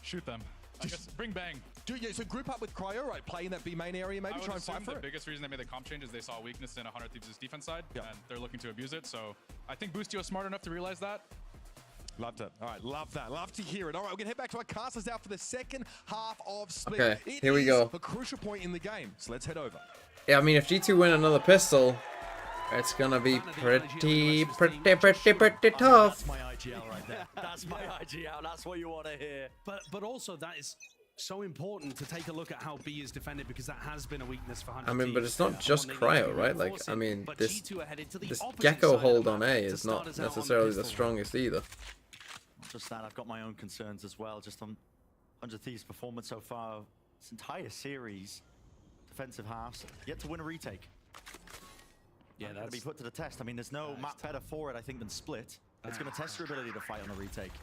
Shoot them. I guess bring bang. So group up with Cryo, right? Play in that B main area, maybe try and fight for the it. biggest reason they made the comp change is they saw a weakness in 100 Thieves' defense side, and they're looking to abuse it. So I think Boostio is smart enough to realize that. Loved it. All right, love that. Love to hear it. All right, we're going to head back to our casters out for the second half of Split. Okay, here we go. A crucial point in the game, so let's head over. Yeah, I mean, if G2 win another pistol, it's gonna be pretty tough. That's my IGL right there. That's my IGL. That's what you want to hear. But also that is so important to take a look at how B is defended, because that has been a weakness for 100 I mean, but Thieves. it's not just Cryo, right? Like, I mean, this Gecko hold on A is not necessarily the strongest either. Not just that, I've got my own concerns as well, just on 100 Thieves' performance so far. This entire series, defensive halves, yet to win a retake. Yeah, that's going to be put to the test. I mean, there's no map better for it, I think, than Split. It's going to test your ability to fight on a retake.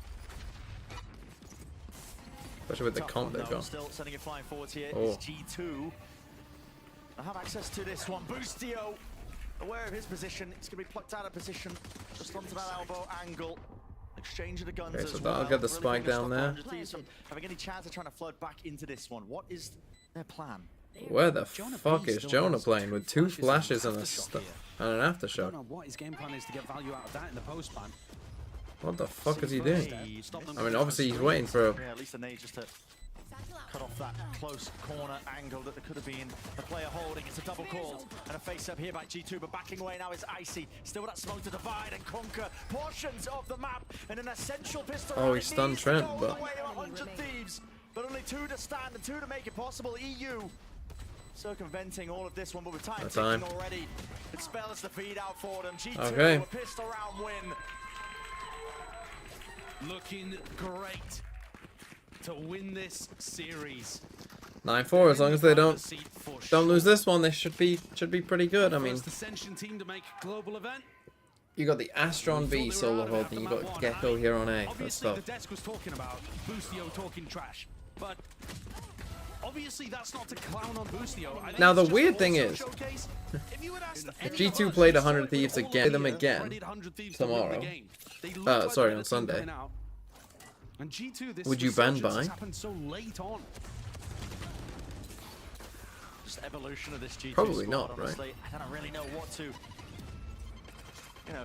Especially with the comp they've got. Still sending it flying forwards here. Oh. It's G2. I have access to this one. Boostio, aware of his position. It's going to be plucked out of position, just onto that elbow angle. Exchange of the guns Okay, so as that'll well. get the Really spike gonna down stop there. 100 Thieves from having any chance of trying to flood back into this one. What is their plan? Where the fuck is Jonah playing with 2 flashes and an aftershock? I don't know what his game plan is to get value out of that in the post plan. What the fuck is he doing? I mean, obviously he's waiting for. Yeah, at least a nade just to cut off that close corner angle that there could have been a player holding. It's a double call and a face up here by G2, but backing away now is Icy. Still with that smoke to divide and conquer portions of the map, and an essential pistol. Oh, he stunned Trent, but 100 Thieves, but only 2 to stand and 2 to make it possible. EU circumventing all of this one, but with time ticking already, it spells the feed out for them. G2 a pistol round win. Looking great. to win this series. 9-4. As long as they don't lose this one, they should be pretty good. I mean, First Ascension team to make global event. you got the Astron B solo hold, and you got Gecko here on A. That's Obviously, tough. the desk was talking about Boostio talking trash, but obviously that's not to clown on Boostio. I think Now it's the just weird also thing a is, showcase. If you had asked if any G2 of us played who 100 saw Thieves all of again, the them year, again readied 100 Thieves to win the tomorrow. game, they looked like Sorry, the on better team Sunday. coming out. And G2, this Would you ban resurgence has Bind? happened so late on. Just evolution of this G2 Probably squad, not, right? honestly. I don't really know what to,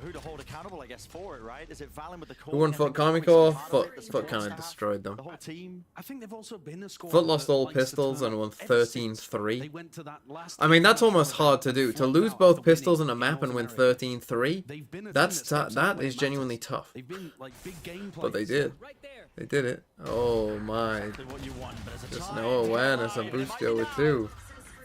who to hold accountable, I guess, for it, right? Is it Valen with the core? Who won Foot Comico? Foot kind of destroyed them. The whole team. I think they've also been a squad Foot lost that all likes to pistols turn and won up ever since 13-3. they went to that last I mean, that's international almost event hard to do. To fought lose out both after winning pistols in a in map and North win America. 13-3. They've been a That's team that steps up that when is it genuinely matters. tough. They've been like big game But they players. did. They did it. Oh my. Exactly what you want, but as a Just tie, no awareness of Boostio with 2.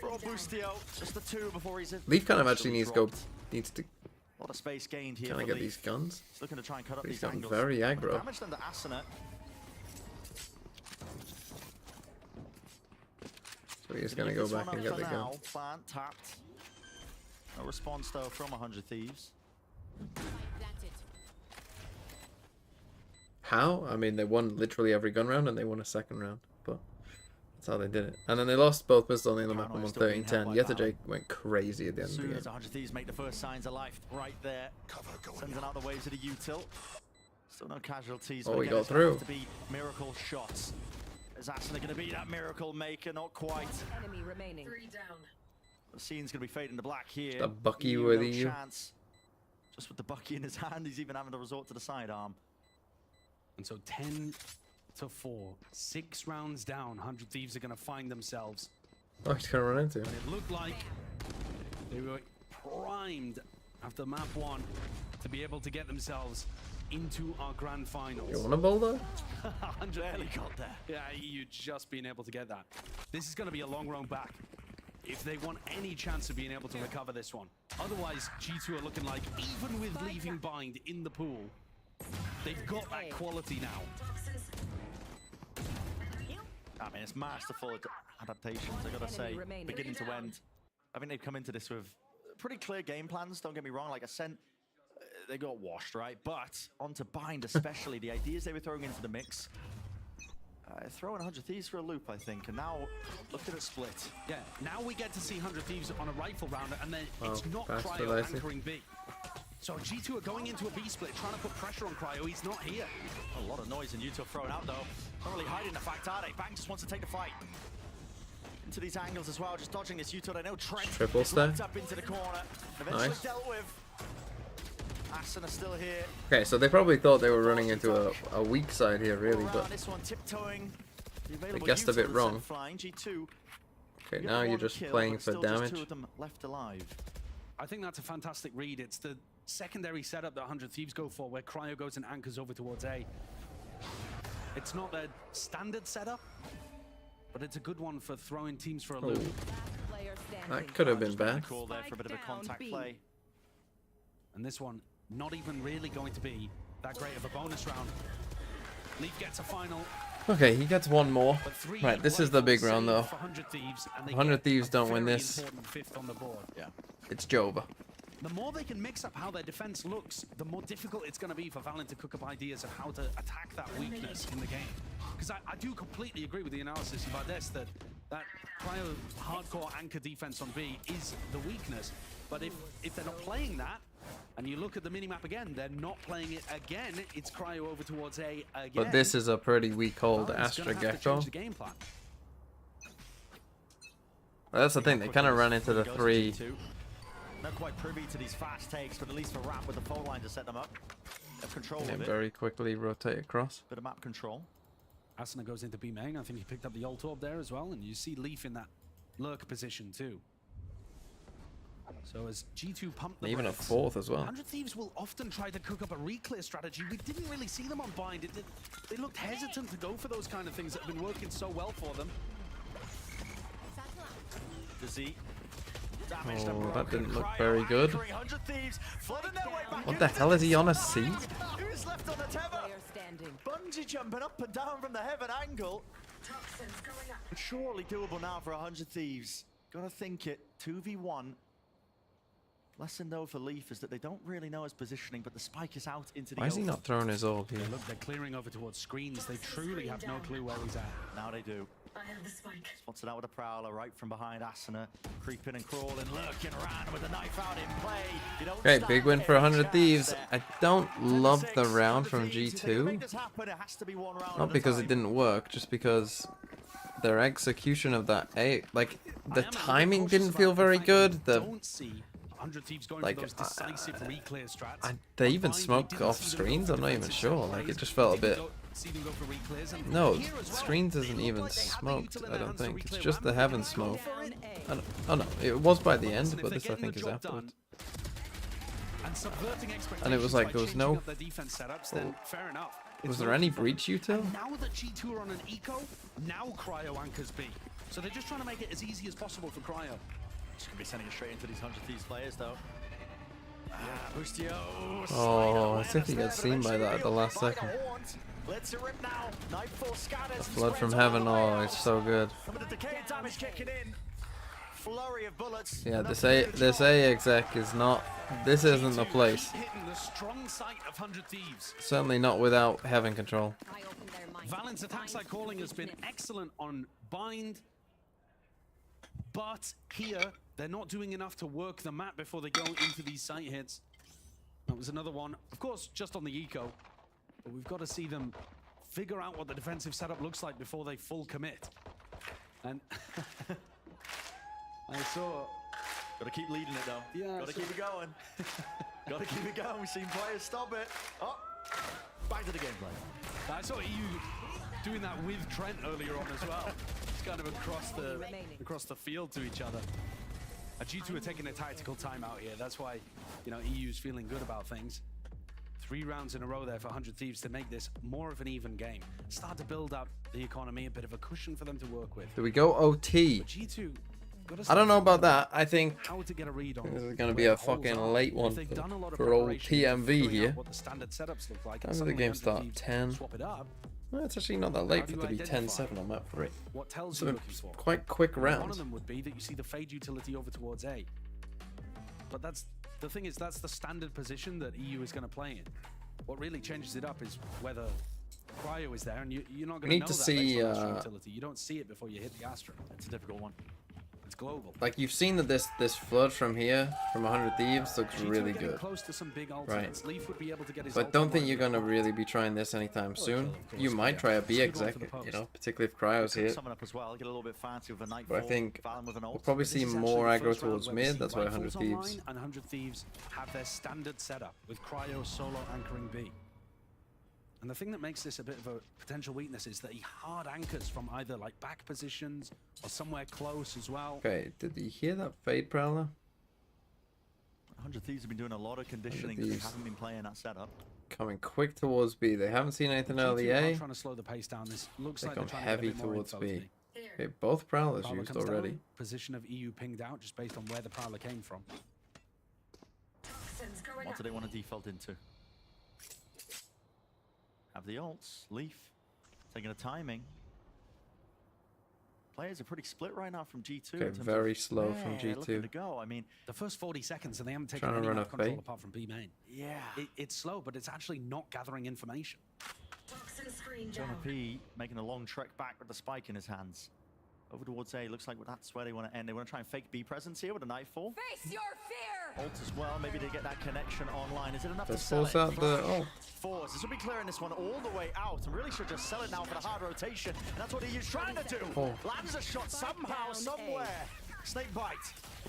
For Boostio, just the 2 before he's in. Leaf kind of actually needs to A lot of space gained here. kind of for get Leaf. these guns. He's looking to try and cut up He's these gotten angles. very aggro. Damage done to Ascent. So he's gonna go back and get the gun. Plant tapped. No response though from 100 Thieves. How? I mean, they won literally every gun round and they won a second round, but that's how they did it. And then they lost both pistols on the map and won 13-10. Yesterday went crazy at the end of the Soon game. as 100 Thieves make the first signs of life, right there. Sends it out the waves of the util. Still no casualties. Oh, but we again, got it's gonna have through. to be miracle shots. Is Ascent going to be that miracle maker? Not quite. Enemy remaining. 3 down. The scene's going to be fading to black here. The Bucky EU, with no you. chance. Just with the Bucky in his hand, he's even having to resort to the sidearm. And so 10-4, 6 rounds down. 100 Thieves are going to find themselves. Oh, he's gonna run into him. It looked like they were primed after map 1 to be able to get themselves into our grand finals. You want a bulldog? 100 Barely got there. Yeah, EU just being able to get that. This is going to be a long road back if they want any chance of being able to recover this one. Otherwise, G2 are looking like, even with leaving Bind in the pool, they've got that quality now. I mean, it's masterful adaptations, I gotta say, beginning to end. I think they've come into this with pretty clear game plans, don't get me wrong, like Ascent, they got washed, right? But onto Bind especially, the ideas they were throwing into the mix, throwing 100 Thieves for a loop, I think, and now look at it split. Yeah, now we get to see 100 Thieves on a rifle round, and then it's Oh, not bastard, Cryo I see. anchoring B. So G2 are going into a B split, trying to put pressure on Cryo. He's not here. A lot of noise and Utah thrown out, though. Not really hiding the fact, are they? Banks just wants to take the fight. Into these angles as well, just dodging this Utah. I know Trent Triple is step. locked up into the corner. Eventually Nice. dealt with. Ascent are still here. Okay, so they probably thought they were running into a weak side here, really, Around but this one, tiptoeing. The they available guessed a bit Utah wrong. sent flying. G2. Okay, get now you're one just kill, playing but for still just damage. 2 of them left alive. I think that's a fantastic read. It's the secondary setup that 100 Thieves go for, where Cryo goes and anchors over towards A. It's not their standard setup, but it's a good one for throwing teams for a loop. That could have been bad. Call there for a bit of a contact play. And this one, not even really going to be that great of a bonus round. Leaf gets a final. Okay, he gets one more. But 3 Right, this is the big rifles round, though. saved for 100 Thieves, and they 100 get Thieves a don't win very this. important 5th on the board. Yeah. It's Jova. The more they can mix up how their defense looks, the more difficult it's going to be for Valen to cook up ideas of how to attack that weakness in the game. Because I do completely agree with the analysis about this, that Cryo hardcore anchor defense on B is the weakness. But if they're not playing that, and you look at the minimap again, they're not playing it again. It's Cryo over towards A again. But this is a pretty weak hold, Valen's Astra gonna have to Gecko. change the game plan. Well, that's the thing, they kind of run into the 3. Not quite privy to these fast takes, but at least for Rap with the phone line to set them up. Have control And of it. very quickly rotate across. Bit of map control. Asuna goes into B main. I think he picked up the ult orb there as well, and you see Leaf in that lurk position too. So as G2 pump the Even a brakes, 4th as well. 100 Thieves will often try to cook up a reclear strategy. We didn't really see them on Bind. They looked hesitant to go for those kind of things that have been working so well for them. Dizzy. Oh, that didn't look very good. What the hell is he on a seat? Who's left on the tether? Bungee jumping up and down from the heaven angle. Surely doable now for 100 Thieves. Gotta think it. 2v1. Lesson though for Leaf is that they don't really know his positioning, but the spike is out into the Why is he open. not throwing his orb here? Look, they're clearing over towards screens. They truly have no clue where he's at. Now they do. Spots it out with a prowler right from behind Asuna. Creeping and crawling, lurking around with the knife out in play. You don't Okay, stand big win for any 100 chance Thieves. there. I don't love the round from G2. Not because it didn't work, just because their execution of that A, like the timing didn't feel very good. The like they even smoked off screens. I'm not even sure. Like it just felt a bit. No, screens isn't even smoked. I don't think it's just the heaven smoke. Oh no, it was by the end, but this I think is afterwards. And it was like there was no. Was there any breach util? Now that G2 are on an eco, now Cryo anchors B. So they're just trying to make it as easy as possible for Cryo. Just gonna be sending it straight into these 100 Thieves players though. Oh, as if he got seen by that at the last second. Let's rip now. Nightfall scatters. The flood from heaven. Oh, it's so good. Some of the decay damage kicking in. Flurry of bullets. Yeah, this A exec is not. This isn't the place. Hitting the strong site of 100 Thieves. Certainly not without heaven control. Valen's attack side calling has been excellent on bind, but here they're not doing enough to work the map before they go into these site hits. That was another one, of course, just on the eco, but we've got to see them figure out what the defensive setup looks like before they full commit. And I saw. Gotta keep leading it though. Yeah. Gotta keep it going. Gotta keep it going. We've seen players stop it. Oh, back to the gameplay. I saw EU doing that with Trent earlier on as well. It's kind of across the field to each other. G2 are taking a tactical timeout here. That's why, you know, EU's feeling good about things. 3 rounds in a row there for 100 Thieves to make this more of an even game. Start to build up the economy, a bit of a cushion for them to work with. Do we go OT? But G2. I don't know about that. I think How to get a read on this is going to be a fucking late one for old TMV here. what the standard setups look like. Time for the game start 10. Well, it's actually not that late for it to be 10-7 on map 3. What tells So you looking for? quite quick One of round. them would be that you see the fade utility over towards A. But that's the thing is that's the standard position that EU is going to play in. What really changes it up is whether Cryo is there, and you're not going We to know need to that see, based on Astro utility. You don't see it before you hit the Astro. It's a difficult one. It's global. Like you've seen that this flood from here, from 100 Thieves, looks G2 really getting good. close to some big Right. ultimates. Leaf would be able to get his But ult don't on think one you're of the gonna really be trying this anytime soon. course, You might try a B It's a good one exec, for the post. you know, particularly if Cryo's here. Summon up as well. Get a little bit fancy with a Nightfall. But I think Valen with an ult. we'll probably This see is more actually the aggro first round towards where we mid. see That's why 100 Rifles Thieves. online, and 100 Thieves have their standard setup with Cryo solo anchoring B. And the thing that makes this a bit of a potential weakness is that he hard anchors from either like back positions or somewhere close as well. Okay, did you hear that fade prowler? 100 Thieves have been doing a lot of conditioning. They Thieves. haven't been playing that setup. Coming quick towards B. They haven't seen anything G2 early are A. trying to slow the pace down. This looks They like they're come trying to get a heavy bit more towards info to B. me. Okay, both prowlers Prowler used comes down, already. Position of EU pinged out just based on where the prowler came from. What do they want to default into? Have the ults. Leaf taking a timing. Players are pretty split right now from G2. Okay, in terms very of slow where from they're looking G2. to go. I mean, The first 40 seconds and they haven't taken Trying to any run map a control fake. apart from B main. yeah. It's slow, but it's actually not gathering information. Jonah P making a long trek back with the spike in his hands. Over towards A. Looks like that's where they want to end. They want to try and fake B presence here with a Nightfall. Face your fear! Ult as well. Maybe they get that connection online. Is it enough Let's to sell force it? out the. Oh, Force. This will be clearing this one all the way out and really should just sell it now for the hard rotation. And that's what he's trying to do. Oh. Lands a shot somehow, somewhere. Snake bite.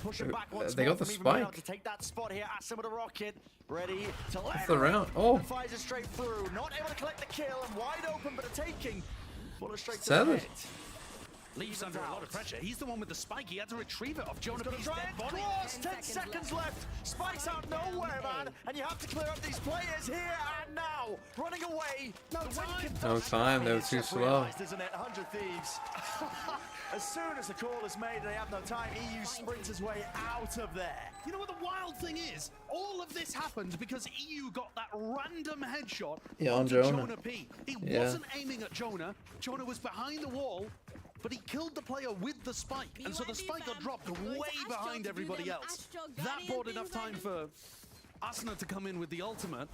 Push it back once They more got the from even being able spike. to take that spot here. Ascent with a rocket. Ready to let That's the round. Oh. Fires it straight through. Not able to collect the kill and wide open, but a taking. Bullet straight to Sell the it. head. Leaves under a lot of pressure. He's the one with the spike. He had to retrieve it off Jonah P's dead body. Cross, 10 seconds left. Spike's out nowhere, man. And you have to clear up these players here and now. Running away. No time. No time, they were too slow. Isn't it? 100 Thieves. As soon as the call is made, they have no time. EU sprints his way out of there. You know what the wild thing is? All of this happened because EU got that random headshot on onto Jonah. P. He wasn't aiming at Jonah. Jonah was behind the wall, but he killed the player with the spike. And so the spike got dropped way behind everybody else. That bought enough time for Ascent to come in with the ultimate.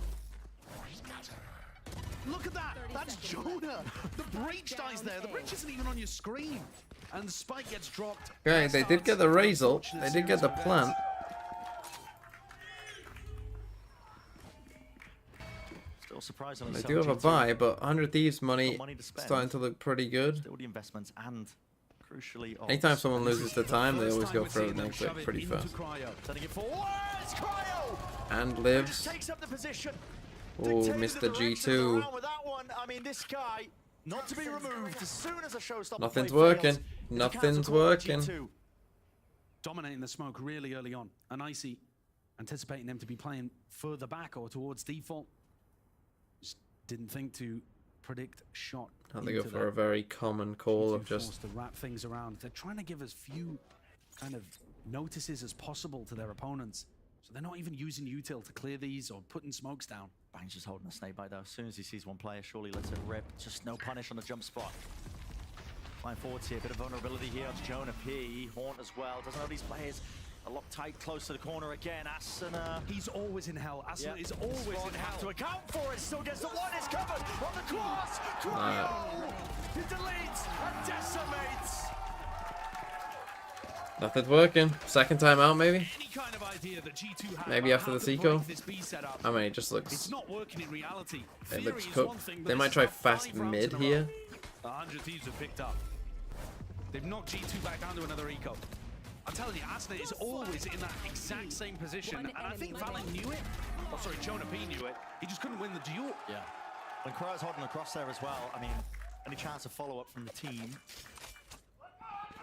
Look at that! That's Jonah! The breach dies there. The breach isn't even on your screen. And the spike gets dropped. Okay, they did get the Razor. They did get the plant. Still surprisingly, They do have a buy, but 100 Thieves money starting to look pretty good. Still the investments and crucially. Anytime someone loses the time, they always go for it next like pretty fast. And lives. Takes up the position. Oh, Mr. G2. With that one, I mean, this guy not to be removed as soon as a showstopper. Nothing's working. Nothing's working. Dominating the smoke really early on, and Icy anticipating them to be playing further back or towards default. Just didn't think to predict shot. And they go for a very common call of just to wrap things around. They're trying to give as few kind of notices as possible to their opponents. So they're not even using util to clear these or putting smokes down. Bang's just holding a snake bite though. As soon as he sees one player, surely lets it rip. Just no punish on the jump spot. Flying forwards here, a bit of vulnerability here on Jonah P. Haunt as well. Doesn't know these players are locked tight, close to the corner again. Ascent. He's always in hell. Ascent is always in hell. Have to account for it. Still gets the one. It's covered on the cross. He deletes and decimates. nothing's working. Second time out, maybe. Kind of idea that G2 had Maybe after the eco. setup. I mean, it just looks. It's not working in reality. It looks cooked. They might try fast mid here. 100 Thieves have picked up. They've knocked G2 back down to another eco. I'm telling you, Ascent is always in that exact same position, and I think Valen knew it. Oh, sorry, Jonah P knew it. He just couldn't win the duel. Yeah. When Cryo's holding across there as well, I mean, any chance of follow-up from the team?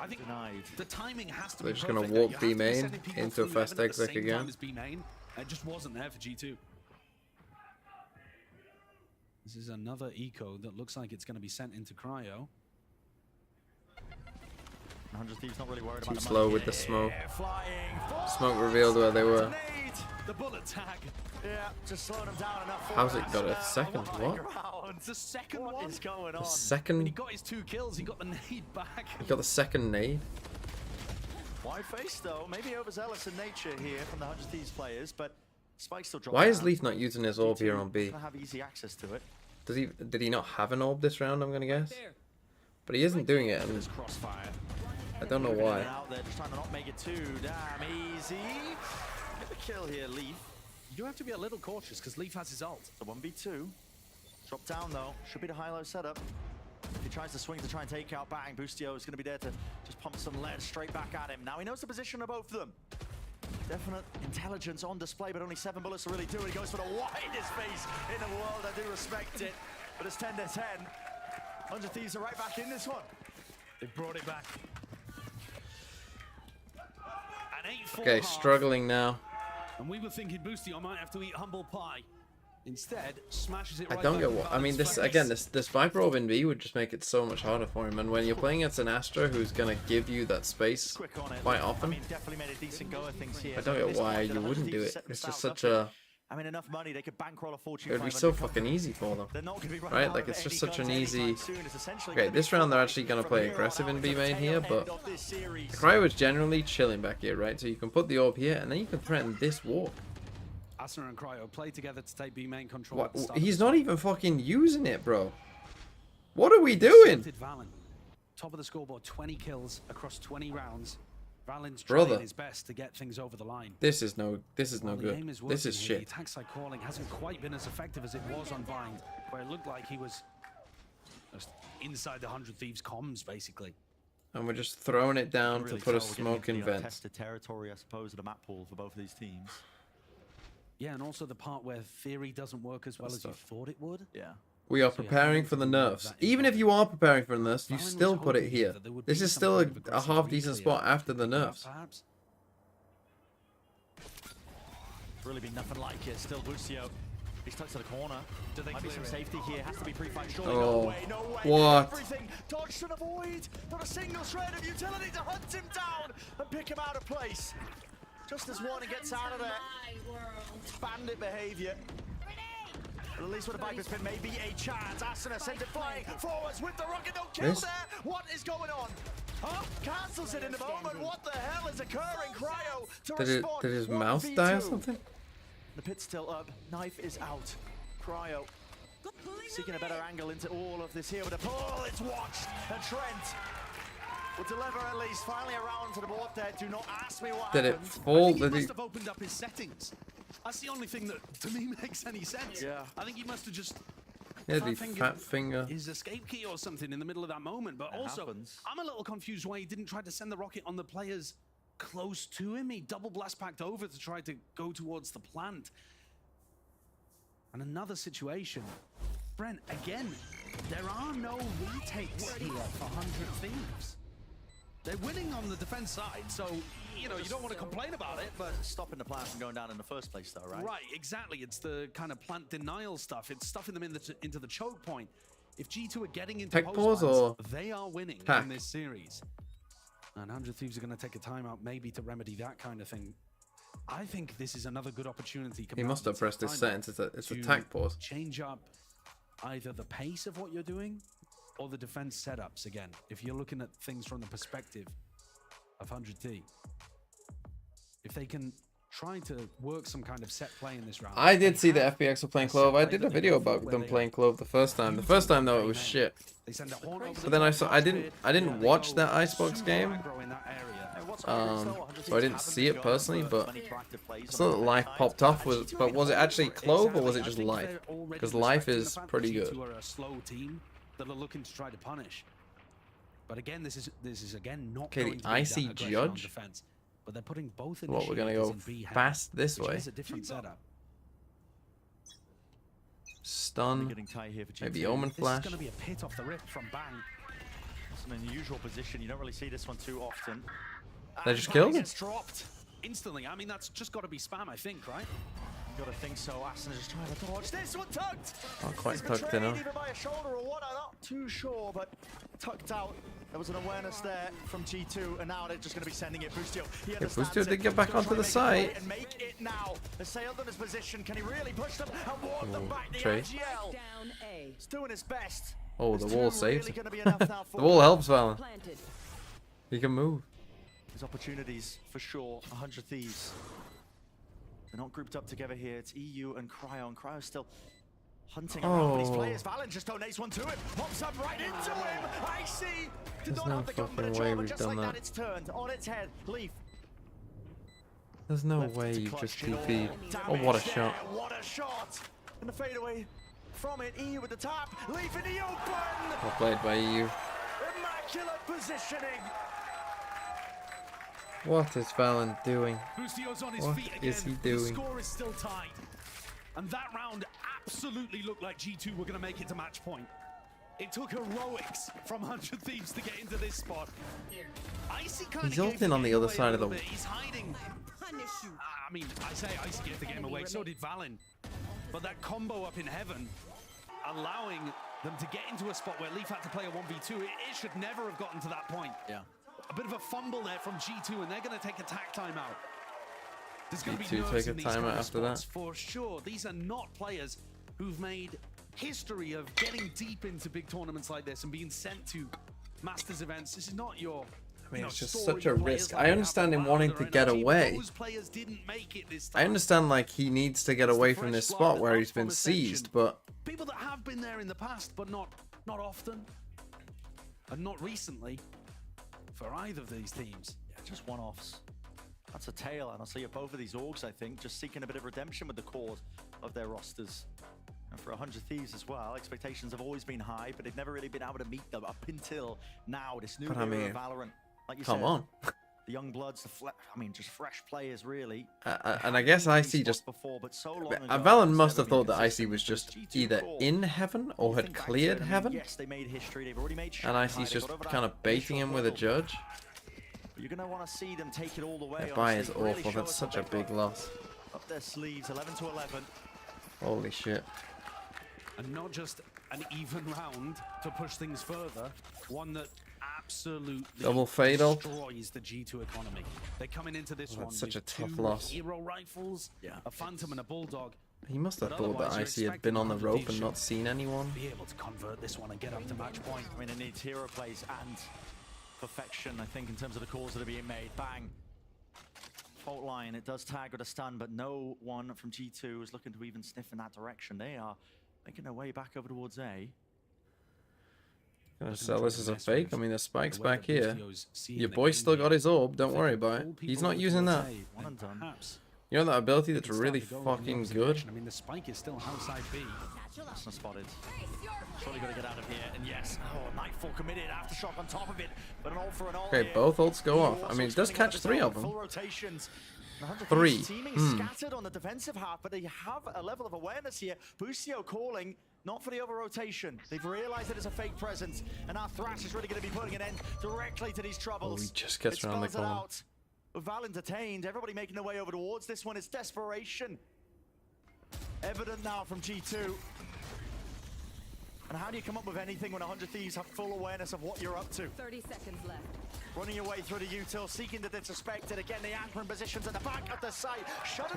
I think denied. The timing has to They're be just going to perfect. walk B main into a fast exec again. It just wasn't there for G2. This is another eco that looks like it's going to be sent into Cryo. 100 Thieves not really worried Too about slow with the smoke. Smoke revealed where they were. The bullet tag. Yeah, just slowing them down enough. How's it got a second? What? It's the second one. What is going on? The second. When he got his 2 kills, he got the nade back. He got the second nade. Wide face though, maybe overzealous in nature here from the 100 Thieves players, but Spike's still dropping. Why is Leaf not using his orb here on B? Have easy access to it. Does he? Did he not have an orb this round? I'm gonna guess. But he isn't doing it. And I don't know why. Out there, just trying to not make it too damn easy. Get the kill here, Leaf. You do have to be a little cautious because Leaf has his ult. The 1v2. Drop down though. Should be the high-low setup. If he tries to swing to try and take out Bang, Boostio is going to be there to just pump some lead straight back at him. Now he knows the position of both of them. Definite intelligence on display, but only 7 bullets to really do it. He goes for the widest face in the world. I do respect it. But it's 10 to 10. 100 Thieves are right back in this one. They brought it back. Okay, struggling now. And we were thinking Boostio might have to eat humble pie. Instead, smashes it right I don't back get in what. I mean, Valen's this again. This Viper orb in B would just make it so much harder for him. And when you're playing against an Astra who's gonna give you that space quite often, Definitely made a decent go of things here. I don't get why you wouldn't do it. It's just such a. I mean, enough money, they could bankroll a fortune. It would be so fucking easy for them, They're not going to be right? Like it's just such an easy. Okay, this round they're actually gonna play aggressive in B main here, but Cryo is generally chilling back here, right? So you can put the orb here, and then you can threaten this walk. Ascent and Cryo play together to take B main control. What? He's not even fucking using it, bro. What are we doing? Valen. Top of the scoreboard, 20 kills across 20 rounds. Valen's Brother. trying his best to get things over the line. This is no good. The aim is This is working here. shit. The attack side calling hasn't quite been as effective as it was on Bind, where it looked like he was just inside the 100 Thieves comms, basically. And we're just throwing it down to put a smoke in vents. Untested territory, I suppose, of the map pool for both of these teams. Yeah, and also the part where theory doesn't work as well as you thought it would. Yeah. We are preparing for the nerfs. Even if you are preparing for the nerfs, you still put it here. This is still a half-decent spot after the nerfs. Really been nothing like it. Still Lucio. He's touched to the corner. Do they Might be some safety here. Has to be pre-fight. Surely Oh, no way, no way. what? Everything dodged and avoid. Not a single shred of utility to hunt him down and pick him out of place. Just as one gets out of there. Bandit behavior. But at least with the Viper spin, maybe a chance. Ascent sent it flying forwards with the rocket. No kill Yes. there. What is going on? Huh? Cancels it in the moment. What the hell is occurring? Cryo to respond. Did his mouth die or something? The pit's still up. Knife is out. Cryo seeking a better angle into all of this here with a pull. It's watched. And Trent will deliver at least. Finally around to the board there. Do not ask me what Did it happened. fall? I think he Did he? must have opened up his settings. That's the only thing that, to me, makes any sense. Yeah. I think he must have just Yeah, the fat finger. his escape key or something in the middle of that moment. But It also, happens. I'm a little confused why he didn't try to send the rocket on the players close to him. He double blast packed over to try to go towards the plant. And another situation. Brent, again, there are no retakes here for 100 Thieves. They're winning on the defense side, so, you know, you don't want to complain about it, but... Stopping the plant from going down in the first place, though, right? Right, exactly. It's the kind of plant denial stuff. It's stuffing them into the choke point. If G2 are getting into Tech pause post or plants, they are winning hack? in this series. And 100 Thieves are going to take a timeout maybe to remedy that kind of thing. I think this is another good opportunity. He must have pressed his settings. It's a to tag pause. Change up either the pace of what you're doing or the defense setups again. If you're looking at things from the perspective of 100T, if they can try to work some kind of set play in this round. I did see the FPX were playing Clove. I did a video about them playing Clove the first time. The first time though, it was shit. But then I didn't watch that Icebox game. So I didn't see it personally, but I saw that Life popped off. But was it actually Clove or was it just Life? Because Life is pretty good. Are a slow team that are looking to try to punish. But again, this is again not Okay, going the to be that icy aggression on judge. defense. But they're putting both What, we're gonna initiators go in B hand, fast this which way? is a different setup. Stun. Getting tight here for G2. Maybe Omen Flash. This is going to be a pit off the rip from Bang. It's an unusual position. You don't really see this one too often. They just killed him? Gets dropped instantly. I mean, that's just got to be spam, I think, right? Gotta think so. Ascent is just trying to dodge. This one tucked. Not quite He's tucked betrayed enough. either by a shoulder or what? I'm not too sure, but tucked out. There was an awareness there from G2, and now they're just going to be sending it. Bustio, he understands Bustio did it. get back He's gonna onto the try and make site. it and make it now. Assailed on his position. Can he really push them and walk them back? The Trey. IGL. He's doing his best. Oh, the Is wall two saves really him. gonna be enough now The for wall him? helps Valen. He can move. There's opportunities for sure. 100 Thieves. They're not grouped up together here. It's EU and Cryo. And Cryo's still hunting around these Oh. players. Valen just donates one to him. Pops up right into him. I see. Did There's not no have the gun, but a fucking way jump, we've just done like that. it's turned on its head. Leaf. There's no Left way to you clutch just it all. TP'd. Oh, what a Damage shot. there. What a shot. And the fadeaway from it. EU with the tap. Leaf in the open. Well played by you. Immaculate positioning. What is Valen doing? Bustio's on his What feet again. is he The doing? score is still tied. And that round absolutely looked like G2 were going to make it to match point. It took heroics from 100 Thieves to get into this spot. Icy kind He's of gave ulting on the game other away a side of little the- bit. He's hiding. I mean, I say Icy gave the game away, so did Valen. But that combo up in heaven, allowing them to get into a spot where Leaf had to play a 1v2, it should never have gotten to that point. Yeah. A bit of a fumble there from G2, and they're going to take a tack timeout. There's going to be G2 nerves take a in these kind timeout of after that. spots for sure. These are not players who've made history of getting deep into big tournaments like this and being sent to Masters events. This is not your. I mean, you know, it's just storied such a players risk. like I they understand have him for wanting Wilder to get and away. Those players didn't make it this I time. understand like he needs to get away from this spot where he's been seized, but People that have been there in the past, but not often, and not recently, for either of these teams. Yeah, just one-offs. That's a tale, and I'll see both of these orgs, I think, just seeking a bit of redemption with the core of their rosters. And for 100 Thieves as well, expectations have always been high, but they've never really been able to meet them up until now, this new But I era mean, of Valorant. Like you come said, on. The young bloods, just fresh players, really. And I guess Icy just... Valen must have thought that Icy was just either in heaven or had cleared heaven. Yes, they made history. They've already made And Icy's just kind of baiting him with a judge. You're going to want to see them take it all the way. That buy is awful. That's such a big loss. Up their sleeves, 11 to 11. Holy shit. And not just an even round to push things further, one that absolutely Double fatal. destroys the G2 economy. They're coming into this one That's such a with tough 2 loss. hero rifles, a Phantom and a Bulldog. He must have But thought that otherwise, you're Icy had expecting been on the 100 rope thieves and should not seen anyone. Be able to convert this one and get up to match point. I mean, it needs hero plays and perfection, I think, in terms of the calls that are being made. Bang. Fault line, it does tag with a stun, but no one from G2 is looking to even sniff in that direction. They are making their way back over towards A. Gonna sell this as a fake? I mean, the spike's back here. Your boy still got his orb, don't worry about it. He's not using that. One and done. You know that ability that's really fucking good? I mean, the spike is still outside B. That's not spotted. Surely got to get out of here. And yes, Nightfall committed. Aftershock on top of it. But an all for an all. Okay, both ults go off. I mean, it does catch 3 of them. Full rotations. 3. Teaming scattered on the defensive half, but they have a level of awareness here. Boostio calling, not for the over rotation. They've realized that it's a fake presence, and our Thrash is really going to be putting an end directly to these troubles. Oh, he just gets around the corner. Valen detained, everybody making their way over towards this one. It's desperation. Evident now from G2. And how do you come up with anything when 100 Thieves have full awareness of what you're up to? 30 seconds left. Running your way through the util, seeking the disrespected. Again, the anchor positions at the back of the site.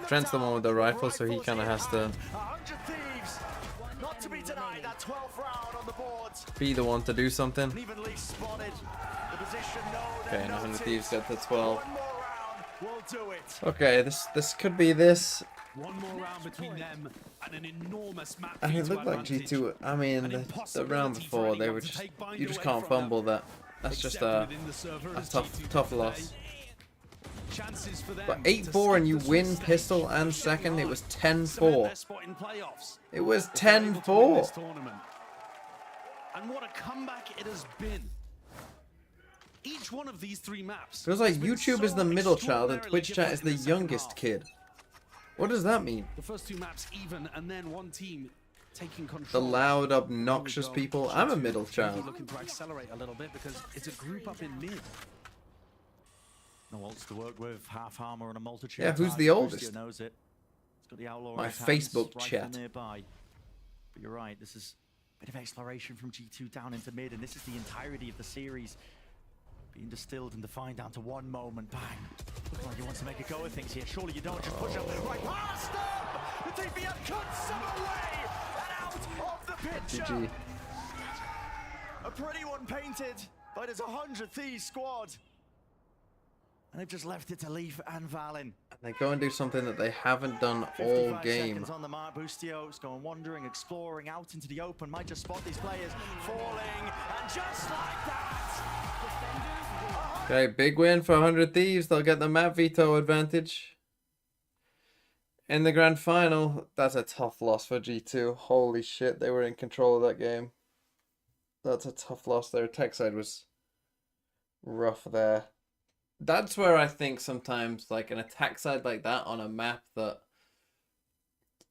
Trent's the one with the rifle, so he kind of has to 100 Thieves. Not to be denied, that 12th round on the boards. be the one to do something. Evenly spotted. The position, no. Okay, and 100 Thieves get to 12. One more round will do it. Okay, this could be this. One more round between them and an enormous map. And it looked like G2. I mean, the round before they were just. You just can't fumble that. That's just a tough loss. But 8-4 and you win pistol and second. It was 10-4. It was 10-4. And what a comeback it has been. Each one of these 3 maps. Feels like YouTube is the middle child and Twitch chat is the youngest kid. What does that mean? The first 2 maps even, and then one team taking control. The loud, obnoxious people. I'm a middle child. Looking to accelerate a little bit because it's a group up in mid. No ults to work with, half armor and a multitude. Yeah, who's the oldest? Knows it. It's got the outlaw My in his hands, Facebook rifle chat. nearby. But you're right, this is a bit of exploration from G2 down into mid, and this is the entirety of the series being distilled and defined down to one moment. Bang. Looks like he wants to make a go of things here. Surely you don't just push up right past them. The TPM cuts him away and out of the picture. GG. A pretty one painted, but it's 100 Thieves squad. And they've just left it to Leaf and Valen. They go and do something that they haven't done all 55 game. seconds on the mark. Boostio's going wandering, exploring out into the open. Might just spot these players falling, and just like that. Okay, big win for 100 Thieves. They'll get the map veto advantage. In the grand final, that's a tough loss for G2. Holy shit, they were in control of that game. That's a tough loss. Their tech side was rough there. That's where I think sometimes like an attack side like that on a map that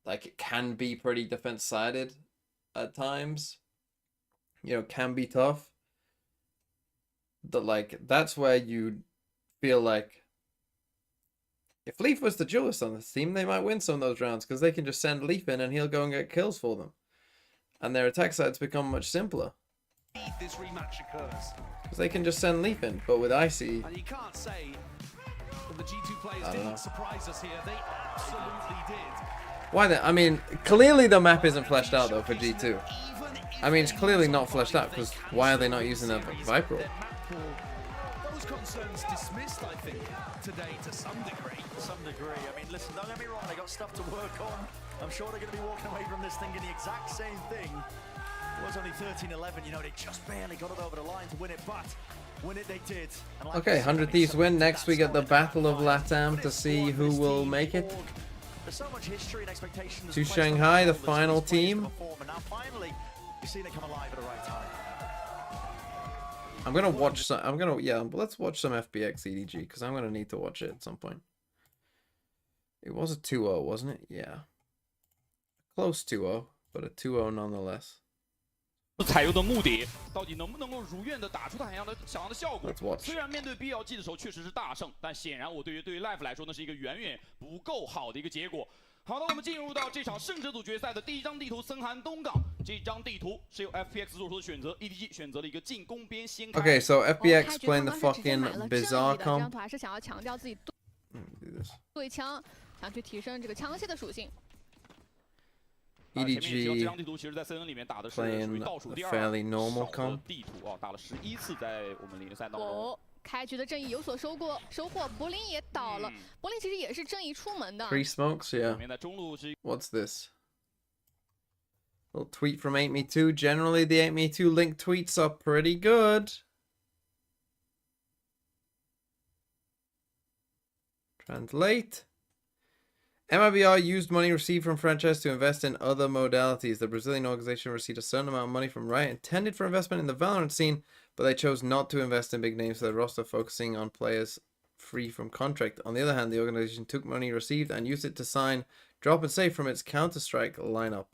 like it can be pretty defense sided at times, you know, can be tough. That like that's where you feel like if Leaf was the duelist on this team, they might win some of those rounds because they can just send Leaf in and he'll go and get kills for them, and their attack sides become much simpler. This rematch occurs. Because they can just send Leaf in, but with Icy, And you can't say that the G2 players I don't know. didn't surprise us here. They absolutely did. why then? I mean, clearly the map isn't fleshed out though for G2. I mean, it's clearly not fleshed out because why are they not using a Viper? Those concerns dismissed, I think, today to some degree. Some degree. I mean, listen, don't get me wrong, they got stuff to work on. I'm sure they're going to be walking away from this thinking the exact same thing. It was only 13-11, you know, they just barely got it over the line to win it, but win it they did. And like Okay, 100 Thieves win. Next we get the Battle of LATAM to see who will make it. There's so much history and expectations To Shanghai, the final team. And now finally, you've seen it come alive at the right time. I'm gonna watch some. I'm gonna let's watch some FBX EDG because I'm gonna need to watch it at some point. It was a 2-0, wasn't it? Yeah. Close 2-0, but a 2-0 nonetheless. 采用的目的到底能不能够如愿的打出他想要的效果？ Let's watch. 虽然面对 BLG 的时候确实是大胜，但显然对于 LEV 来说，那是一个远远不够好的一个结果。好的，我们进入到这场胜者组决赛的第一张地图——森寒东港。这张地图是由 FPX 做出的选择 ，EDG 选择了一个进攻边先开。Okay, so FBX playing the fucking bizarre 这张 comp. 图还是想要强调自己 Do this. 对枪，想去提升这个枪械的属性。 EDG 这张地图其实在 CN 里面打的是属 playing 于倒数 a 第 fairly 二 normal 少的 comp. 地图啊，打了11次在我们联赛当中。哦，开局的正义有所收获，柏林也倒了。柏林其实也是正义出门的。 Three smokes, yeah. What's this? Little tweet from 8me2. Generally, the 8me2 link tweets are pretty good. Translate. MIBR used money received from franchise to invest in other modalities. The Brazilian organization received a certain amount of money from Riot intended for investment in the Valorant scene, but they chose not to invest in big names for their roster, focusing on players free from contract. On the other hand, the organization took money received and used it to sign Drop and Save from its Counter-Strike lineup.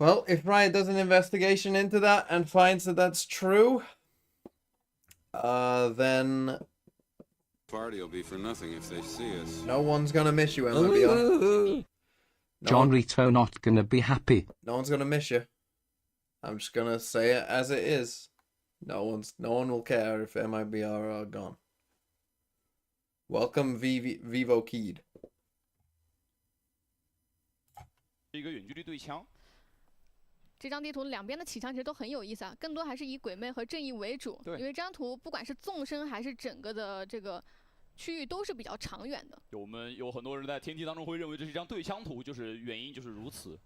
Well, if Riot does an investigation into that and finds that that's true, then Party will be for nothing if they see us. no one's gonna miss you, MIBR. John Rito not gonna be happy. No one's gonna miss you. I'm just gonna say it as it is. No one will care if MIBR are gone. Welcome, Vivo Kid. 一个远距离对枪。 这张地图两边的起枪其实都很有意思啊，更多还是以鬼魅和正义为主。因为这张图不管是纵深还是整个的这个区域都是比较长远的。我们有很多人在天梯当中会认为这是一张对枪图，就是原因就是如此。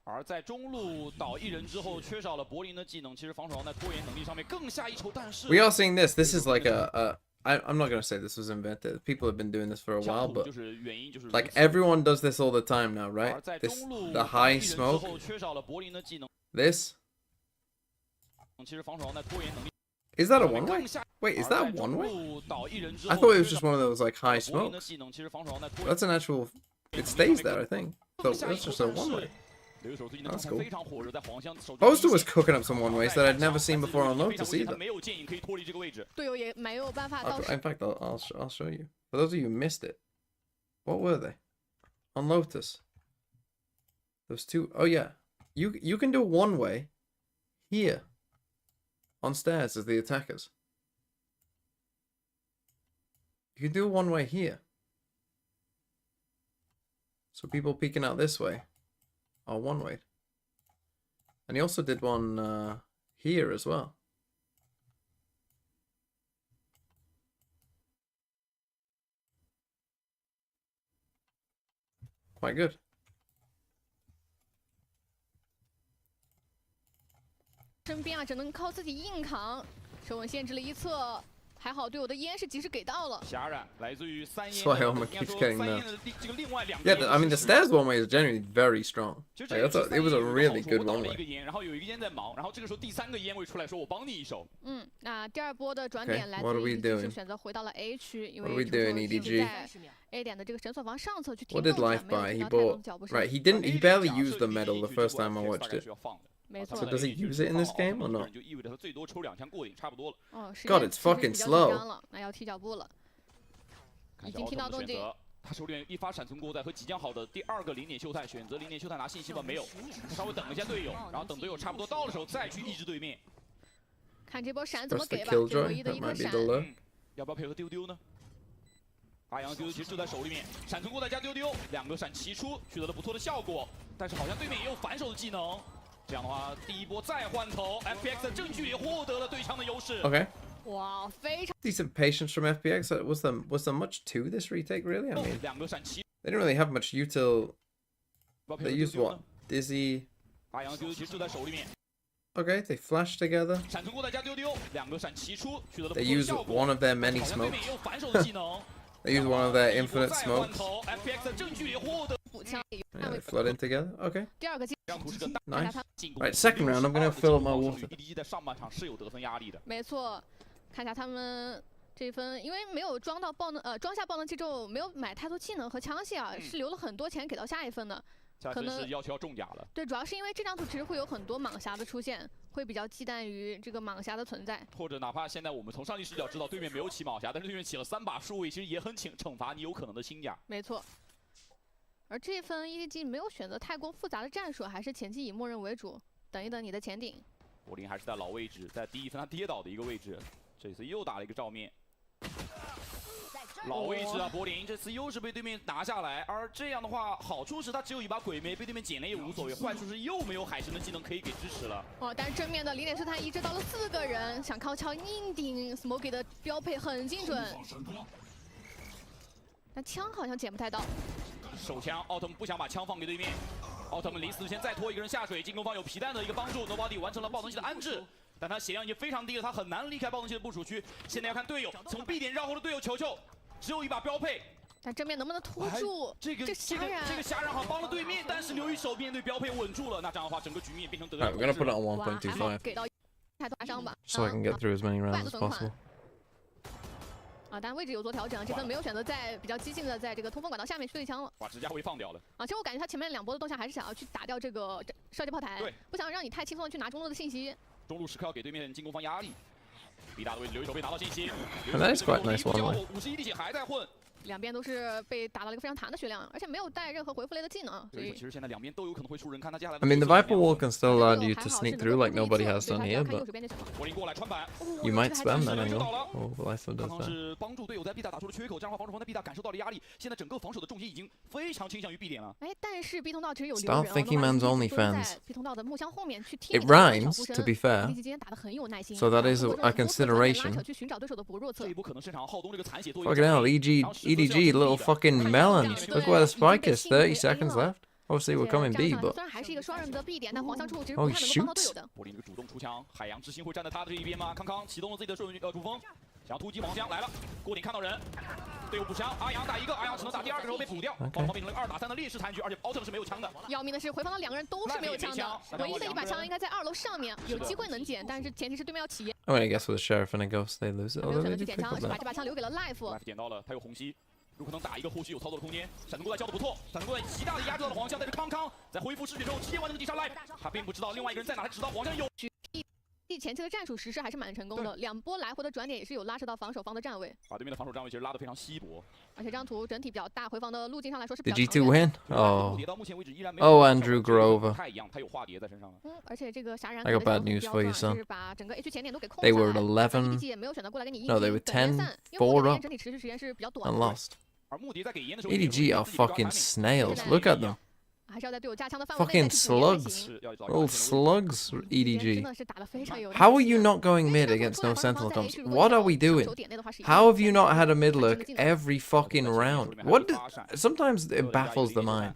而在中路倒一人之后，缺少了柏林的技能，其实防守上在拖延能力上面更下一筹。但是 We are seeing this. This is like I'm not gonna say this was invented. People have been doing this for a while, but like everyone does this all the time now, right? This the high smoke. This. Is that a one way? Wait, is that one way? I thought it was just one of those like high smokes. That's an actual. It stays there, I think. So that's just a one way. That's cool. Poster was cooking up some one ways that I'd never seen before on Lotus either. 队友也没有办法到。 In fact, I'll show you. For those of you who missed it, what were they? On Lotus. Those two. Oh yeah, you can do one way here on stairs as the attackers. You can do one way here. So people peeking out this way. Oh, one way. And he also did one here as well. Quite good. 身边啊，只能靠自己硬扛，手稳限制了一侧。 还好队友的烟是及时给到了。霞冉来自于三烟。 That's why Elma keeps getting that. Yeah, I mean the stairs one way is genuinely very strong. Like, it was a really good one way. 然后有一个烟在忙，然后这个时候第三个烟会出来说：“我帮你一手。”那第二波的转点来自于 EDG 是选择回到了 A 区，因为在 A 点的这个神锁房上侧去停 What did Life buy? He bought. Right, he didn't. He barely used the medal the first time I watched it. So does he use it in this game or not? God, it's fucking slow. 那要踢脚步了，已经听到动静。 他手里一发闪存过在和即将好的第二个零点秀太，选择零点秀太拿信息吧，没有，他稍微等一下队友，然后等队友差不多到的时候再去抑制对面。看这波闪怎么给吧，最唯一的一颗闪。要不要配合丢丢呢？阿阳丢丢其实就在手里面，闪存过再加丢丢，两个闪齐出，取得了不错的效果，但是好像对面也有反手的技能。 这样的话，第一波再换头 ，FPX 的正距离获得了对枪的优势。Okay. 哇，非常 decent patience from FPX. Was there much to this retake really? I mean, they didn't really have much util. They used what? Dizzy. Oh Okay, they flash together. 闪存过来加丢丢，两个闪齐出，取得了不 They 错的 use 效果。 one of their many 好像对 smokes. 面也有反手的技能。 They use one of their infinite 再换 smokes. 头 FPX 的正距离获得。 Yeah, they flood in together. Okay. 第二个技 这张图是个大 Nice. 进攻 Right, second round, I'm gonna fill up my water. EDG 在上半场是有得分压力的。没错，看一下他们这一分，因为没有装到装下爆能器之后，没有买太多技能和枪械啊，是留了很多钱给到下一分的。可能是要求要重甲了。对，主要是因为这张图其实会有很多蟒侠的出现，会比较忌惮于这个蟒侠的存在。或者哪怕现在我们从上帝视角知道对面没有起蟒侠，但是对面起了3把数位，其实也很惩罚你有可能的轻甲。没错。而这一分 EDG 没有选择太过复杂的战术，还是前期以默认为主，等一等你的前顶。柏林还是在老位置，在第一分他跌倒的一个位置，这次又打了一个照面。 老位置啊，柏林这次又是被对面拿下来，而这样的话，好处是他只有一把鬼魅，被对面捡了也无所谓；坏处是又没有海神的技能可以给支持了。哦，但是正面的零点试探移植到了4个人，想靠枪硬顶 ，Smokey 的标配很精准，但枪好像捡不太到。手枪，奥特曼不想把枪放给对面，奥特曼临死之前再拖一个人下水，进攻方有皮蛋的一个帮助 ，Nobody 完成了爆能器的安置。 但他血量已经非常低了，他很难离开爆能器的部署区。现在要看队友从 B 点绕后的队友球球，只有一把标配。但正面能不能拖住？这个虾然好帮了对面，但是刘一手面对标配稳住了。那这样的话，整个局面变成得分。 Alright, we're gonna put it on 1.25. 给到太多伤吧。 So I can get through as many rounds as possible. 啊，但位置有做调整，这分没有选择在比较激进的在这个通风管道下面去对枪了。把指甲灰放掉了。啊，其实我感觉他前面2波的动向还是想要去打掉这个射击炮台，不想让你太轻松的去拿中路的信息。 中路时刻要给对面进攻方压力。B大的位置，刘一手被拿到信息。 That is quite nice one. 51滴血还在混。 两边都是被打到了一个非常弹的血量，而且没有带任何回复类的技能，所以其实现在两边都有可能会出人，看他接下来。 I mean, the Viper Wall can still allow you to sneak through like nobody has done here, but you might spam that angle. Oh, Lyso does that. 是帮助队友在 B 大打出了缺口，这样的话防守方在 B 大感受到了压力。现在整个防守的重心已经非常倾向于 B 点了。哎，但是 B 通道其实有Stop thinking man's only fans. B 通道的木箱后面去听。 It rhymes, to be fair. 今天打得很有耐心。 So that is a consideration. 去寻找对手的薄弱侧。这一波可能擅长好动这个残血作 Fucking hell, EDG, little fucking melons. Look where the spike is. 30 seconds left. Obviously, we're coming B, but. 虽然还是一个双人的 B 点，但黄香处其实不 Oh, 太 he 能够帮到队友 shoots. 的。柏林这个主动出枪，海洋之心会站在他的这一边吗？康康启动了自己的主锋，想要突击黄香来了，过顶看到人，队友补枪，阿阳打一个，阿阳只能打第2个时候被补掉，双方变成了2打3的劣势残局，而且奥特曼是没有枪的。要命的是回防的2个人都是没有枪的，唯一的一把枪应该在2楼上面，有机会能捡，但是前提是对面要起。 I mean, I guess with a Sheriff and a Ghost, they lose it. 没 Although 有选 they 择去 do 捡 pick 枪， up 是把 that. 这把枪留给了 Life。 Life 点到了，他有红吸。 如果能打一个，或许有操作的空间。闪腾过来交的不错，闪腾过来极大的压制到了黄香，但是康康在恢复失血之后直接完成了第3 life，他并不知道另外一个人在哪，他只知道黄香有。前期的战术实施还是蛮成功的，2波来回的转点也是有拉扯到防守方的站位，把对面的防守站位其实拉得非常稀薄。而且这张图整体比较大，回防的路径上来说是比 Did 较 G2 win? 长 Oh. 到目前为止依然没 Oh, Andrew Grover. 太一样，他有化蝶在身上了。而且这个霞然 I got bad news for you, son. 是把整个 H 前点都给控 They 下 were 来 11. 也没有选择过来跟你 No, they were 10, 4 up, 整体持续时间是比较短 and lost. 而木蝶在给烟的时候 EDG are fucking snails. Look at them. 还是要在队友加枪的范围内 Fucking slugs. Little slugs, EDG. How are you not going mid against no sentinel comps? What are we doing? How have you not had a mid look every fucking round? What? Sometimes it baffles the mind.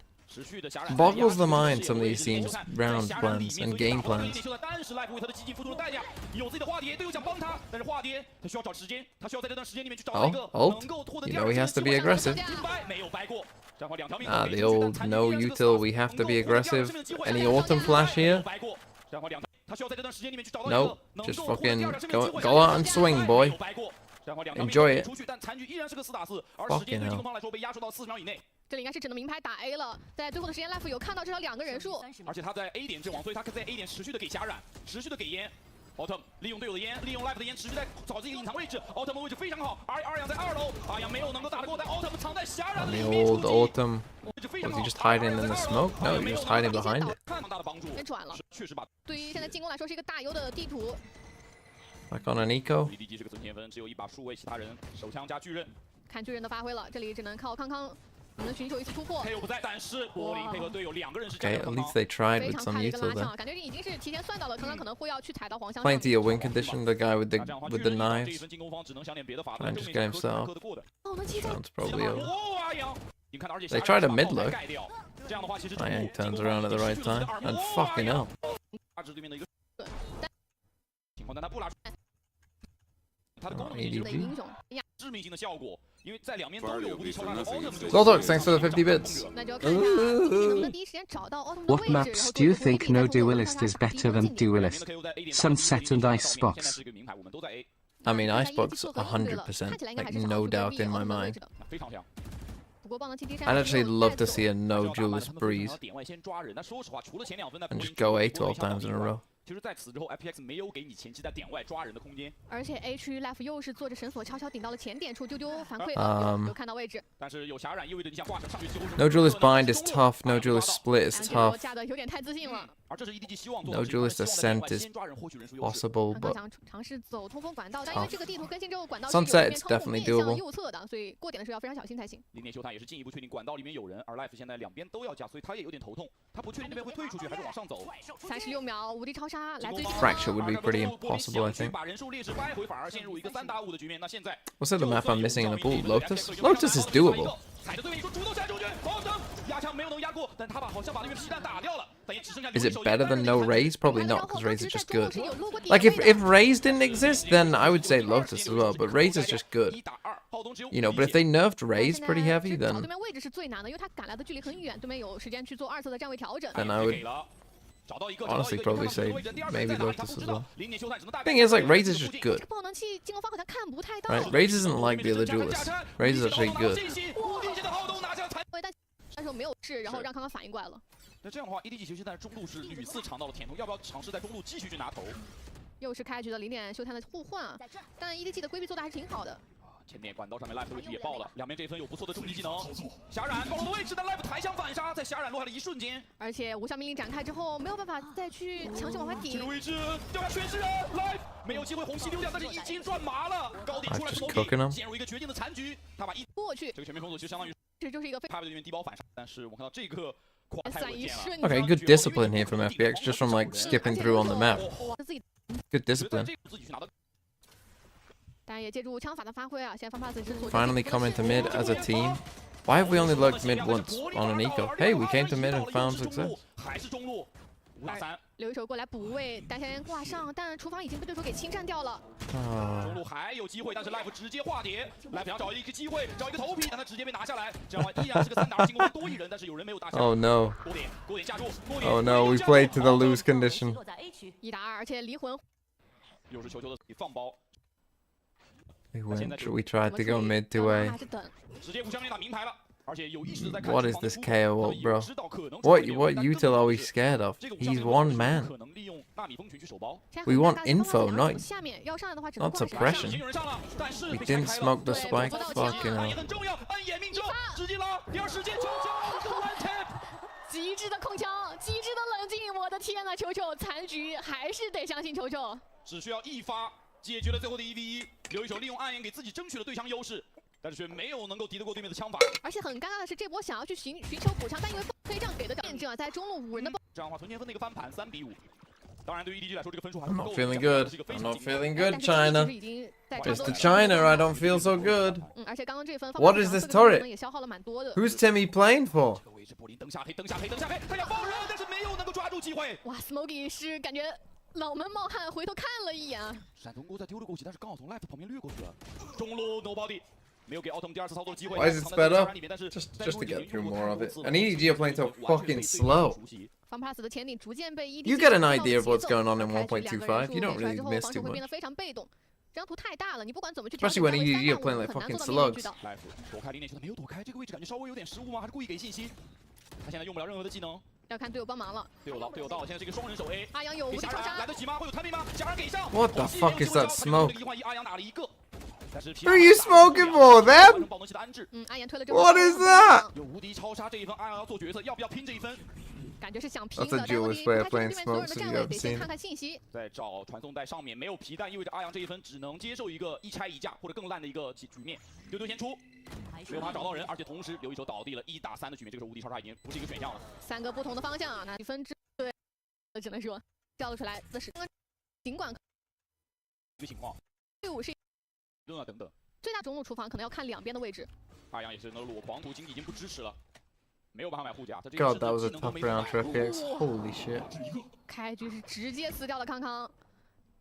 Boggles the mind, some of these teams' round plans and game plans. 但是 Life 为他的激进付出了代价，有自己的化蝶，队友想帮他，但是化蝶他需要找时间，他需要在这段时间里面去找到一个能够拖的 You know he has to be aggressive. 没有白过。 Ah, the old no util, we have to be aggressive. Any autumn flash here? Nope, just fucking go out and swing, boy. Enjoy it. Fucking hell. 这里应该是只能明牌打 A 了，在最后的时间 Life 有看到至少2个人数，而且他在 A 点阵亡，所以他可以在 A 点持续的给霞染，持续的给烟。 奥特曼利用队友的烟，利用 Life 的烟，持续在找自己的隐藏位置。奥特曼位置非常好，而阿阳在2楼，阿阳没有能够打得过，但奥特曼藏在霞染的里 The 面。 old autumn. Was he just hiding in the smoke? No, he was just hiding behind it. 别转了。确实把对于现在进攻来说是一个大优的地图。 Back on an eco. EDG 是个存钱分，只有一把数位，其他人手枪加巨刃。看巨人的发挥了，这里只能靠康康。 能寻求一次突破。配合不在，但是柏林配合队友2个人是 Okay, at least they tried with some util there. 感觉已经是提前算到了，康康可能会要去踩到黄香。 Playing to your win condition, the guy with the knives. And just get himself. Sounds probably over. They tried a mid look. Iang turns around at the right time, and fucking hell. 但他不拉出他的功能EDG 英雄。致命性的效果，因为在两边都有无敌超杀的 Autumn。Zotox, thanks for the 50 bits. 那就要看一下能不能第一时间找到 Autumn 的 What 位置，然后 maps 做 do you 出规 think 避 No 然后做出 Duelist 他 is 杀 better than Duelist? Sunset and Icebox. I mean, Icebox 100%, like no doubt in my mind. 非常强。 I'd actually love to see a no duelist breeze 点外先抓人，那说实话，除了前2分的 and just go A 12 times in a row. 其实在此之后 ，IPX 没有给你前期在点外抓人的空间。而且 A 区 LEV 又是坐着绳索悄悄顶到了前点处，丢丢反馈有看到位置。但是有霞冉意味着你想挂上上去几乎是 No duelist bind is tough. No duelist split is tough. 架的有点太自信了。而这是 EDG 希望做 No duelist ascent is possible, but 想尝试走通风管道，但因为这个地图更新之后，管道是 Sunset 有 is 面 definitely 向 doable. 右侧的，所以过点的时候要非常小心才行。林内修他也是进一步确定管道里面有人，而 LEV 现在两边都要架，所以他也有点头痛。他不确定那边会退出去还是往上走。36秒，无敌超杀来自于 Fracture would be pretty impossible, I think. 把人数劣势掰回，反而陷入一个3打5的局面。那现在 What's the map I'm missing in the pool? Lotus? Lotus is doable. 踩着对面说主动下出去，好等压枪没有能压过，但他好像把那边皮弹打掉了，但也只剩下 Is it better than no Raze? Probably not, because Raze is just good. Like, if Raze didn't exist, then I would say Lotus as well, but Raze is just good. You know, but if they nerfed Raze pretty heavy, 对 then 面位置是最难的，因为他赶来的距离很远，对面有时间去做2侧的站位调整。 then I would honestly probably say maybe Lotus as well. Thing is, like, Raze is just good. 爆能器进攻方可能看不太到。 Right? Raze isn't like the other duelists. Raze is actually good. 但是我没有试，然后让康康反应过来了。那这样的话 ，EDG 其实现在中路是屡次尝到了甜头，要不要尝试在中路继续去拿头？又是开局的0点秀探的互换啊，但 EDG 的规避做的还是挺好的。 前点管道上面 LEV 的位置也爆了，两边这一分有不错的终极技能。霞冉暴露的位置，但 LEV 抬枪反杀，在霞冉落下的一瞬间，而且无效命令展开之后，没有办法再去强行往回顶。这个位置掉下全是人 ，LEV 没有机会红旗丢掉，但是已经赚麻了。高地出来头皮，陷入一个绝境的残局，他把一过去，这个全面封锁其实相当于这就是一个他为对面低包反杀，但是我看到这个跨太稳健了。 Okay, good discipline here from FBX, just from like skipping through on the map. Good discipline. 但也借助枪法的发挥啊，现在FunPlus是所 Finally come into mid as a team. Why have we only lurked mid once on an eco? Hey, we came to mid and found success. 还是中路5打3，留一手过来补位，单线挂上，但厨房已经被对手给侵占掉了。中路还有机会，但是 LEV 直接化蝶 ，LEV 想找一个机会，找一个头皮，但他直接被拿下来。这样的话依然是个3打2进攻多一人，但是有人没有打下。Oh no. 过点架住。Oh no, we played to the lose condition. 1打2，而且离魂。又是球球的放包。 We tried to go mid to A. What is this KO ult, bro? What util are we scared of? He's one man. We want info, not suppression. We didn't smoke the spike. Fucking hell. 极致的控枪，极致的冷静，我的天呐，球球残局还是得相信球球。只需要一发。 解决了最后的1v1，刘一手利用暗影给自己争取了对枪优势，但是却没有能够敌得过对面的枪法。而且很尴尬的是，这波想要去寻求补枪，但因为黑杖给的验证啊，在中路5人的这样的话，存钱分的一个翻盘3比5。当然，对于 EDG 来说，这个分数还是 I'm 不 not 够。 feeling good. I'm not feeling good, China. It's the China. I don't feel so good. 而且刚刚这分 What is this turret? 也消耗了蛮多的。 Who's Timmy playing for? 这个位置柏林灯下黑，灯下黑，灯下黑，他想爆人，但是没有能够抓住机会。哇 ，Smoky 是感觉。 脑门冒汗，回头看了一眼。闪通钩在丢了过去，但是刚好从 LEV 旁边掠过去了。中路 nobody 没有给 Autumn 第2次操作的机会。 Why is it sped up? Just to get through more of it. And EDG are playing so fucking slow. FunPlus 的前顶逐渐被 EDG You get an idea of what's going on in 1.25. You don't really miss too 会 much. 变得非常被动。这张图太大了，你不管怎么去 Especially when EDG are playing like fucking slugs. 躲开林点球，他没有躲开，这个位置感觉稍微有点失误吗？还是故意给信息？他现在用不了任何的技能。 要看队友帮忙了。队友到了，现在是一个双人手 A。阿阳有无敌超杀，来得及吗？会有 timing 吗？想让给上。 What the fuck is that smoke? 阿阳打了一个。 Who are you smoking for, them? 阿阳推了这。 What is that? 有无敌超杀这一分，阿阳要做决策，要不要拼这一分？ 感觉是想拼的， That's a duelist way of playing 对面所有 smokes 人的 if 站 you've 位 ever 得先 seen. 看看信息。在找传送带上面没有皮弹，意味着阿阳这一分只能接受一个1拆1架或者更烂的一个局面。丢丢先出，没有办法找到人，而且同时留一手倒地了，1打3的局面，这个时候无敌超杀已经不是一个选项了。 3个不同的方向，那分之对，只能说掉了出来的是，尽管一个情况，队伍是等等，最大中路厨房可能要看两边的位置。阿阳也是裸狂徒经济已经不支持了。 没有办法买护甲。God, that was a tough round for FPX. Holy shit. 开局是直接撕掉了康康，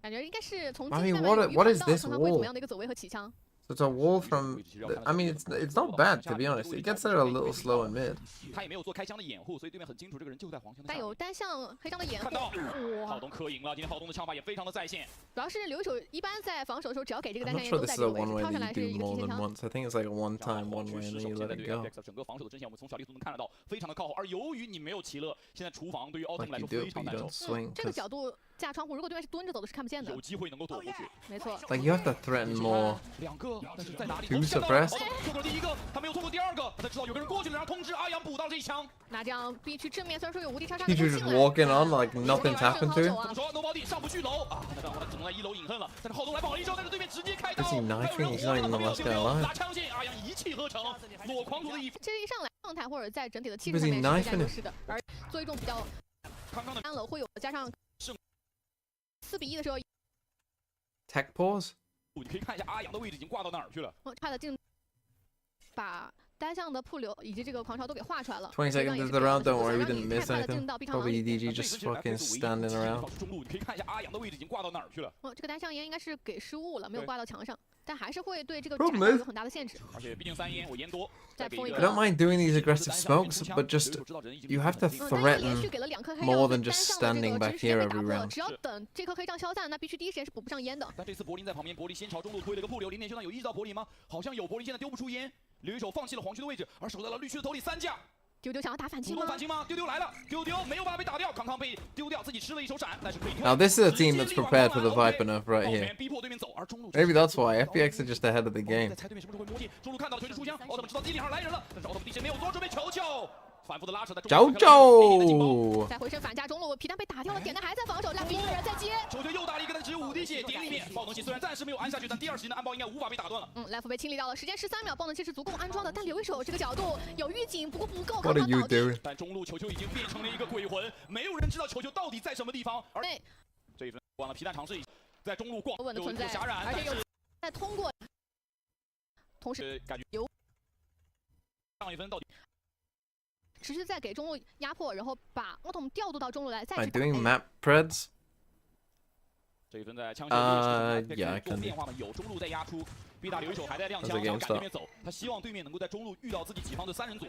感觉应该是从 I 近 mean, 期慢慢 what 有 is 预判到 this 看他会怎么 wall? 样的一个走位和起枪。 So it's a wall from. I mean, it's not bad to be honest. It gets there a little slow in mid. 他也没有做开枪的掩护，所以对面很清楚这个人就在黄圈的下面。带有单向黑枪的掩护。看到，哇浩东磕赢了。今天浩东的枪法也非常的在线。主要是留一手一般在防守的时候，只要给这个 I'm 单 not 向 sure 烟都 this 在 is 这 a 个位 one 置， way 跳上 that 来 you 是 do 一个提 more 前 than 枪。 once. I think it's like a one-time one way, and then you let it go. 整个防守的阵线，我们从小丽图能看得到，非常的靠后。而由于你没有齐乐，现在厨房对于奥特 Like 曼来 you 说 do, 非 but 常 you 难受 don't。swing. 这个 'Cause 角度架窗户，如果对面是蹲着走的，是看不见的。有机会能够躲过去。没错。 like you have to threaten more. 两个，但是在哪里 Too suppressed. 错过了第一个，他没有错过第二个，他知道有个人过去了，然后通知阿阳补到这一枪。那这样 B 区正面虽然说有无敌超杀， He's just walking on like nothing's happened to 怎 him. 么说 ？Nobody 上不去楼啊！那他只能在一楼隐恨了。但是浩东来保了一招，但是对面直接开刀。 Is he knifing? He's not even the last guy alive. 拿枪线，阿阳一气呵成，裸狂徒的一。这一上来状态或者在整体的气势 Was 上 he 面是更 knifing 占 him? 优势的，而做一种比较单了，会有加上4比1的时候， Tech pause. 你可以看一下阿阳的位置已经挂到哪儿去了。差的进把单向的铺流以及这个狂潮都给画出来了。 20 seconds into the round. Don't worry, we didn't miss anything. Probably EDG just fucking standing around. 中路你可以看一下阿阳的位置已经挂到哪儿去了。这个单向烟应该是给失误了，没有挂到墙上，但还是会对这个 Problem 斩 is- 有很大的限制。而且毕竟3烟，我烟多。 再封一 I 个。 don't mind doing these aggressive smokes, but just you have to threaten more than just standing back here every round. 只要等这颗黑杖消散，那必须第一时间是补不上烟的。但这次柏林在旁边，柏林先朝中路推了个铺流，林连球上有意识到柏林吗？好像有，柏林现在丢不出烟，留一手放弃了黄区的位置，而守在了绿区的头里3架。 丢丢想要打反击主吗？动反击吗？丢丢来了，丢丢没有办法被打掉，康康被丢掉，自己吃了一手闪，但是可以推。 Now this is a team that's prepared for the Viper nerf right here. 逼迫对面走，而中路 Maybe that's why FPX are just ahead of the game. 在猜对面什么时候会摸进，中路看到了锤子出枪，奥特曼知道自己脸上来人了，但是奥特曼地线没有做准备，球球。 反复的拉扯，在中路 Jojo 再回身反架中路，皮蛋被打掉了，点蛋还在防守，让一个人在接。球队又打了一个，但只有5滴血，点里面爆能器虽然暂时没有安下去，但第2时间的安爆应该无法被打断了。LEV 被清理掉了，时间13秒，爆能器是足够安装的，但留一手这个角度有预警，不过不够。 What are you doing? 但中路球球已经变成了一个鬼魂，没有人知道球球到底在什么地方。而这一分完了，皮蛋尝试一下在中路逛，稳的存在，霞染，而且有在通过，同时感觉有上一分到底。 持续在给中路压迫，然后把奥特曼调度到中路来，再 Am I 去打 doing map preds? 这一分在枪 Yeah, I 做 can 变化嘛，有中路在压出，B 大留一手还在踉跄，想赶对面走，他希望对面能够在中路遇到自己己方的3人组。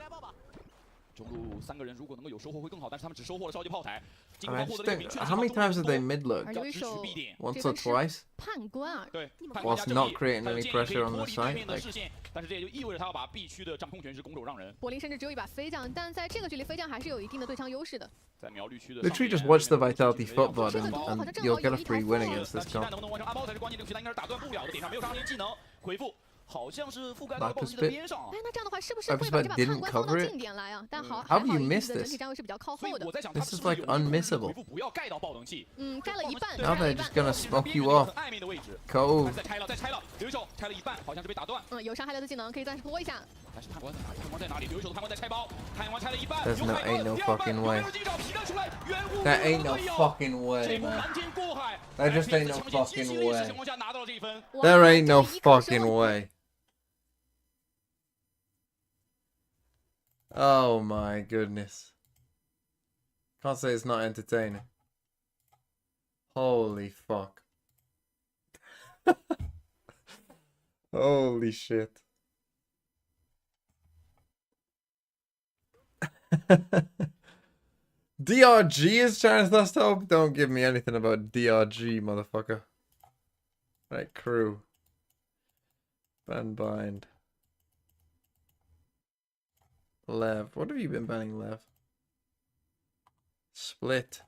中路3个人如果能够有收获会更好，但是他们只收获了烧鸡炮台。 I just think, how many times did they mid look? 而留一手 Once or twice? 判官啊，对， Whilst not creating any pressure on the side. Like, 但是这也就意味着他要把 B 区的掌控权是拱手让人。柏林甚至只有一把飞将，但在这个距离飞将还是有一定的对枪优势的。 在苗绿区的 literally just watch the Vitality foot button and you'll get a free win against this 但 comp. 能不能完成安包才是关键，这个皮蛋应该是打断不了的，点上没有伤害技能回复。 好像是覆盖到暴击的边上。哎，那这样的话是不是会把这把判官放到近点来啊？但好， How do you 的 miss 整体 this? 站位是比较靠后的。 This is like unmissable. 不要盖到爆能器。盖了一半。 Now they're just gonna smoke you off. 暧昧的位置。 Cool. 再拆了，再拆了，留一手拆了一半，好像是被打断。有伤害流的技能可以暂时拖一下。但是判官在哪里？判官在哪里？留一手的判官在拆包，判官拆了一半。 There's no ain't no fucking way. That ain't no fucking way, man. That just ain't no fucking way. There ain't no fucking way. Oh my goodness. Can't say it's not entertaining. Holy fuck. Holy shit. DRG is China's last hope? Don't give me anything about DRG, motherfucker. Right, crew. Ban bind. Lev. What have you been banning, Lev? Split.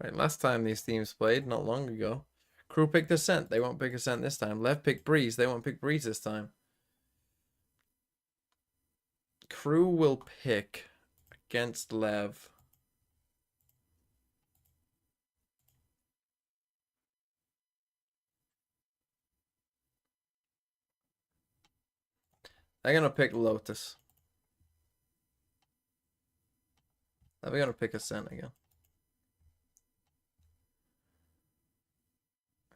Right, last time these teams played, not long ago. Crew picked Ascent. They won't pick Ascent this time. Lev picked Breeze. They won't pick Breeze this time. Crew will pick against Lev. They're gonna pick Lotus. Then we're gonna pick Ascent again.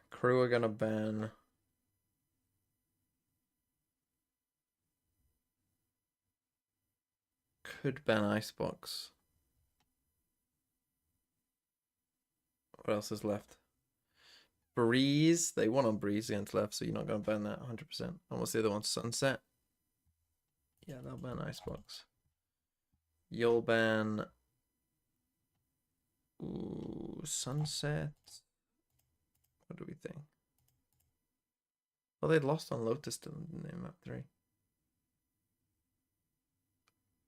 Crew are gonna ban. Could ban Icebox. What else is left? Breeze. They won on Breeze against left, so you're not going to ban that 100%. And what's the other one? Sunset. Yeah, they'll ban Icebox. You'll ban... Ooh, Sunset. What do we think? Well, they'd lost on Lotus to in map 3.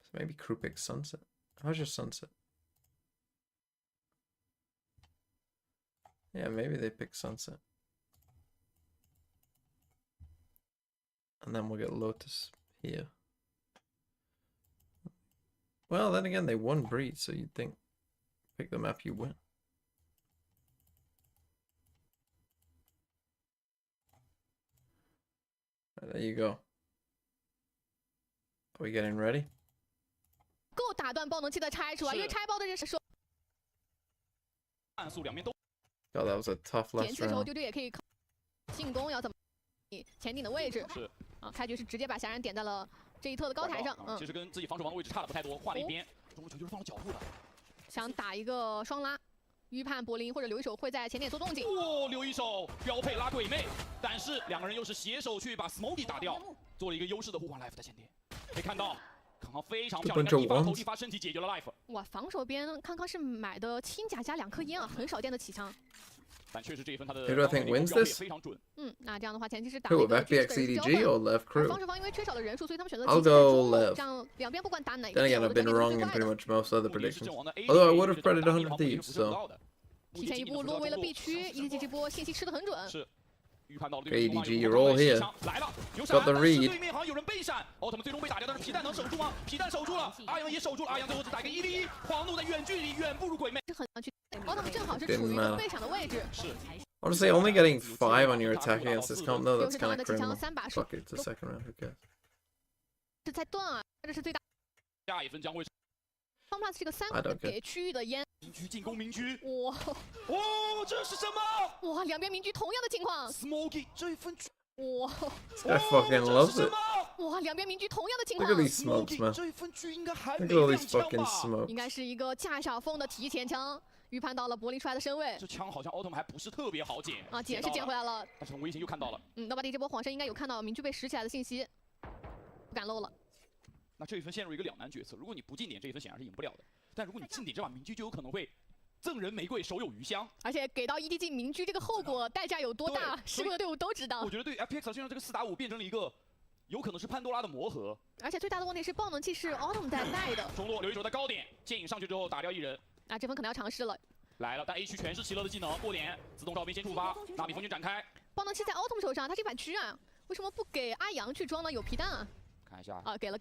So maybe crew picks Sunset. How's your Sunset? Yeah, maybe they pick Sunset. And then we'll get Lotus here. Well, then again, they won Breed, so you'd think pick the map you win. Right, there you go. Are we getting ready? 够打断爆能器的拆除啊，因为拆爆的人是说。暗速两边都。 God, that was a tough 点 last 击的时候， round. 丢丢也可以靠进攻要怎么前顶的位置。是。啊，开局是直接把侠人点在了这一侧的高台上。嗯。其实跟自己防守方的位置差的不太多，换了一边，中路球就是放了脚步的。想打一个双拉，预判柏林或者留一手会在前点做动静。哦，留一手标配拉鬼妹，但是两个人又是携手去把 Smokey 打掉，做了一个优势的互换 Life 在前点。可以看到。 康康非常漂亮，一发头一发身体解决了 Life。哇，防守边康康是买的轻甲加2颗烟啊，很少见的起枪。但确实这一分他的 Who do I think wins this? 非常准。那这样的话前期是打 Who, FBX EDG or LEV crew? 防守方因为缺少了人数，所以他们选择 I'll go LEV. 这样两边不管打哪个。 Then again, I've been wrong in pretty much most other predictions. Although I would have predicted 100 Thieves, so. 提前一步落位了 B 区 ，EDG 这波信息吃得很准。是。 KDG, you're all here. Got the read. 对面好像有人背闪，奥特曼最终被打掉，但是皮蛋能守住吗？皮蛋守住了，阿阳也守住了，阿阳最后只打一个1v1，黄怒在远距离远不如鬼妹。是很难去，奥特曼正好是处于一个背闪的位置。是。 Honestly, only getting 5 on your attack against this comp, though, that's kind of criminal. Fuck it, it's the second round, who cares? 是在断啊，这是最大。下一分将会。 方 plus 这个3个给区域的烟。民居进攻民居。哇！哦，这是什么？哇，两边民居同样的情况。 Smokey 这一分。哇 ！This guy fucking loves it. 哇，两边民居同样的情况。 Look at these smokes, man. Look at all these fucking smokes. 应该是一个夏小凤的提前枪，预判到了柏林出来的身位。这枪好像奥特曼还不是特别好捡。啊，捡是捡回来了。但是很危险，又看到了。Nobody 这波晃神应该有看到民居被拾起来的信息，不敢漏了。 那这一分陷入一个两难决策，如果你不进点，这一分显然是赢不了的。但如果你进点，这把民居就有可能会赠人玫瑰，手有余香。而且给到 EDG 民居这个后果代价有多大，试过的队伍都知道。我觉得对 FPX 身上这个4打5变成了一个有可能是潘多拉的魔盒。而且最大的问题是爆能器是 Autumn 在带的。中路留一手在高点，剑影上去之后打掉一人。啊，这分可能要尝试了。来了，但 A 区全是齐乐的技能，过点，自动哨兵先触发，纳米风军展开。爆能器在 Autumn 手上，他这把狙啊，为什么不给阿阳去装呢？有皮弹啊。 看一下啊，给了，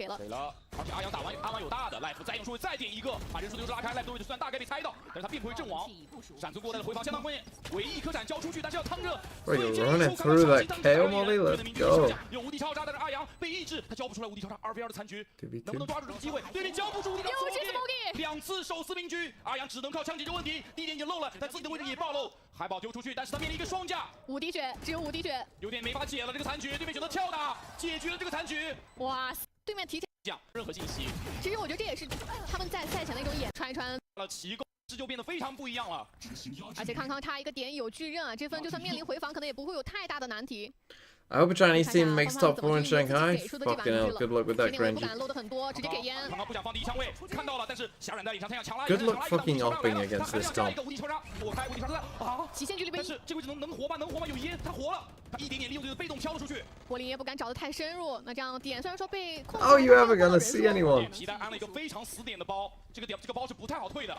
而且阿阳打完，阿王有大的 ，Life 再用出再点一个，把人数优势拉开 ，Life 的位置虽然大概被猜到，但是他并不会阵亡。闪存过来的回防相当关键，唯一一颗闪交出去，但是要趟着。 Bro, you're running through that KO molly. Let's go. 有无敌超杀，但是阿阳被抑制，他交不出来无敌超杀2v2的残局，能不能抓住这个机会？对面交不出无敌超杀，2次手撕民居，阿阳只能靠枪解决问题，地点已经漏了，但自己的位置也暴露，海宝丢出去，但是他面临一个双架，5滴血，只有5滴血，有点没法解了这个残局，对面选择跳打，解决了这个残局。哇！ 对面提前讲任何信息，其实我觉得这也是他们在赛前的一种演穿一穿。了奇构这就变得非常不一样了。而且康康差一个点有巨刃啊，这分就算面临回防，可能也不会有太大的难题。 I hope a Chinese team makes top 4 in Shanghai. Fucking hell, good luck with that, Granji. Good luck fucking upping against this comp. 极限距离被。但是这个位置能活吗？能活吗？有烟，他活了，他一点点利用这个被动飘了出去。柏林也不敢找得太深入，那这样点虽然说被控。 How are you ever gonna see anyone? 皮蛋安了一个非常死点的包，这个包是不太好退的。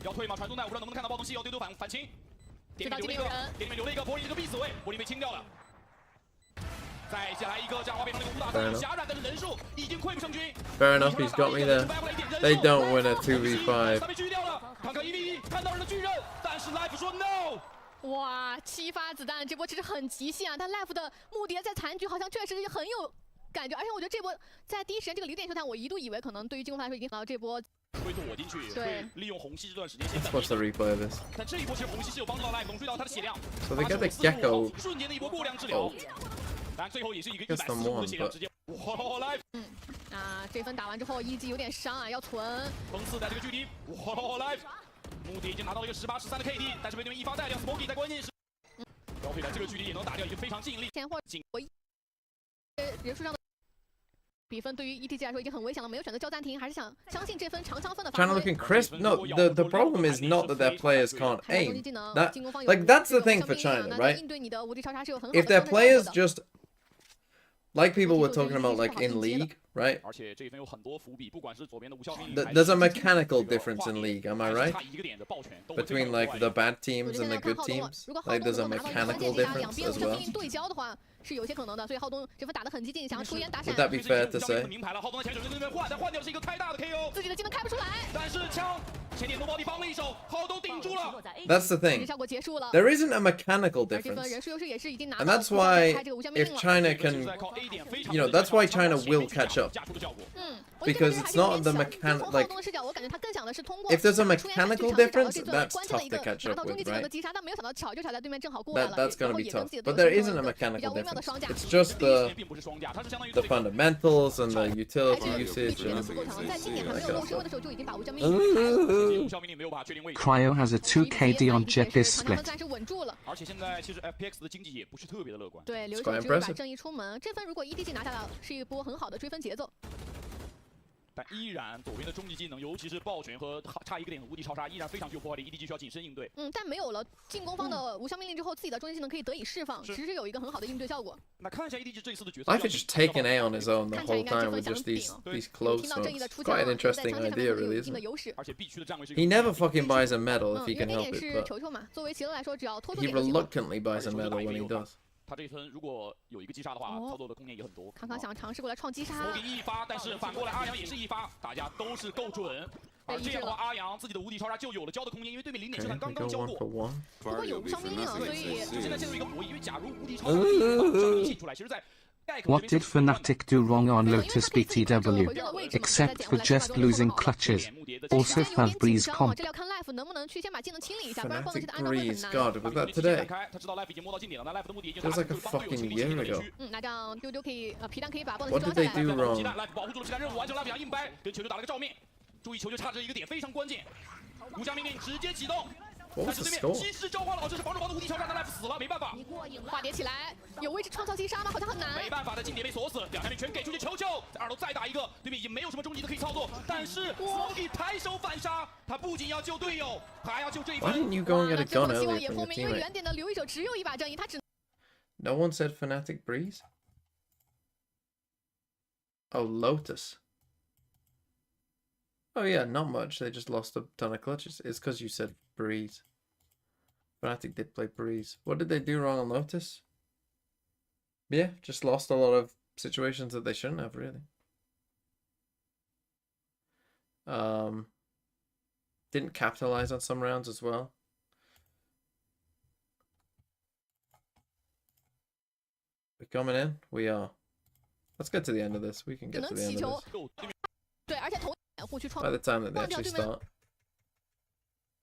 要退吗？传送带，我不知道能不能看到暴动器，要丢反清。点里面留了一个，柏林这个必死位，柏林被清掉了。 再下来一个，这样变成了一个5打3，狭窄，但是人数已经溃不成军。 Fair enough, he's got me there. They don't win a 2v5. 被狙掉了，看看1v1，看到人的巨刃，但是 Life 说 no。哇，7发子弹，这波其实很极限啊，但 Life 的目的在残局好像确实很有感觉，而且我觉得这波在第一时间这个离点球探，我一度以为可能对于进攻方来说已经到这波。 会躲进去，对，利用红溪这段时间。 Let's watch the replay of this. 但这一波其实红溪是有帮助到 Life 猛追到他的血量。 So they get the gecko. 瞬间的一波过量治疗。当然最后也是一个145的血量直接。哇 ，Life。那这分打完之后，一级有点伤啊，要存。崩4在这个距离，哇 ，Life。目的已经拿到了一个18、13的 KD， 但是被对面一发带两 smoky 在关键时，标配在这个距离也能打掉，已经非常尽力。人数上的比分对于 ETG 来说已经很危险了，没有选择交暂停，还是想相信这分长枪分的发 Trying to 挥。 looking crisp. No, the problem is not that their players can't aim. That like that's the thing for China, right? If their players just like people were talking about like in League, right? There's a mechanical difference in League, am I right? Between like the bad teams and the good teams. Like there's a mechanical difference as well. 是有些可能的，所以浩东这分打得很激进，想要出烟打闪。 Would that be fair to say? 自己的技能开不出来。但是枪前点多包地帮了一手，浩东顶住了。 That's the thing. 效果结束了。 There isn't a mechanical 这分 difference. 人数优势也是已经拿 And 到。 that's why if China can, you know, that's why China will catch up. Because it's not the mechanic, like, if there's a mechanical difference, that's tough to catch up with, right? That's gonna be tough. But there isn't a mechanical difference. It's just the fundamentals and the utility usage and Cryo has a 2 KD on Jet this split. 而且现在其实 FPX 的经济也不是特别的乐观。对，留一手只有把正义出门，这分如果 ETG 拿下了，是一波很好的追分节奏。 但依然左边的终极技能，尤其是爆拳和差一个点的无敌超杀，依然非常具有破坏力 ，EDG 需要谨慎应对。但没有了进攻方的无效命令之后，自己的终极技能可以得以释放，其实有一个很好的应对效果。那看一下 EDG 这次的角色。I could just take an A on his own the whole time with just these close notes. Quite an interesting idea, really, isn't it? He never fucking buys a medal if he can help it, but he reluctantly buys a medal when he does. 他这一村如果有一个击杀的话，操作的空间也很多。康康想尝试过来创击杀。一发，但是反过来阿阳也是一发，大家都是够准。而这样的话，阿阳自己的无敌超杀就有了交的空间，因为对面零点之战刚刚交过。不过有无效命令了，所以就现在陷入一个博弈，因为假如无敌超杀上引出来，其实在。 What did Fnatic do wrong on Lotus BTW, except for just losing clutches? Also felt Breeze comp. Fnatic Breeze, God, was that today? It was like a fucking year ago. What did they do wrong? 跟球球打了个照面，注意球球差这一个点非常关键，无效命令直接启动。 但是对面及时召唤了，这是防守方的无敌超杀，那 LEV 死了，没办法。化蝶起来，有位置创造击杀吗？好像很难。没办法的，近点被锁死，两条命全给出去，球球在二楼再打一个，对面已经没有什么终极的可以操作。但是 Smoky 抬手反杀，他不仅要救队友，还要救这一分。 Why didn't you go and get a gun earlier from your 因为 teammate? 原点的留一手只有一把正义，他只。 No one said Fnatic Breeze? Oh, Lotus. Oh yeah, not much. They just lost a ton of clutches. It's because you said Breeze. Fnatic did play Breeze. What did they do wrong on Lotus? Yeah, just lost a lot of situations that they shouldn't have, really. Didn't capitalize on some rounds as well. We coming in? We are. Let's get to the end of this. We can get to the end of this. By the time that they actually start.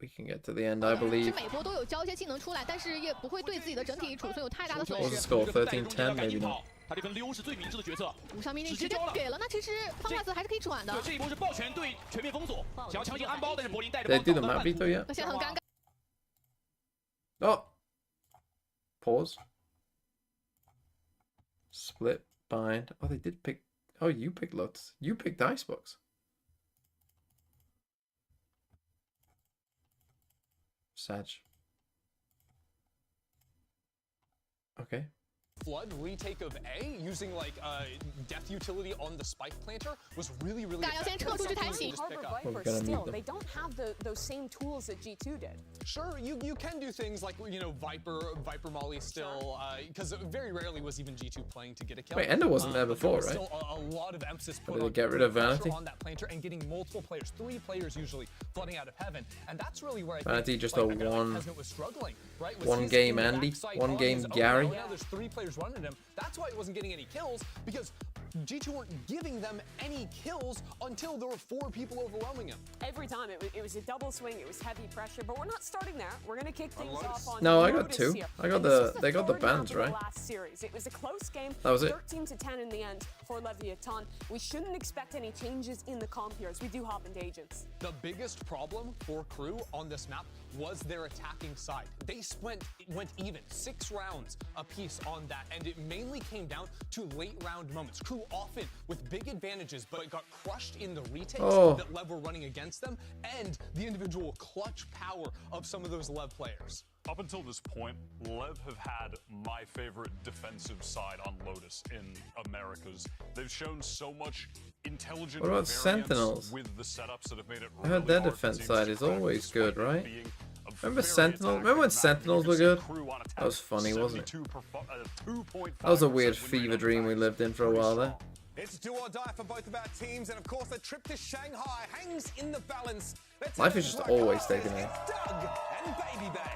We can get to the end, I believe. What was the score? 13-10, maybe not. 他这份溜是最明智的决策，无效命令直接给了，那其实方法子还是可以转的。对，这一波是爆拳对全面封锁，想要强行安包，但是柏林带着。 They do the map veto yet? 现在很尴尬。 Oh. Pause. Split. Bind. Oh, they did pick. Oh, you picked Lotus. You picked Icebox. Sag. Okay. Flood retake of A using like death utility on the spike planter was really still, they don't have those same tools that G2 did. Sure, you can do things like, you know, Viper Molly still, because very rarely was even G2 playing to get a kill. Wait, Ender wasn't there before, right? Still a lot of emphasis put did on they get rid of Vanity? On that planter and getting multiple players, 3 players usually flooding out of heaven, and that's really where I Vanity think just like, a was struggling, right? One game Andy, one game Gary. Now there's 3 players running him. That's why he wasn't getting any kills, because G2 weren't giving them any kills until there were 4 people overwhelming him. Every time it was a double swing, it was heavy pressure, but we're not starting there. We're going to kick things off on No, I got 2. I got they got the bans, right? Last series. It was a close game. That was it. 13-10 in the end. for Leviathan. We shouldn't expect any changes in the comp here as we do hop into agents. The biggest problem for KRU on this map was their attacking side. They went even 6 rounds apiece on that, and it mainly came down to late round moments. KRU often with big advantages, but got crushed in the retakes that LEV were running against them, and the individual clutch power of some of those LEV players. Up until this point, LEV have had my favorite defensive side on Lotus in Americas. They've shown so much intelligent What about variance Sentinels? with the setups that have made it I heard their defense side is always good, right? Remember Sentinels? Remember when Sentinels were good? That was funny, wasn't it? That was a weird fever dream we lived in for a while there. It's do or die for both of our teams, and of course the trip to Shanghai hangs in the balance. Life is just always taking it. Doug and Baby Bay.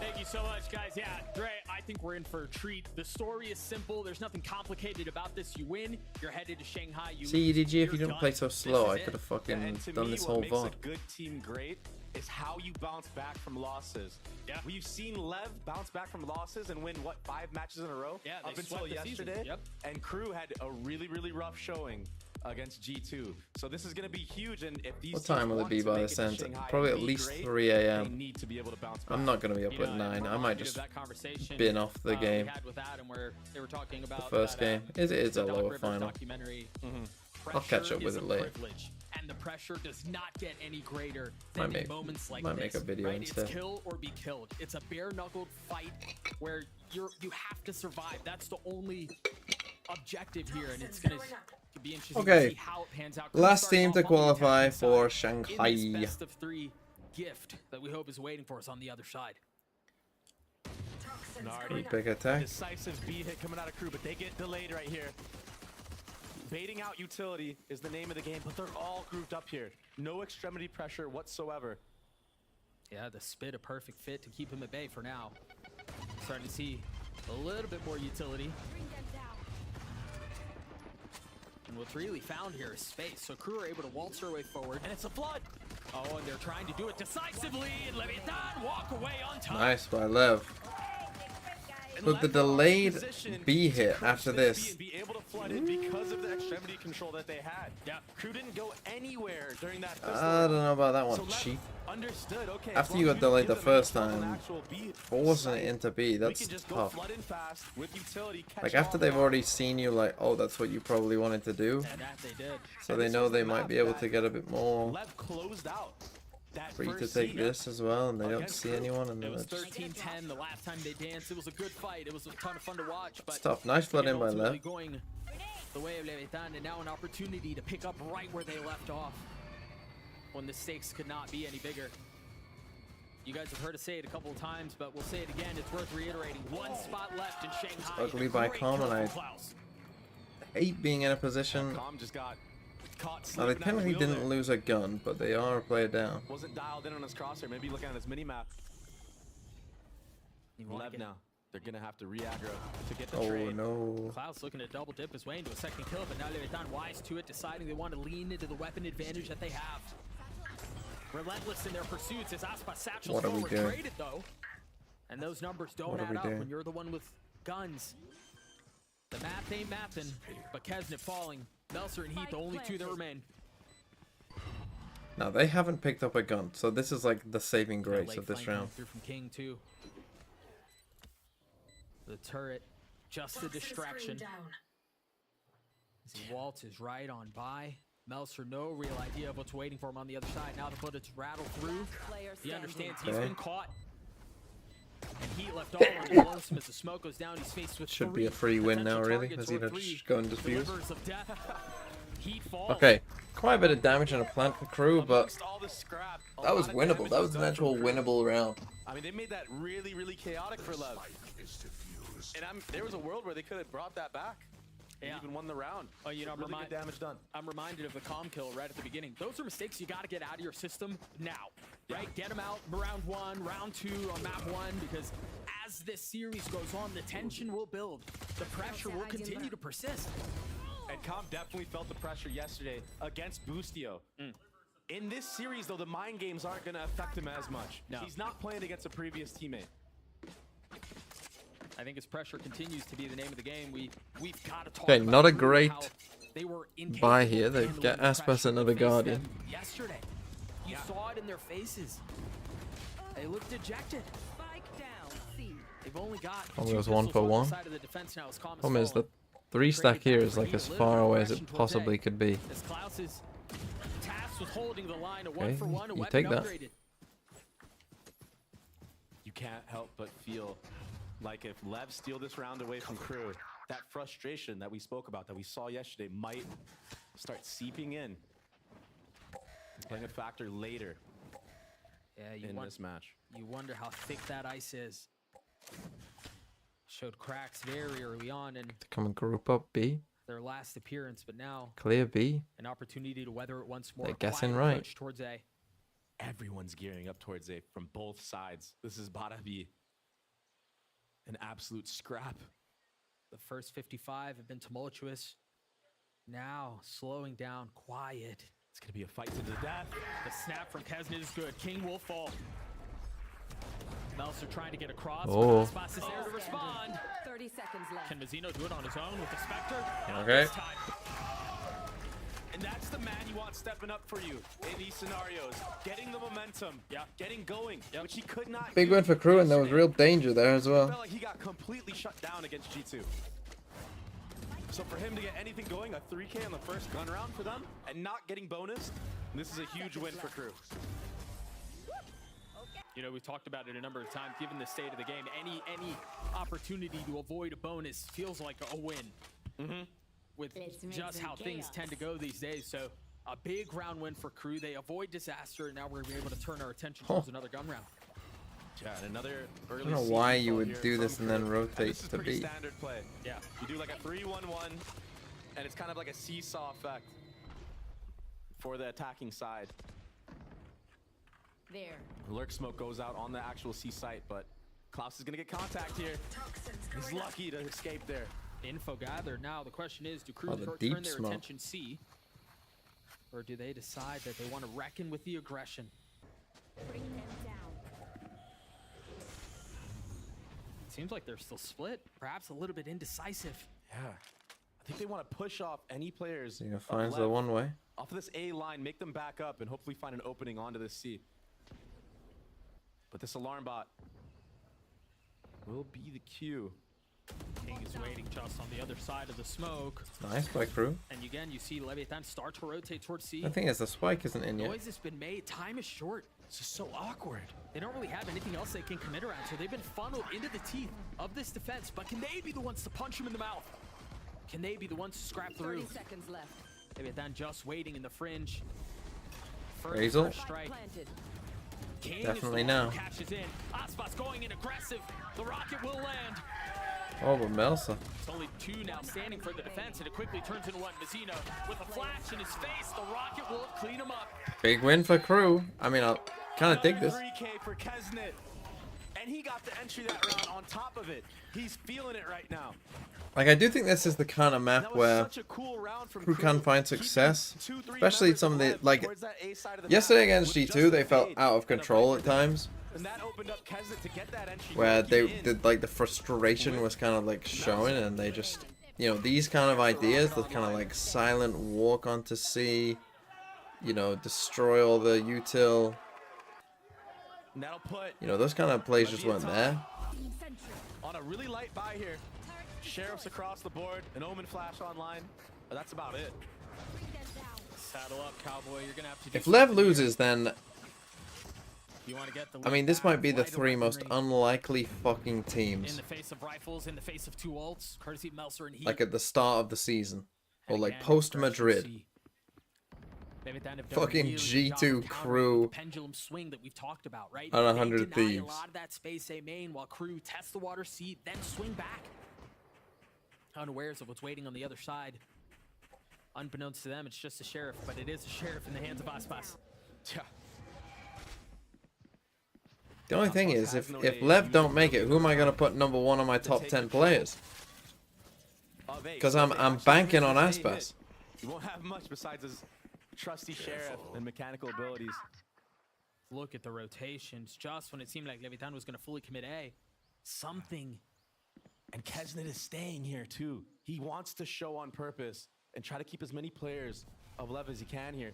Thank you so much, guys. Yeah, Dre, I think we're in for a treat. The story is simple. There's nothing complicated about this. You win, you're headed to Shanghai. CEDG, if you didn't play so slow, I could have fucking done this whole What VOD. makes a good team great is how you bounce back from losses. Yeah, we've seen LEV bounce back from losses and win, what, 5 matches in a row? Yeah, up until yesterday. Yep. And KRU had a really, really rough showing against G2. So this is going to be huge, and if these What time will it be by Ascent? Probably at least 3 a.m. I'm not going to be up at 9. I might just bin off the game. The first game. It is a lower final. I'll catch up with it later. And the pressure does not get any greater Might than make- in moments like might this. make a video right? instead. It's kill or be killed. It's a bare-knuckled fight where you have to survive. That's the only objective here, and it's gonna be interesting to Okay. see how it pans out. Last team to qualify for In Shanghai. this best of 3 gift that we hope is waiting for us on the other side. Big attack. Decisive B hit coming out of KRU, but they get delayed right here. Baiting out utility is the name of the game, but they're all grouped up here. No extremity pressure whatsoever. Yeah, the spit a perfect fit to keep him at bay for now. Starting to see a little bit more utility. And what's really found here is space. So KRU are able to waltz their way forward, and it's a flood. Oh, and they're trying to do it decisively, and Leviathan walk away on top. Nice by Lev. Look, the delayed B hit after this. Be able to flood in because of the extremity control that they had. Yeah, KRU didn't go anywhere during that. I don't know about that one, Chief. Understood. Okay. After you got delayed the first time, forcing it into B, that's tough. Like, after they've already seen you, like, oh, that's what you probably wanted to do. So they know they might be able to get a bit more free to take this as well, and they don't see anyone, and then It was it's 13-10 the last time they danced. It was a good fight. It was a ton of fun to watch. But tough. Nice flood in by ultimately Lev. going the way of Leviathan, and now an opportunity to pick up right where they left off when the stakes could not be any bigger. You guys have heard us say it a couple of times, but we'll say it again. It's worth reiterating. 1 spot left in Shanghai. Ugly by Com, and I hate being in a position. Just got caught. Now, they technically didn't lose a gun, but they are a player down. Wasn't dialed in on his crosshair. Maybe looking at his mini map. LEV now. They're gonna have to re-aggro to get the Oh trade. no. Klaus looking to double dip his way into a second kill, but now Leviathan wise to it, deciding they want to lean into the weapon advantage that they have. Relentless in their pursuits as Aspa satchels What are we forward, doing? traded though. And those numbers don't What are add we up doing? when you're the one with guns. The math ain't mathing, but Kesnet falling. Melser and Heath, the only 2 that remain. Now, they haven't picked up a gun, so this is like the saving Yeah, grace late of this flank coming round. Through from King too. The turret, just a distraction. As he waltzes right on by. Melser, no real idea of what's waiting for him on the other side. Now the bullets rattle through. He understands he's Okay. been caught. And he left all on the lonesome as the smoke goes down. He's faced with Should 3 be a free win now, potential really. targets Has he or not 3 going to defuse? delivers of death. Heat falls. Okay, quite a bit of damage on a plant for KRU, but that was winnable. That was an actual winnable round. I mean, they made that really, really chaotic for LEV. And there was a world where they could have brought that back. And even won the round. Oh, you know, really good damage done. I'm reminded of the calm kill right at the beginning. Those are mistakes you got to get out of your system now, right? Get them out round 1, round 2 on map 1, because as this series goes on, the tension will build. The pressure will continue to persist. And Comp definitely felt the pressure yesterday against Boostio. In this series, though, the mind games aren't going to affect him as much. No. He's not playing against a previous teammate. I think his pressure continues to be the name of the game. We've got to talk Okay, about not a how great they were buy incapable here. of They handling get the Aspas pressure another that faced Guardian. them yesterday. You saw it in their faces. They look dejected. They've only got Probably two was 1 for pistols on the 1. side of the defense now as Calm has Problem is the fallen. 3 stack here is like Traded as back for far heat, away as aggression it towards possibly A. could be. As Klaus is tasked with holding the line, a Okay, 1 for 1, a you weapon take that. upgraded. You can't help but feel like if LEV steal this round away from KRU, that frustration that we spoke about, that we saw yesterday, might start seeping in, playing a factor later in this match. You wonder how thick that ice is. Showed cracks very early on in Come and group up B. their last appearance, but now Clear B. an opportunity to weather it once more. They're A quiet guessing right. approach towards A. Everyone's gearing up towards A from both sides. This is about to be an absolute scrap. The first 55 have been tumultuous. Now slowing down, quiet. It's going to be a fight to the death. The snap from Kesnet is good. King will fall. Melser trying to get across. Oh. But Aspas is there to respond. 30 seconds left. Can Mazzino do it on his own with the Spectre? Not Okay. this time. And that's the man you want stepping up for you in these scenarios. Getting the momentum, getting going, which he could not Big do win for KRU, and there was real danger there as well. felt like he got completely shut down against G2. So for him to get anything going, a 3K on the first gun round for them, and not getting bonus, this is a huge win for KRU. You know, we've talked about it a number of times. Given the state of the game, any opportunity to avoid a bonus feels like a win. With just how things tend to go these days. So a big round win for KRU. They avoid disaster, and now we're able to turn our attention towards another gun round. Yeah, and another early I don't know season why you fall would here do from this and then KRU. rotate this is to pretty B. standard play. Yeah, you do like a 3-1-1, and it's kind of like a seesaw effect for the attacking side. There. Lurk smoke goes out on the actual C site, but Klaus is gonna get contact here. He's lucky to escape there. Info gathered. Now the question is, do Oh, KRU the deep turn their smoke. attention C, or do they decide that they want to reckon with the aggression? Seems like they're still split, perhaps a little bit indecisive. Yeah, I think they want to push off any players. He finds the one way. Off of this A line, make them back up, and hopefully find an opening onto this C. But this alarm bot will be the cue. King is waiting just on the other side of the smoke. Nice by KRU. And again, you see Leviathan start to rotate towards C. I think as the spike isn't in yet. Noise has been made. Time is short. This is so awkward. They don't really have anything else they can commit around, so they've been funneled into the teeth of this defense. But can they be the ones to punch him in the mouth? Can they be the ones to scrap through? 30 seconds left. Leviathan just waiting in the fringe. Hazel? First strike. King Definitely is the one now. who catches in. Aspas going in aggressive. The rocket will land. Oh, but Melsa. It's only 2 now standing for the defense, and it quickly turns into 1. Mazzino with a flash in his face. The rocket will clean him up. Big win for KRU. I mean, I kind of dig this. 3K for Kesnet. And he got the entry that round on top of it. He's feeling it right now. Like, I do think this is the kind of map where KRU can find success, especially some of the, like, yesterday against G2, they felt out of control at times, where they did, like, the frustration was kind of, like, showing, and they just, you know, these kind of ideas, the kind of, like, silent walk onto C, you know, destroy all the util, you know, those kind of plays just weren't there. On a really light buy here. Sheriffs across the board, an Omen flash online, but that's about it. Saddle up, Cowboy. You're gonna have to do If Lev something loses, then, you want to get the I mean, lead this back might be the right 3 away. most unlikely fucking In teams, the face of rifles, in the face of 2 ults, courtesy of Melser and Heat. like, at the start of the season, or, And like, again, post-Madrid. Leviathan have done a Fucking really good G2 job of countering KRU the pendulum swing that we've talked about, right? on They 100 deny Thieves. a lot of that space A main while KRU test the water seat, then swing back. Unawares of what's waiting on the other side. Unbeknownst to them, it's just a sheriff, but it is a sheriff in the hands of Aspas. Yeah. The only thing is, if Lev don't make it, who am I gonna put number 1 on my top 10 players? Because I'm banking on Aspas. You won't have much besides his trusty sheriff and mechanical abilities. Look at the rotations. Just when it seemed like Leviathan was going to fully commit A, something And Kesnet is staying here too. He wants to show on purpose and try to keep as many players of LEV as he can here.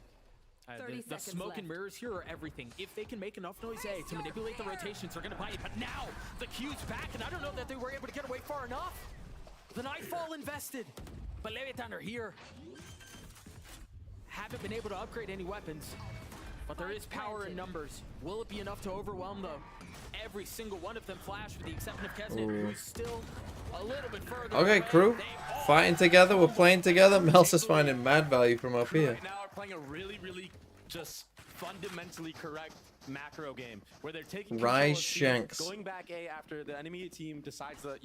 The smoke and mirrors here are everything. If they can make enough noise to manipulate the rotations, they're going to bite. But now the Q's back, and I don't know that they were able to get away far enough. The Nightfall invested, but Leviathan are here. Haven't been able to upgrade any weapons, but there is power in numbers. Will it be enough to overwhelm though? Every single one of them flashed with the exception of Kesnet, who's still a little bit further Okay, away. crew. Fighting together, we're playing together. Mel's is finding mad value from up here. Right now are playing a really just fundamentally correct macro game where they're taking Rise control of C, Shanks. going back A after the enemy team decides to,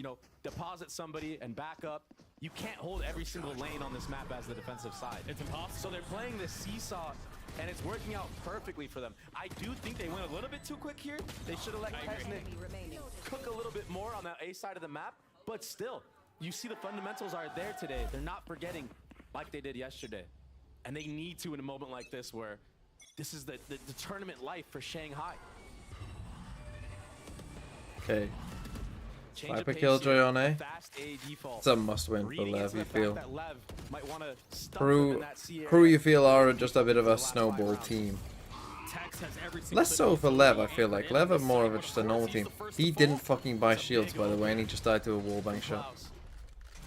deposit somebody and back up. You can't hold every single lane on this map as the defensive side. It's impossible. So they're playing this seesaw, and it's working out perfectly for them. I do think they went a little bit too quick here. They should have let Kesnet cook a little bit more on the A side of the map, but still, you see the fundamentals are there today. They're not forgetting like they did yesterday. And they need to in a moment like this where this is the tournament life for Shanghai. Okay. Change of Viper pace Killjoy here, on A. fast A default. It's a must-win for Reading Lev, into you the feel. fact that Lev might want to stump them in Crew, that C area. crew, you feel are just a bit of a snowball team. Less so for Lev, I feel like. Lev are more of just a normal team. He didn't fucking buy shields, by the way, and he just died to a wallbang shot.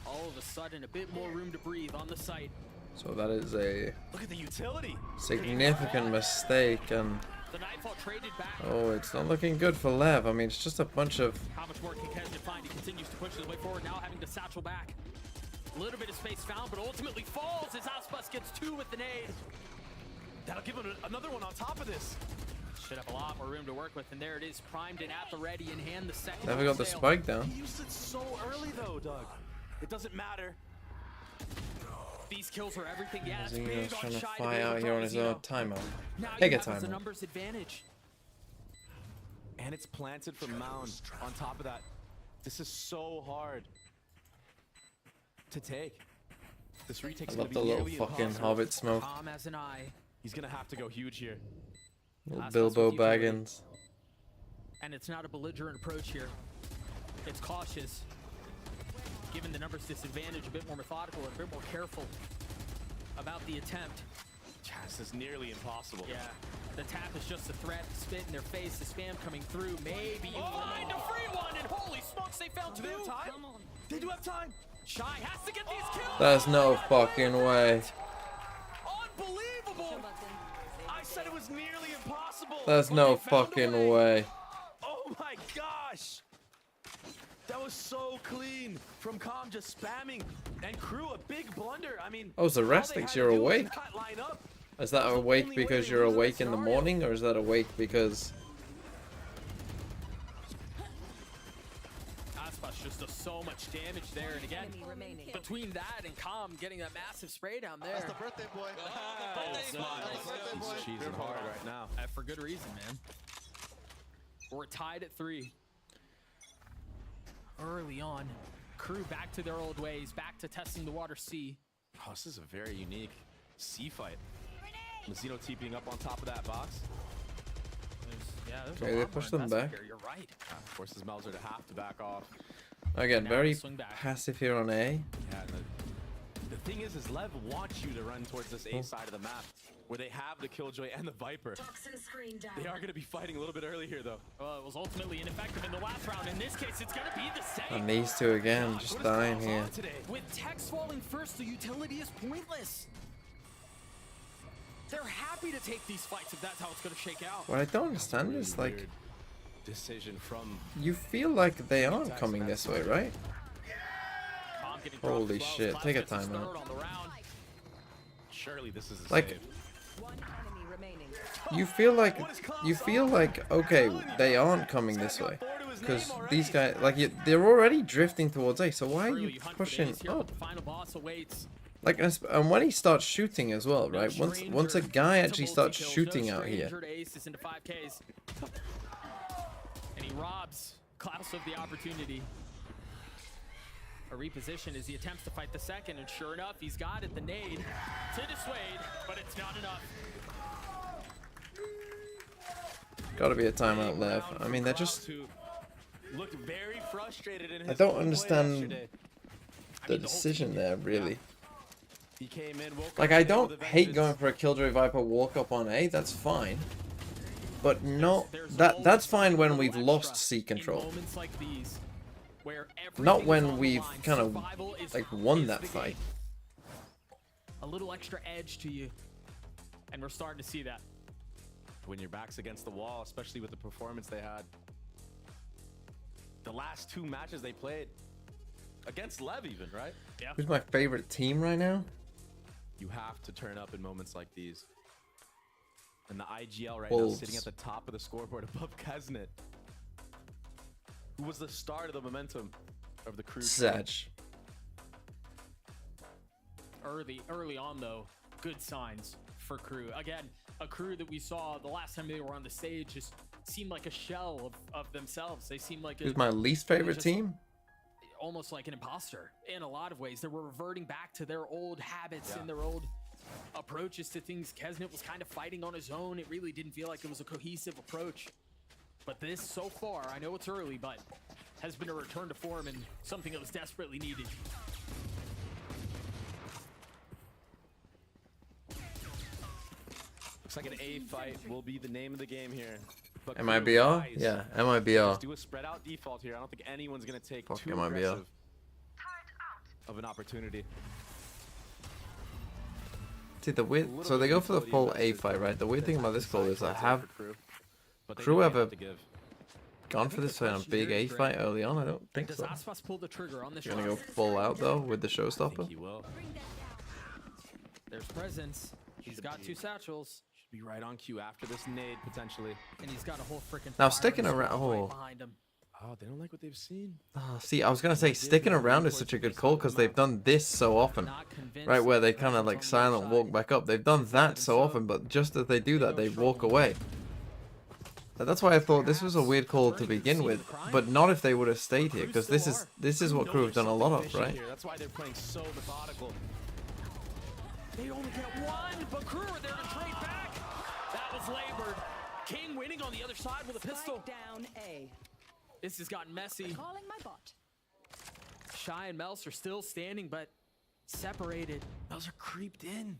All of a sudden, a bit more room to breathe on the site. So that is a Look at the utility. significant mistake, and The Nightfall traded back. oh, it's not looking good for Lev. I mean, it's just a bunch of How much more can Kesnet find? He continues to push his way forward, now having to satchel back. A little bit of space found, but ultimately falls as Aspas gets 2 with the nade. That'll give him another one on top of this. Should have a lot more room to work with, and there it is, primed and at the ready in hand. The second never got the sail. spike down. He used it so early though, Doug. It doesn't matter. These kills are everything. Yeah, that's Zeno's big on trying to Shy to fly be able out to here on throw his Zeno. own timeout. Now Take you a have the timeout. numbers advantage. And it's planted from Mound on top of that. This is so hard to take. This retake's I gonna love be the little nearly fucking impossible. hobbit smoke. Calm as an eye. He's gonna have to go huge here. Little Aspas Bilbo with utility. Baggins. And it's not a belligerent approach here. It's cautious. Given the numbers disadvantage, a bit more methodical, and a bit more careful about the attempt. This is nearly impossible. Yeah, the tap is just a threat, the spit in their face, the spam coming through. Maybe you find a free one, and holy smokes, they found 2. Do they have time? They do have time. Shy has to get these kills. There's no fucking way. Unbelievable. I said it was nearly impossible. There's but no they found a fucking way. Oh my gosh. That was so clean from Calm just spamming and Crew a big blunder. I mean, Oh, so all they Restix, had to you're do was awake? not line up. Is that awake because you're awake in the morning, or is that awake because Aspas just does so much damage there, and again, between that and Calm getting that massive spray down there. That's the birthday boy. He's cheesing hard right now. For good reason, man. We're tied at 3. Early on, Crew back to their old ways, back to testing the water C. Oh, this is a very unique C fight. Zeno TPing up on top of that box. There's Okay, a they lot pushed more them investment back. here, You're right. Forces Melzer to have to back off. again Now very they swing back. passive here on A? Yeah, and the thing is Lev wants you to run towards this A side of the map, where they have the Killjoy and the Viper. They are going to be fighting a little bit early here, though. Well, it was ultimately ineffective in the last round. In this case, it's going to be the same. And these two again, just dying here. With Tex falling first, the utility is pointless. They're happy to take these fights if that's how it's going to shake out. What I don't understand is, like, Weird decision from you feel like they aren't coming this way, right? Calm getting dropped Holy as well. shit, Cloud take a gets his timeout. third on the round. Surely this is a Like, save. you feel like okay, they aren't coming this way, because these guys, like, they're already drifting towards A. So why are you pushing up? The final boss awaits. Like, and when he starts shooting as well, right? Once a guy actually starts shooting out here, Aces into 5Ks. And he robs Klaus of the opportunity. A reposition as he attempts to fight the second, and sure enough, he's got it, the nade to dissuade, but it's not enough. gotta be a timeout left. I mean, they're just looked very frustrated in his I don't own play understand yesterday. the decision there, really. He came in, woke Like, up I today with don't a hate vengeance. going for a Killjoy Viper walk up on A, that's fine. But no, that's fine when we've lost C control. Moments like these, where Not everything is when on the we've line. kind of Survival is- like won is that the fight. game. A little extra edge to you, and we're starting to see that. When your back's against the wall, especially with the performance they had. The last 2 matches they played against LEV even, right? Yeah. Who's my favorite team right now? You have to turn up in moments like these. And the IGL right Wolves. now sitting at the top of the scoreboard above Kesnet, who was the start of the momentum of the crew. Sag. Early on though, good signs for crew. Again, a crew that we saw the last time they were on the stage just seemed like a shell of themselves. They seemed like Who's my least favorite just team? almost like an imposter in a lot of ways. They were reverting back to their old habits and their old approaches to things. Kesnet was kind of fighting on his own. It really didn't feel like it was a cohesive approach. But this, so far, I know it's early, but has been a return to form and something that was desperately needed. Looks like an A fight will be the name of the game here. But MIBR? guys, Yeah, MIBR. let's do a spread out default here. I don't think anyone's going to take Fuck too MIBR. aggressive of an opportunity. See, the weird, so they go for the full A fight, right? The weird thing about this call is Crew ever gone for this big A fight early on? I don't think Does so. Aspas pull the trigger on this You're gonna shot? go full out though with the showstopper. He will. There's presence. He's got 2 satchels. Should be right on cue after this nade potentially. And he's got a whole freaking Now fire sticking missile around. right Oh, behind him. Oh, they don't like what they've seen. see, I was gonna say sticking around is such a good call because they've done this so often, right? Where they kind of like silent walk back up. They've done that so often, but just as they do that, they walk away. And that's why I thought this was a weird call to begin with, but not if they would have stayed here, because this is what Crew have done a lot of, right? That's why they're playing so methodical. They only get 1, but Crew are there to trade back. That was labored. King winning on the other side with a pistol. Down A. This has gotten messy. Calling my bot. Shy and Mels are still standing, but separated. Those are creeped in.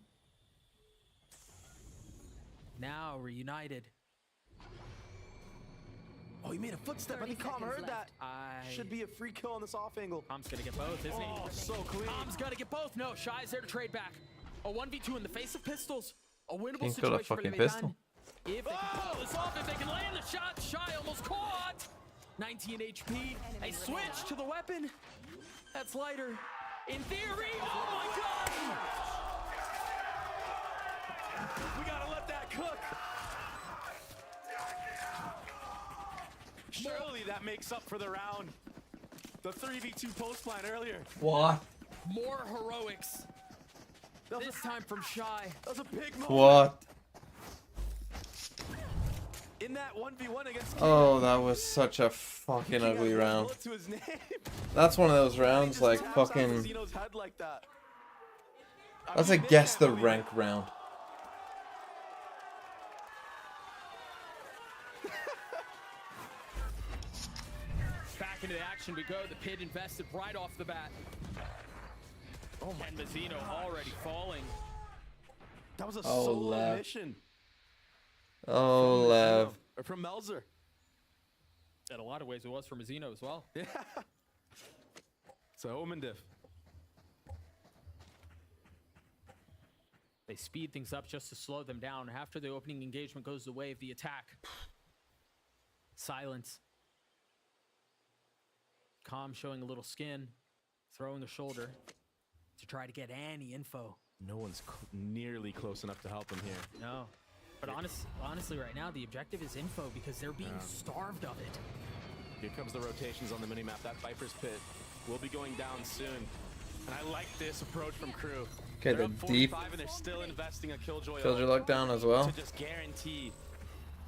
Now reunited. Oh, he made a footstep. I think Calm heard that. Should be a free kill on this off angle. Calm's gonna get both, isn't he? Oh, so clean. Calm's gonna get both. No, Shy's there to trade back. A 1v2 in the face of pistols. A winnable King's situation got a for fucking Leviathan. pistol. If they can pull this off, if they can land the shot, Shy almost caught. 19 HP. A switch to the weapon. That's lighter. In theory, oh my god! We gotta let that cook. Surely that makes up for the round. The 3v2 post plan earlier. What? More heroics. This time from Shy. That was a big moment. What? In that 1v1 against Oh, that was such a fucking ugly round. bullet to his name. That's one of those rounds like Taps off fucking. Zeno's head like that. That's a guess the rank round. Back into the action we go. The pit invested right off the bat. Oh my. And Mazzino already falling. That was a Oh, solo Lev. mission. Oh, Lev. Or from Melzer. In a lot of ways, it was for Mazzino as well. Yeah. So Omen diff. They speed things up just to slow them down. After the opening engagement goes the way of the attack. Silence. Calm showing a little skin, throwing the shoulder to try to get any info. No one's nearly close enough to help him here. No. But honestly, right now, the objective is info because they're being starved of it. Here comes the rotations on the minimap. That Viper's pit will be going down soon. And I like this approach from Crew. Okay, They're the up 45 deep and they're still investing a Killjoy. Killjoy lockdown as well. To just guarantee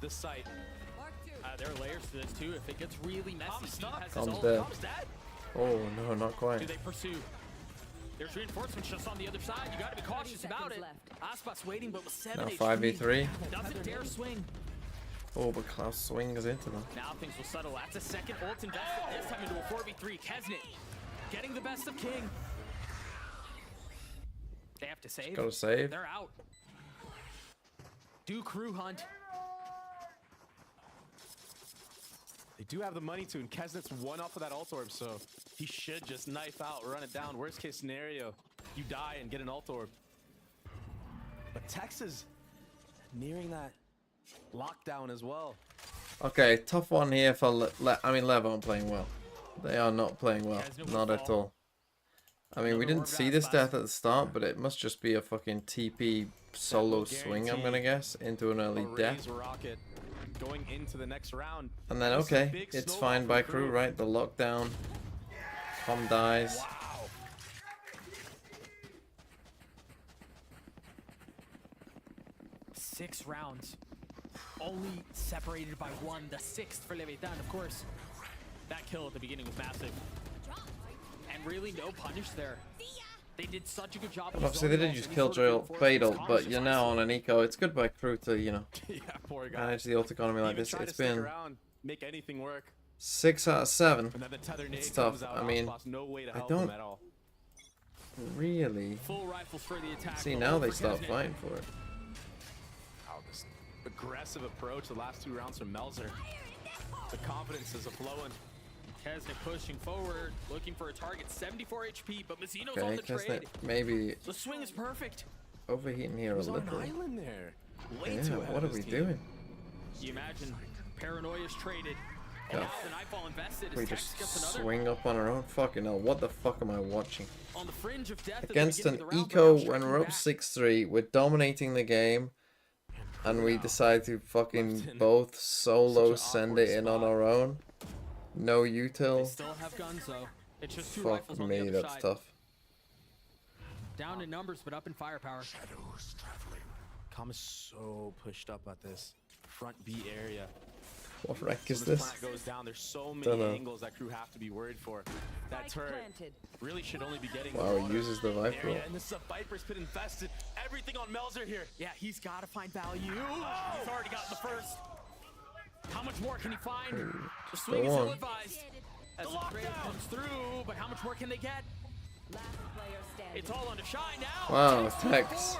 the site. There are layers to this too. If it gets really messy, he has his Calm's ult. dead. Calm's dead. Oh no, not Do quite. they pursue? There's reinforcements just on the other side. You got to be cautious about it. Aspas waiting, but with 7 Now HP. 5v3. Doesn't dare swing. Oh, but Klaus swings into them. Now things will settle. That's a second ult invested, this time into a 4v3. Kesnet getting the best of King. They have to save. Gotta save. They're out. Do crew hunt. They do have the money to, and Kesnet's one off of that ult orb, so he should just knife out, run it down. Worst case scenario, you die and get an ult orb. But Texas nearing that lockdown as well. Okay, tough one here for LEV aren't playing well. They are not playing well. Not at all. I mean, we didn't see this death at the start, but it must just be a fucking TP solo swing, I'm gonna guess, into an early death. Rocket going into the next round. And then, okay, it's fine by crew, right? The lockdown. Tom dies. Wow. 6 rounds. Only separated by 1. The 6th for Leviathan, of course. That kill at the beginning was massive. And really no punish there. They did such a good job. Obviously, they did use Killjoy Fatal, but you're now on an eco. It's good by crew to, you know, Yeah, poor guy. manage the ult economy like this. It's been Around, make anything work. 6 out of 7. And then the tether nade It's tough. comes out, I mean, Oxbox, no way to I help don't him at all. really Full rifles for the attack. see now they start fighting for it. Wow, this aggressive approach the last 2 rounds from Melzer. The confidence is flowing. Kesnet pushing forward, looking for a target. 74 HP, but Mazzino's on Okay, the trade. Kesnet maybe The swing is perfect. overheating here a He's on little. an island there. Way Yeah, too ahead what of are we his team. doing? You imagine Paranoia's traded. And Yeah. now the Nightfall invested as We Texas just gets another. swing up on our own. Fucking hell, what the fuck am I watching? On the fringe of death at the Against beginning an of the round, eco but now when we're up striking 6-3, we're dominating the game, and we decide to fucking both solo send it in on our own. No They util. still have guns though. It's just 2 Fuck rifles on the me, other that's side. tough. Down in numbers, but up in firepower. Com is so pushed up at this front B area. What rank So is the this? plant goes down. There's so many Dunno. angles that crew have to be worried for. That turret really should only be getting Wow, he broader uses the Viper area, ult. and this is a Viper's Pit infested. Everything on Melzer here. Yeah, he's got to find value. He's already gotten the first. How much more can he find? The swing go is on. ill-advised. As the trade comes through, but how much more can they get? It's all under shine now. Wow, 10-4. Tex.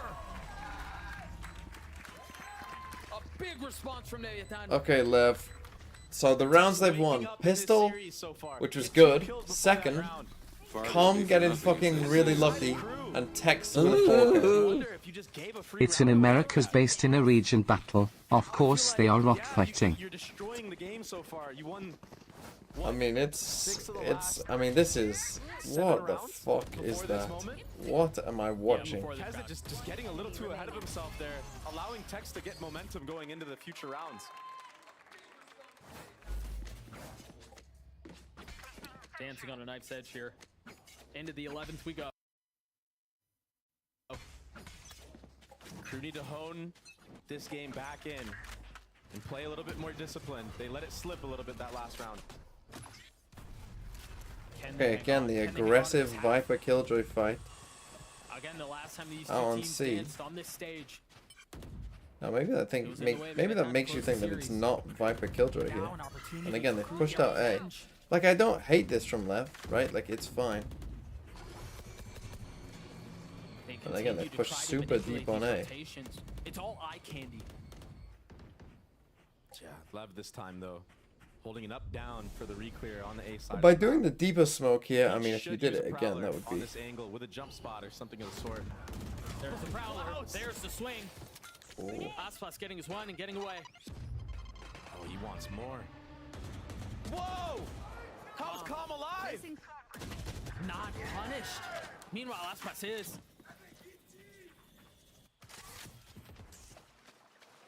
A big response from Leviathan. Okay, Lev. So the rounds they've won: Pistol, which was good. Second, Com getting fucking really lucky, and Tex with a 4K. It's in America's based in a region battle. Of course they are rock fighting. You're destroying the game so far. You won. I mean, I mean, this is, what the fuck is that? What am I watching? Kesnet just getting a little too ahead of himself there, allowing Tex to get momentum going into the future rounds. Dancing on a knife's edge here. Into the 11th we go. Crew need to hone this game back in and play a little bit more disciplined. They let it slip a little bit that last round. Okay, again, the aggressive Viper Killjoy fight. Again, the last time these Oh, two on teams C. danced on this stage. Now maybe that maybe that makes you think that it's not Viper Killjoy here. And again, they've pushed out A. Like, I don't hate this from Lev, right? Like, it's fine. And again, they push super deep on A. It's all eye candy. Yeah, Lev this time though, holding it up down for the reclear on the A side. By doing the deeper smoke here, I mean, if you Should did use it a again, prowler that would on be... this angle with a jump spot or something of the sort. There's the prowler. There's the swing. Oh. Aspas getting his one and getting away. Oh, he wants more. Whoa! How's Com alive? Not punished. Meanwhile, Aspas is.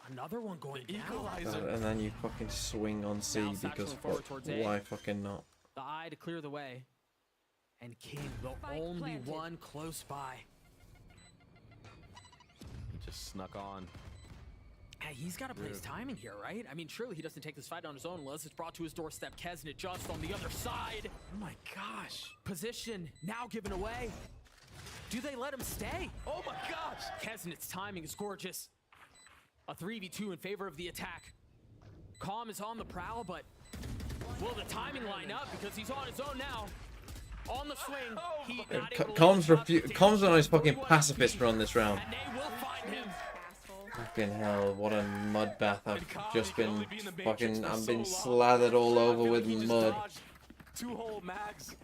Another one going down. God, and then you fucking swing on C Now because satcheling forward towards A. why fucking not? The eye to clear the way. And King, the only one close by. He just snuck on. Hey, he's got to play his timing here, right? I mean, surely he doesn't take this fight on his own unless it's brought to his doorstep. Kesnet just on the other side. Oh my gosh. Position now given away. Do they let him stay? Oh my gosh. Kesnet's timing is gorgeous. A 3v2 in favor of the attack. Calm is on the prowl, but will the timing line up? Because he's on his own now. On the swing, he not able to Calm's on his fucking pacifist run this round. Fucking hell, what a mud bath I've just been fucking, I'm being slathered all over with mud. 2 whole mags.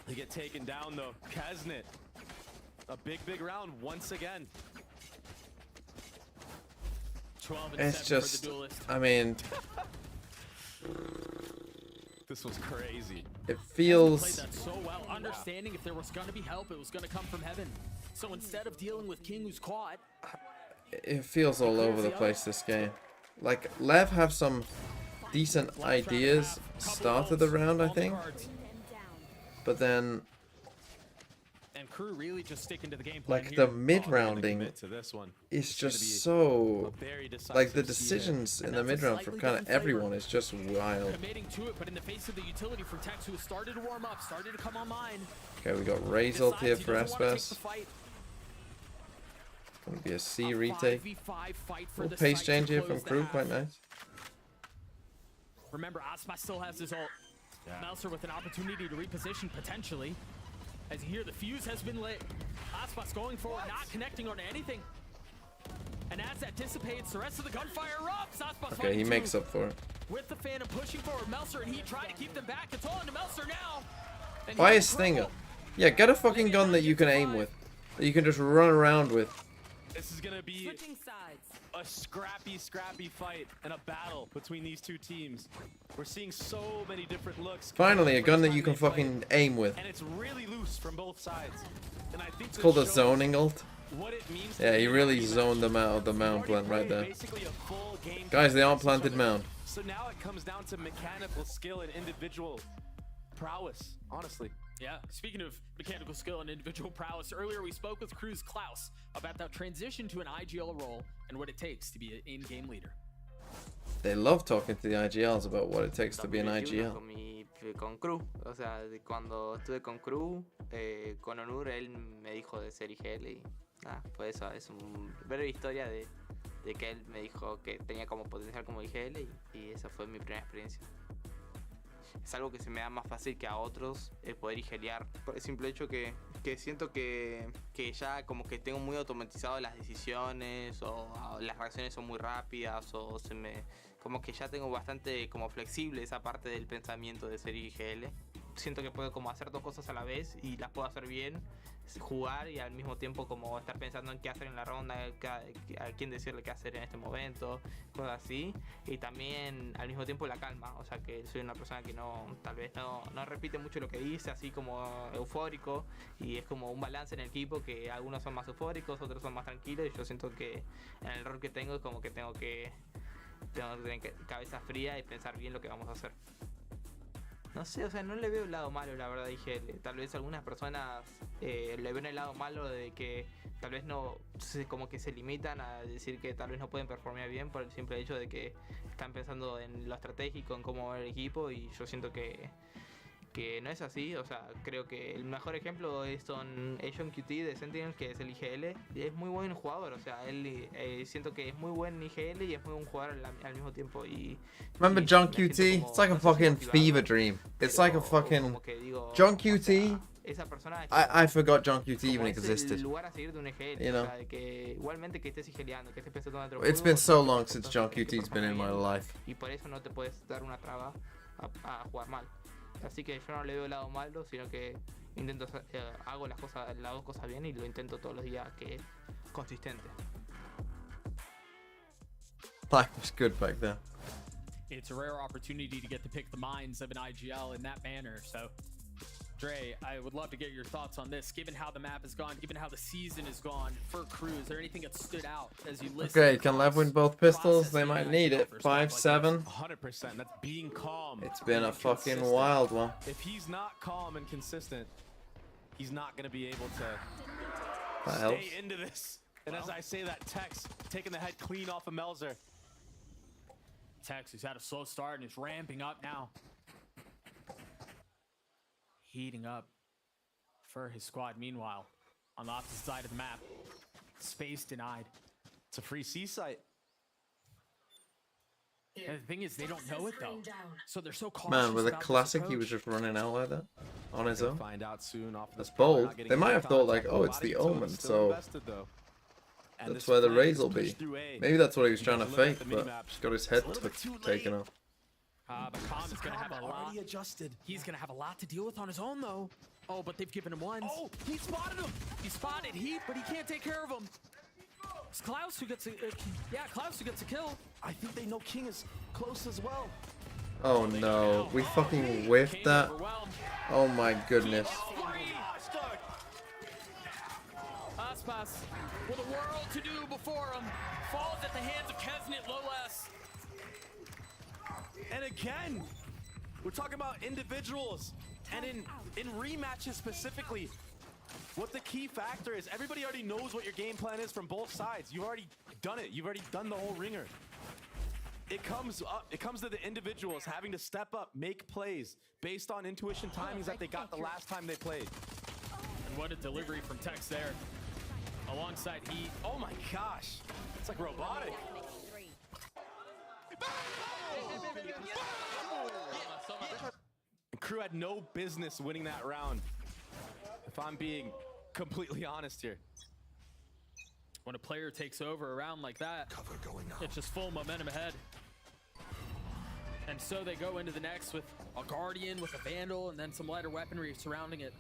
They get taken down though. Kaznit. A big round once again. 12 and It's 7 just, for the duelist. I mean, this was crazy. it Played feels, that so well, understanding if there was gonna be help, it was gonna come from heaven. So instead of dealing with King who's caught, it feels all over the place this game. Like, LEV have some decent ideas start of the round, I think. But then, and KRU really just sticking to the game plan like, here. the mid-rounding is just so, like, the decisions in the mid-round for kind of everyone is just wild. Committing to it, but in the face of the utility from Tex, who has started to warm up, started to come online. Okay, we got Ray's ult here for Decides he doesn't wanna take Espas. the fight. Gonna be a C retake. 5v5 fight for Little the pace site to change here from close the KRU, half. quite nice. Remember, Aspas still has his ult. Melser with an opportunity to reposition potentially. As you hear, the fuse has been lit. Aspas going forward, not connecting on anything. And as that dissipates, the rest of the gunfire erupts. Aspas Okay, he fighting makes too. up for it. With the Phantom pushing forward, Melser and he trying to keep them back. It's all into Melser now. And Buy a he's stinger. Yeah, get a fucking gun that you can aim with. That you can just run around with. This is gonna be a scrappy fight and a battle between these 2 teams. We're seeing so many different looks. Finally, a gun that you can fucking aim with. And it's really loose from both sides. And I think It's called a zoning ult. what it means. Yeah, he really zoned them out of the mound plant right there. Guys, they aren't planted mound. So now it comes down to mechanical skill and individual prowess, honestly. Yeah, speaking of mechanical skill and individual prowess, earlier we spoke with KRU's Klaus about that transition to an IGL role and what it takes to be an in-game leader. They love talking to the IGLs about what it takes to be an IGL. Con KRU, o sea, cuando estuve con KRU, con Onur, él me dijo de ser IGL y nada, pues eso, es una breve historia de que él me dijo que tenía como potencial como IGL y esa fue mi primera experiencia. Es algo que se me da más fácil que a otros poder IGLear, por el simple hecho que siento que ya como que tengo muy automatizado las decisiones o las reacciones son muy rápidas o como que ya tengo bastante como flexible esa parte del pensamiento de ser IGL. Siento que puedo como hacer 2 cosas a la vez y las puedo hacer bien, jugar y al mismo tiempo como estar pensando en qué hacer en la ronda, a quién decirle qué hacer en este momento, cosas así. Y también al mismo tiempo la calma, o sea que soy una persona que tal vez no repite mucho lo que dice, así como eufórico, y es como un balance en el equipo que algunos son más eufóricos, otros son más tranquilos, y yo siento que en el rol que tengo es como que tengo que tener cabeza fría y pensar bien lo que vamos a hacer. No sé, o sea, no le veo el lado malo, la verdad, IGL. Tal vez algunas personas le ven el lado malo de que tal vez no, como que se limitan a decir que tal vez no pueden performar bien por el simple hecho de que están pensando en lo estratégico, en cómo ver el equipo, y yo siento que no es así. O sea, creo que el mejor ejemplo son Asian QT de Sentinel, que es el IGL, y es muy buen jugador. O sea, él siento que es muy buen IGL y es muy buen jugador al mismo tiempo. Remember John QT? It's like a fucking fever dream. It's like a fucking John QT. I forgot John QT even existed. You know, it's been so long since John QT's been in my life. Y por eso no te puedes dar una traba a jugar mal. Así que yo no le veo el lado malo, sino que intento hago las 2 cosas bien y lo intento todos los días, que es consistente. Life was good back then. It's a rare opportunity to get to pick the minds of an IGL in that manner, so Dre, I would love to get your thoughts on this, given how the map has gone, given how the season has gone for KRU. Is there anything that stood out as you listen? Okay, can LEV win both pistols? They might need it. 5-7. 100%. That's being calm. It's been a fucking wild one. If he's not calm and consistent, he's not going to be able to That stay helps. into this. And as I say that, Tex taking the head clean off of Melzer. Tex, who's had a slow start and is ramping up now. Heating up for his squad. Meanwhile, on the opposite side of the map, space denied. It's a free C site. And the thing is, they don't know it though, so they're so cautious. Man, with a about this classic, he approach. was just running out like that on his own. Find out soon off That's this power, bold. not getting They might any have thought like, contact. oh, A it's lot the of utilities omen, still so invested, though. And that's this where the flank raise is will be. pushed through A. Maybe that's what he was You trying to get look at fake, the but minimap. just got his head It's a little bit too taken late. off. But Khan is gonna have a lot. Already adjusted. He's gonna have a lot to deal with on his own though. Oh, but they've given him ones. Oh, he spotted him. He spotted Heat, but he can't take care of him. It's Klaus who gets a Klaus who gets a kill. I think they know King is close as well. Oh no, we fucking whiffed that. Oh my goodness. Aspas with a world to do before him. Falls at the hands of Kesnet Loles. And again, we're talking about individuals. And in rematches specifically, what the key factor is, everybody already knows what your game plan is from both sides. You've already done it. You've already done the whole ringer. It comes to the individuals having to step up, make plays based on intuition timings that they got the last time they played. And what a delivery from Tex there. Alongside Heat. Oh my gosh. It's like robotic. And Crew had no business winning that round, if I'm being completely honest here. When a player takes over a round like that, it's just full momentum ahead. And so they go into the next with a Guardian, with a Vandal, and then some lighter weaponry surrounding it.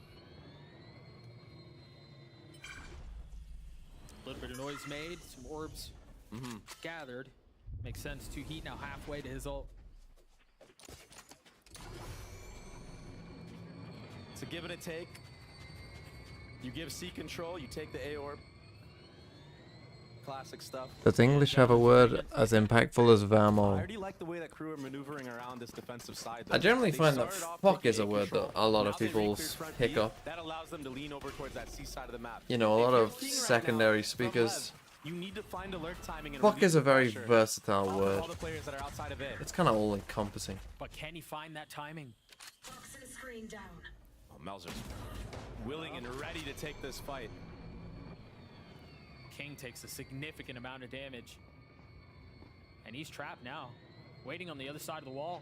A little bit of noise made, some orbs gathered. Makes sense. 2 Heat now halfway to his ult. It's a give and a take. You give C control, you take the A orb. Classic stuff. Does English have a word as impactful as I Vamo? already like the way that Crew are maneuvering around this defensive side. I generally They find that started off fuck taking is a A word control. that a lot Now of they people reclear front pick B. up. That allows them to lean over towards that C side of the map. You know, a If lot you're of King right secondary now, from speakers. Lev, you need to find alert timing and Fuck relieve is a the very pressure versatile off of word. all the players that are outside of A. It's kind of all encompassing. But can he find that timing? Oh, Melzer's willing and ready to take this fight. King takes a significant amount of damage. And he's trapped now, waiting on the other side of the wall.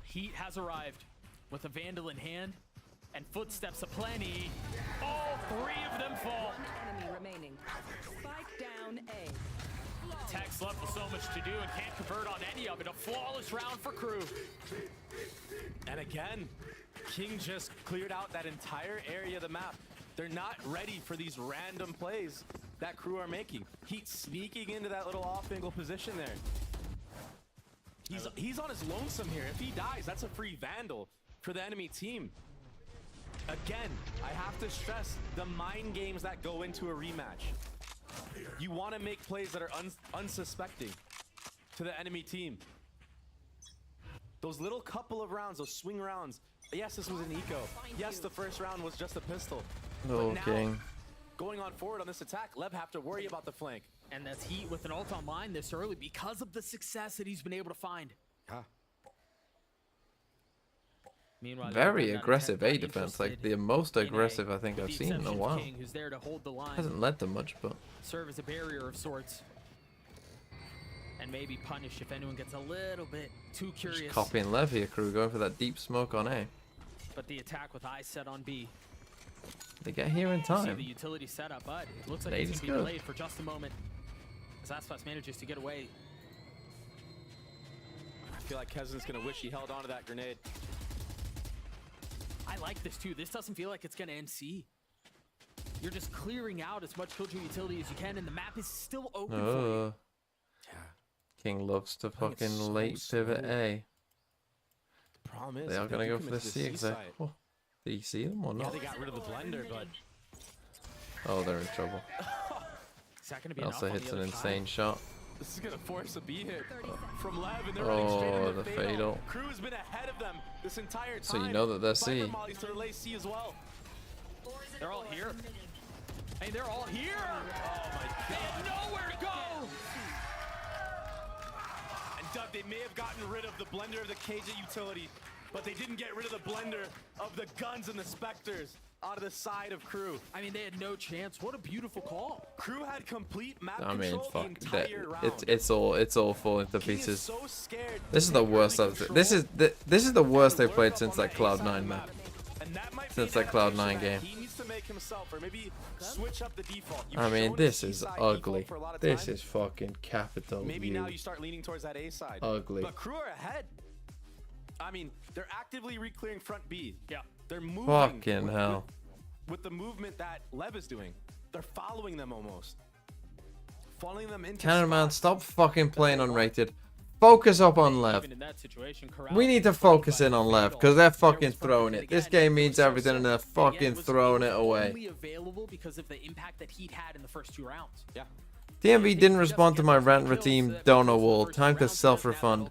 Heat has arrived with a Vandal in hand and footsteps aplenty. All 3 of them fall. Enemy remaining. Spike down A. Tex left with so much to do and can't convert on any of it. A flawless round for Crew. And again, King just cleared out that entire area of the map. They're not ready for these random plays that Crew are making. He's sneaking into that little off-angle position there. He's on his lonesome here. If he dies, that's a free Vandal for the enemy team. Again, I have to stress the mind games that go into a rematch. You want to make plays that are unsuspecting to the enemy team. Those little couple of rounds, those swing rounds. Yes, this was an eco. Yes, the first round was just a pistol. Oh, But now, King. going on forward on this attack, Lev have to worry about the flank. And that's Heat with an ult online this early because of the success that he's been able to find. Yeah. Meanwhile, Very aggressive A defense, like the most aggressive I think I've seen in a while. King, who's there to hold the line, Hasn't led to much, but serve as a barrier of sorts, and maybe punish if anyone gets a little bit too curious. just copying Lev here, Crew, going for that deep smoke on A. But the attack with eyes set on B. They get here in See the time. utility setup, but it looks like Nade it's is going to be good. delayed for just a moment as Aspas manages to get away. I feel like Kezin's gonna wish he held onto that grenade. I like this too. This doesn't feel like it's going to end C. You're just clearing out as much killjoy utility as you can, and the map is still open for you. King loves to think it's fucking so late pivot slow. A. The problem is They are if gonna do go come for the into C C exec. side- Oh, did you see them or Yeah, not? they got rid of the blender, but Oh, they're in trouble. Is that going to be Also enough on hits the an other insane side? shot. this is gonna force a B hit from Lev, and they're running straight Oh, into the fatal. Crew has been ahead of them this entire time. So you know that they're C. Viper mollies to relay C as well. They're all here. Hey, they're all here. Oh my They have nowhere to go. And Doug, they may have gotten rid of the blender of the KJ utility, but they didn't get rid of the blender of the guns and the specters. out of the side of Crew. I mean, they had no chance. What a beautiful call. Crew had complete map I mean, control fuck the that. entire round. It's all falling to King is pieces. so scared. This is the worst of this is the worst they've played since that Cloud9 map. Since that Cloud9 game. He needs to make himself, or maybe switch up the default. I mean, this is ugly. This is fucking capital. Maybe now you start leaning towards that A side. Ugly. But Crew are ahead. I mean, they're actively re-clearing front B. Yeah. They're moving. Fucking hell. With the movement that LEV is doing. They're following them almost. Following them into Cannon, stop fucking playing unrated. Focus up on LEV. We need to focus in on LEV because they're fucking throwing it. This game means everything and they're fucking throwing it away. Only available because of the impact that he'd had in the first 2 rounds. Yeah. TMV didn't respond to my rant redeem donor wall. Time to self-refund.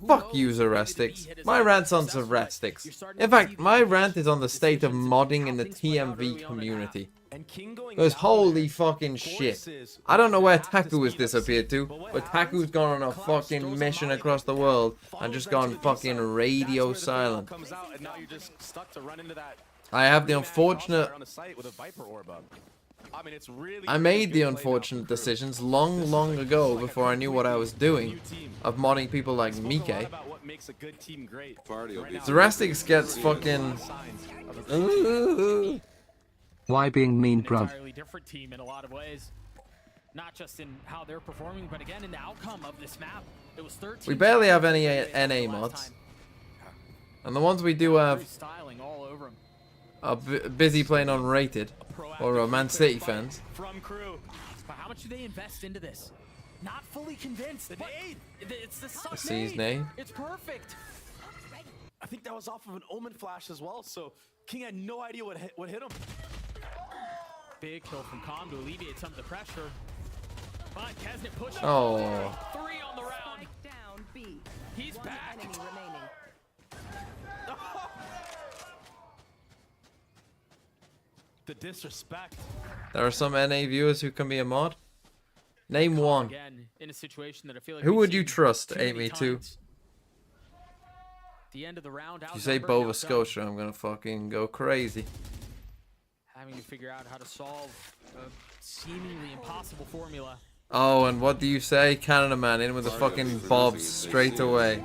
Fuck you, Zarestics. My rant's on Zarestics. In fact, my rant is on the state of modding in the TMV community. Because holy fucking shit. I don't know where Taku has disappeared to, but Taku's gone on a fucking mission across the world and just gone fucking radio silent. I have the unfortunate... I made the unfortunate decisions long ago before I knew what I was doing of modding people like Mike. Zarestics gets fucking... Why being mean, bruv? Entirely different team in a lot of ways. Not just in how they're performing, but again in the outcome of this map. It was 13. We barely have any NA mods. And the ones we do have are busy playing unrated. Or Man City fans. From Crew. But how much do they invest into this? Not fully convinced. The nade. It's the suck C's nade. It's perfect. I think that was off of an Omen flash as well, so King had no idea what hit him. Big kill from Calm to alleviate some of the pressure. But Kesnet pushed 3 on the round. Down B. He's back. Enemy remaining. The disrespect. There are some NA viewers who can be a mod. Name one. Again, in a situation that I feel like Who we've would you seen trust, too many Amy, to? times. The end of the round, If you say Bova Scotia, I'm gonna fucking go crazy. Having to figure out how to solve a seemingly impossible formula. Oh, and what do you say? Canada Man in with the fucking bobs straight away.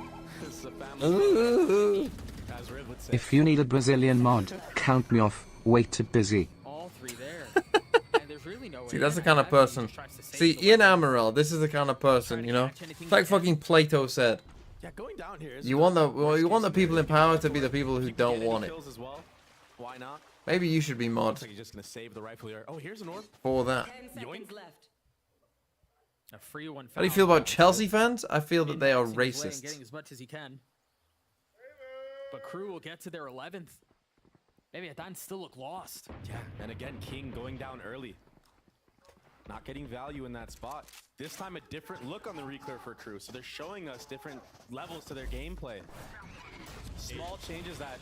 If you need a Brazilian mod, count me off. Way too busy. All 3 there. And there's really no way. See, that's the kind of person. See, Ian Amaral, this is the kind of person, you know? It's like fucking Plato said. Yeah, going down here. You want the people in power to be the people who don't want it. Well. Why not? Maybe you should be mod Looks like he's just gonna save the rifle here. Oh, here's an orb. for that. Yoink. A free one. How do you feel about Chelsea fans? I feel that they are Getting racist. as much as he can. But Crew will get to their 11th. Maybe Adan still look lost. Yeah, and again, King going down early. Not getting value in that spot. This time a different look on the reclear for Crew. So they're showing us different levels to their gameplay. Small changes that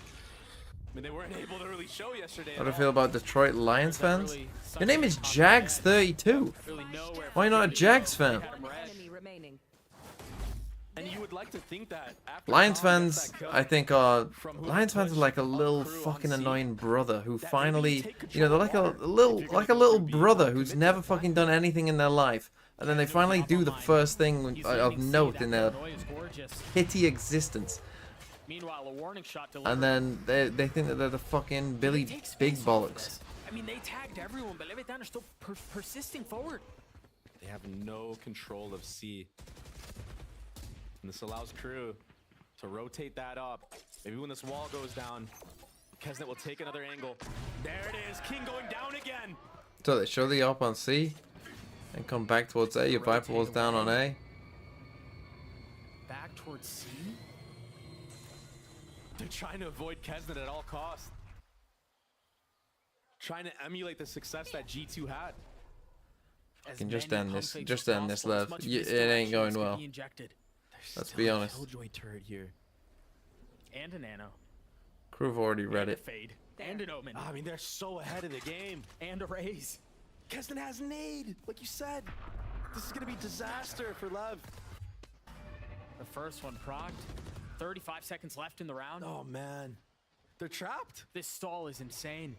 they weren't able to really show yesterday. How do you feel about Detroit Lions fans? Your name is Jags32. Why are you not a Jags fan? Enemy remaining. And you would like to think that after Lions fans, I think, are like a little fucking annoying brother who finally, you know, they're like a little brother who's never fucking done anything in their life, and then they finally do the first thing of note in their hitty existence. Meanwhile, a warning shot delivered. And then they think that they're the fucking Billy Big Bollocks. I mean, they tagged everyone, but Leviathan are still persisting forward. They have no control of C. And this allows Crew to rotate that up. Maybe when this wall goes down, Kesnet will take another angle. There it is, King going down again. So they show the up on C and come back towards A. Your Viper was down on A. Back towards C. They're trying to avoid Kesnet at all costs. Trying to emulate the success that G2 had. I can just end this. Just end this, Lev. It ain't going well. Let's be honest. Killjoy turret here. And a nano. Crew have already read it. Fade. And an omen. I mean, they're so ahead of the game. And a raise. Kesnet has nade, like you said. This is gonna be disaster for Lev. The first one procced. 35 seconds left in the round. Oh man, they're trapped. This stall is insane.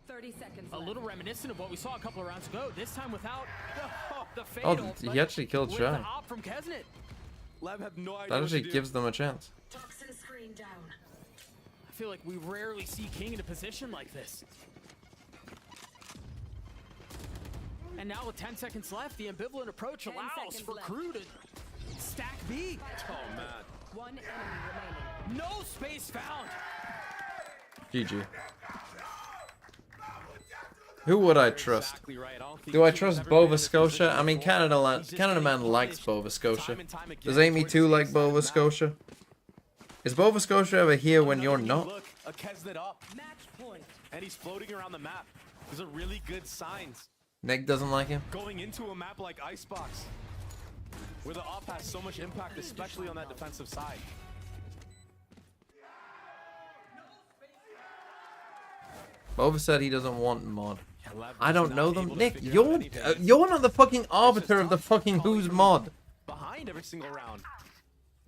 30 seconds A little reminiscent of what we saw a couple of rounds ago. This time without the Oh, fatal. he actually killed with Shy. the op from Kesnet. Lev have no idea That what to actually do. gives them a chance. Toxin screen down. I feel like we rarely see King in a position like this. And now with 10 seconds left, the ambivalent approach 10 allows seconds for left. Crew to stack B. Oh man. One enemy remaining. No space found. GG. Who would I trust? Do I trust Bova Scotia? I mean, Canada Man likes Bova Scotia. Does Amy too like Bova Scotia? Is Bova Scotia ever here when you're not? Look, a Kesnet up. Match point. And he's floating around the map. These are really good signs. Nick doesn't like him? Going into a map like Icebox, where the op has so much impact, especially on that defensive side. Bova said he doesn't want mod. I don't know them. Nick, you're not the fucking arbiter of the fucking who's mod. Behind every single round.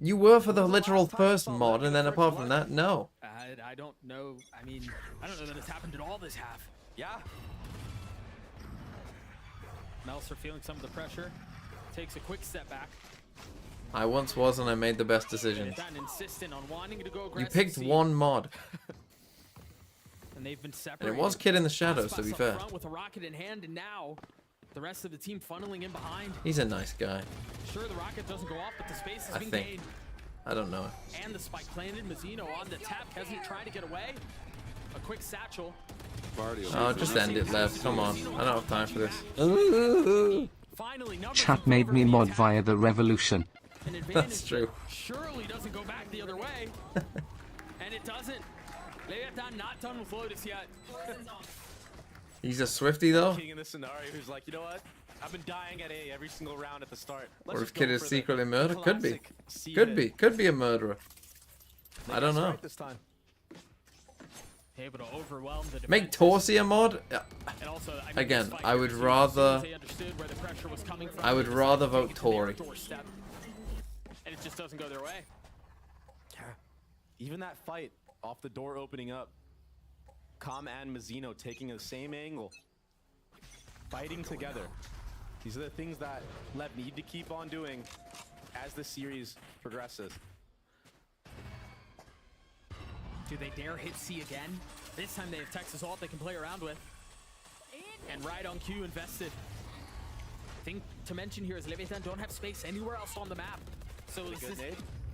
You were for the literal first mod, and then apart from that, no. I don't know. I mean, I don't know that it's happened at all this half. Yeah. Melser feeling some of the pressure. Takes a quick step back. I once was, and I made the best decisions. Insistent on wanting to go You aggressive. picked one mod. And they've been And separated. it was Kid in the Shadows, to be Aspas up fair. front with a rocket in hand, and now the rest of the team funneling in behind. He's a nice guy. Sure, the rocket doesn't go off, but the space has I been think. gained. I don't know. And the spike planted. Mazzino on the tap. Kesnet trying to get away. A quick satchel. Oh, just end it, Lev. Come on. I don't have time for this. Finally, Chat made me mod via the revolution. That's true. Surely doesn't go back the other way. And it doesn't. Leviathan not done with Lotus yet. He's a Swifty, though? King in this scenario who's like, you know what? I've been dying at A every single round at the start. Or if Kid is secretly murdered? Could be. Could be. Could be a murderer. I don't know. This time. Able to overwhelm the Make Torsi a mod? Yeah. Again, I would rather... I would rather vote Tory. And it just doesn't go their way. Even that fight off the door opening up. Com and Mazzino taking the same angle. Fighting together. These are the things that LEV need to keep on doing as the series progresses. Do they dare hit C again? This time they have Texas Alt they can play around with. And right on cue invested. Thing to mention here is Leviathan don't have space anywhere else on the map. So this is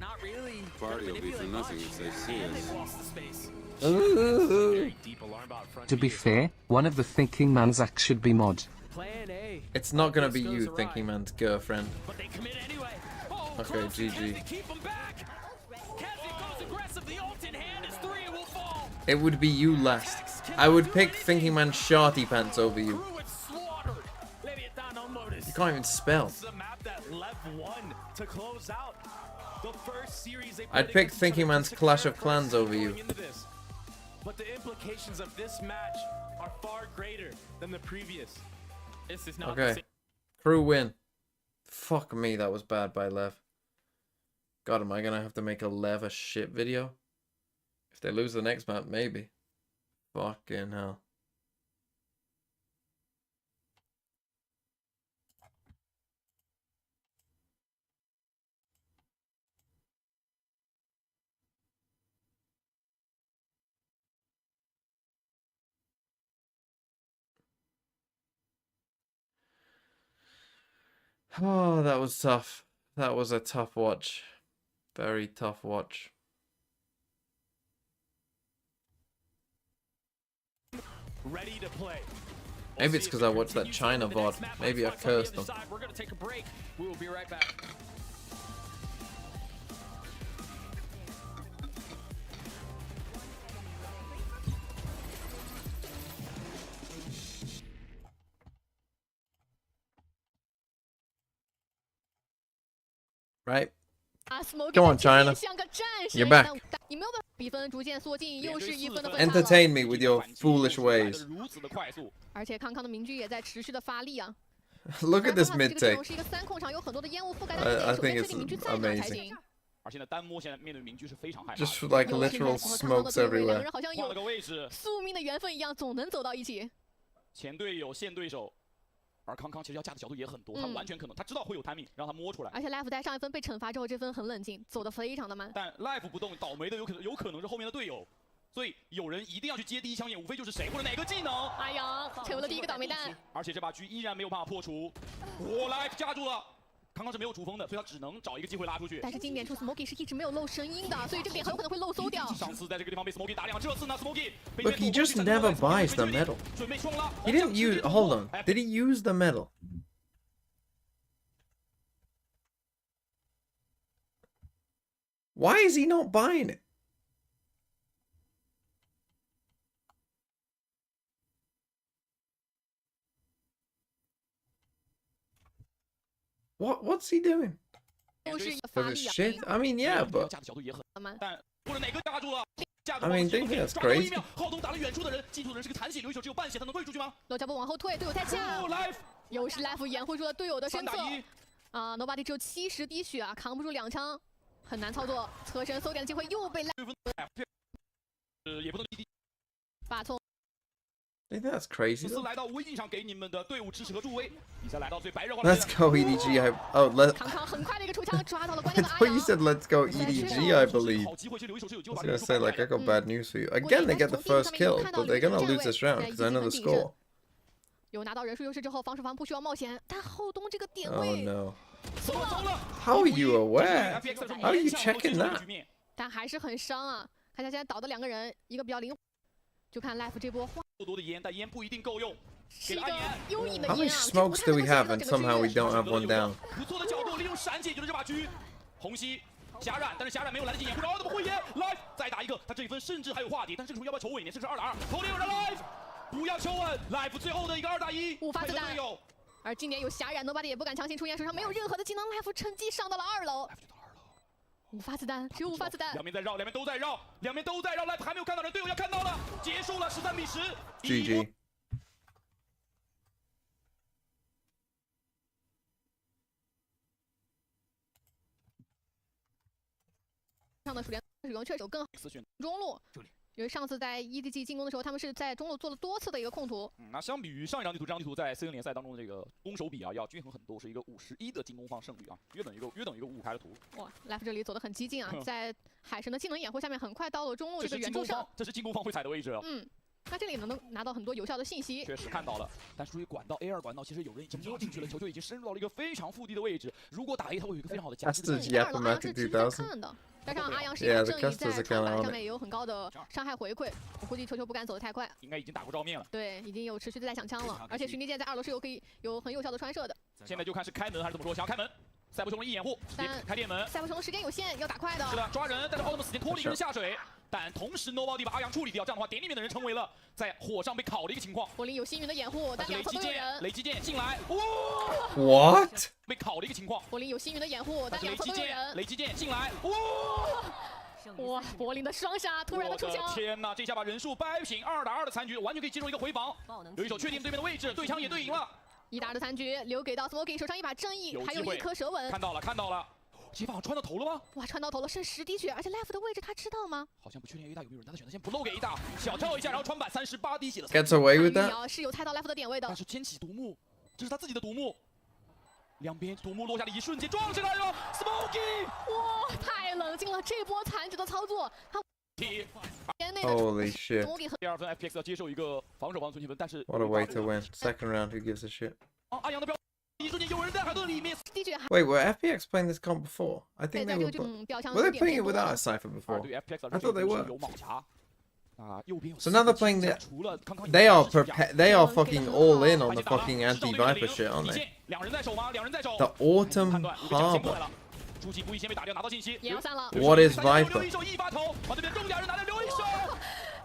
not really Party will be for nothing if they see and us. they've lost the space. To be fair, one of the thinking man's acts should be mod. Plan A. It's not gonna be you, Thinking Man's girlfriend. But they commit anyway. Oh, Okay, close to GG. Kesnet, keep him back. Kesnet goes aggressive. The ult in hand is 3 will fall. It would be you last. I would pick Thinking Man's Sharty Pants over you. Leviathan on Lotus. You can't even spell. This is a map that LEV won to close out the first series they I'd played pick against each Thinking other Man's to Clash prepare of for Clans seed over you. going into this. But the implications of this match are far greater than the previous. This is not Okay. Crew win. Fuck me, that was bad by Lev. God, am I gonna have to make a Lev a shit video? If they lose the next map, maybe. Fucking hell. Oh, that was tough. That was a tough watch. Very tough watch. Ready to play. Maybe it's because I watched that China VOD. Maybe I cursed them. We're gonna take a break. We will be right back. Right? Come on, China. You're back. Entertain me with your foolish ways. Look at this mid take. I think it's amazing. 而现在单摸现在面对明居是非常害怕。 Just like literal smokes 两个 everywhere. 人好像有换了个位置，宿命的缘分一样，总能走到一起。前队友现对手，而康康其实要架的角度也很多，他完全可能他知道会有 timing 让他摸出来。而且 LEV 在上一分被惩罚之后，这分很冷静，走得非常的慢。但 LEV 不动，倒霉的有可能是后面的队友。 所以有人一定要去接第一枪眼，无非就是谁或者哪个技能。阿阳成为了第一个倒霉蛋，而且这把局依然没有办法破除。LEV 夹住了，康康是没有主峰的，所以他只能找一个机会拉出去。但是经典出 Smoky 是一直没有漏声音的，所以这个点很有可能会漏搜掉。上次在这个地方被 Smoky 打2，这次呢 Smoky Look, he just never buys the medal. He didn't use. Hold on. Did he use the medal? Why is he not buying it? What's he doing? For his shit? I mean, yeah, but I mean, think that's crazy. 浩东打了远处的人，近处的人是个残血，留一手只有半血，他能对出去吗？罗乔波往后退，队友太强，又是 LEV 掩护住了队友的身侧。啊 ，Nobody 只有70滴血啊，扛不住2枪，很难操作。侧身搜点的机会又被也不能把从。 I think that's crazy. 来到微镜上给你们的队伍支持和助威，比赛来到最白热化。 Let's go EDG.康康很快的一个出枪抓到了关 I 键的阿 thought 阳。 you said let's go EDG. I believe. I was gonna say like I got bad news for you. Again, they get the first kill, but they're gonna lose this round because I know the score. 有拿到人数优势之后，防守方不需要冒险，但后东这个点 Oh 位。 no. How are you aware? How are you checking that? 但还是很伤啊！看一下现在倒的2个人，一个比较灵活，就看 LEV 这波换。 多的烟，但烟不一定够用。是一个幽影的 How 烟 many 啊！ smokes do we have and somehow we don't have one down? 不错的角度，利用闪解决了这把局。红西霞冉，但是霞冉没有来得及掩护，然后怎么会烟 ？LEV 再打一个，他这一分甚至还有化敌，但是这个时候要不要求稳一点？甚至2打2，头里有人 LEV， 不要求稳 ，LEV 最后的一个2打1， 5发子弹。而今年有霞冉 ，Nobody 也不敢强行出烟，手上没有任何的技能 ，LEV 趁机上到了2楼。 5发子弹，只有5发子弹。两边在绕，两边都在绕，两边都在绕。LEV 还没有看到人，队友要看到了，结束了，13比10。GG。上的鼠联使用确实有更好中路，因为上次在 EDG 进攻的时候，他们是在中路做了多次的一个控图。那相比于上一张地图，这张地图在 CN 联赛当中的这个攻守比啊，要均衡很多，是一个51的进攻方胜率啊，约等于一个5开的图。哇 ，LEV 这里走得很激进啊，在海神的技能掩护下面，很快到了中路这个圆柱上。这是进攻方会踩的位置。那这里能拿到很多有效的信息。确实看到了，但是属于管道 A2 管道，其实有人已经摸进去了，球就已经深入到了一个非常腹地的位置。如果打 A， 他会有一个非常好的夹击。2楼是直接看的。 加上阿阳是一个正义，在长板上面也有很高的伤害回馈，我估计球不敢走得太快。应该已经打过照面了。对，已经有持续的在抢枪了，而且巡地剑在2楼是可以有很有效的穿射的。现在就看是开门还是怎么说，想要开门。赛博雄龙一掩护，开电门。赛博雄龙时间有限，要打快的。是的，抓人，但是奥特曼死前拖了一个人下水，但同时 Nobody 把阿阳处理掉，这样的话点里面的人成为了在火上被烤的一个情况。柏林有星云的掩护，但2侧都有人。雷击剑进来，哇 ！What？ 被烤的一个情况。柏林有星云的掩护，但2侧都有人。雷击剑进来，哇！ 哇，柏林的双杀突然的出枪！天哪，这下把人数掰平，2打2的残局，完全可以接受一个回防。有一手确定对面的位置，对枪也对赢了。1打2的残局留给到 Smoky 手上一把正义，还有1颗蛇纹。看到了，看到了。这把穿到头了吗？哇，穿到头了，剩10滴血，而且 LEV 的位置他知道吗？好像不确定 A 大有没有人，他的选择先不漏给 A 大，小跳一下，然后穿板38滴血的。 Gets away with that？ 是有猜到 LEV 的点位的，但是牵起独木，这是他自己的独木。 两边独木落下的一瞬间撞起来了 ，Smoky！ 哇，太冷静了，这波残局的操作，他。 Holy shit！ 第2分 FPX 要接受一个防守方存积分，但是 What a way to win! Second round, who gives a shit? 阿阳的标，一瞬间有人在海盾里面。 Wait, were FPX playing this comp before? I think they were. Were they playing it without a cipher before? I thought they were. So now they're playing the. They are They are fucking all in on the fucking anti-Viper shit, aren't they? The Autumn Harbor. What is Viper?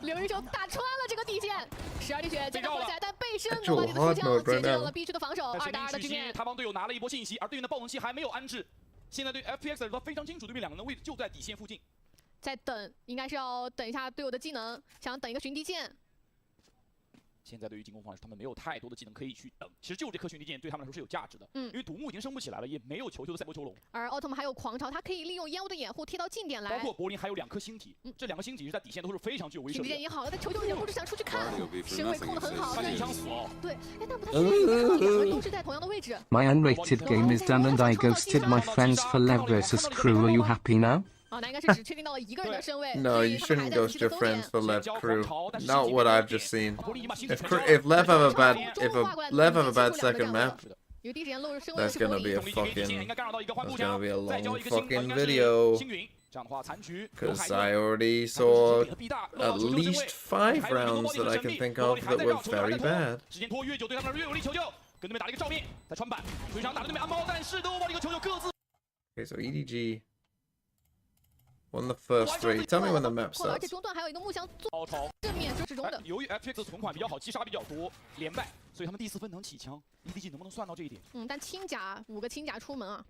刘一手打穿了这个地线，12滴血接着活起来，但背身 Nobody 的出枪解决了 B 区的防守，2打2的局面。他帮队友拿了一波信息，而对面的爆能器还没有安置。现在对 FPX 来说非常清楚，对面2个人的位置就在底线附近。在等，应该是要等一下队友的技能，想等一个巡敌剑。现在对于进攻方来说，他们没有太多的技能可以去等。其实就这颗循地剑对他们来说是有价值的，因为独木已经升不起来了，也没有球球的赛博囚龙。而奥特曼还有狂潮，他可以利用烟雾的掩护贴到近点来。包括柏林还有2颗星体，这2个星体是在底线都是非常具有威慑力的。循地剑也好了，但球球忍不住想出去看，身位控得很好。但一枪死哦。对，哎，但不太确定，2个人都是在同样的位置。My unrated game is done and I ghosted my friends for LEV versus KRU. Are you happy now? 那应该是只确定到了1个人的身位。 No, you shouldn't ghost your friends for LEV crew. Not what I've just seen. If LEV have a bad second map, that's gonna be a long fucking video. Because I already saw at least 5 rounds that I can think of that were very bad. Okay, so EDG won the first 3. Tell me when the map starts. 而且中段还有一个木箱正面直中的。由于 FX 存款比较好，击杀比较多，连败，所以他们第4分能起枪。EDG 能不能算到这一点？但轻甲5个轻甲出门啊。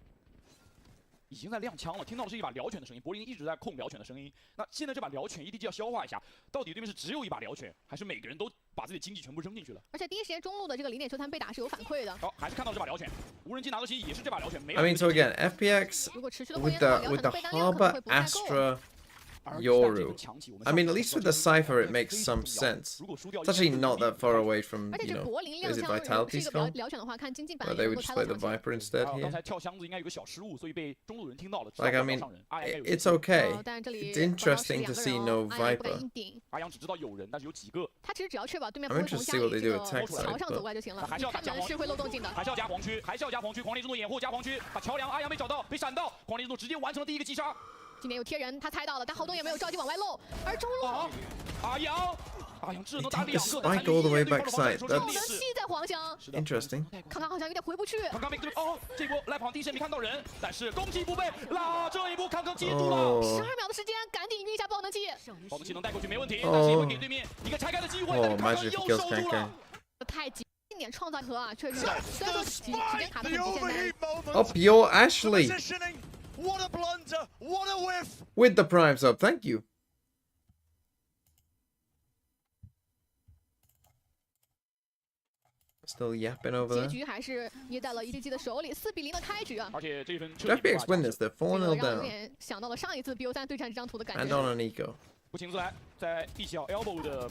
已经在亮枪了，听到的是一把燎犬的声音，柏林一直在控燎犬的声音。那现在这把燎犬 EDG 要消化一下，到底对面是只有一把燎犬，还是每个人都把自己的经济全部扔进去了？而且第一时间中路的这个零点球探被打是有反馈的。好，还是看到这把燎犬，无人机拿得起也是这把燎犬。I mean, so again, FPX with the Harbor Astra Yoru. I mean, at least with the Cypher, it makes some sense. It's actually not that far away from, you know, is it Vitality's call? But they would just play the Viper instead here. Like, I mean, it's okay. It's interesting to see no Viper. I'm interested to see what they do with tech side, but... 还是要打加黄区，还是要加黄区，还是要加黄区，狂烈之怒掩护加黄区，把桥梁阿阳被找到，被闪到，狂烈之怒直接完成了第1个击杀。 今天有贴人，他猜到了，但好多也没有着急往外漏。而中路，阿阳只能打2个， spike all the way backside. 能吸在黄箱 Interesting. 康康好像有点回不去。康康这波赖跑第一时间没看到人，但是攻击不备，这一波康康接住了。12秒的时间，赶紧运一下爆能器。爆能器能带过去没问题，但是也会给对面一个拆开的机会。但康康又守住了。太急，一点创造和啊，确实，虽然说时间卡得很极限，但 Up your Ashley. What a blunder! What a whiff! With the prime sub, thank you. Still yapping over there. 结局还是捏在了 EDG 的手里，4比0的开局啊！而且这一分 FPX win this, they're 4-0 有 down. 点想到了上一次 BO3 对战这张图的感觉。 And on an eco. 不请自来，在 B 小 elbow 的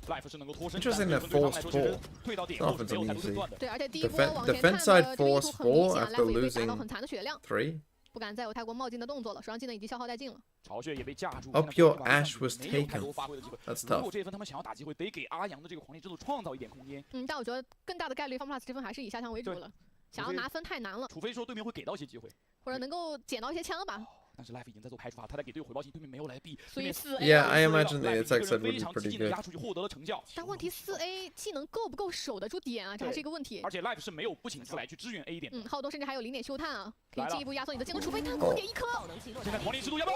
life 是能够脱身。 Interesting that force 4. It's often so easy. 对，而且第一波往前 Defense 看 side 的这个意 force 图很明 4显 after ，Life 被打 losing 到很残的血量， 3. 不敢再有太过冒进的动作了，手上技能已经消耗殆尽了。巢穴也被架住。 Up your Ash was 没有太 taken. 多发挥的机会。 That's 如 tough. 果这一分他们想要打机会，得给阿阳的这个狂烈之怒创造一点空间。但我觉得更大的概率 FunPlus 这分还是以下枪为主了，想要拿分太难了。除非说对面会给到一些机会，或者能够捡到一些枪吧。 但是 Life 已经在做开出发，他在给队友回报信，对面没有来 B， 所以4A。 Yeah, I imagine the attack side would be 非常 pretty 激进的 good. 压出去，获得了成效。但问题4A 技能够不够守得住点啊？这还是一个问题。而且 Life 是没有不请自来去支援 A 点。浩东甚至还有0点修探啊，可以进一步压缩你的技能储备，但空点1颗。现在狂烈之怒要爆！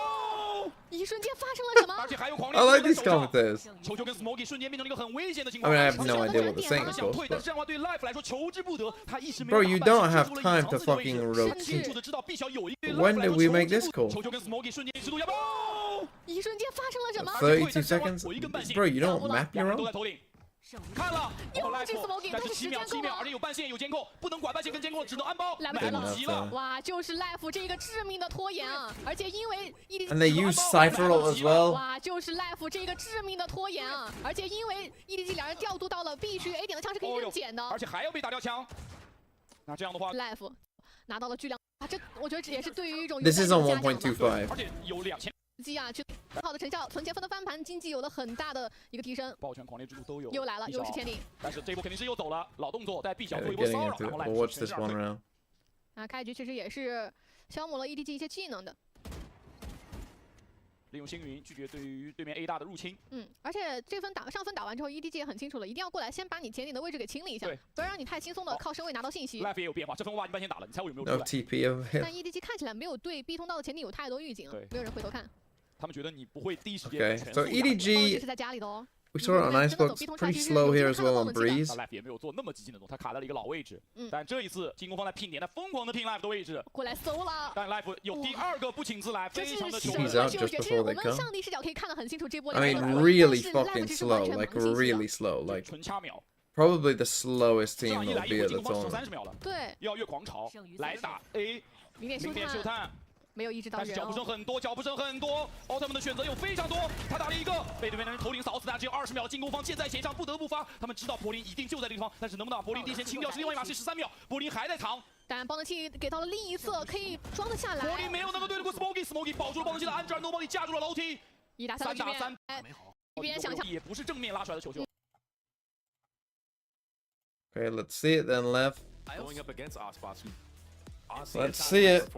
一瞬间发生了什么？而且还有狂烈 I like these commentators. 球球跟 Smoky 瞬间变成了一个很危险的情 I 况。 mean, I have no idea what they're saying, of 想 course. 退，但是这样的话对 Life 来说求之不得，他一时没 Bro, 有 you don't have time to fucking rotate. When did we make this call? 球球跟 Smoky 瞬间之怒要爆！一瞬间发生了什么 32 seconds? Bro, you don't map your 都在 own? 头顶。看了，又是 Smoky， 但是7秒，而且有半线有监控，不能管半线跟监控，只能安包。来不及了，哇，就是 Life 这个致命的拖延啊！而且因为 EDG And they use Cypher ult as well. 哇，就是 Life 这个致命的拖延啊！而且因为 EDG 两人调度到了 B 区 A 点的枪是可以任捡的，而且还要被打掉枪。那这样的话 ，Life 拿到了巨量啊！这我觉得这也是对于一种 This is on 1.25. 而且有2000。 机啊，去很好的成效，存钱分的翻盘，经济有了很大的一个提升。抱拳、狂烈之怒都有，又来了，又是千里。但是这一波肯定是又走了，老动作在 B 小 Yeah, 做一波骚扰， we'll watch this one round. 开局其实也是消磨了 EDG 一些技能的。利用星云拒绝对于对面 A 大的入侵。而且这分上分打完之后 ，EDG 也很清楚了，一定要过来先把你前顶的位置给清理一下，不然让你太轻松的靠身位拿到信息。Life 也有变化，这分我把你半线打了，你猜我有没有出 No 来 TP over here. 但 EDG 看起来没有对 B 通道的前顶有太多预警，没有人回头看。他们觉得你不会第一时间 Okay, so EDG We saw it on Icebox. Pretty slow here as well on Breeze. LEV 也没有做那么激进的动作，他卡在了一个老位置。但这一次进攻方在拼点，他疯狂的拼 LEV 的位置。过来搜了。但 LEV 有第二个不请自来，非常的球。 He's out just before they come. 上帝视角可以看得很清楚这波。 I mean, really fucking slow. Like really slow. Like probably the slowest team will be at the tournament. 对。要越狂潮来打 A。明点秀探。 没有抑制到人，但是脚步声很多，脚步声很多，奥特曼的选择有非常多。他打了一个，被对面人头领扫死，但只有20秒，进攻方箭在弦上，不得不发。他们知道柏林一定就在这个地方，但是能不能把柏林第一线清掉是另外一码事。13秒，柏林还在藏。但爆能器给到了另一侧，可以装得下来。柏林没有能够对得过 Smoky 保住了爆能器的安全 ，Nobody 架住了楼梯。1打3的局面，一边想象也不是正面拉出来的球。 Okay, let's see it then, Lev. Going up against Ospas. Let's see it.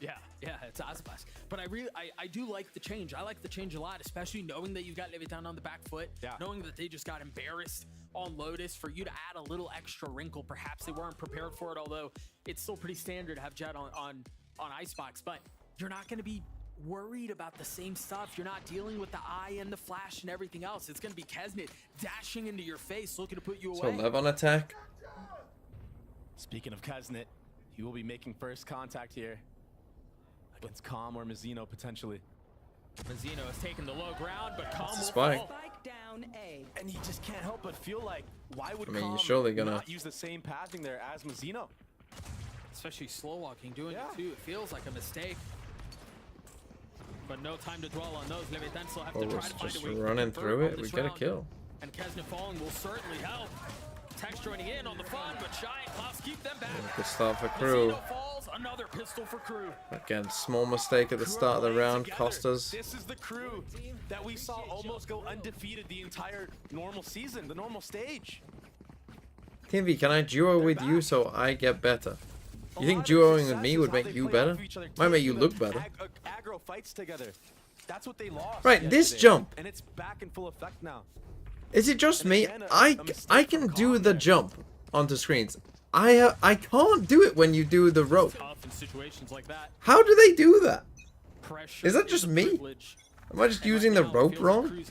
Yeah, it's Aspas. But I do like the change. I like the change a lot, especially knowing that you've got Levitan on the back foot, knowing that they just got embarrassed on Lotus. For you to add a little extra wrinkle, perhaps they weren't prepared for it, although it's still pretty standard to have Jet on Icebox. But you're not going to be worried about the same stuff. You're not dealing with the eye and the flash and everything else. It's going to be Kesnet dashing into your face, looking to put you away. So Lev on attack. Speaking of Kesnet, he will be making first contact here against Calm or Mizzino potentially. Mizzino has taken the low ground, but Calm will spike. fall. Down A. And he just can't help but feel like, why would you're Calm surely gonna not use the same pathing there as Mizzino? Especially slow walking, doing it too. It feels like a mistake. But no time to dwell on those. Levitan still have to try to find just a way to running through it. We get get a kill. And Kesnet falling will certainly help. Tex joining in on the fun, but Shy and Klaus keep them back. Good start for KRU. Falls, another pistol for KRU. Again, small mistake at the start of the round cost us. This is the KRU that we saw almost go undefeated the entire normal season, the normal stage. Team V, can I duo with you so I get better? You think duoing with me would make you better? Might make you look better. Aggro fights together. That's what they lost. Right, this jump. And it's back in full effect now. Is it just me? I can do the jump onto screens. I can't do it when you do the rope. How do they do that? Is that just me? Am I just using the rope wrong?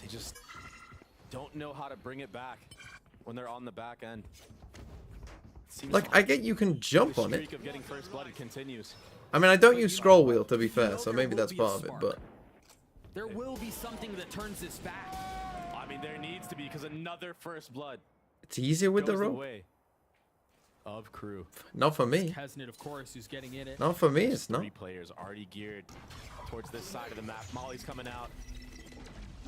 They just don't know how to bring it back when they're on the back end. Like, I get you can jump on it. Of getting first blood continues. I mean, I don't use scroll wheel to be fair, so maybe that's part of it, but... There will be something that turns this back. I mean, there needs to be, because another first blood. It's easier with the rope. Of KRU. Not for me. Kesnet, of course, who's getting in it. Not for me, it's not. 3 players already geared towards this side of the map. Molly's coming out.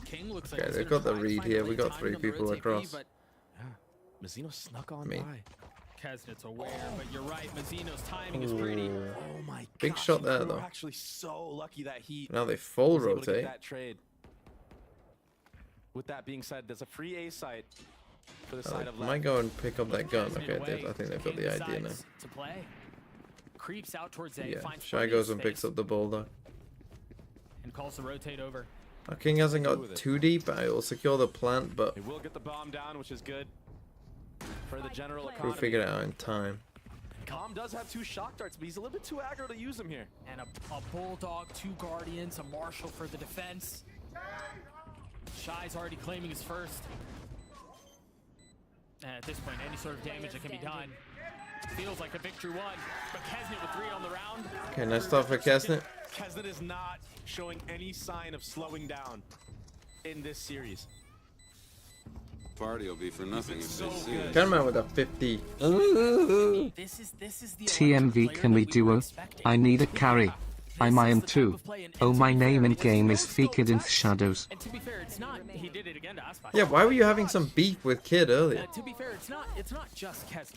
King looks like okay, they've got the read here. We got 3 people across. Yeah, Mizzino snuck on by. Kesnet's aware, but you're right. Mizzino's timing is pretty. Oh my god. Big shot there, though. Actually so lucky that he now they full rotate. To get that trade. With that being said, there's a free A site for the side of left. Might go and pick up that gun. Okay, I think they've got the idea now. To play. Creeps out towards A, Yeah, finds Shy goes and picks up the ball though. And calls to rotate over. Our King hasn't got too deep. I will secure the plant, but he will get the bomb down, which is good for the general we'll economy. figure it out in time. Calm does have 2 shock darts, but he's a little bit too aggro to use them here. And a Bulldog, 2 Guardians, a Marshal for the defense. Shy's already claiming his first. And at this point, any sort of damage that can be done feels like a victory won. But Kesnet with 3 on the round. Okay, nice stuff for Kesnet. Kesnet is not showing any sign of slowing down in this series. Party will be for nothing if they see us. Come out with a 50. This is the TMV, can we duo? I need a carry. I'm Iron too. Oh, my name in game is Featured in Shadows. And to be fair, it's not. He did it again to Aspas. Yeah, why were you having some beef with Kid earlier? To be fair, it's not just Kesnet,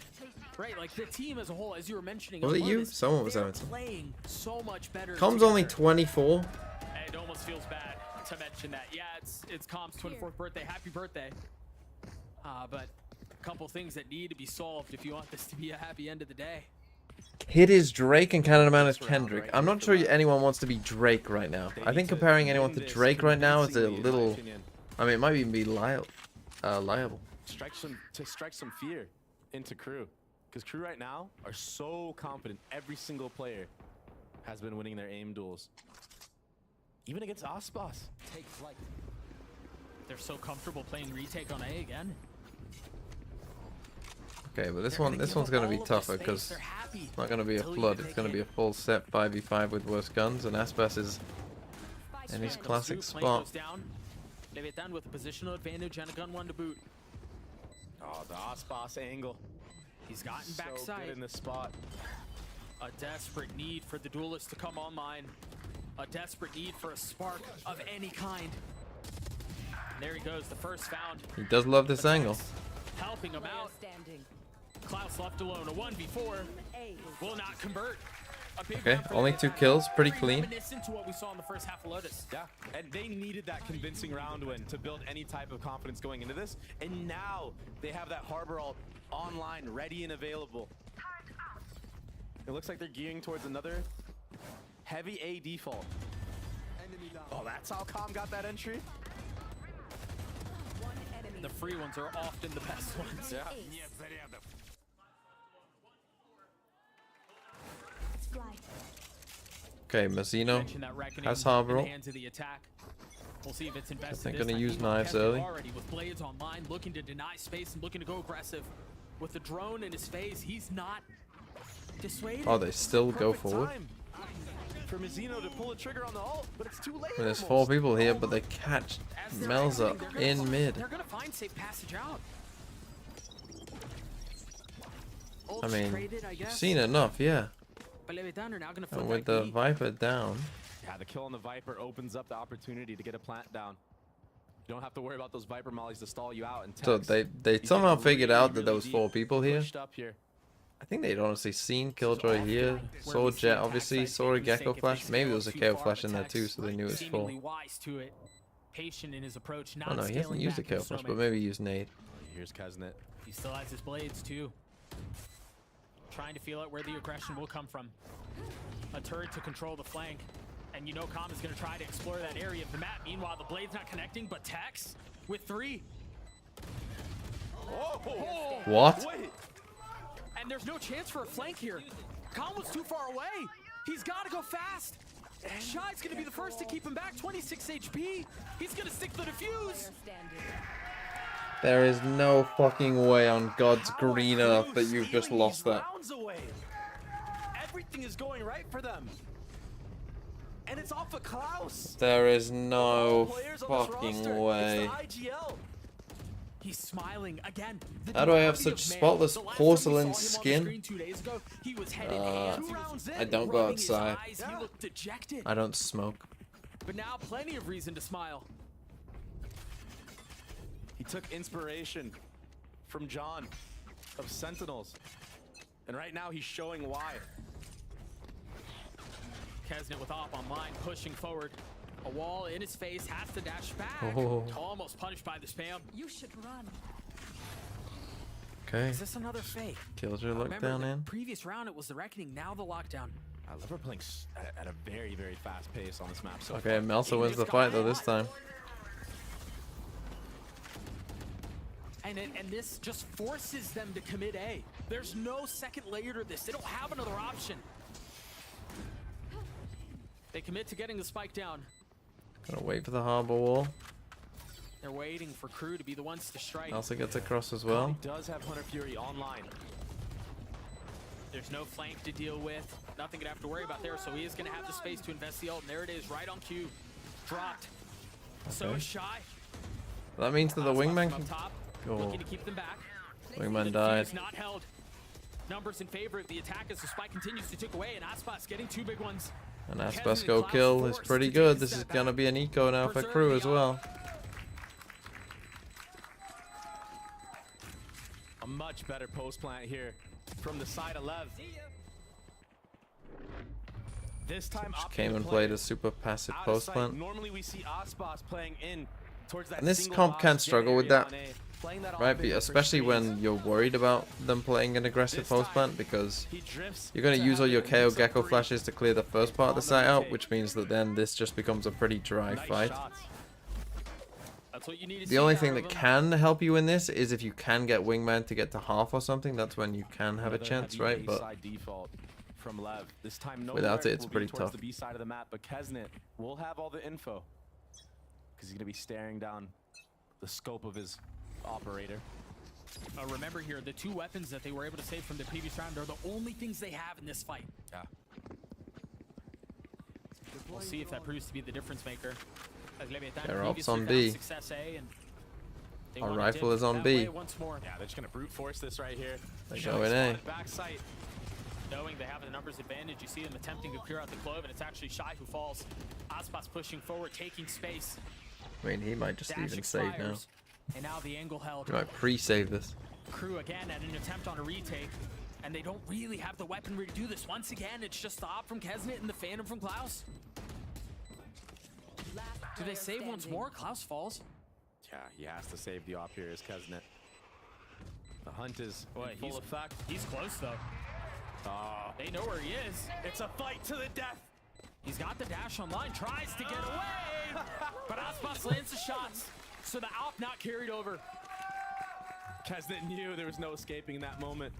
right? Like the team as a whole, as you were mentioning. Was it you? Someone was having some. Playing so much better. Com's only 24. It almost feels bad to mention that. Yeah, it's Com's 24th birthday. Happy birthday. But a couple things that need to be solved if you want this to be a happy end of the day. Kid is Drake and Canada Man is Kendrick. I'm not sure anyone wants to be Drake right now. I think comparing anyone to Drake right now is a little... I mean, it might even be liable. Strike some fear into KRU. Because KRU right now are so confident every single player has been winning their aim duels. Even against Aspas. Take flight. They're so comfortable playing retake on A again. Okay, but this one's gonna be tougher because it's not gonna be a flood. It's gonna be a full set 5v5 with worse guns, and Aspas is in his classic spot. Leviathan with a positional advantage and a gun one to boot. Oh, the Aspas angle. He's gotten So backside. good in this spot. A desperate need for the duelist to come online. A desperate need for a spark of any kind. There he goes, the first found. He does love this angle. Helping him out. Klaus left alone, a 1v4. Will not convert. A big Okay, round for only Leviathan. 2 kills, pretty Very clean. reminiscent to what we saw in the first half of Lotus. Yeah, and they needed that convincing round win to build any type of confidence going into this. And now they have that Harbor all online, ready and available. It looks like they're gearing towards another heavy A default. Oh, that's how Calm got that entry? The free ones are often the best ones. Yeah. Okay, Mazzino Mentioned that reckoning has in the Harbor. hands of the attack. We'll see if it's invested. think this gonna time. use Meanwhile, knives Kesman early. Already with blades online, looking to deny space and looking to go aggressive. With the drone in his face, he's not dissuaded. Oh, they still go forward. Time for Mazzino to pull the trigger on the ult, but it's too late. I mean, there's 4 people here, but they catch Melza in mid. They're gonna find safe passage out. I mean, Traded, I you've guess. seen enough, yeah. But Leviathan are now gonna flip And with back the B. Viper down, Yeah, the kill on the Viper opens up the opportunity to get a plant down. You don't have to worry about those Viper mollies to stall you out. And so they somehow figured out that there was deep, 4 people here. pushed up here. I think they'd honestly seen Killjoy here, saw Jet obviously, saw a Gecko Flash, maybe there was a KO Flash in there too, so they knew it was full. Seemingly wise to it. Patient in his approach, not Oh no, he hasn't scaling used a back in KO the Flash, but snowman. maybe he used Nade. Here's Kesnet. He still has his blades too. Trying to feel out where the aggression will come from. A turret to control the flank. And you know Calm is going to try to explore that area of the map. Meanwhile, the blade's not connecting, but Tex with 3. Oh. What? Wait. And there's no chance for a flank here. Calm was too far away. He's got to go fast. Shy's going to be the first to keep him back. 26 HP. He's going to stick the defuse. There is no fucking way on God's green earth that you've just lost that. Rounds away. Everything is going right for them. And it's off of Klaus. There is no Players on this fucking roster. way. It's the IGL. He's smiling again. The How do I have duality such of man. spotless The last time we porcelain saw him on the skin? screen 2 days ago, he was headed Two rounds in. I don't go rubbing his outside. eyes, he looked dejected. I don't smoke. But now plenty of reason to smile. He took inspiration from John of Sentinels. And right now he's showing why. Kesnet with Op online, pushing forward. A wall in his face, has to dash back. Oh. Almost punished by the spam. You should run. Okay. Is this another fake? Killjoy Remember lockdown the in. previous round it was the reckoning, now the lockdown. I love her playing at a very, very fast pace on this map. So Okay, Melsa wins the fight though this time. And this just forces them to commit A. There's no second layer to this. They don't have another option. They commit to getting the spike down. Gonna wait for the harbor wall. They're waiting for KRU to be the ones to strike. Melsa gets across as well. He does have Hunter Fury online. There's no flank to deal with. Nothing to have to worry about there, so he is going to have the space to invest the ult. And there it is, right on cue. Dropped. So Okay. Shy. That means that the wingman Up can top, go. looking to keep them back. Wingman The died. defuse not held. Numbers in favor of the attack as the spike continues to tick away, and Aspas getting 2 big ones. And Kesman Aspas and go Klaus kill is forced pretty to take good. a This is step gonna back. be an eco now for Preserve KRU the as well. A much better post plant here from the side of LEV. This time Just opting came to and play played a super passive out of post sight. plant. Normally we see Aspas playing in towards that And this single comp box can get struggle with area that, on A, playing that right? off big Especially for when screens. you're worried about them playing an aggressive This post time, plant because he drifts you're gonna to use all have your it KO mix up Gecko three. flashes to clear the first part of the On the site out, retake. which means that then this just becomes a pretty dry Nice fight. shots. That's what you need to The see only out thing of that them. can help you in this is if you can get Wingman to get to half or something. That's when you can have a Another chance, heavy right? A But side default from Lev. This time, no Without it, it's will be pretty towards tough. the B side of the map, but Kesnet will have all the info because he's gonna be staring down the scope of his operator. Remember here, the 2 weapons that they were able to save from the previous round are the only things they have in this fight. Yeah. We'll see if that proves to be the difference maker. As Leviathan They're ops previously on found B. success A, and they Our wanna rifle dip is on that B. way once more. Yeah, they're just gonna brute force this right here. They go in A. Back sight. Knowing they have the numbers advantage, you see them attempting to clear out the Clove, and it's actually Shy who falls. Aspas pushing forward, taking space. I mean, he might just Dash even save now. expires, and now the angle held. He might pre-save this. KRU again at an attempt on a retake, and they don't really have the weaponry to do this. Once again, it's just the op from Kesnet and the Phantom from Klaus. Do they save once more? Klaus falls. Yeah, he has to save the op here as Kesnet. The hunt is in full effect. He's close though. They know where he is. It's a fight to the death. He's got the dash online, tries to get away, but Aspas lands the shots, so the op not carried over. Kesnet knew there was no escaping in that moment.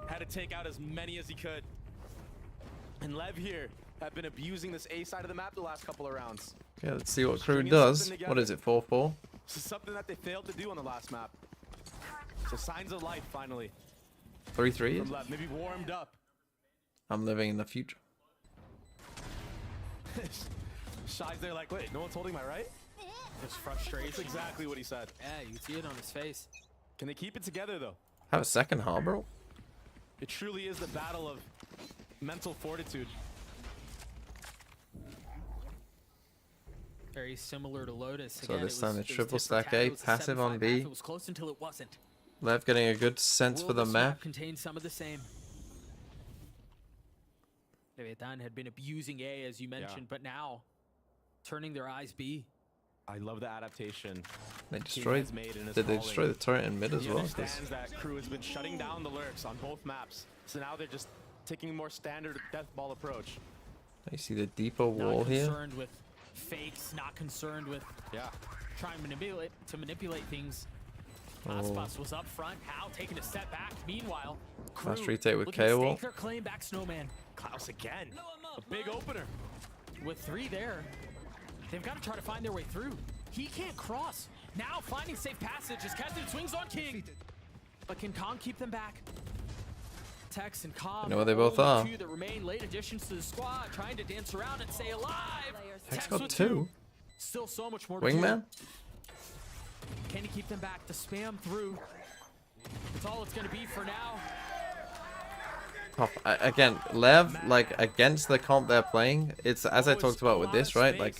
Had to take out as many as he could. And Lev here have been abusing this A side of the map the last couple of rounds. Yeah, let's see what KRU Stringing does. something What is it, 4-4? This is something that they failed to do on the last map. So signs of life finally. 3-3? From Lev, maybe warmed up. I'm living in the future. Shy's there like, wait, no one's holding my right? Just frustration. That's exactly what he said. Yeah, you see it on his face. Can they keep it together though? Have a second harbor? It truly is the battle of mental fortitude. Very similar to Lotus. So Again, this time it it's was triple tit for stack tat. A, It was a passive 7-5 on B. It was close until it wasn't. Lev getting a good sense for the Will map. swap contain some of the same? Leviathan had been abusing A, as you mentioned, but now turning their eyes B. I love the adaptation. They destroyed. He's made in his Did they calling. destroy the turret in mid as He well? understands that KRU has been shutting down the lurks on both maps. So now they're just taking a more standard death ball approach. You see the deeper Not wall here. concerned with fakes, not concerned with trying to manipulate things. Oh. Aspas was up front, How taking a step back. Meanwhile, Fast KRU retake with looking to KO. stake their claim back Snowman. Klaus again. A big opener. With 3 there, they've got to try to find their way through. He can't cross. Now finding safe passage as Kesnet swings on King. But can Kong keep them back? Tex and Kong. I know where they both only are. 2 that remain, late additions to the squad, trying to dance around and stay alive. Tex Tex got with 2. Still so much more to do. Wingman? Can he keep them back? The spam through. It's all it's going to be for now. Again, Lev, like, against the comp they're playing, it's as I talked about with this, right? Like,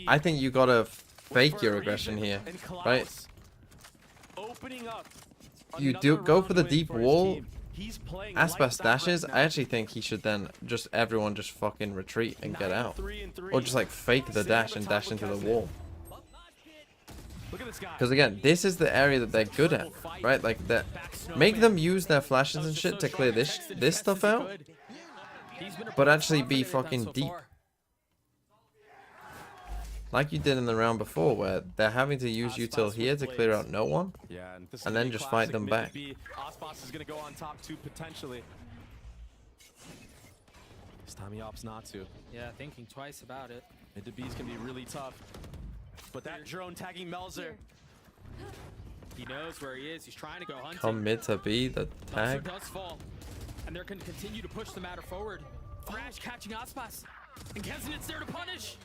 I think you gotta fake your aggression here, right? You do go for the deep wall. Aspas dashes. I actually think he should then just everyone just fucking retreat and get out, or just like fake the dash and dash into the wall. Because again, this is the area that they're good at, right? Like that, make them use their flashes and shit to clear this stuff out, but actually be fucking deep, like you did in the round before, where they're having to use util here to clear out no one, and then just fight them back. Aspas is gonna go on top 2 potentially. This time he opts not to. Yeah, thinking twice about it. Mid to B's can be really tough. But that drone tagging Melzer. He knows where he is. He's trying to go hunting. Come mid to B, the Melzer tag. does fall. And they're going to continue to push the matter forward. Thrash catching Aspas. And Kesnet's there to punish.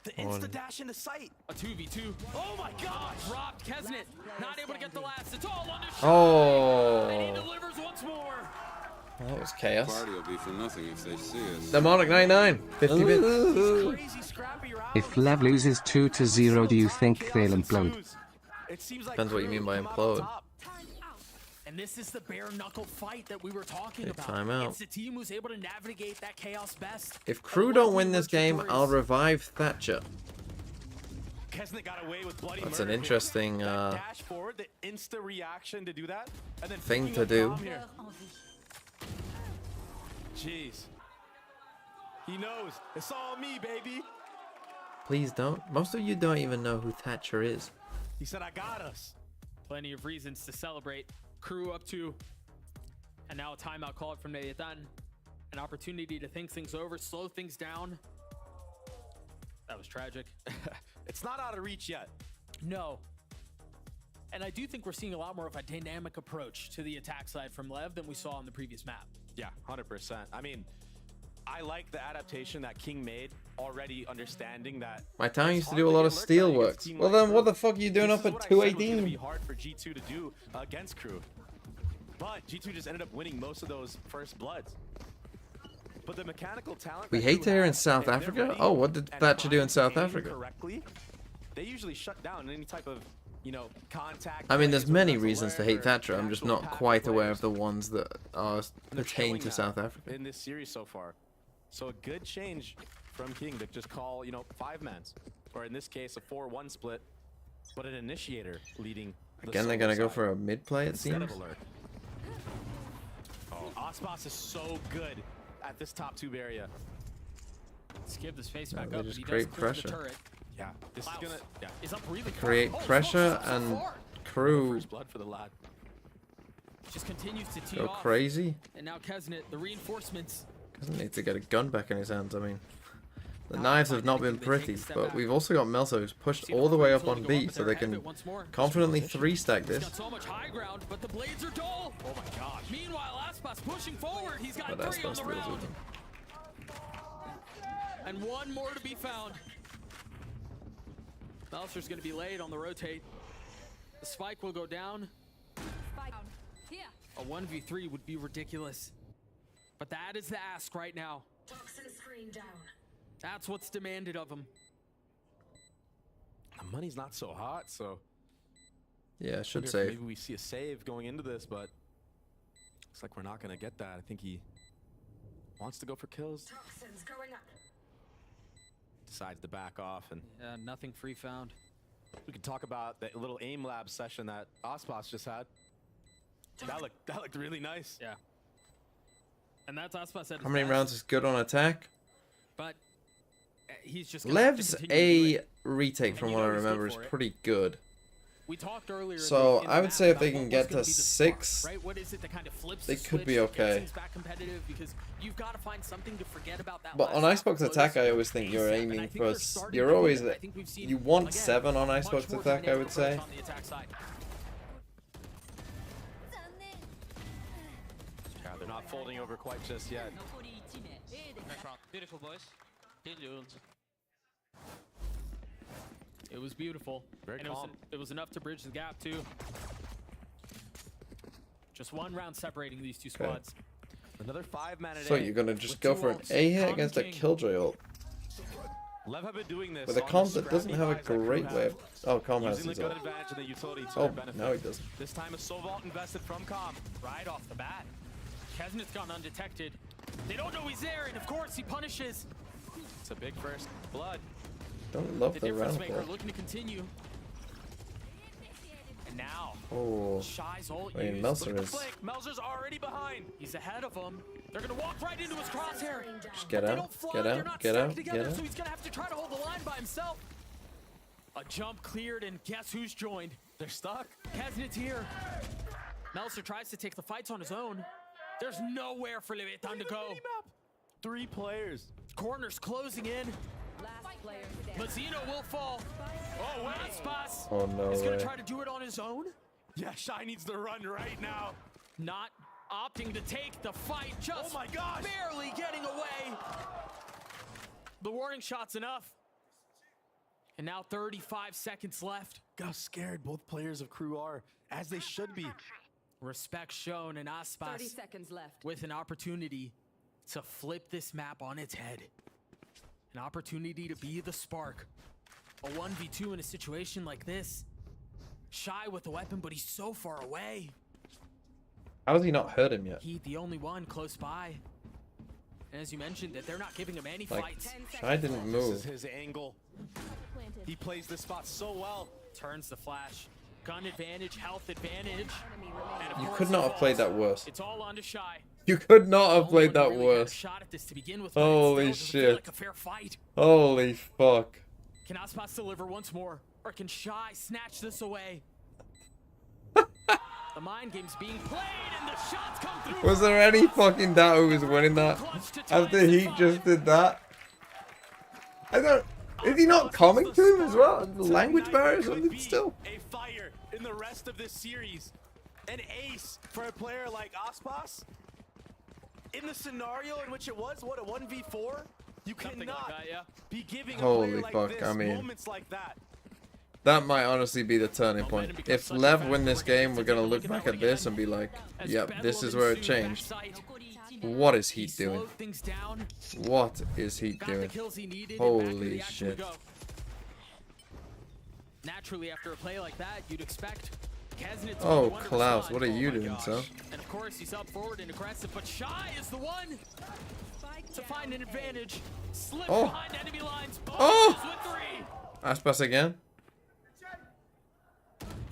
The insta dash into sight. A 2v2. Oh my gosh! Dropped Kesnet. Not able to get the last. It's all on the shot. Oh. And he delivers once more. That was chaos. Party will be for nothing if they see us. Demonic 99, 50 bits. If Lev loses 2-0, do you think they'll implode? Depends what you mean by implode. And this is the bare knuckle fight that we were talking about. timeout. It's the team who's able to navigate that chaos best. If KRU don't win this game, I'll revive Thatcher. Kesnet got away with bloody That's an murder. interesting Dash forward, the insta reaction to do that, and then thing picking to up do. Dom here. Jeez. He knows. It's all me, baby. Please don't. Most of you don't even know who Thatcher is. He said, I got us. Plenty of reasons to celebrate. KRU up 2. And now a timeout called from Leviathan. An opportunity to think things over, slow things down. That was tragic. It's not out of reach yet. No. And I do think we're seeing a lot more of a dynamic approach to the attack side from LEV than we saw on the previous map. Yeah, 100%. I mean, I like the adaptation that King made, already understanding that My town used to do a lot of steel works. Well then, what the fuck are you doing up at 218? It'd be hard for G2 to do against KRU. But G2 just ended up winning most of those first bloods. But the mechanical talent We hate to hear in South Africa? Oh, what did Thatcher do in South Africa? Correctly, they usually shut down any type of, you know, contact. I mean, there's many reasons to hate Thatcher. I'm just not quite aware of the ones that are pertain to South Africa. In this series so far. So a good change from King to just call, you know, 5-mans. Or in this case, a 4-1 split, but an initiator leading. Again, they're going to go for a mid play, it seems. Oh, Aspas is so good at this top tube area. Skip the space No, back they up. just He create does clear the pressure. turret. Yeah, this is gonna. Yeah, is up really Create far. pressure and KRU First blood for the lad. Just continues to tee go off. crazy. And now Kesnet, the reinforcements. Doesn't need to get a gun back in his hands. I mean, the knives have not been pretty, but we've also got Melso who's pushed all the way up on B, so they can confidently 3-stack He's this. got so much high ground, but the blades are dull. Oh my gosh. Meanwhile, Aspas pushing forward. He's got But 3 on Aspas the deals round. with them. And one more to be found. Melser's going to be late on the rotate. The spike will go down. A 1v3 would be ridiculous. But that is the ask right now. Toxin screen down. That's what's demanded of him. The money's not so hot, so. Yeah, should wonder if save. Maybe we see a save going into this, but looks like we're not gonna get that. I think he wants to go for kills. Toxins going up. Decides to back off, and yeah, nothing free found. We can talk about that little aim lab session that Aspas just had. That looked really nice. Yeah. And that's Aspas at his How many best. rounds is good on attack? But he's just gonna have to Lev's continue to do A it. retake, from And what I you know he's good remember, is for it. pretty good. We talked earlier. So in the I would map say if about they can what was get gonna to be the 6, spark, right? What is it that kind of flips they the could be switch, okay. gets things back competitive, because you've got to find something to forget about that. But last on half Icebox close attack, I always think you're base, and I aiming think for. they're starting to You're do always. it. I think we've seen, You want again, 7 on much Icebox more attack, I dynamic would say. approach on the attack side. Yeah, they're not folding over quite just yet. Next round. Beautiful, boys. It was beautiful. Very and calm. it was enough to bridge the gap too. Just one round separating these two squads. Another 5-man at So A. you're gonna just with go 2 for an ults. A hit against a Killjoy ult Lev have been doing this with a on comp the that doesn't have a scrappy buys that great KRU way have, of. Oh, comp has using the his gun ult. advantage and the utility to Oh, their benefit. now he doesn't. This time a Soul Vault invested from Com. Right off the bat. Kesnet's gone undetected. They don't know he's there, and of course he punishes. It's a big first blood. Don't love The the difference round maker there. looking to continue. And now, Oh, Shy's ult I mean, used. Melser Look at is. the flick. Melser's already behind. He's ahead of him. They're gonna walk right into his crosshair. Just get But they out, don't fly, get they're out, not get stacked out, together, get out. so he's gonna have to try to hold the line by himself. A jump cleared, and guess who's joined? They're stuck. Kesnet's here. Melser tries to take the fights on his own. There's nowhere for Leviathan to go. 3 players. Corners closing in. Mazzino will fall. Oh, Aspas Oh, no is going way. to try to do it on his own. Yeah, Shy needs to run right now. Not opting to take the fight. Just Oh my gosh. barely getting away. The warning shot's enough. And now 35 seconds left. How scared both players of KRU are, as they should be. Respect shown, and 30 Aspas seconds left. with an opportunity to flip this map on its head. An opportunity to be the spark. A 1v2 in a situation like this. Shy with the weapon, but he's so far away. How has he not hurt him yet? He the only one close by. And as you mentioned, that they're not giving him any Like, fights. Shy didn't This move. is his angle. He plays this spot so well. Turns the flash. Gun advantage, health advantage. And of You course could he not have played falls. that worse. It's all on to Shy. You could not have Only played one that who really had a worse. shot at this to begin with, but it Holy still doesn't feel like shit. a fair fight. Holy fuck. Can Aspas deliver once more? Or can Shy snatch this away? The mind game's being played and the shots come through. Was there any fucking doubt who was winning that? After he just did that? I don't... Is he not coming to him as well? The language barrier or something still? A fire in the rest of this series. An ace for a player like Aspas. In the scenario in which it was, what, a 1v4? You cannot be giving a player like this moments like that. That might honestly be the turning point. If LEV win this game, we're gonna look back at this and be like, yep, this is where it changed. What is he doing? What is he doing? Holy shit. Naturally, after a play like that, you'd expect Kaznit to Oh, Klaus, what are you doing, son? And of course, he's up forward and aggressive, but Shy is the one to find an advantage. Slip behind enemy lines. Oh! With three. Aspas again?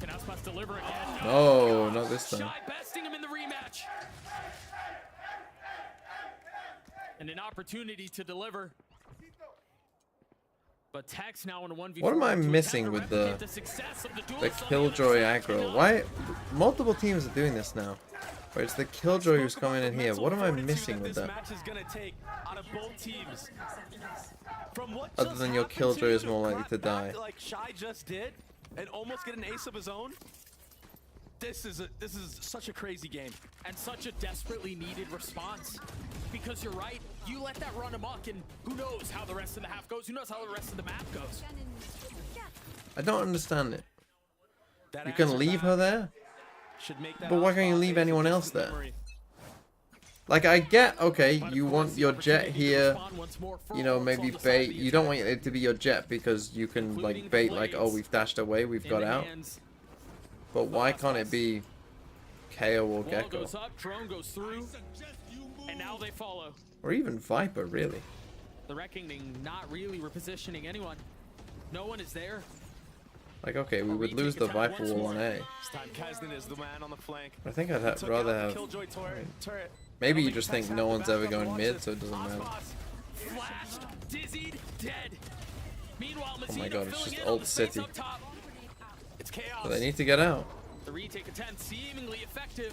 Can Aspas deliver again? No, not this time. Shy besting him in the rematch. And an opportunity to deliver. But Tex now in a 1v4. What am I missing with the Killjoy aggro? Why? Multiple teams are doing this now. But it's the Killjoy who's coming in here. What am I missing with that? Other than your Killjoy is more likely to die. Like Shy just did, and almost get an ace of his own. This is such a crazy game and such a desperately needed response. Because you're right, you let that run amok, and who knows how the rest of the half goes? Who knows how the rest of the map goes? I don't understand it. You can leave her there, but why can't you leave anyone else there? Like, I get, okay, you want your jet here, you know, maybe bait. You don't want it to be your jet because you can, like, bait, like, oh, we've dashed away, we've got out. But why can't it be KO or Gecko? Goes up, drone goes through, and now they follow. Or even Viper, really. The Reckoning not really repositioning anyone. No one is there. Like, okay, we would lose the Viper wall on A. I think I'd rather have... Maybe you just think no one's ever going mid, so it doesn't matter. Flashed, dizzied, dead. Meanwhile, Oh my god, it's just Old City. It's chaos. So they need to get out. The retake attempt seemingly effective.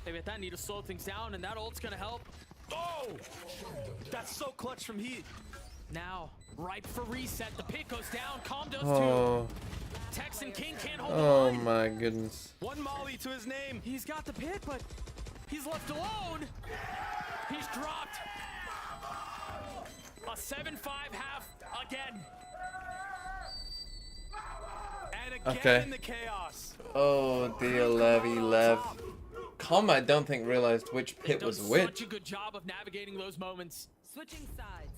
Maybe at that need to slow things down, and that ult's gonna help. Oh! That's so clutch from Heat. Now, ripe for reset. The pick goes down. Calm does Oh. too. Tex and King can't hold Oh on. my goodness. One molly to his name. He's got the pick, but he's left alone. He's dropped. A 7-5 half again. And again Okay. in the chaos. Oh dear, LEV. Com, I don't think realized which pit was which. Such a good job of navigating those moments. Switching sides.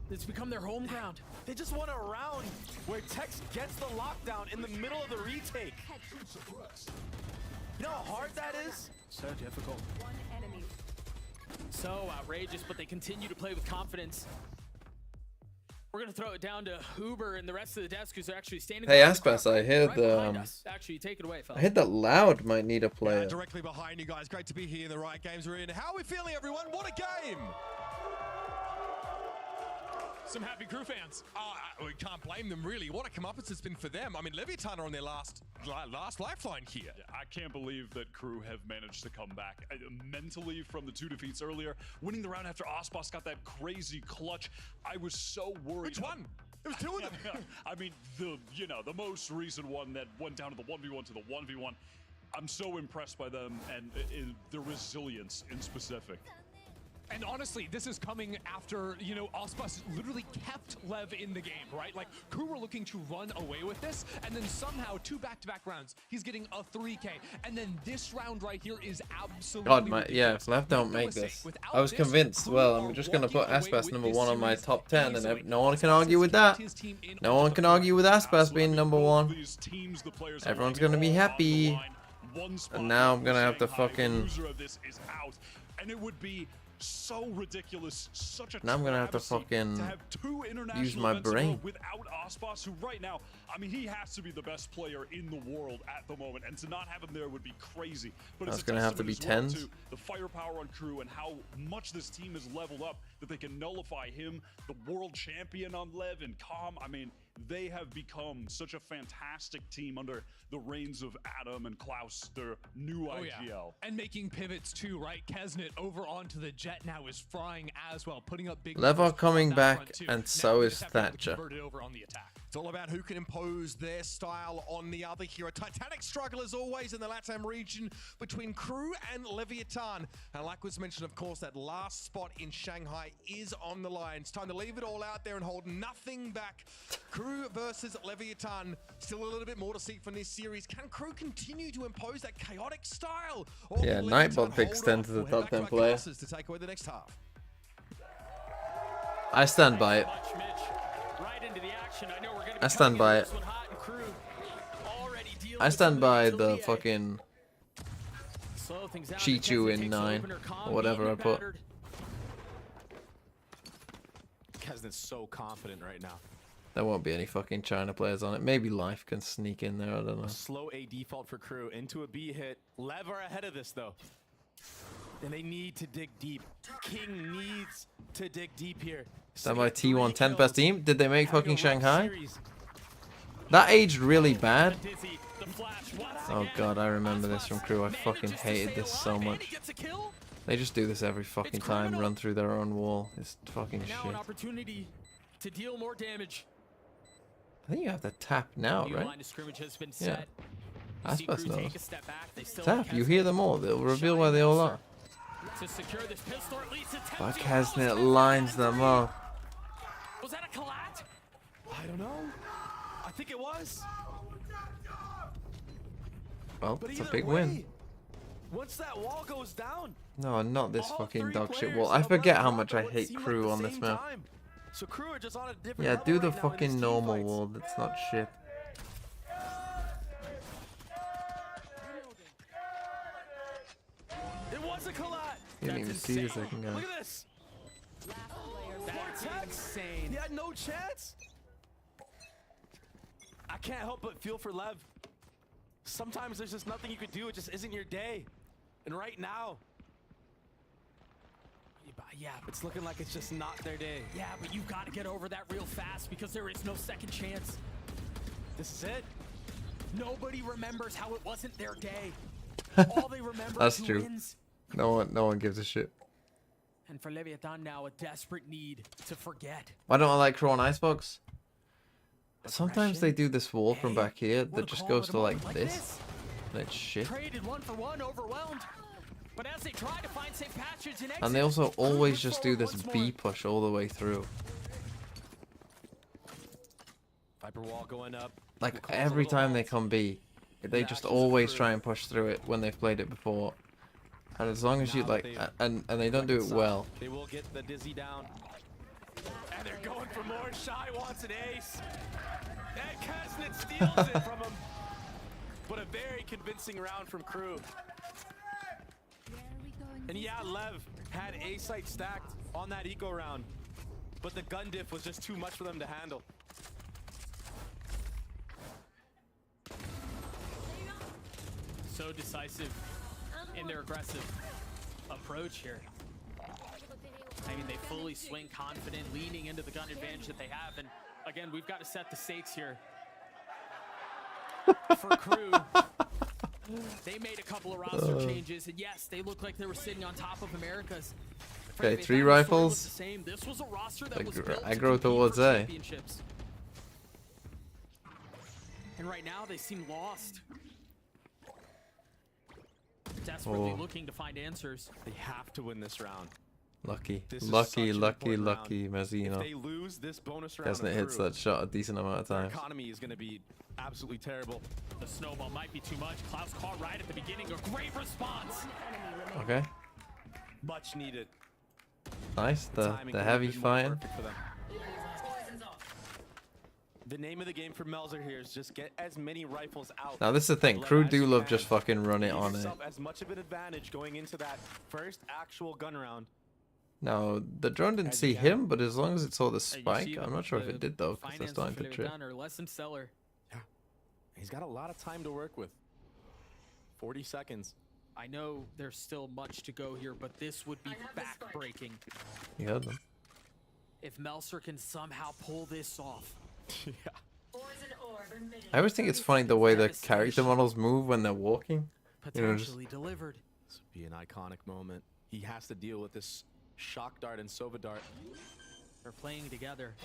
It's become their home ground. They just want a round where Tex gets the lockdown in the middle of the retake. You know how hard that is? So difficult. One enemy. So outrageous, but they continue to play with confidence. We're gonna throw it down to Uber and the rest of the desk who's actually standing. Hey Aspas, I hear Actually, take it away, fellas. I heard that Loud might need a player. Directly behind you guys. Great to be here in the Riot Games Arena. How are we feeling, everyone? What a game! Some happy crew fans. We can't blame them, really. What a comeuppance it's been for them. I mean, Leviathan are on their last lifeline here. Yeah, I can't believe that Crew have managed to come back mentally from the 2 defeats earlier. Winning the round after Aspas got that crazy clutch. I was so worried. Which one? There was 2 of them. I mean, the most recent one that went down to the 1v1 to the 1v1. I'm so impressed by them and their resilience in specific. And honestly, this is coming after, you know, Aspas literally kept LEV in the game, right? Like, Crew were looking to run away with this, and then somehow 2 back-to-back rounds, he's getting a 3K. And then this round right here is absolutely Yeah, if LEV don't make this. I was convinced, well, I'm just going to put Aspas number 1 on my top 10, and no one can argue with that. No one can argue with Aspas being number 1. Everyone's going to be happy. And now I'm going to have to fucking... And it would be so ridiculous, such a now I'm gonna have to fucking have 2 international use my events brain without Aspas, who right now, I mean, he has to be the best player in the world at the moment, and to not have him there would be crazy. But That's it's gonna have to be testament as well 10s. to the firepower on Crew and how much this team has leveled up that they can nullify him, the world champion on LEV and Calm. I mean, they have become such a fantastic team under the reins of Adam and Klaus, their new IGL. Yeah. And making pivots too, right? Kesnet over onto the Jet now is frying as well, putting up big LEV are coming back, and now so we is just have to Thatcher. convert it over on the attack. It's all about who can impose their style on the other hero. Titanic struggle as always in the LATAM region between KRU and Leviathan. And like was mentioned, of course, that last spot in Shanghai is on the line. It's time to leave it all out there and hold nothing back. KRU versus Leviathan. Still a little bit more to see from this series. Can KRU continue to impose that chaotic style? Or Yeah, Nightbot picks 10 to the top 10 player. To take away the next half. I stand by it. I stand by it. I stand by the fucking Chichu in 9 or whatever I put. Kesnet's so confident right now. There won't be any fucking China players on it. Maybe Life can sneak in there. I don't know. Slow A default for KRU into a B hit. LEV are ahead of this though. And they need to dig deep. King needs to dig deep here. Stand by T1 10 best team. Did they make fucking Shanghai? That aged really bad. Oh god, I remember this from KRU. I fucking hated this so much. They just do this every fucking time. Run through their own wall. It's fucking shit. Now an opportunity to deal more damage. I think you have to tap now, New right? line of scrimmage has been Yeah. set. Aspas knows. Take a step back. They still Tap, you hear them all. They'll reveal where they all are. to secure this pistol, or at least attempt But to. Kesnet lines them up. Was that a collat? I don't know. I think it was. Well, But it's a either big way, win. Once that wall goes down, No, not this all fucking three dog shit players wall. I of forget LEV how are much at I what hate seemed like KRU the on this same map. time. So KRU are just on a different Yeah, level do the right now in fucking this normal team fights. wall. That's not shit. It was a collat. You didn't even see the second guy. Look at this. That's insane. He had no chance. I can't help but feel for LEV. Sometimes there's just nothing you could do. It just isn't your day. And right now, Yeah, it's looking like it's just not their day. yeah, but you've got to get over that real fast because there is no second chance. This is it. Nobody remembers how it wasn't their day. All they remember That's is who true. wins. No one gives a shit. And for Leviathan now, a desperate need to forget. Why don't I like KRU on Icebox? Sometimes they do this wall from back here that just goes to like this. And it's shit. Traded 1-for-1, overwhelmed. But as they try to find safe passage and exit, And they also KRU always push just do forward this once B more. push all the way through. Viper wall going up. Like every time they come B, they just always try and push through it when they've played it before. And as long as you like, and they don't do it well. They will get the dizzy down. And they're going for more. Shy wants an ace. And Kesnet steals it from him. But a very convincing round from KRU. And yeah, LEV had A site stacked on that eco round. But the gun diff was just too much for them to handle. So decisive in their aggressive approach here. I mean, they fully swing confident, leaning into the gun advantage that they have. And again, we've got to set the stakes here. For KRU, they made a couple of roster changes, and yes, they look like they were sitting on top of Americas. For Okay, Leviathan, 3 the story rifles. was the same. This was a roster that was built to Aggro compete towards for A. championships. And right now, they seem lost. Desperately looking to find answers. They have to win this round. Lucky, This is lucky, such an lucky, important lucky, If Mazzino. they lose this bonus round, Kesnet of hits KRU, that shot a decent amount of their times. economy is going to be absolutely terrible. The snowball might be too much. Klaus caught right at the beginning. A great response. Okay, Much needed. nice. The Timing couldn't heavy have been more fighting. perfect for them. The name of the game for Melzer here is just get as many rifles out. Now this is the thing. LEV KRU as do you love can. just fucking run it Give on it. yourself as much of an advantage going into that first actual gun round. Now the drone didn't As you see can. him, but as long as it saw the You spike, see I'm not sure if the it did though, because they're finances starting for to trip. Leviathan are less than stellar. He's got a lot of time to work with. 40 seconds. I know there's still much to go here, but this would be back-breaking You heard them. if Melzer can somehow pull this off. Yeah. I always think it's funny the way the character models move when they're walking. You know, just... This would be an iconic moment. He has to deal with this shock dart and Sova dart. They're playing together.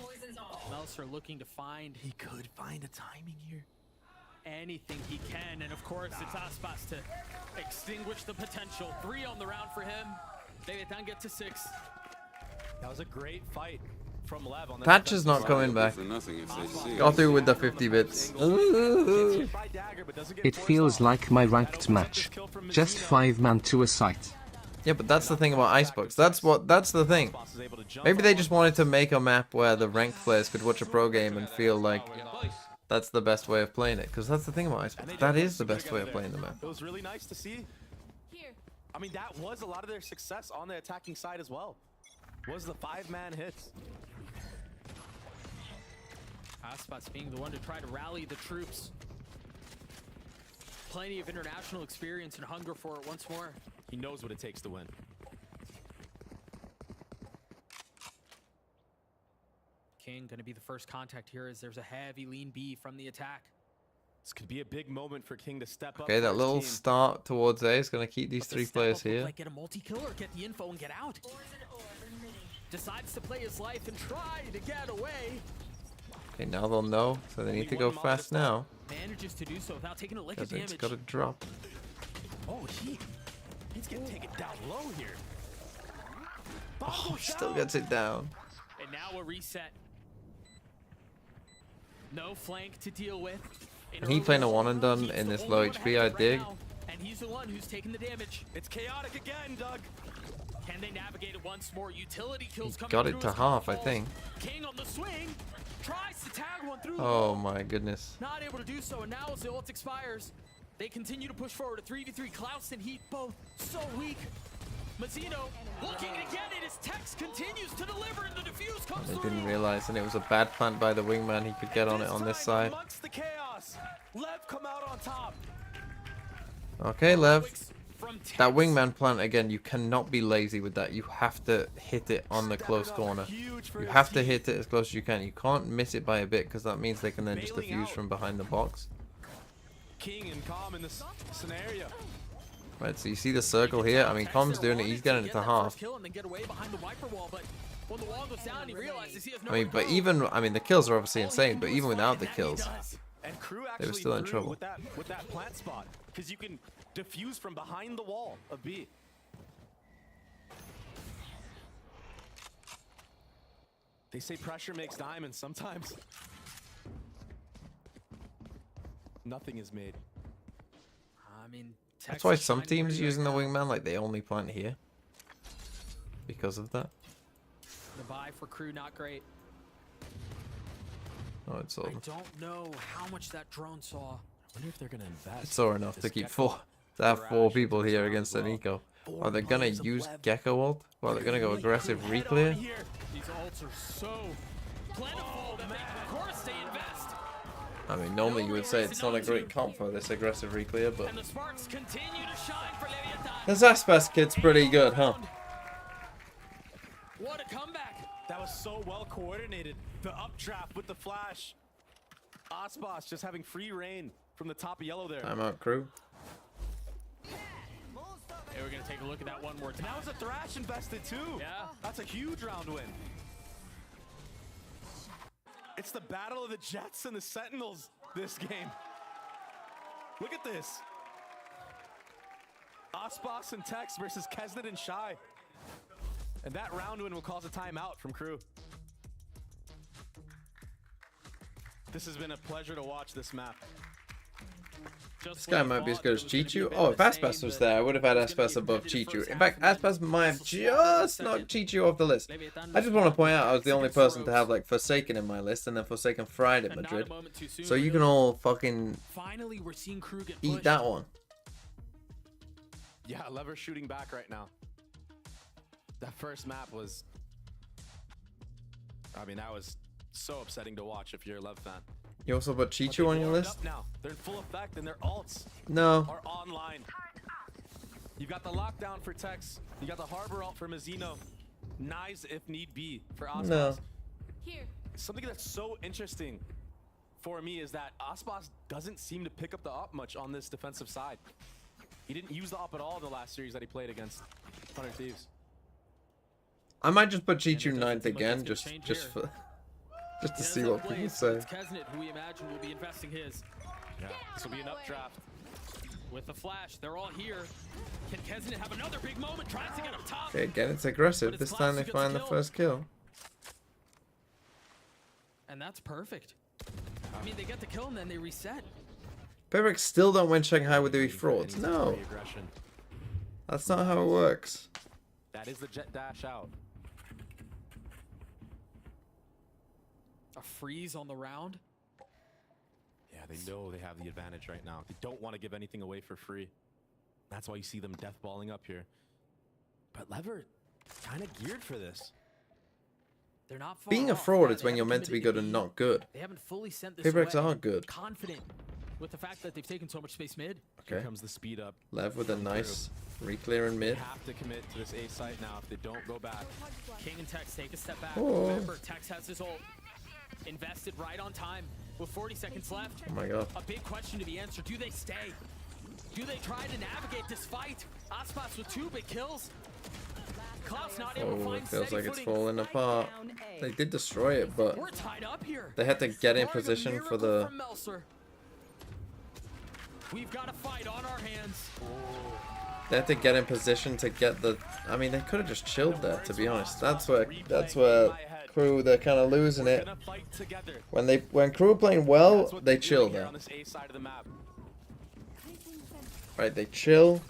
Melser looking to find. He could find a timing here. Anything he can, and of course it's Aspas to extinguish the potential. 3 on the round for him. Leviathan get to 6. That was a great fight from Lev on the Patch is not coming back. Go through with the 50 bits. Ooh. It feels like my ranked match. Just 5-man to a site. Yeah, but that's the thing about Icebox. That's the thing. Maybe they just wanted to make a map where the ranked players could watch a pro game and feel like that's the best way of playing it. Because that's the thing about Icebox. That is the best way of playing the map. It was really nice to see. I mean, that was a lot of their success on the attacking side as well. Was the 5-man hits. Aspas being the one to try to rally the troops. Plenty of international experience and hunger for it once more. He knows what it takes to win. King gonna be the first contact here as there's a heavy lean B from the attack. This could be a big moment for King to step up. Okay, that little start towards A is going to keep these 3 players here. Like get a multi-kill or get the info and get out. Decides to play his life and try to get away. Okay, now they'll know, so they need to go fast now. Manages to do so without taking a lick of Because damage. it's got to drop. Oh, he's getting taken down low here. Oh, he still gets it down. And now a reset. No flank to deal with. And he playing a 1 and done in this low HP, I dig. And he's the one who's taking the damage. It's chaotic again, Doug. Can they navigate it once more? Utility kills coming Got it through to as half, I falls. think. King on the swing. Tries to tag one through. Oh my goodness. Not able to do so, and now as the ult expires, they continue to push forward. A 3v3. Klaus and Heat both so weak. Mazzino looking to get it as Tex continues to deliver, and the defuse comes They through. didn't realize, and it was a bad plant by the wingman. He could get on it on this side. Amongst the chaos, Lev come out on top. Okay, Lev. That wingman plant again, you cannot be lazy with that. You have to hit it on the close corner. You have to hit it as close as you can. You can't miss it by a bit because that means they can then just defuse from behind the box. King and Calm in this scenario. Right, so you see the circle here. I mean, Com's doing it. He's getting it to half. I mean, but even, I mean, the kills are obviously insane, but even without the kills, And KRU they were actually still in grew trouble. with that plant spot, because you can diffuse from behind the wall of B. They say pressure makes diamonds. Sometimes nothing is made. I mean, That's why some teams using the wingman, like, they only plant here. Because of that. The buy for KRU not great. Oh, it's all. I don't know how much that drone saw. I wonder if they're gonna invest. It's all enough to keep to have 4 people here against an eco. Are they gonna use Gecko ult? Well, they're gonna go aggressive reclear. These ults are so plentiful that they, of course they invest. I mean, normally you would say it's not a great comp for this aggressive reclear, but And the sparks continue to shine for Leviathan. this Aspas kid's pretty good, huh? What a comeback. That was so well coordinated. The up trap with the flash. Aspas just having free reign from the top of yellow there. Timeout, crew. Hey, we're gonna take a look at that one more time. And that was a Thrash invested too. Yeah. That's a huge round win. It's the battle of the Jets and the Sentinels this game. Look at this. Aspas and Tex versus Kesnet and Shy. And that round win will cause a timeout from KRU. This has been a pleasure to watch this map. This guy might be as good as Chichu. Oh, if Aspas was there, I would have had Aspas above Chichu. In fact, Aspas might have just knocked Chichu off the list. I just want to point out I was the only person to have, like, Forsaken in my list, and then Forsaken fried at Madrid. So you can all fucking Finally, we're seeing KRU get eat pushed. that one. Yeah, Lever shooting back right now. That first map was... I mean, that was so upsetting to watch if you're a Lev fan. You also put Chichu on your list? Up now. They're in full effect and their ults No. are online. You got the lockdown for Tex. You got the harbor ult for Mazzino. Knives if need be for Aspas. No. Something that's so interesting for me is that Aspas doesn't seem to pick up the up much on this defensive side. He didn't use the up at all in the last series that he played against 100 Thieves. I might just put G2 9th again, just to see what people say. Kesnet, who we imagine will be investing his. Yeah, this will be an updraft. With the flash, they're all here. Can Kesnet have another big moment? Tries to get up top. Okay, again, it's aggressive. This time they find the first kill. And that's perfect. I mean, they get the kill and then they reset. Payback still don't win Shanghai with the frauds. No. That's not how it works. That is the jet dash out. A freeze on the round. Yeah, they know they have the advantage right now. They don't want to give anything away for free. That's why you see them deathballing up here. But Lever kind of geared for this. They're not far Being a off. fraud is when you're meant to be good and not good. They haven't fully sent this Paybacks away. are good. Confident with the fact that they've taken so much space mid. Okay. Here comes the speed up. Lev with a nice re-clear in mid. They have to commit to this A site now if they don't go back. King and Tex take a step back. Oh. Remember, Tex has his ult. Invested right on time with 40 seconds left. Oh my god. A big question to be answered. Do they stay? Do they try to navigate this fight? Aspas with 2 big kills. Klaus not able to Oh, find it feels steady like it's footing. falling apart. They did destroy it, but We're tied up here. they had to get in Barring a position for miracle the... from Melser. We've got a fight on our hands. They had to get in position to get the... I mean, they could have just chilled there, to be honest. That's where Crew, they're kind of losing it. When Crew are playing well, they chill there. Right, they chill.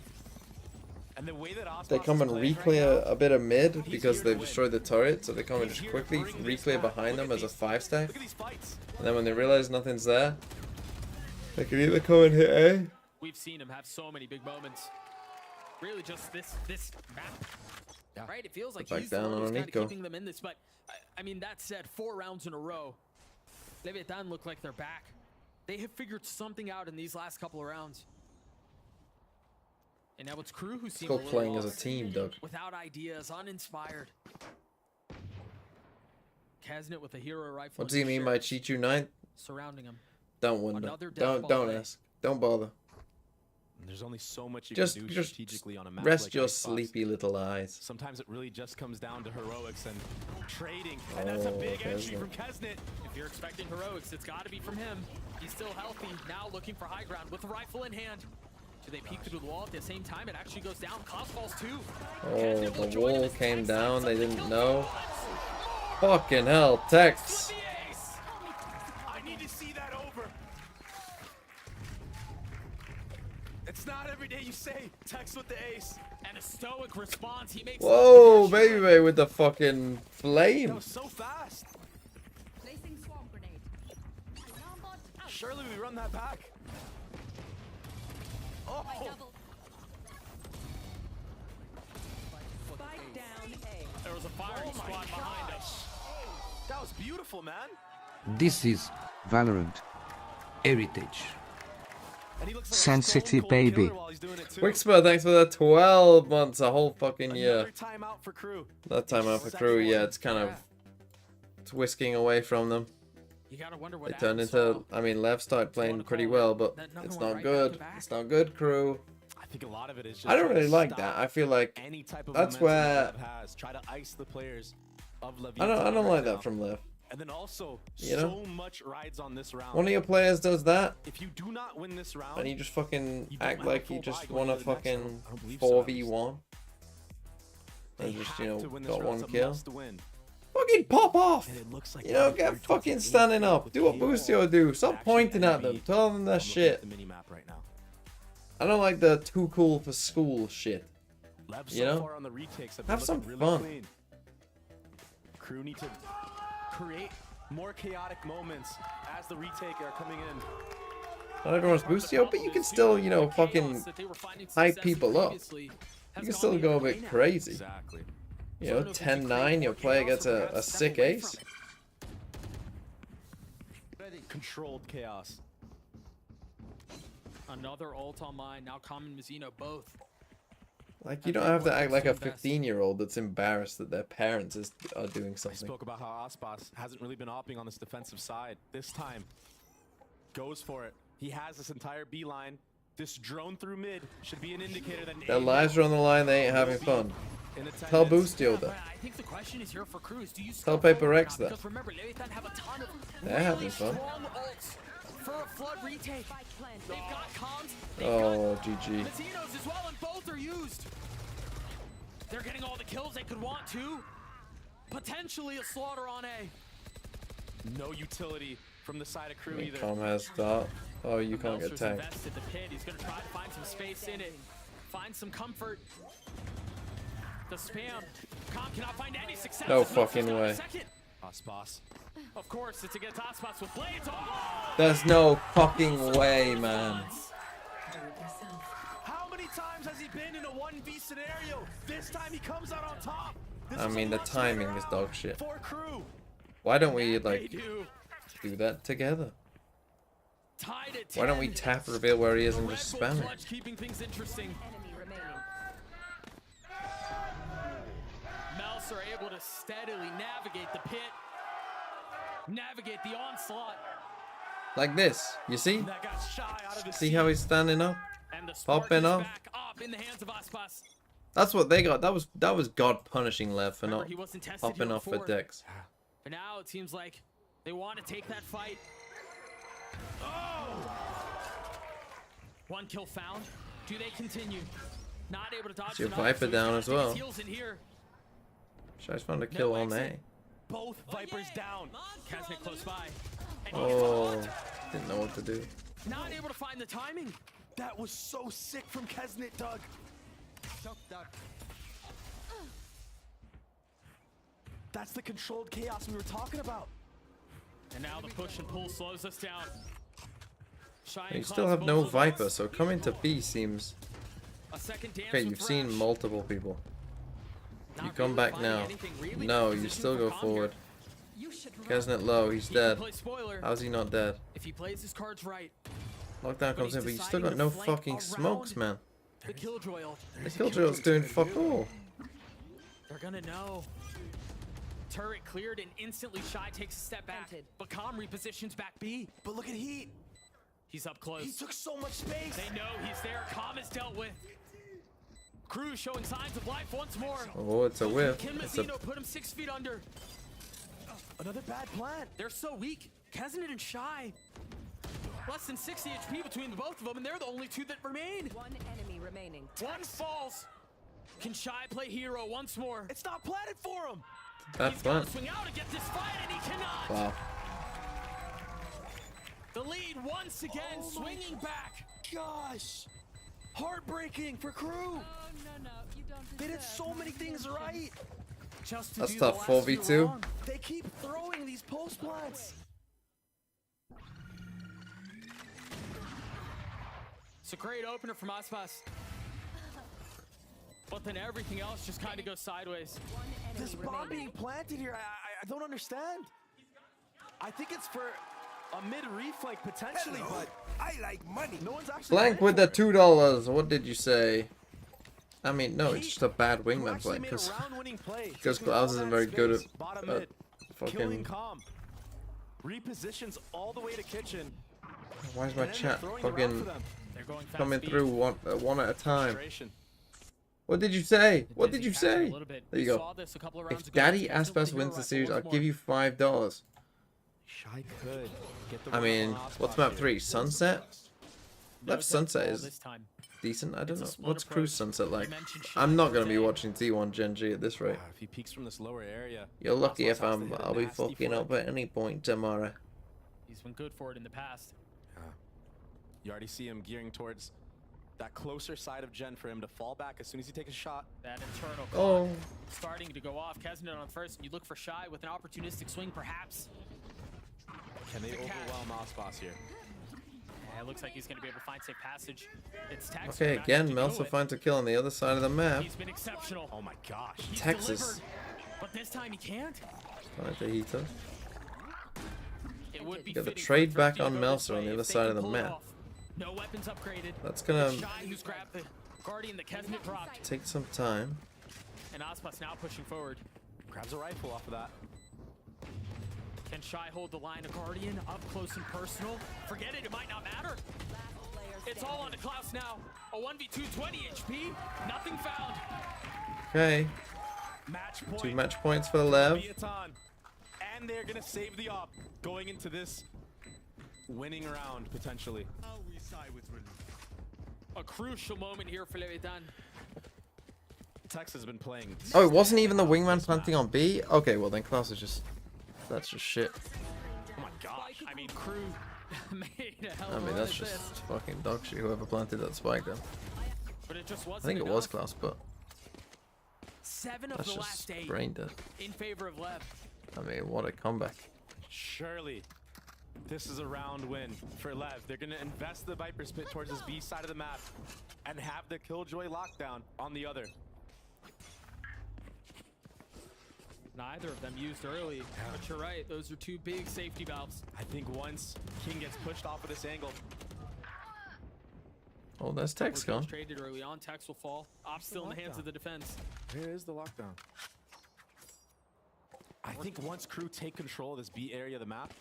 They come and re-clear a bit of mid because they've destroyed the turret, so they come and just quickly re-clear behind them as a 5-stack. And then when they realize nothing's there, they can either come and hit A. We've seen him have so many big moments. Really, just this map, right? It feels like Back he's the down one who's on kind of Nico. keeping them in this. But I mean, that said, 4 rounds in a row, Leviathan look like they're back. They have figured something out in these last couple of rounds. And now it's Crew who seem called a little playing as a lost, team, Doug. without ideas, uninspired. Kesnet with a hero rifle. What do you mean by cheat you 9th? Surrounding him. Don't wonder. Another Don't death ball. ask. Don't bother. There's only so much you Just can do just strategically on a map rest like your Icebox. sleepy little eyes. Sometimes it really just comes down to heroics and trading. And that's a big entry from Kesnet. If you're expecting heroics, it's got to be from him. He's still healthy, now looking for high ground with the rifle in hand. Do they peek through the wall at the same time? It actually goes down. Klaus falls too. Oh, the wall came down. They didn't know. Fucking hell, Tex. I need to see that over. It's not every day you say Tex with the ace. And a stoic response. He makes. Whoa, baby with the fucking flame. That was so fast. Placing swarm grenade. Surely we run that back. Oh. Spike down A. There was a firing squad behind us. That was beautiful, man. This is Valorant Heritage. Sensitive baby. Quickspur, thanks for the 12 months, a whole fucking year. Timeout for Crew. That timeout for Crew, yeah, it's kind of whisking away from them. You gotta wonder what They turned into, I mean, Lev started playing pretty well, but it's not good. It's not good, Crew. I think a lot of it is just I don't trying to really like stop that. I feel like any type of that's momentum where that Lev has. Try to ice the players of Lev. I don't like that from Lev. And then also, You know? so much rides on this round. One of your players does that, If you do not win this round, and you just fucking you don't act have a like full you just buy going want to into the next fucking round. I don't believe so, at least. 4v1. They And just, have you know, to win this got round. one It's a kill. must win. Fucking pop off! And it looks like You know, they're get towards fucking the standing eighth up. with Do what KO. Boostio do. Stop Actually, pointing at LEV. them. Tell them that I'm looking shit. at the mini-map right now. I don't like the too cool for school shit. Lev You so know? far on the retakes have Have been some looking fun. really clean. Crew need to create more chaotic moments as the retake are coming in. Not everyone's Boostio, but you can still, you know, fucking hype people up. You can still go a bit crazy. Exactly. You know, 10-9, your player gets a sick ace. Controlled chaos. Another ult online. Now Common Mizzino both. Like, you don't have to act like a 15-year-old that's embarrassed that their parents are doing I something. spoke about how Aspas hasn't really been opping on this defensive side. This time, Goes for it. He has this entire B line. This drone through mid should be an indicator that Their lives are on the line, they ain't having fun. Tell Boostio that. I think the question is here for Cruz. Do you Tell Paper X that. Because remember, Leviathan have a ton of They're having fun. strong ults for a flood retake. They've got comms. Oh, GG. Matinos as well, and both are used. They're getting all the kills they could want to. Potentially a slaughter on A. no utility from the side of Crew either. Calm has start. Oh, you can't get Melser's tagged. invested the pit. He's going to try to find some space in it. Find some comfort. The spam. Calm cannot find any success. No fucking way. Aspas. Of course, it's against Aspas with blades. Oh! There's no fucking way, man. How many times has he been in a 1v scenario? This time he comes out on top. I mean, the timing is dog shit. For Crew. Why don't we, like, do that together? Why don't we tap reveal where he is and just spam it? Keeping things interesting. Melser able to steadily navigate the pit, navigate the onslaught. Like this, you see? That got shy out of the See how he's standing up? And the spark Popping is up? back up in the hands of Aspas. That's what they got. That was God punishing Lev for not He wasn't tested popping here off for before. Dex. But now it seems like they want to take that fight. One kill found. Do they continue? Not able to dodge. It's your the knife, Viper so he's down gotta as take his well. heels in here. Shai's found a kill on A. Both Vipers down. Kesnick close by. Oh, didn't know what to do. Not able to find the timing. That was so sick from Kesnick, Doug. That's the controlled chaos we were talking about. And now the push and pull slows us down. You still have no Viper, so coming to B seems... Okay, you've seen multiple people. You come back now. No, you still go forward. Kesnet low, he's dead. How's he not dead? If he plays his cards right. Lockdown comes in, but you still got no fucking smokes, man. The Killjoy ult. The Killjoy's doing fuck all. They're gonna know. Turret cleared and instantly Shy takes a step back. But Calm repositions back B. But look at Heat. He's up close. He took so much space. They know he's there. Calm is dealt with. Cruz showing signs of life once more. Oh, it's a whiff. Kim It's a... Mazzino put him 6 feet under. Another bad plant. They're so weak. Kesnet and Shy. Less than 60 HP between the both of them, and they're the only two that remain. One enemy remaining. One falls. Can Shy play hero once more? It's not planted for him. Bad plant. Swing out and get this fight, and he cannot. Wow. The lead once again, swinging back. Gosh. Heartbreaking for Crew. Oh, no, you don't. They did so many things right. Just to That's do tough, the last few 4v2. wrong. They keep throwing these post plants. It's a great opener from Aspas. But then everything else just kind of goes sideways. This bomb being planted here, I don't understand. I think it's for a mid-reflank potentially, but I like money. No one's actually Blank with the $2. What did you say? I mean, no, it's just a bad wingman play because Klaus isn't very good at fucking. Calm. Repositions all the way to kitchen. Why is my chat fucking coming through one at a time? What did you say? What did you say? There you go. If Daddy Aspas wins the series, I'll give you $5. Shy could get the I mean, what's map 3? Sunset? Left Sunset is decent. I don't know. What's Cruise Sunset like? I'm not gonna be watching T1 Gen G at this rate. If he peeks from this lower area, You're lucky if I'll be fucking up at any point tomorrow. He's been good for it in the past. you already see him gearing towards that closer side of Gen for him to fall back as soon as he takes a shot. That internal Oh. starting to go off. Kesnet on first, and you look for Shy with an opportunistic swing, perhaps. Can they overwhelm Aspas here? Yeah, it looks like he's going to be able to find safe passage. It's Texas. Okay, again, Melsa finds a kill on the other side of the map. He's been exceptional. Oh my gosh. He's Texas. delivered, but this time he can't. Alright, the heater. It would be Get the fitting for trade back Thrifty to on go this Melsa on way the if other they side can of the pull it map. off. No weapons upgraded. That's gonna It's Shy who's grabbed the Guardian that Kesnet dropped. take some time. And Aspas now pushing forward. Grabs a rifle off of that. Can Shy hold the line of Guardian up close and personal? Forget it, it might not matter. It's all on to Klaus now. A 1v2, 20 HP, nothing found. Okay. Match point. 2 match points for the LEV. And they're gonna save the op going into this winning round potentially. A crucial moment here for Levitan. Tex has been playing. Oh, it wasn't even the wingman planting on B? Okay, well then Klaus is just... That's just shit. Oh my gosh. I mean, Crew made a hell I of mean, a that's assist. just fucking dog shit, whoever planted that spike then. But it just I wasn't think it enough. was Klaus, but 7 of that's the just last 8 brain dead. in favor of Lev. I mean, what a comeback. Surely, this is a round win for Lev. They're gonna invest the Viper's Pit towards this B side of the map and have the Killjoy lockdown on the other. Neither of them used early, but you're right, those are 2 big safety valves. I think once King gets pushed off of this angle. Oh, that's Tex gone. Traded early on, Tex will fall. Op still in the hands of the defense. Here is the lockdown. I think once Crew take control of this B area of the map,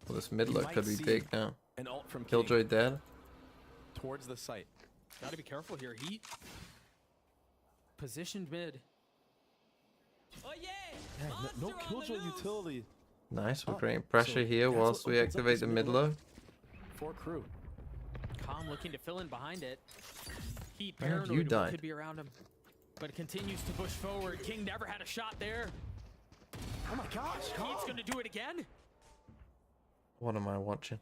Well, this mid you look might could be see big now. an ult from Killjoy King dead. towards the site. Gotta be careful here. Heat. Positioned mid. Oh yeah! Yeah, no Killjoy utility Nice, we're Oh, creating pressure so here that's whilst what we opens up activate this the mid mid low. low. For Crew. Calm looking to fill in behind it. Heat Where have paranoid you of what died? could be around him. But it continues to push forward. King never had a shot there. Oh my gosh, Heat's gonna do it again. What am I watching?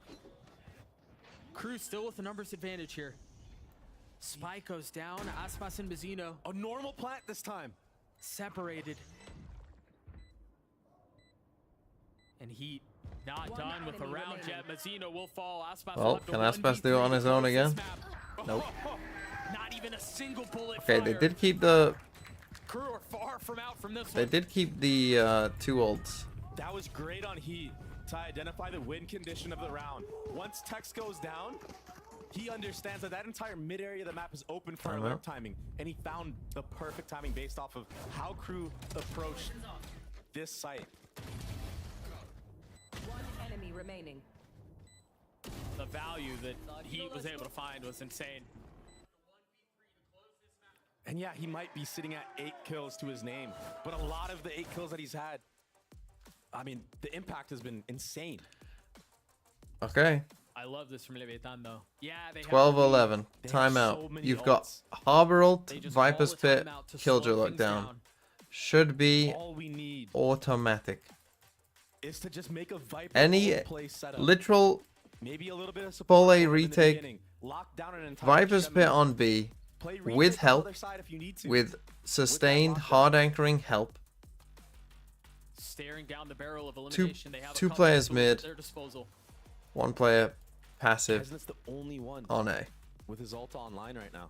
Crew still with the numbers advantage here. Spike goes down. Aspas and Mazzino. A normal plant this time. Separated. And Heat not done with the round yet. Mazzino will fall. Aspas will Well, have to can 1v3 Aspas do it on his own close this again? map. Nope. Not even a single bullet Okay, they fired. did keep the... Crew are far from out from this They one. did keep the 2 ults. That was great on Heat to identify the win condition of the round. Once Tex goes down, he understands that that entire mid area of the map is open for Timeout. alert timing, and he found the perfect timing based off of how Crew approached this site. One enemy remaining. The value that Heat was able to find was insane. And yeah, he might be sitting at 8 kills to his name, but a lot of the 8 kills that he's had, I mean, the impact has been insane. Okay. I love this from Levitan though. Yeah, they 12-11. They have so Timeout. many You've got ults. Harbor ult, They just Viper's call the Pit, timeout to Killjoy slow things lockdown. down. Should be All we need automatic. is to just make a Viper Any play setup. literal Maybe a little bit of full support A in the retake. beginning. Lock down an entire Viper's gem Pit map. on B. Play With retake on the help. other side if you need to. With sustained hard anchoring help. Staring down the barrel of elimination. They have a two couple players tools mid. at their disposal. 1 player passive President's the only one on A. with his ult online right now.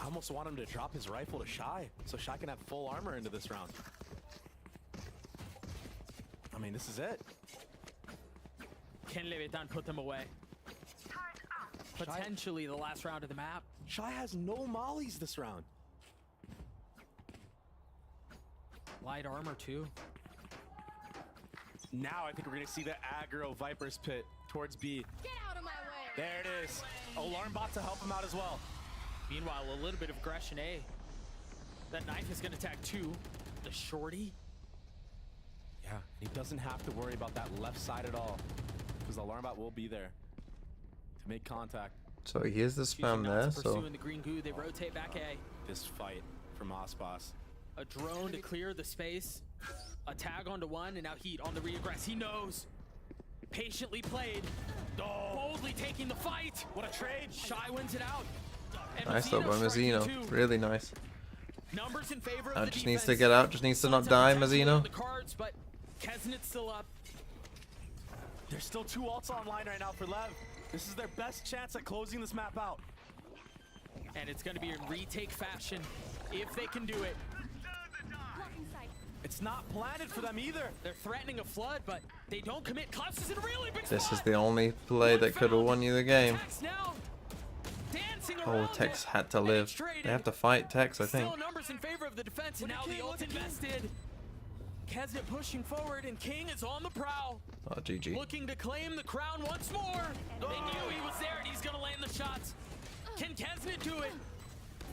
I almost want him to drop his rifle to Shy, so Shy can have full armor into this round. I mean, this is it. Can Levitan put them away? Potentially the last round of the map. Shy has no mollies this round. Light armor too. Now I think we're gonna see the aggro Viper's Pit towards B. Get out of my way. There it is. Alarm bot to help him out as well. Meanwhile, a little bit of aggression A. That knife is gonna tag 2. The shorty. Yeah, he doesn't have to worry about that left side at all, because the alarm bot will be there to make contact. So here's the Choosing spam not there. to pursue So in the green goo, they rotate back A. This fight from Aspas. A drone to clear the space. A tag onto 1, and now Heat on the re-aggress. He knows. Patiently played. Boldly taking the fight. What a trade. Shy wins it out. And nice though by striking Mazzino. too. Really nice. Numbers in favor of Now the just needs to defense. get out. Just needs to not die, Sometimes actually on Mazzino. the cards, but Kesnit's still up. There's still 2 ults online right now for Lev. This is their best chance at closing this map out. And it's going to be in retake fashion if they can do it. It's not planted for them either. They're threatening a flood, but they don't commit. Klaus is in a really big This spot. is the only play that could have won you the game. Tex now dancing Oh, around Tex it. had to And live. it's traded. They have to fight Tex, I think. Still numbers in favor of the defense, and now the ult invested. Kesnet pushing forward, and King is on the prowl. Oh, GG. Looking to claim the crown once more. They knew he was there, and he's gonna land the shots. Can Kesnet do it?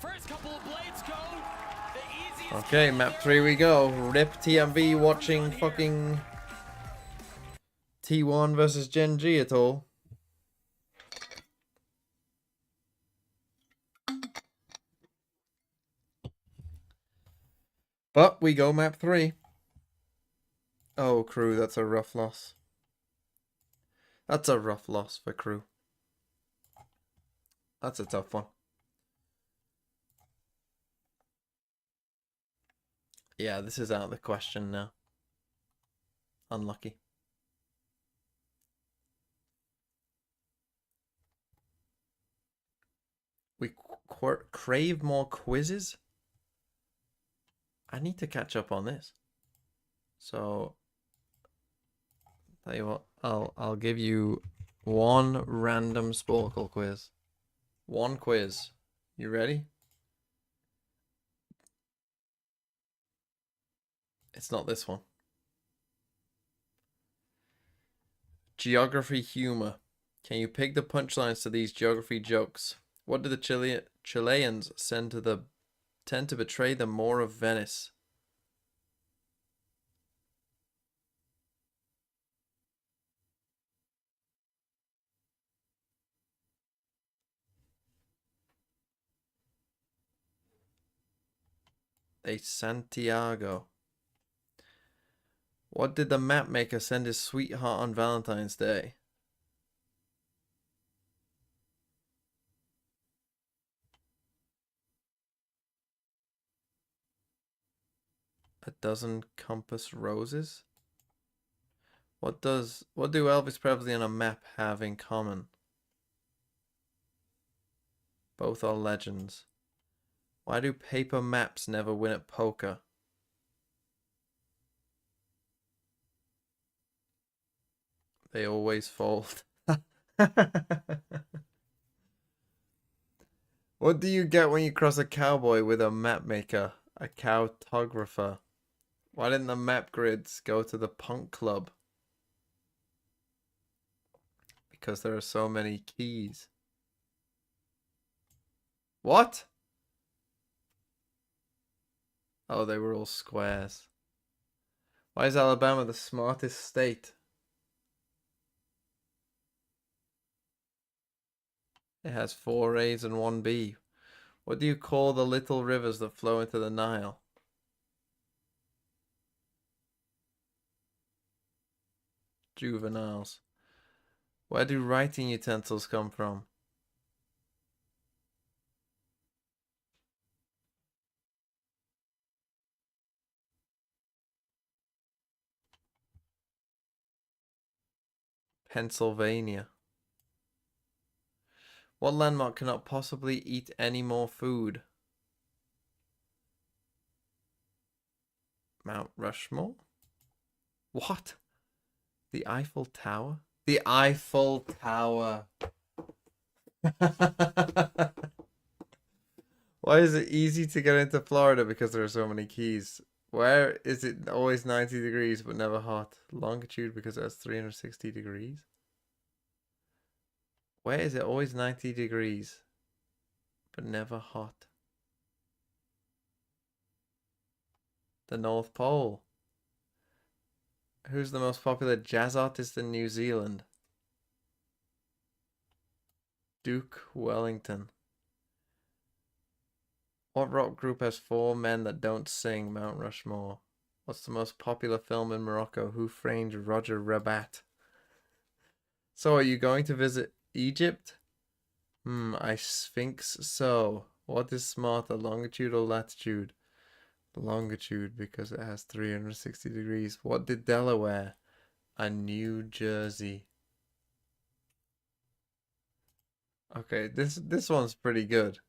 First couple of blades go. The easiest. Okay, map 3 we go. Rip TMV watching fucking T1 versus Gen G at all. But we go map 3. Oh, KRU, that's a rough loss. That's a rough loss for KRU. That's a tough one. Yeah, this is out of the question now. Unlucky. We crave more quizzes? I need to catch up on this. So, tell you what, I'll give you one random Sporkle quiz. One quiz. You ready? It's not this one. Geography humor. Can you pick the punchlines to these geography jokes? What do the Chileans tend to betray the Moor of Venice? De Santiago. What did the map maker send his sweetheart on Valentine's Day? A dozen compass roses? What do Elvis Presley and a map have in common? Both are legends. Why do paper maps never win at poker? They always fold. What do you get when you cross a cowboy with a map maker? A cartographer. Why didn't the map grids go to the punk club? Because there are so many keys. What? Oh, they were all squares. Why is Alabama the smartest state? It has 4 A's and 1 B. What do you call the little rivers that flow into the Nile? Juveniles. Where do writing utensils come from? Pennsylvania. What landmark cannot possibly eat any more food? Mount Rushmore? What? The Eiffel Tower? The Eiffel Tower. Why is it easy to get into Florida? Because there are so many keys. Where is it always 90 degrees but never hot? Longitude, because it has 360 degrees. Where is it always 90 degrees but never hot? The North Pole. Who's the most popular jazz artist in New Zealand? Duke Wellington. What rock group has 4 men that don't sing? Mount Rushmore. What's the most popular film in Morocco? Who Framed Roger Rabat? So are you going to visit Egypt? I think so. What is smarter, longitude or latitude? Longitude, because it has 360 degrees. What did Delaware? A New Jersey. Okay, this one's pretty good.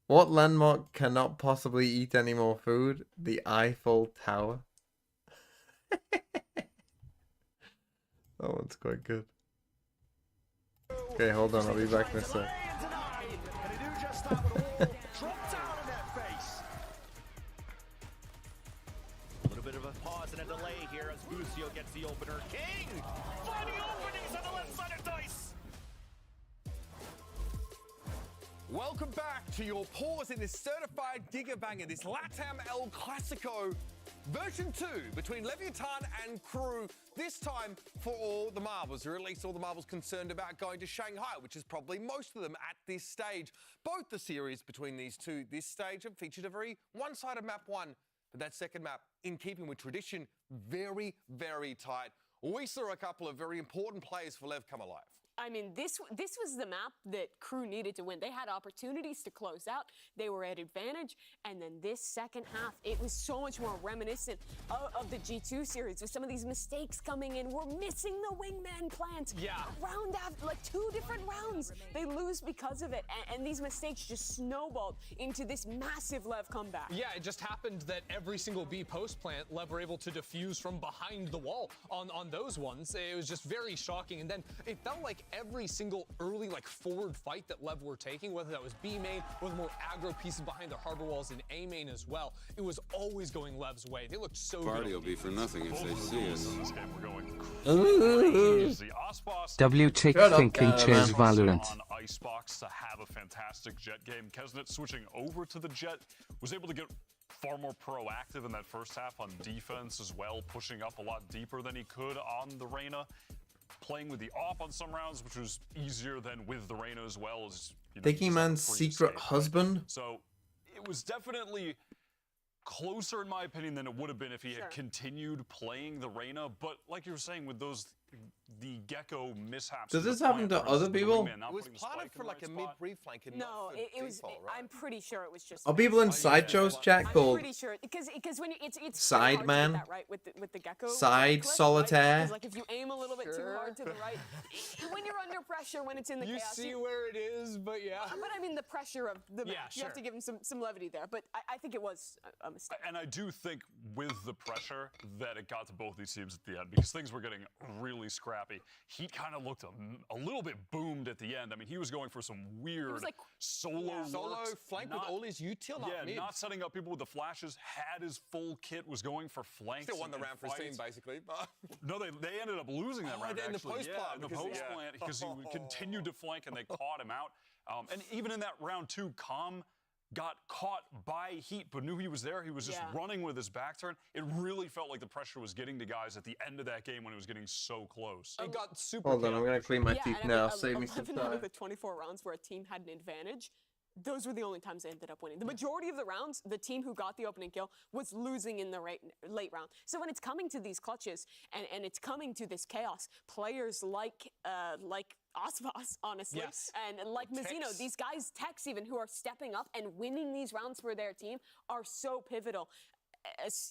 What landmark cannot possibly eat any more food? The Eiffel Tower. That one's quite good. Okay, hold on, I'll be back in a sec. Lucio gets the opener. King finding openings on the left side of Dice. Welcome back to your pause in this certified Giga Banger, this LATAM El Clasico version 2 between Leviathan and KRU, this time for all the marbles, or at least all the marbles concerned about going to Shanghai, which is probably most of them at this stage. Both the series between these two this stage have featured a very one-sided map one, but that second map, in keeping with tradition, very, very tight. We saw a couple of very important players for LEV come alive. I mean, this was the map that KRU needed to win. They had opportunities to close out. They were at advantage. And then this second half, it was so much more reminiscent of the G2 series with some of these mistakes coming in. We're missing the wingman plant. Yeah. Round after, like 2 different rounds, they lose because of it. And these mistakes just snowballed into this massive LEV comeback. Yeah, it just happened that every single B post plant, LEV were able to defuse from behind the wall on those ones. It was just very shocking. And then it felt like every single early forward fight that LEV were taking, whether that was B main or the more aggro pieces behind their harbor walls in A main as well, it was always going LEV's way. They looked so Party good. will be for nothing if they see us. In this game, we're going crazy. WTake thinking cheers Valorant. On Icebox to have a fantastic Jet game. Kesnet switching over to the Jet was able to get far more proactive in that first half on defense as well, pushing up a lot deeper than he could on the Reyna. Playing with the AWP on some rounds, which was easier than with the Reyna as well. As, Thinking Man's secret husband. So it was definitely closer, in my opinion, than it would have been if he had continued playing the Reyna. But like you were saying, with the Gecko mishaps. Does this happen to other people? It was planted for like a mid-brief flank and No, not for it was. default, right? I'm pretty sure it was just. Are people in Sideshow's chat I'm called pretty sure because when it's Side hard to get Man? that right with the Gecko Side clip, Solitaire? Right? 'Cause, like if you aim a little bit too hard to the right, when you're under pressure, when it's in the You chaos, see where it is, but yeah. But I mean the pressure of the match. Yeah, You have to give him some levity there. But I think it was a mistake. And I do think with the pressure that it got to both these teams at the end, because things were getting really scrappy. Heat kind of looked a little bit boomed at the end. I mean, he was going for some weird solo flank with all his util up mid. not setting up people with the flashes, had his full kit, was going for flanks. Still won the round for his team, fights. basically. But No, they ended up losing that round, in the actually. post plant. In the post plant, because he continued to flank and they caught him out. And even in that round 2, Calm got caught by Heat, but knew he was there. He was just running with his back turn. It really felt like the pressure was getting to guys at the end of that game when it was getting so close. It got super. Hold on, I'm gonna clean my teeth and now. I mean, Save me some 11 out of time. the 24 rounds where a team had an advantage, those were the only times they ended up winning. The majority of the rounds, the team who got the opening kill was losing in the late round. So when it's coming to these clutches and it's coming to this chaos, players like Aspas, honestly, and like Mizzino, these guys, Tex even, who are stepping up and winning these rounds for their team are so pivotal.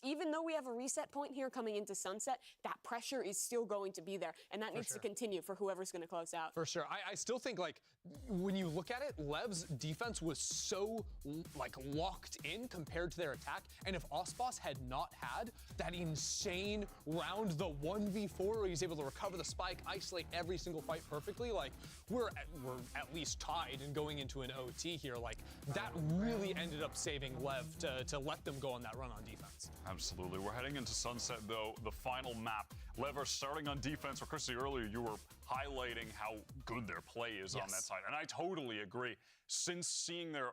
Even though we have a reset point here coming into Sunset, that pressure is still going to be there, and that needs to continue for whoever's going to close out. For sure. I still think, when you look at it, LEV's defense was so, locked in compared to their attack, and if Aspas had not had that insane round, the 1v4, where he's able to recover the spike, isolate every single fight perfectly, we're at least tied and going into an OT here. That really ended up saving LEV to let them go on that run on defense. Absolutely. We're heading into Sunset, though, the final map. LEV are starting on defense. Or, Christy, earlier you were highlighting how good their play is on that side. And I totally agree. Since seeing their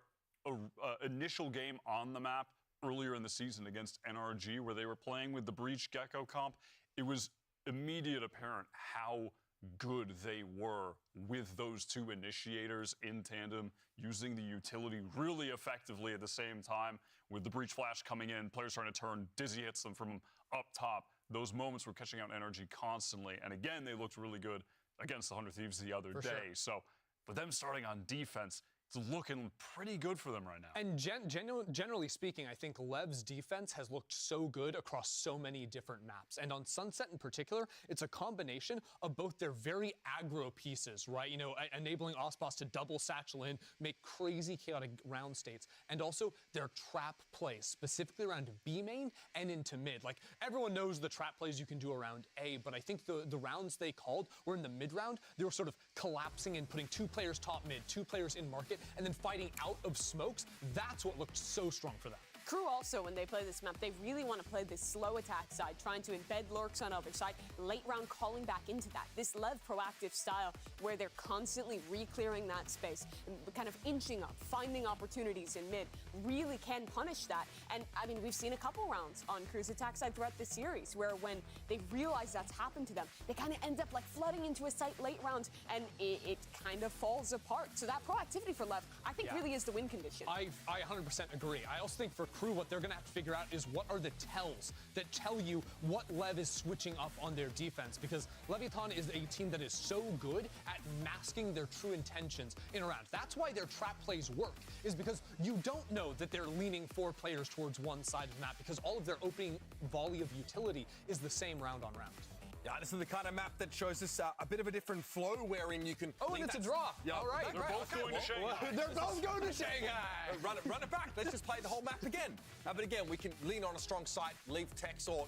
initial game on the map earlier in the season against NRG, where they were playing with the Breach Gecko comp, it was immediate apparent how good they were with those two initiators in tandem, using the utility really effectively at the same time, with the Breach Flash coming in, players trying to turn, Dizzy hits them from up top. Those moments were catching out energy constantly. And again, they looked really good against the 100 Thieves the other day. So for them starting on defense, it's looking pretty good for them right now. And generally speaking, I think LEV's defense has looked so good across so many different maps. And on Sunset in particular, it's a combination of both their very aggro pieces, right? Enabling Aspas to double satchel in, make crazy chaotic round states, and also their trap plays, specifically around B main and into mid. Everyone knows the trap plays you can do around A, but I think the rounds they called were in the mid round. They were sort of collapsing and putting 2 players top mid, 2 players in market, and then fighting out of smokes. That's what looked so strong for them. Crew also, when they play this map, they really want to play this slow attack side, trying to embed lurks on other side, late round calling back into that. This LEV proactive style where they're constantly re-clearing that space, kind of inching up, finding opportunities in mid, really can punish that. And I mean, we've seen a couple rounds on Crew's attack side throughout the series where when they realize that's happened to them, they kind of end up like flooding into a site late round and it kind of falls apart. So that proactivity for LEV, I think really is the win condition. I 100% agree. I also think for Crew, what they're going to have to figure out is what are the tells that tell you what LEV is switching up on their defense, because Leviathan is a team that is so good at masking their true intentions in a round. That's why their trap plays work, is because you don't know that they're leaning 4 players towards one side of the map, because all of their opening volley of utility is the same round on round. Yeah, this is the kind of map that shows us a bit of a different flow wherein you can... Oh, and it's a draw. Yeah. All right. They're both going to Shanghai. They're both going to Shanghai. Run it back. Let's just play the whole map again. But again, we can lean on a strong site, leave Tex or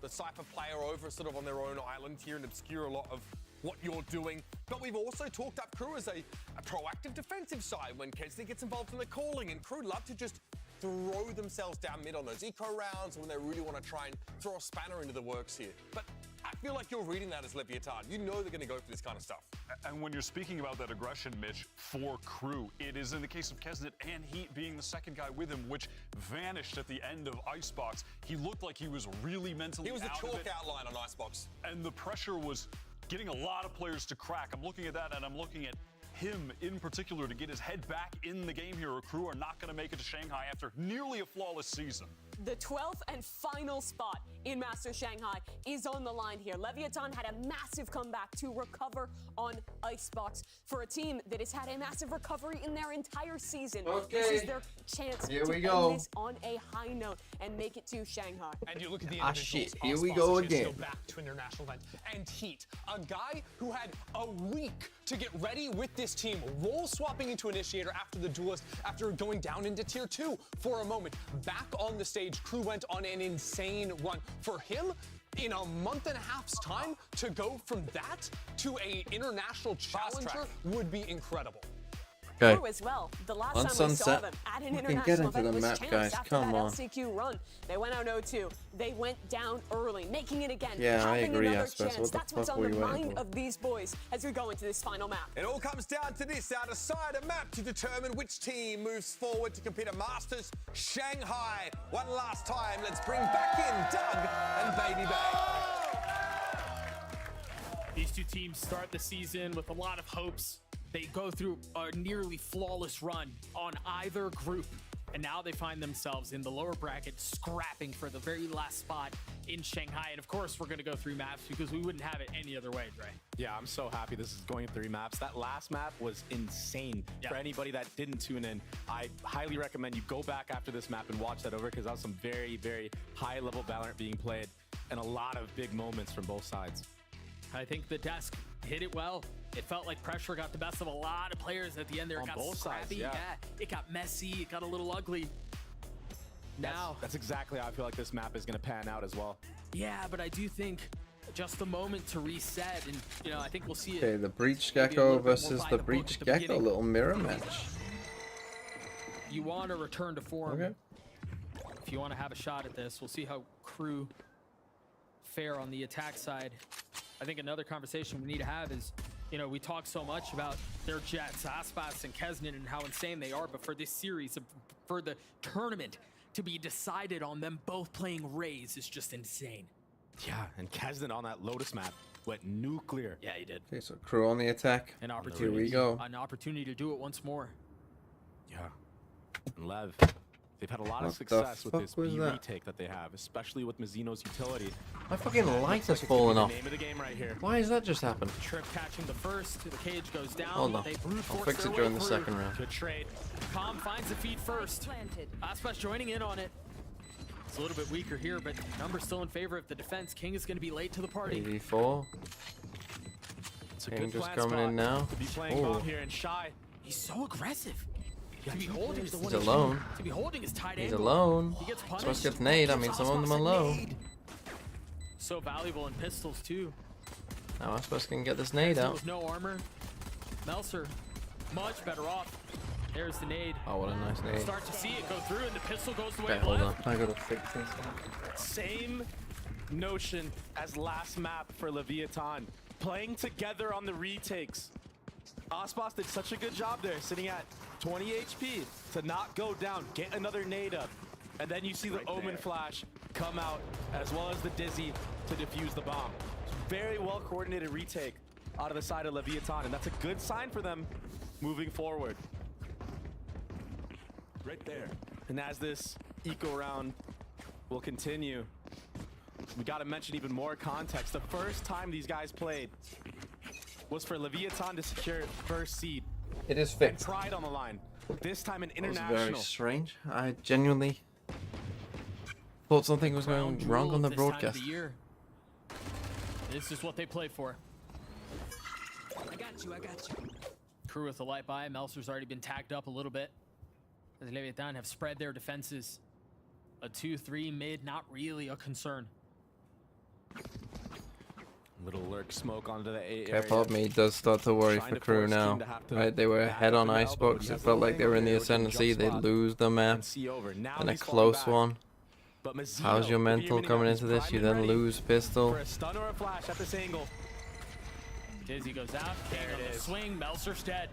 the Cypher player over sort of on their own island here and obscure a lot of what you're doing. But we've also talked up Crew as a proactive defensive side when Kesney gets involved in the calling, and Crew love to just throw themselves down mid on those eco rounds when they really want to try and throw a spanner into the works here. But I feel like you're reading that as Leviathan. You know they're going to go for this kind of stuff. And when you're speaking about that aggression, Mitch, for Crew, it is in the case of Kesnet and Heat being the second guy with him, which vanished at the end of Icebox. He looked like he was really mentally out of it. He was the chalk outline on Icebox. And the pressure was getting a lot of players to crack. I'm looking at that, and I'm looking at him in particular to get his head back in the game here. Crew are not going to make it to Shanghai after nearly a flawless season. The 12th and final spot in Masters Shanghai is on the line here. Leviathan had a massive comeback to recover on Icebox for a team that has had a massive recovery in their entire season. Okay. This is their chance to end this on a high note and make it to Shanghai. And you look at the individuals. Shit. Here we go again. Go back to international event. And Heat, a guy who had a week to get ready with this team, role swapping into Initiator after the Duelist, after going down into Tier 2 for a moment. Back on the stage, Crew went on an insane run. For him, in a month and a half's time, to go from that to a international challenger would be incredible. Okay. Crew as well. The last On time we saw Sunset. them at an We can international get into event the was map, Chance guys. after Come that on. LCQ run. They went out 0-2. They went down early, making it again. Yeah, I having agree, another Aspas. chance. What the That's what's fuck on were the you waiting mind for? of these boys as we go into this final map. It all comes down to this, now decide a map to determine which team moves forward to compete at Masters Shanghai. One last time, let's bring back in Doug and Baby Bay. These two teams start the season with a lot of hopes. They go through a nearly flawless run on either group, and now they find themselves in the lower bracket scrapping for the very last spot in Shanghai. And of course, we're going to go through maps because we wouldn't have it any other way, Dre. Yeah, I'm so happy this is going 3 maps. That last map was insane. Yeah. For anybody that didn't tune in, I highly recommend you go back after this map and watch that over, because that was some very, very high-level Valorant being played and a lot of big moments from both sides. I think the desk hit it well. It felt like pressure got the best of a lot of players at the end there. It On got both scrappy. sides, yeah. It got messy. It got a little ugly. Now, That's exactly how I feel like this map is going to pan out as well. yeah, but I do think just a moment to reset, and you know, I think we'll see it. Okay, the Breach maybe a Gecko little bit more versus by the book Breach at the Gecko, beginning. little mirror match. You want to return to form. Okay. If you want to have a shot at this, we'll see how Crew fare on the attack side. I think another conversation we need to have is, you know, we talk so much about their Jets, Aspas, and Kesnin and how insane they are, but for this series, for the tournament to be decided on them both playing Rays is just insane. Yeah, and Kesden on that Lotus map went nuclear. Yeah, he did. Okay, so Crew on the attack. An Here opportunity. we go. An opportunity to do it once more. Yeah. And Lev, they've had a lot What of the success with fuck this was B that? retake that they have, especially with Mizzino's utility. My fucking light has Looks like it's fallen gonna off. be the name of the game right here. Why has that just happened? Trip catching the first, the cage goes down. Hold on. They brute I'll force fix their it during way the through. second round. Good trade. Calm finds the feed first. Aspas joining in on it. It's a little bit weaker here, but numbers still in favor of the defense. King is going to be late to the party. 84. It's a King good just plan coming spot in now. to be playing Oh. bomb here and Shy. He's so aggressive. Yeah, To be holding is the He's one alone. To be holding is tight He's angle. alone. He gets punished. Supposed to get nade. I mean, some of them are low. So valuable in pistols too. Now I'm supposed to get this nade There out. was no armor. Melser, much better off. There's the nade. Oh, what a nice nade. Start to see it go through, and the pistol goes the way Okay, of hold on. left. I gotta fix this. Same notion as last map for Leviathan. Playing together on the retakes. Aspas did such a good job there, sitting at 20 HP to not go down, get another nade up. And then you see the Omen flash come out, as well as the Dizzy to defuse the bomb. Very well coordinated retake out of the side of Leviathan, and that's a good sign for them moving forward. Right there. And as this eco round will continue, we gotta mention even more context. The first time these guys played was for Leviathan to secure first seed. It is And fixed. pride on the line. This time an It was international. very strange. I genuinely thought something was going wrong on the broadcast. This is what they play for. I got you. Crew with the light by. Melser's already been tagged up a little bit. As Leviathan have spread their defenses. A 2-3 mid, not really a concern. Little lurk smoke onto the A Okay, part of me does start to worry for Crew now. Right, they were ahead on Icebox. It felt like they were in the ascendancy. They lose the map. And a close one. How's your mental coming into this? You then lose pistol. For a stun or a flash at this angle. Dizzy goes out. There it is. Swing. Melser's dead.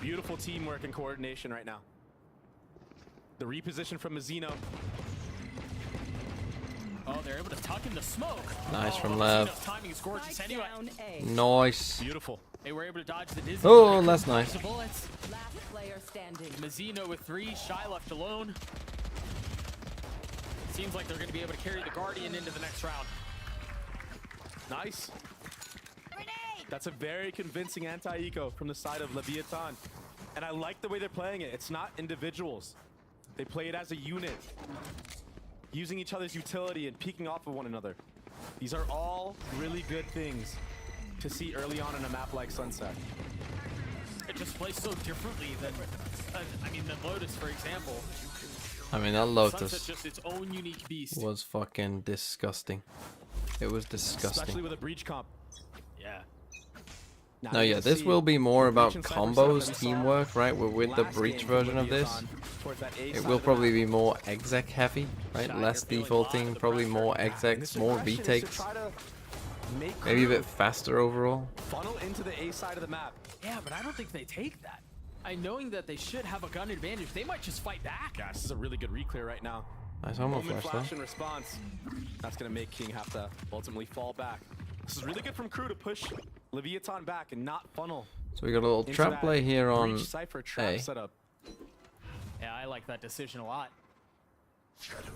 Beautiful teamwork and coordination right now. The reposition from Mazzino. Oh, they're able to tuck in the smoke. Nice from Lev. Timing is gorgeous anyway. Nice. Beautiful. They were able to dodge the Dizzy. Oh, that's nice. The bullets. Last player standing. Mazzino with 3. Shy left alone. Seems like they're going to be able to carry the Guardian into the next round. Nice. That's a very convincing anti-eco from the side of Leviathan. And I like the way they're playing it. It's not individuals. They play it as a unit, using each other's utility and peeking off of one another. These are all really good things to see early on in a map like Sunset. It just plays so differently than, than Lotus, for example. I mean, that Sunset's Lotus just its own unique beast. was fucking disgusting. It was Especially disgusting. with a breach comp. Yeah. No, yeah, this will be more about combos, teamwork, right? With the breach version of this, it will probably be more exec heavy, right? Less defaulting, probably more execs, more retakes. Maybe a bit faster overall. Funnel into the A side of the map. Yeah, but I don't think they take that. Knowing that they should have a gun advantage, they might just fight back. Yeah, this is a really good reclear right now. Nice homo Omen flash flash though. in response. That's gonna make King have to ultimately fall back. This is really good from Crew to push Leviathan back and not funnel. So we got a little into trap that play here on breach cypher trap A. setup. Yeah, I like that decision a lot.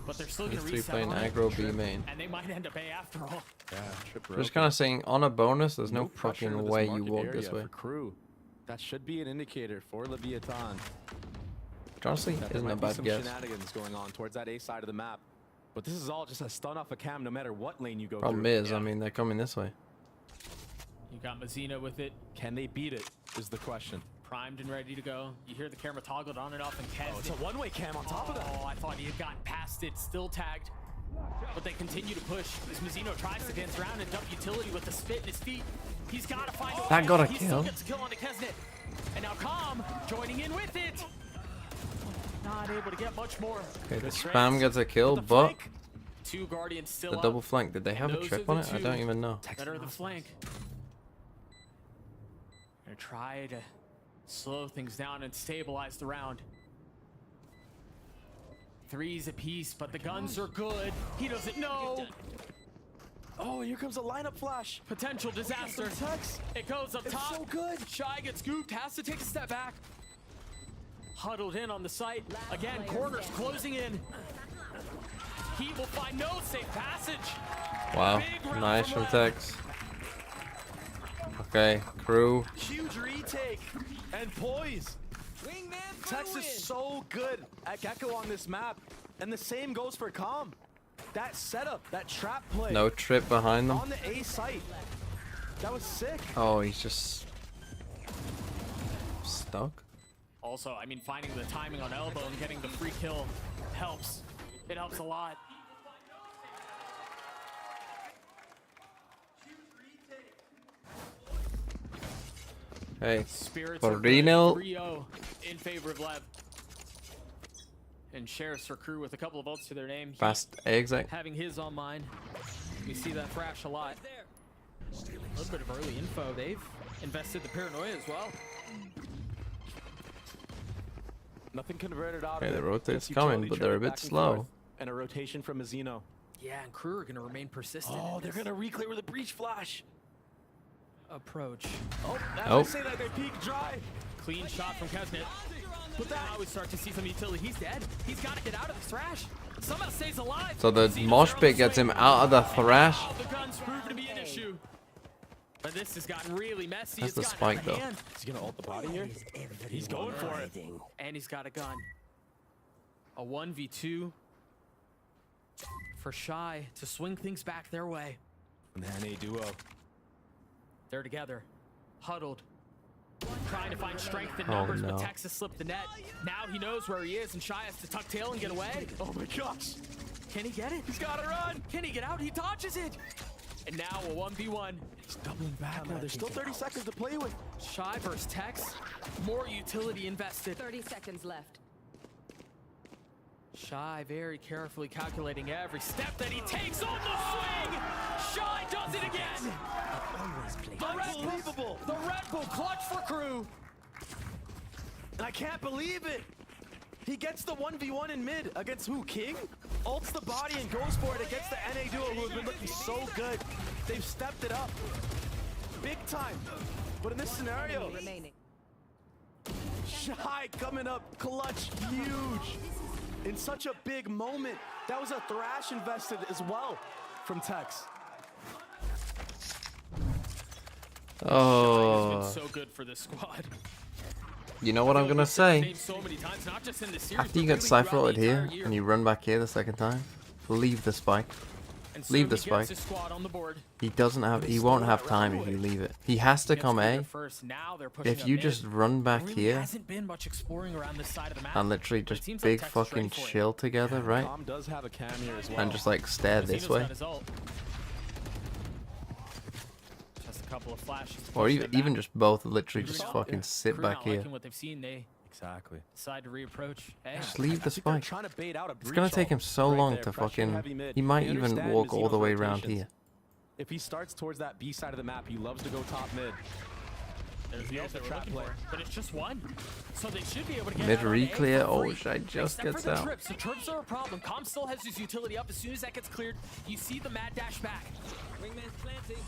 But they're still These gonna three reset playing on it. aggro B main. And they might end up A after all. Yeah, trip Just kind of saying, on a bonus, there's no pressure fucking into way you market walk area this way. for Crew. That should be an indicator for Leviathan. Which honestly That there isn't a might be bad some guess. shenanigans going on towards that A side of the map. But this is all just a stun off a cam no matter what lane you go Problem through. is, I mean, they're coming this way. You got Mazzino with it. Can they beat it is the question. Primed and ready to go. You hear the camera toggled on and off, and Kez. Oh, it's a one-way cam on top of that. Oh, I thought he had gotten past it. Still tagged. But they continue to push as Mazzino tries to dance around and dump utility with the spit in his feet. He's got to find a way. That got a He kill. still gets a kill on the Kesnet. And now Calm joining in with it. Not able to get much more. Okay, the spam gets a kill, but 2 Guardians still the up. double flank, did they have a Those trip are on the it? I two don't even know. Better the flank. Gonna try to slow things down and stabilize the round. 3s apiece, but the guns are good. He doesn't know. Oh, here comes a lineup flash. Potential disaster. It goes up top. So good. Shy gets scooped, has to take a step back. Huddled in on the site. Again, corners closing in. He will find no safe passage. Wow, Big round nice from from Lev. Tex. Okay, Crew. Huge retake and poise. Tex is so good at Gecko on this map. And the same goes for Calm. That setup, that trap play. No trip behind them. On the A site. That was sick. Oh, he's just stuck. Also, I mean, finding the timing on elbow and getting the free kill helps. It helps a lot. Hey, Spirits for are good. Reno, 3-0. in favor of LEV. And Sheriff's for crew with a couple of ults to their name. Fast exit. Having his on mine. We see that thrash a lot. A little bit of early info. They've invested the paranoia as well. Nothing converted out. Okay, the rotate's coming, but they're a bit slow. And a rotation from Mazino. Yeah, and crew are going to remain persistent. Oh, they're going to reclear with a breach flash. Approach. Oh, as Oh. I say that, they peek dry. Clean shot from Kesnet. But now we start to see some utility. He's dead. He's got to get out of the thrash. Somehow stays alive. So the mosh pit gets him out of the thrash. The gun's proven to be an issue. But this has gotten really messy. That's It's the gotten out spike, of though. hand. Is he going to ult the body here? He's going for it. And he's got a gun. A 1v2 for Shy to swing things back their way. And the NA duo. They're together, huddled, trying to find strength in Oh, numbers, no. but Texas slipped the net. Now he knows where he is, and Shy has to tuck tail and get away. Oh my gosh. Can he get it? He's got to run. Can he get out? He dodges it. And now a 1v1. He's doubling back now. There's still 30 seconds to play with. Shy versus Tex. More utility invested. 30 seconds left. Shy very carefully calculating every step that he takes on the swing. Shy does it again. Unbelievable. The Red Bull clutch for crew. And I can't believe it. He gets the 1v1 in mid against who? King? Ults the body and goes for it against the NA duo who have been looking so good. They've stepped it up. Big time. But in this scenario, Remaining. Shy coming up clutch, huge. In such a big moment. That was a thrash invested as well from Tex. Oh. He's been so good for this squad. You know what I'm gonna say? So many times, not just in this series, After you but get really cypher throughout ulted the here entire year. and you run back here the second time, leave the spike. And so Leave the he gets spike. his squad on the board. He doesn't have. He won't have time if you leave it. He has to Gets come clear A. first. Now they're pushing If up you mid. just run back Really here hasn't been much exploring around this side of the map. and literally but it just seems big like Tex is ready fucking for it. chill together, right? Tom does have a cam here as well. And just like stare this Mazino's way, got his ult. Just a couple of flashes to or push even them even back. just both literally Crew just not- fucking sit Crew back not here. liking what they've seen, they Exactly. decide to reapproach. Hey, Just leave the I think they're spike. trying to bait out a It's breach gonna take him ult so right long there, to pressuring heavy fucking. mid. He might They even understand walk all the Mazino's way around rotations. here. If he starts towards that B side of the map, he loves to go top mid. there's the ult the they were trap looking play. for, but it's just one. So they should be able to get Mid out on A re-clear. for Oh, free. Shy just Except gets for the out. trips. The trips are a problem. Com still has his utility up. As soon as that gets cleared, you see the mad dash back. Wingman's planting.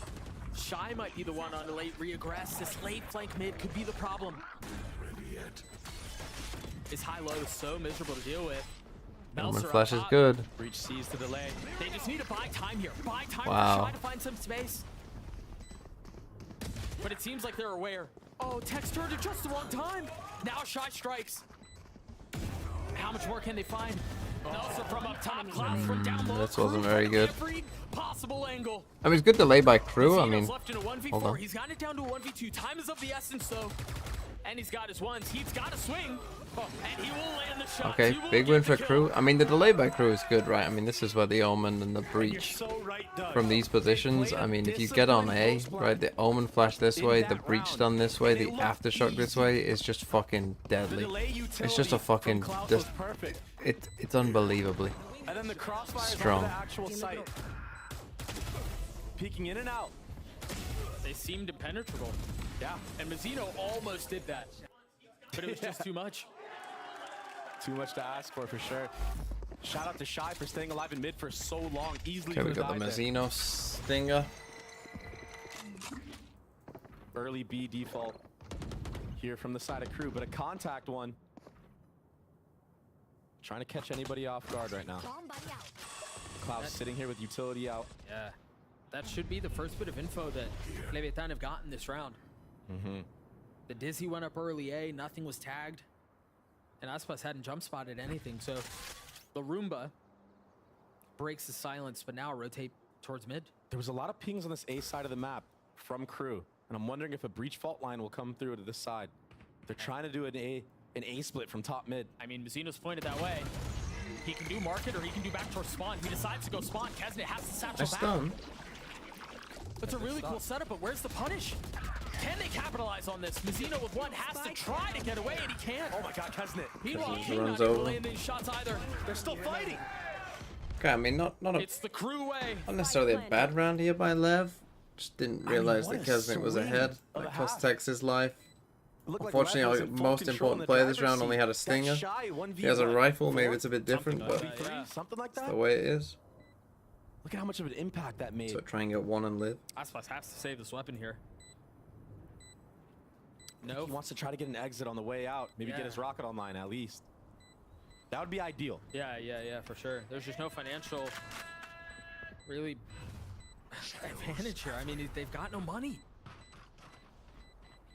Shy might be the one on the late re-aggress. This late flank mid could be the problem. His high-low is so miserable to deal with. Omen Meltzer up flash is top. good. Breach sees the delay. They just need to buy time here. Buy time Wow. for Shy to find some space. But it seems like they're aware. Oh, Tex turned at just the wrong time. Now Shy strikes. How much more can they find? Meltzer from up top, Cloud from down low. This wasn't Crew very from good. Every possible angle. I mean, it's good delay by crew. I Mazino's mean, left in a 1v4. hold on. He's got it down to a 1v2. Time is of the essence, though. And he's got his ones. He's got to swing. Oh, and he will land the shot. Okay, He will big get win the for kill. crew. I mean, the delay by crew is good, right? I mean, this is where the Omen and the breach So right, Doug. from these positions. I mean, if you get on A, right, the Omen flash this way, the breach done this way, the aftershock this way is just fucking The deadly. delay It's just a utility fucking from Klaus just was perfect. it's unbelievably And then the crossfire strong. is the actual site. Peeking in and out. They seemed impenetrable. Yeah. And Mazino almost did that. But it was just too much. Too much to ask for sure. Shout out to Shy for staying alive in mid for so long. Easily Okay, we could've got the died there. Mazino stinger. Early B default here from the side of crew, but a contact one. Trying to catch anybody off guard right now. Klaus sitting here with utility out. Yeah. That should be the first bit of info that Leviathan have gotten this round. Mm-hmm. The Dizzy went up early A, nothing was tagged. And Aspas hadn't jump spotted anything, so the Roomba breaks the silence, but now rotate towards mid. There was a lot of pings on this A side of the map from crew, and I'm wondering if a breach fault line will come through to this side. They're trying to do an A split from top mid. I mean, Mazino's pointed that way. He can do market or he can do back towards spawn. He decides to go spawn. Kesnet has the satchel Nice back. stun. That's a really cool setup, but where's the punish? Can they capitalize on this? Mazzino with one has to try to get away, and he can't. Oh my God, Kesnet. Meanwhile, Kesnet King runs not able to over. land any shots either. They're still fighting. Okay, I mean, not It's the crew way. not necessarily a bad round here by Lev. Just didn't realize what that a Kesnet was swing ahead. of That a cost half. Tex his life. Looked like Unfortunately, Lev was our in full most control in important the player this driver's round only had a seat. stinger. That's shy, 1v1. He has a rifle, maybe 4? it's a bit different, Something but like that. Something like it's that. the way it is. Look at how much of an impact that made. So try and get one and live. Aspas has to save this weapon here. No. He wants to try to get an exit on the way out. Maybe get his rocket online at least. That would be ideal. Yeah, for sure. There's just no financial, really, advantage here. I mean, they've got no money.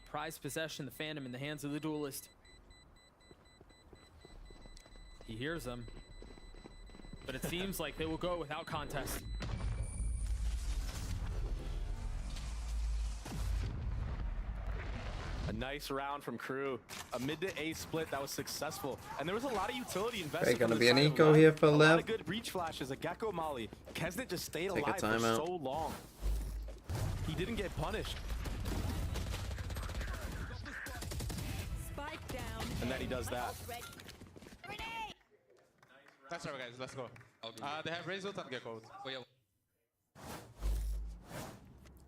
Prized possession, the Phantom in the hands of the Duelist. He hears them, but it seems like they will go without contest. A nice round from KRU. A mid to A split that was successful. And there was a lot of utility invested. Okay, gonna from be the an side of eco Lev. here for A lot Lev. of good breach flashes, a Gecko Molly. Kesnet just stayed Take a alive for timeout. so long. He didn't get punished. Spike down. And then he does that. That's right, guys. Let's go. They have Razor and Gecko.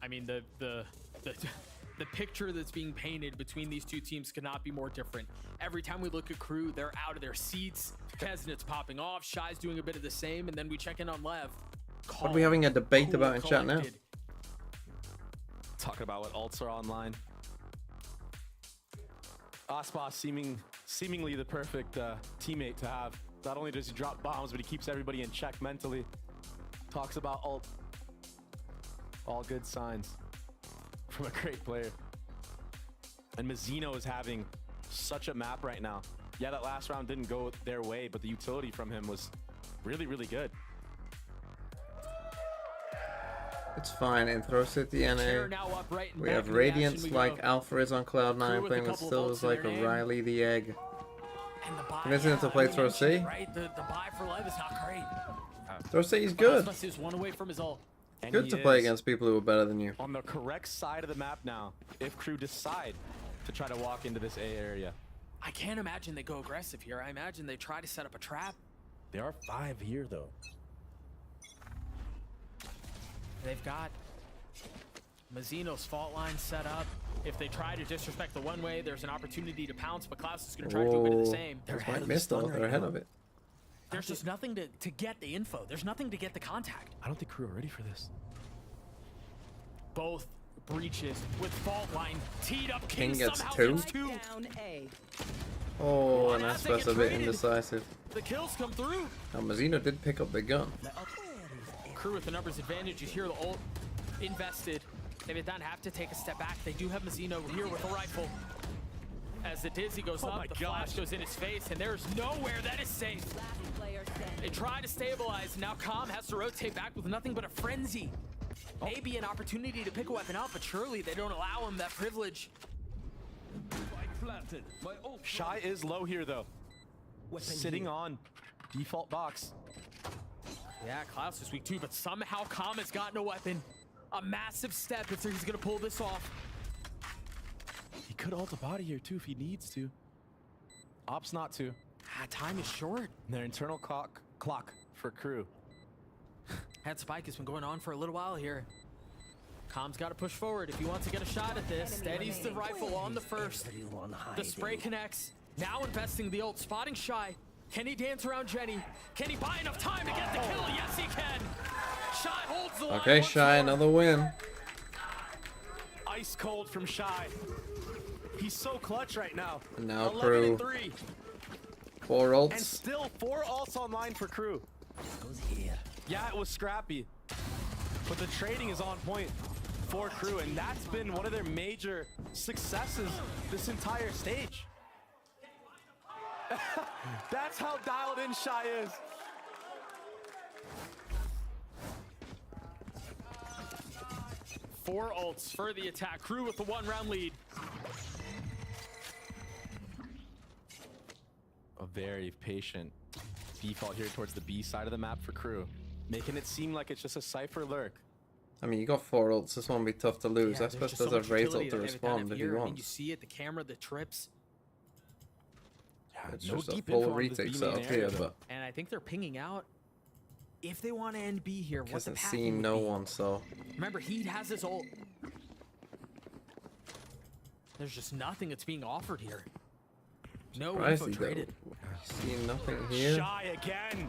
I mean, the picture that's being painted between these two teams could not be more different. Every time we look at KRU, they're out of their seats. Kesnet's popping off. Shy's doing a bit of the same, and then we check in on Lev. What are we having a debate about in chat now? collected. Talking about what ults are online. Aspas seemingly the perfect teammate to have. Not only does he drop bombs, but he keeps everybody in check mentally. Talks about ult. All good signs from a great player. And Mazzino is having such a map right now. Yeah, that last round didn't go their way, but the utility from him was really, really good. It's fine. In Throw City NA, Chair now up right and we back have in the action Radiance we like go. Alpha is on Cloud9, KRU with playing a with couple of Still votes is in like their a name. Riley the Egg. And the buy, Resident to play we Throw mentioned it, C. right? The buy for Lev is not great. Throw C is But good. Aspas is one away from his ult. And Good he to play is against people who are better than you. on the correct side of the map now, if KRU decide to try to walk into this A area. I can't imagine they go aggressive here. I imagine they try to set up a trap. There are 5 here, though. They've got Mazzino's fault line set up. If they try to disrespect the one way, there's an opportunity to pounce, but Klaus is going to try to do a bit of the same. This might miss though. They're ahead of it. There's just nothing to get the info. There's nothing to get the contact. I don't think KRU are ready for this. Both breaches with fault line teed up. King King gets somehow 2. gets 2. Down A. Oh, and As they Aspas get a bit traded, indecisive. The kills come through. Now Mazzino did pick up the gun. KRU with the numbers advantage. You hear the ult invested. They did not have to take a step back. They do have Mazzino here with a rifle. As the Dizzy goes up, the flash goes in his face, and there's nowhere that is safe. Last player standing. They try to stabilize, and now Calm has to rotate back with nothing but a frenzy. Maybe an opportunity to pick a weapon up, but surely they don't allow him that privilege. Shy is low here, though. Sitting on default box. Yeah, Klaus is weak too, but somehow Calm has gotten a weapon. A massive step if he's gonna pull this off. He could ult a body here, too, if he needs to. Opts not to. Time is short. And their internal clock for KRU. That spike has been going on for a little while here. Calm's got to push forward if he wants to get a shot at this. Steadies the rifle on the first. The spray connects. Now investing the ult, spotting Shy. Can he dance around Jenny? Can he buy enough time to get the kill? Yes, he can. Shy holds the line. Okay, Shy, another win. Ice cold from Shy. He's so clutch right now. And now 11 KRU. and 3. 4 And ults. still 4 ults online for KRU. Yeah, it was scrappy. But the trading is on point for KRU, and that's been one of their major successes this entire stage. That's how dialed in Shy is. Four ults for the attack. KRU with the 1-round lead. A very patient default here towards the B side of the map for KRU, making it seem like it's just a Cypher lurk. I mean, you got 4 ults. This one will be tough to lose. Yeah, I suppose there's does so have much Raze utility ult to that Leviathan have respond if he here. I mean, you wants. see it, the camera, the trips. It's no just a deep full info on this retake B setup main here, area, but And I think they're pinging out. If they want to end B here, what the hasn't path seen would no be. one, so Remember, he has his ult. There's just nothing that's being offered here. No info surprised he traded. seen nothing here. Shy again.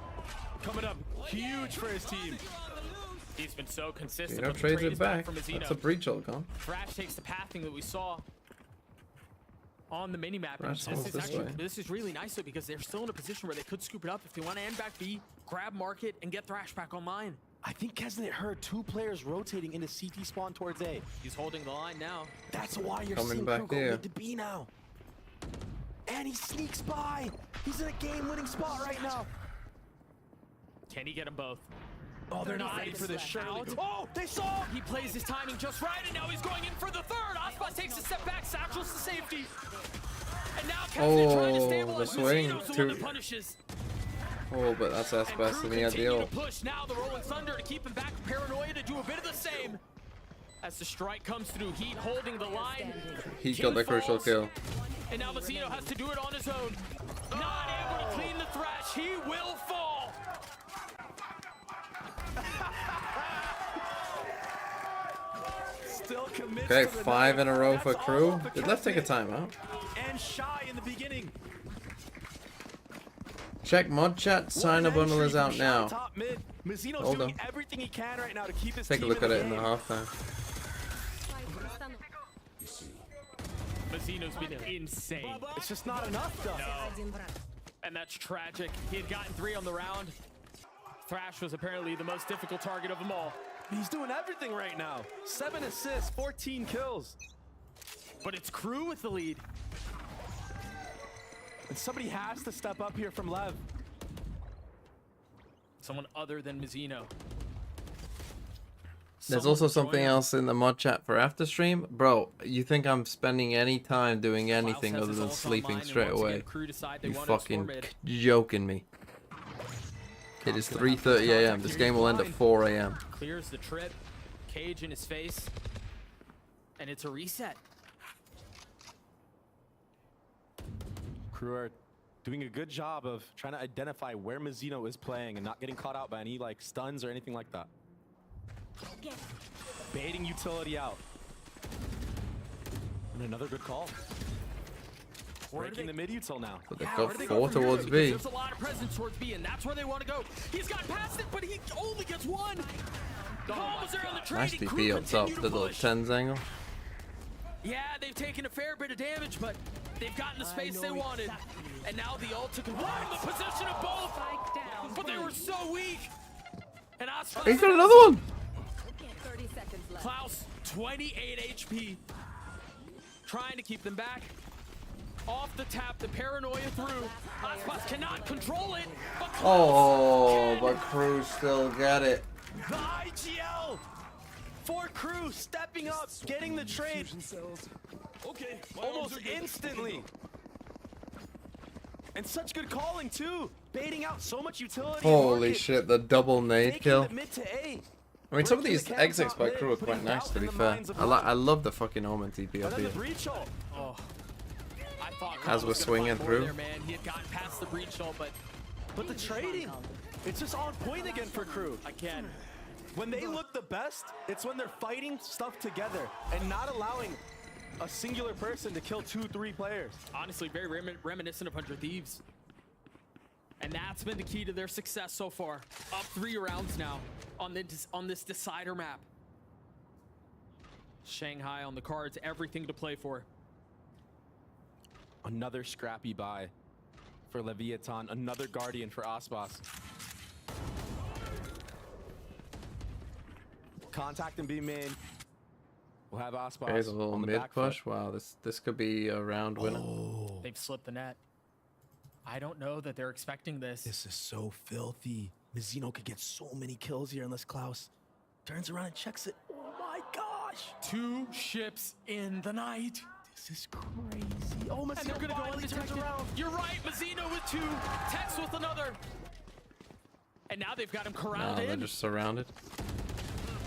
Coming up huge for his team. He's been so consistent. You know, with the trades trade it back. from That's a breach ult gone. Thrash takes the pathing that we saw on the minimap. Thrash And goes this way. this is really nice though, because they're still in a position where they could scoop it up if they want to end back B, grab market, and get Thrash back online. I think Kesnet heard 2 players rotating into CT spawn towards A. He's holding the line now. That's why you're Coming seeing back Crew go here. mid to B now. And he sneaks by. He's in a game-winning spot right now. Can he get them both? Oh, they're not ready for this. Surely. Oh, they saw him. He plays his timing just right, and now he's going in for the third. Aspas takes a step back, satchels to safety. And now Kesnet trying to Oh, stabilize. the swing. Mizzino's the one that punishes. Oh, but that's Aspas and he had the Continue ult. to push now, the Rolling Thunder to keep him back. Paranoia to do a bit of the same. As the strike comes through, Heat holding the line. He got the crucial kill. And now Mizzino has to do it on his own. Not able to clean the Thrash. He will fall. Still committed. Okay, 5 in a row for Crew. Did Left take a timeout? And Shy in the beginning. Check mod chat. Sign a bundle is out now. Top mid. Mizzino's Hold doing on. everything he can right now to keep his Take a team look at the it in the game. halftime. Mizzino's been insane. It's just not enough, though. No. And that's tragic. He had gotten 3 on the round. Thrash was apparently the most difficult target of them all. He's doing everything right now. 7 assists, 14 kills. But it's Crew with the lead. And somebody has to step up here from Lev. Someone other than Mizzino. There's also something else in the mod chat for after stream. Bro, you think I'm spending any time doing anything other than sleeping straight away? You fucking joking me. It is 3:30 a.m. This game will end at 4 a.m. Clears the trip. Cage in his face. And it's a reset. Crew are doing a good job of trying to identify where Mizzino is playing and not getting caught out by any like stuns or anything like that. Baiting utility out. And another good call. Breaking the mid util now. But they've got 4 towards B. There's a lot of presence towards B, and that's where they want to go. He's got past it, but he only gets 1. Calm was there on the trade. Nice DP up top, the little 10s angle. Yeah, they've taken a fair bit of damage, but they've gotten the space they wanted. And now the ult to confirm the position of both. But they were so weak. And Aspas. He's got another one. Klaus, 28 HP. Trying to keep them back. Off the tap, the paranoia through. Aspas cannot control it. But Oh, but Crew still get it. The IGL for Crew stepping up, getting the trade. Okay, almost instantly. And such good calling too, baiting out so much utility. Holy ship, the double nade kill. Mid to A. I mean, some of these exits by Crew are quite nice, to be fair. I love the fucking Omen TP up here. Oh, I thought As we're swinging through. There, man. He had gotten past the breach ult, But the trading, it's just on point again for Crew. Again. When they look the best, it's when they're fighting stuff together and not allowing a singular person to kill 2-3 players. Honestly, very reminiscent of 100 Thieves. And that's been the key to their success so far. Up 3 rounds now on this decider map. Shanghai on the cards, everything to play for. Another scrappy buy for Leviathan, another Guardian for Aspas. Contact and beam in. We'll have Aspas. There's a little on the mid back foot. push. Wow, this could be a round winner. They've slipped the net. I don't know that they're expecting this. This is so filthy. Mizzino could get so many kills here unless Klaus turns around and checks it. Oh my gosh! 2 ships in the night. This is crazy. Oh, And they're Mizzino gonna go finally turns undetected. around. You're right, Mizzino with 2, Tex with another. And now they've got him No, corralled they're in. just surrounded.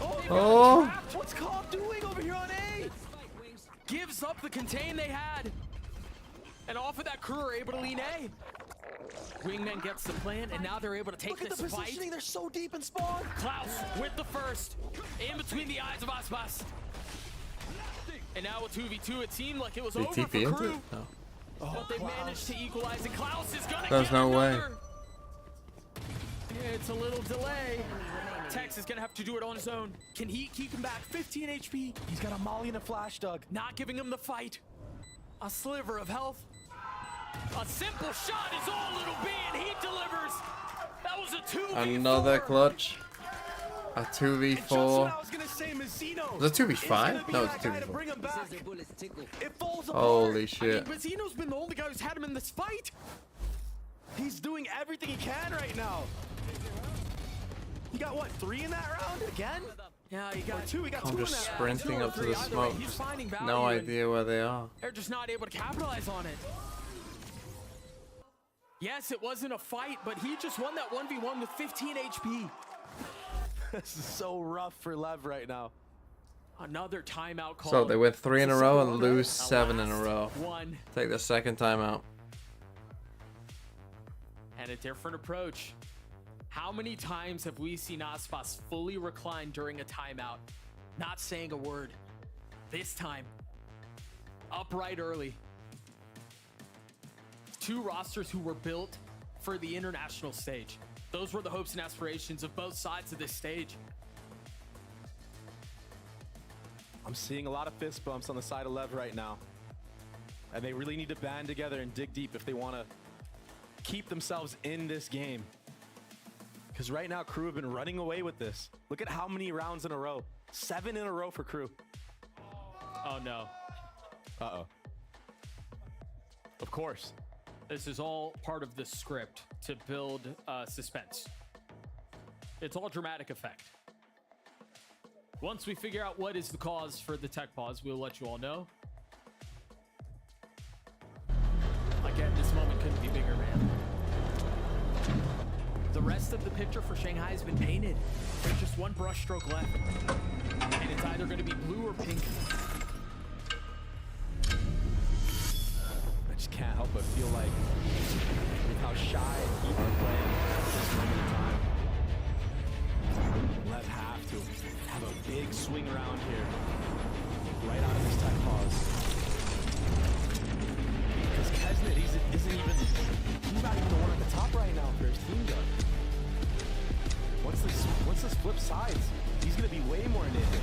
Oh. What's Cobb doing over here on A? Gives up the contain they had. And off of that, crew are able to lean A. Wingman gets the plant, and now they're able to take this fight. They're so deep in spawn. Klaus with the first, in between the eyes of Aspas. And now with 2v2, it seemed like it was over for crew. No. But they managed to equalize, and Klaus is gonna There's get no way. another. It's a little delay. Tex is gonna have to do it on his own. Can he keep him back? 15 HP. He's got a molly and a flash, Doug. Not giving him the fight. A sliver of health. A simple shot is all it'll be, and he delivers. That was a 2v4. Another clutch. A 2v4. Was it 2v5? No, it's 2v4. Holy shit. I mean, Bazzino's been the only guy who's had him in this fight. He's doing everything he can right now. He got what, 3 in that round again? Yeah, he got 2. He got 2 I'm in just that sprinting up to the smoke. No idea where they are. They're just not able to capitalize on it. Yes, it wasn't a fight, but he just won that 1v1 with 15 HP. This is so rough for Lev right now. Another timeout call. So they win 3 in a row and lose 7 in a row. One. Take the second timeout. And a different approach. How many times have we seen Aspas fully recline during a timeout, not saying a word? This time, upright early. 2 rosters who were built for the international stage. Those were the hopes and aspirations of both sides of this stage. I'm seeing a lot of fist bumps on the side of Lev right now. And they really need to band together and dig deep if they want to keep themselves in this game. Because right now, Crew have been running away with this. Look at how many rounds in a row. 7 in a row for Crew. Oh no. Uh-oh. Of course. This is all part of the script to build suspense. It's all dramatic effect. Once we figure out what is the cause for the tech pause, we'll let you all know. Again, this moment couldn't be bigger, man. The rest of the picture for Shanghai has been painted. There's just one brush stroke left. And it's either going to be blue or pink. I just can't help but feel like with how shy and deep are playing at this moment in time. Lev have to have a big swing round here. Right out of this tech pause. Because Kesnet he's not even the one at the top right now for his team gun. Once this flip sides, he's gonna be way more naked.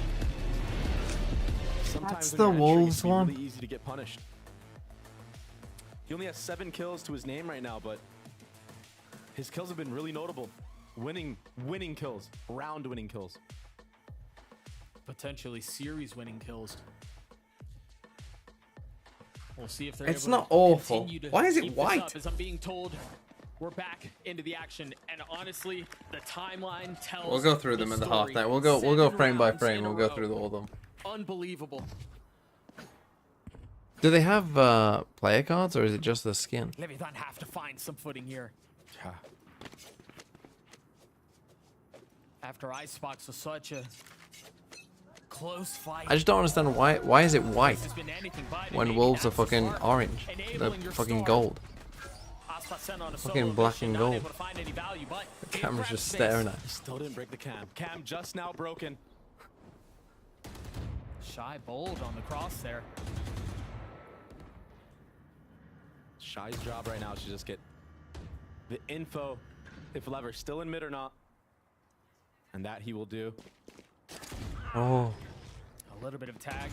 Sometimes That's when the you're entering, Wolves it's one. really easy to get punished. He only has 7 kills to his name right now, but his kills have been really notable. Winning kills, round winning kills. Potentially series winning kills. We'll see if they're It's able not to awful. continue to Why is it keep this white? up. As I'm being told, we're back into the action, and honestly, the timeline tells. We'll go through them in the half story. time. We'll go 7 frame by rounds frame. in a We'll go row. through all of them. Unbelievable. Do they have player cards or is it just the skin? Leviathan have to find some footing here. After Icebox was such a close fight. I just don't understand why is it white This has been anything but, when maybe wolves are that's the fucking start. orange. They're Enabling your fucking start. gold. Aspas sent on a Fucking solo black mission, and not gold. able to find any value, but The they camera's grabbed just space. staring at. Still didn't break the cam. Cam just now broken. Shy bold on the cross there. Shy's job right now is to just get the info if Lever's still in mid or not. And that he will do. Oh. A little bit of tag.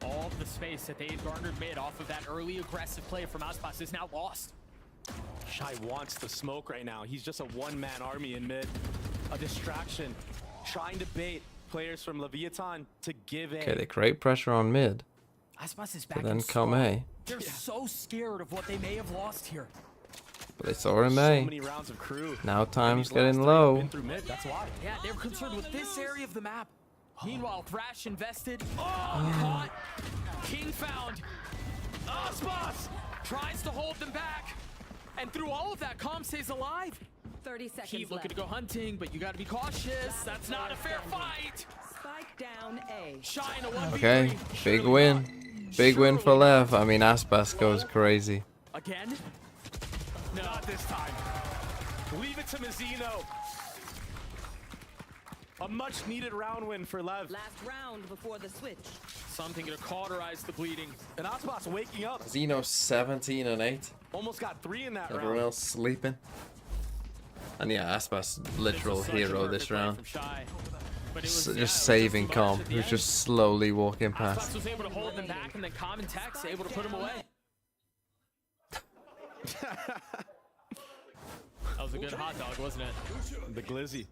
All of the space that they had garnered mid off of that early aggressive play from Aspas is now lost. Shy wants the smoke right now. He's just a one-man army in mid. A distraction. Trying to bait players from Leviathan to give A. Okay, they create pressure on mid. Aspas is But back then in come strong. A. They're so scared of what they may have lost here. But they saw him So A. many rounds of crew. Now time's These last getting 3 low. have been through mid. That's why. Yeah, they were concerned with this area of the map. Meanwhile, Thrash invested. Oh, caught. King found. Aspas tries to hold them back. And through all of that, Calm stays alive. 30 seconds He's looking left. to go hunting, but you got to be cautious. That's not a fair fight. Spike down A. Shine a 1v3. Okay, big win. Big win for Lev. I mean, Aspas goes crazy. Again? No. Not this time. Leave it to Mizzino. A much needed round win for Lev. Last round before the switch. Something to cauterize the bleeding. And Aspas waking up. Zeno 17 and 8. Almost got 3 in that Everyone round. else sleeping. And yeah, Aspas literal hero this round. Just saving Com, who's just slowly walking past. Aspas was able to hold them back, and then Com and Tex able to put him away. That was a good hot dog, wasn't it? The glizzy.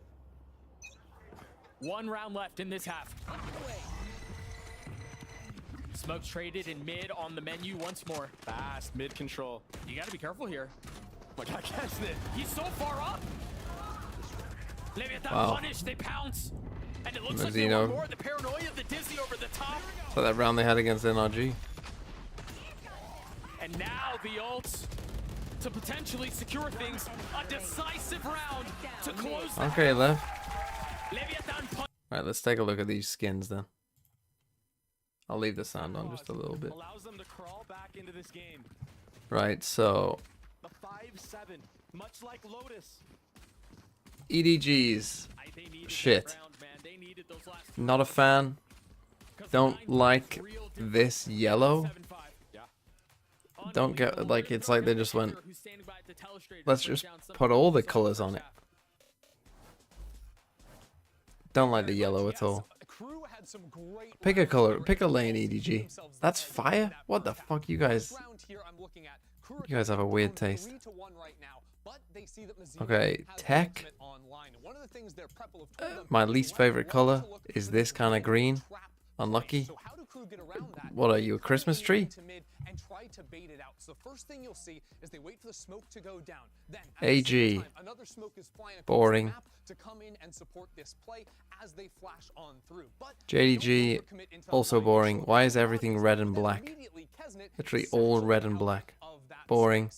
1 round left in this half. Smoke traded in mid on the menu once more. Fast mid control. You gotta be careful here. Oh my God, catch it. He's so far up. Leviathan Wow. punish, they pounce. And it looks like they want more. The paranoia, the dizzy over the top. So that round they had against NRG. And now the ult to potentially secure things. A decisive round to close the Okay, Lev. Leviathan punch. Alright, let's take a look at these skins then. I'll leave the sound on just a little bit. Allows them to crawl back into this game. Right, so The 5-7, much like Lotus. EDGs. Shit. Not a fan. Don't like this yellow. Don't get like it's like they just went. Let's just put all the colors on it. Don't like the yellow at all. Pick a color, pick a lane EDG. That's fire? What the fuck, you guys? You guys have a weird taste. Okay, tech. My least favorite color is this kind of green. Unlucky. What are you, a Christmas tree? AG. Boring. JDG. Also boring. Why is everything red and black? Literally all red and black. Boring.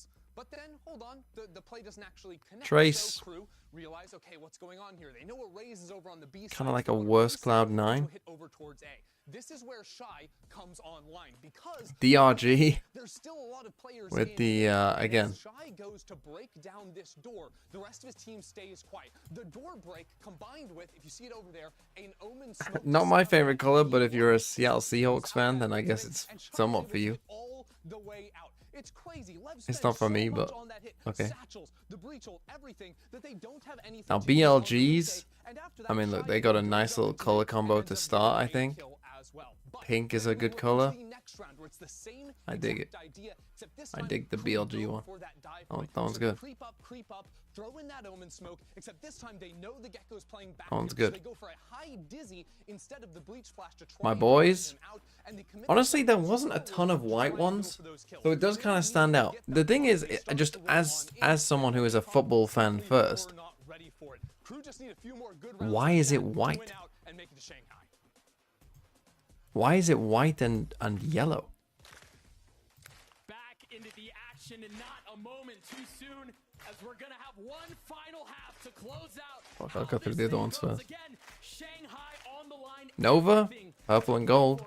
Trace. Kind of like a worse Cloud9. This is where Shy comes online because DRG there's still a lot of players with in, the again. Shy goes to break down this door. The rest of his team stays quiet. The door break combined with, if you see it over there, an Omen smoke. Not my favorite color, but if you're a Seattle Seahawks fan, then I guess it's somewhat for you. All the way out. It's crazy. It's not for me, but okay. The breach ult, everything that they don't have anything Now to do BLGs, I mean look, they got a nice little color combo to start, I think. Pink is a good color. I dig it. I dig the BLG one. Oh, that one's good. Throw in that Omen smoke, except this time they know the Gecko's playing back. That one's So good. they go for a high dizzy instead of the bleach flash to try My and boys. get him out, and they commit Honestly, there wasn't a ton of white ones, so it does kind of stand out. The thing is, just as someone who is a football fan first, why is it white? Why is it white and yellow? Back into the action and not a moment too soon, as we're gonna have one final half to close out. Fuck, I'll go through the other ones first. Again, Shanghai on the line. Nova, purple and gold.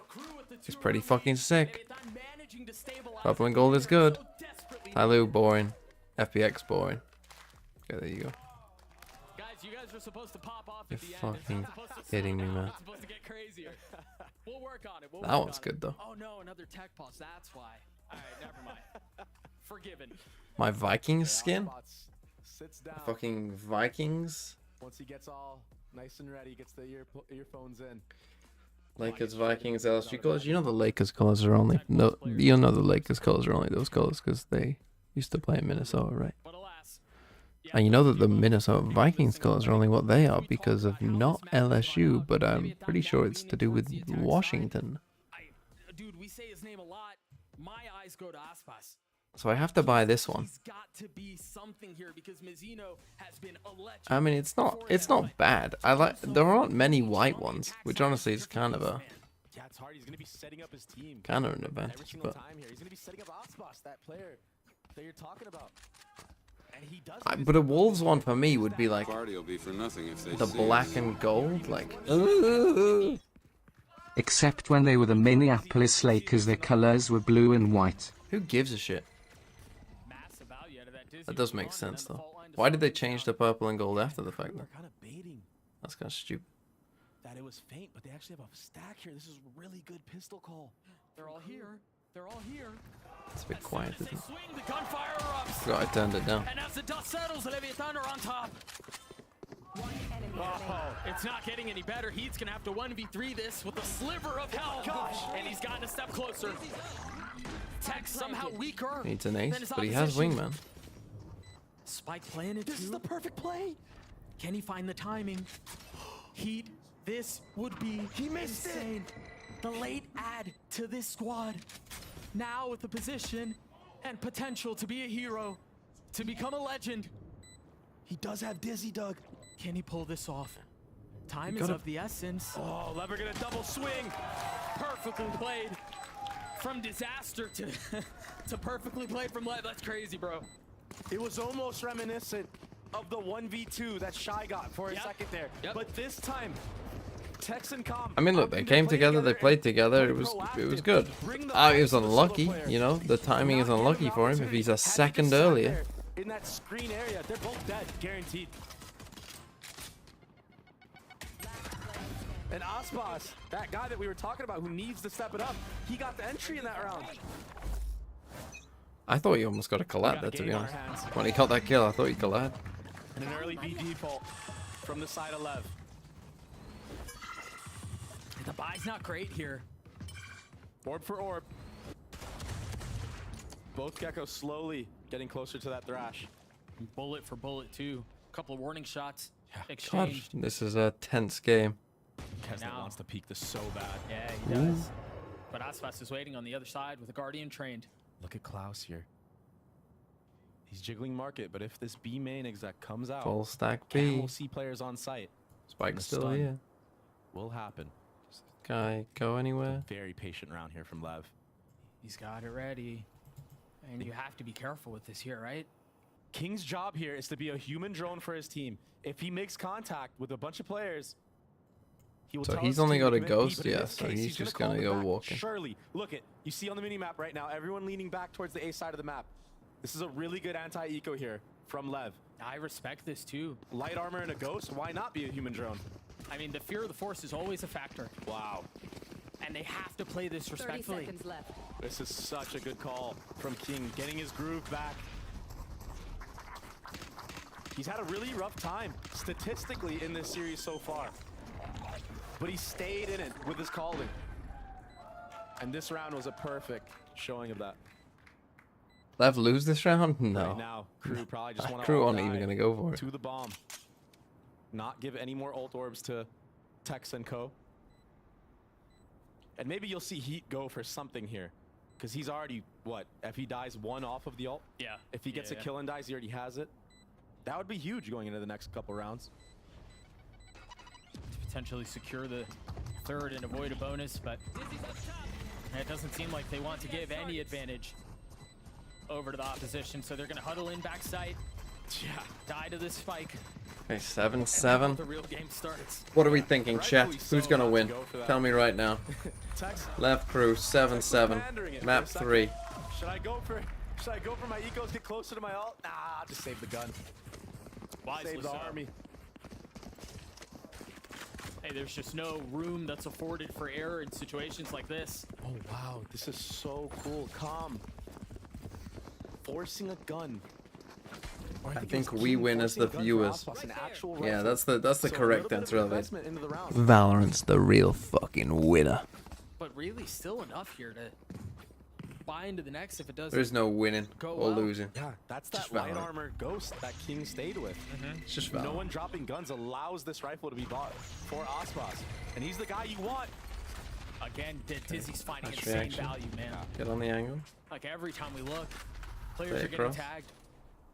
It's pretty fucking sick. Purple and gold is good. Tyloo, boring. FPX, boring. Okay, there you go. Guys, you guys are supposed to pop off You're at the end. fucking kidding me, man. It's supposed to get crazier. We'll work on it. That one's good, though. Oh no, another tech pulse. That's why. All right, never mind. Forgiven. My Vikings skin? Sits down. Fucking Vikings? Once he gets all nice and ready, gets the earphones in. Lakers, Vikings, LSU colors. You know the Lakers colors are only no. You know the Lakers colors are only those colors because they used to play in Minnesota, right? And you know that the Minnesota Vikings colors are only what they are because of not LSU, but I'm pretty sure it's to do with Washington. Dude, we say his name a lot. My eyes go to Aspas. So I have to buy this one. He's got to be something here because Mizzino has been electric. I mean, it's not bad. I like. There aren't many white ones, which honestly is kind of a. Yeah, it's hard. He's gonna be setting up his team. Kind of an every advantage, single but. time here. He's gonna be setting up Aspas, that player that you're talking about. And he But a Wolves one for me would be like Party will be for nothing if they the see black us. and gold, like. Except when they were the Minneapolis Lakers, their colors were blue and white. Who gives a shit? That does make sense though. Why did they change the purple and gold after the fact though? Kind of baiting That's kind of stupid. that it was faint, but they actually have a stack here. This is really good pistol call. They're all here. They're all here. It's a bit quiet, isn't it? Swing, the gunfire erupts. Forgot I turned it down. And as the dust settles, Leviathan are on top. Oh, it's not getting any better. Heat's gonna have to 1v3 this with a sliver of hell. And he's gotten a step closer. Tex somehow weaker. Needs an than ace, his but he has opposition. wingman. Spike playing it. This is the perfect play. Can he find the timing? Heat, this would be insane. The late add to this squad. Now with the position and potential to be a hero, to become a legend. He does have Dizzy, Doug. Can he pull this off? Time You is gotta- of the essence. Oh, Lever gonna double swing. Perfectly played. From disaster to to perfectly played from Lev. That's crazy, bro. It was almost reminiscent of the 1v2 that Shy got for a second there. But this time, Tex and Com. I mean, look, they came together, they played together. It was good. It was unlucky, you know. The timing is unlucky for him if he's a second earlier. In that screen area, they're both dead, guaranteed. And Aspas, that guy that we were talking about who needs to step it up, he got the entry in that round. I thought he almost got a collab there, to be honest. When he got that kill, I thought he collab. And an early B default from the side of Lev. The buy's not great here. Orb for orb. Both Geckos slowly getting closer to that Thrash. Bullet for bullet, too. A couple of warning shots God, exchanged. this is a tense game. Kesnet wants to peek this so bad. Yeah, he does. But Aspas is waiting on the other side with a Guardian trained. Look at Klaus here. He's jiggling market, but if this B main exec comes out, Full stack Cam B. will see players on site. Spike's And the still stun here. Will happen. Guy, go anywhere? Very patient round here from Lev. He's got it ready. And you have to be careful with this here, right? King's job here is to be a human drone for his team. If he makes contact with a bunch of players, he will So tell he's his only team got to a commit B, ghost, but in yeah, this so case, he's just call gonna it go back. walking. Surely, look it. You see on the mini-map right now, everyone leaning back towards the A side of the map. This is a really good anti-eco here from Lev. I respect this too. Light armor and a ghost, why not be a human drone? I mean, the fear of the force is always a factor. Wow. And they have to play this respectfully. 30 seconds left. This is such a good call from King, getting his groove back. He's had a really rough time statistically in this series so far. But he stayed in it with his calling. And this round was a perfect showing of that. Lev lose this round? No. Right now, Crew probably just want to Crew aren't even gonna go for it. to the bomb. Not give any more ult orbs to Tex and Co. And maybe you'll see Heat go for something here. Because he's already, what, if he dies one off of the ult? Yeah. If he gets Yeah. a kill and dies, he already has it. That would be huge going into the next couple rounds. To potentially secure the third and avoid a bonus, but it doesn't seem like they want to give any advantage over to the opposition, so they're going to huddle in backside. Yeah, die to this spike. Okay, 7-7. And now the real game starts. What are we thinking, chat? Who's gonna win? Tell me right now. Left Crew, 7-7. Map 3. Should I go for my ecos, get closer to my ult? Nah, I'll just save the gun. Wisely Save the so. army. Hey, there's just no room that's afforded for error in situations like this. Oh, wow. This is so cool. Calm. Forcing a gun. Or I it think was we King win as the forcing a gun for viewers. Aspas, an actual Yeah, rifle. that's the So a correct little bit answer of of it. investment into the round. Valorant's the real fucking winner. But really, still enough here to buy into the next if it doesn't. There is no winning go or well. losing. Yeah, that's Just that light Valorant. armor ghost that King stayed with. It's just No Valorant. one dropping guns allows this rifle to be bought for Aspas. And he's the guy you want. Again, Dizzy's finding Nice insane reaction. value, man. Get on the angle. Like every time we look, players Play are getting across. tagged.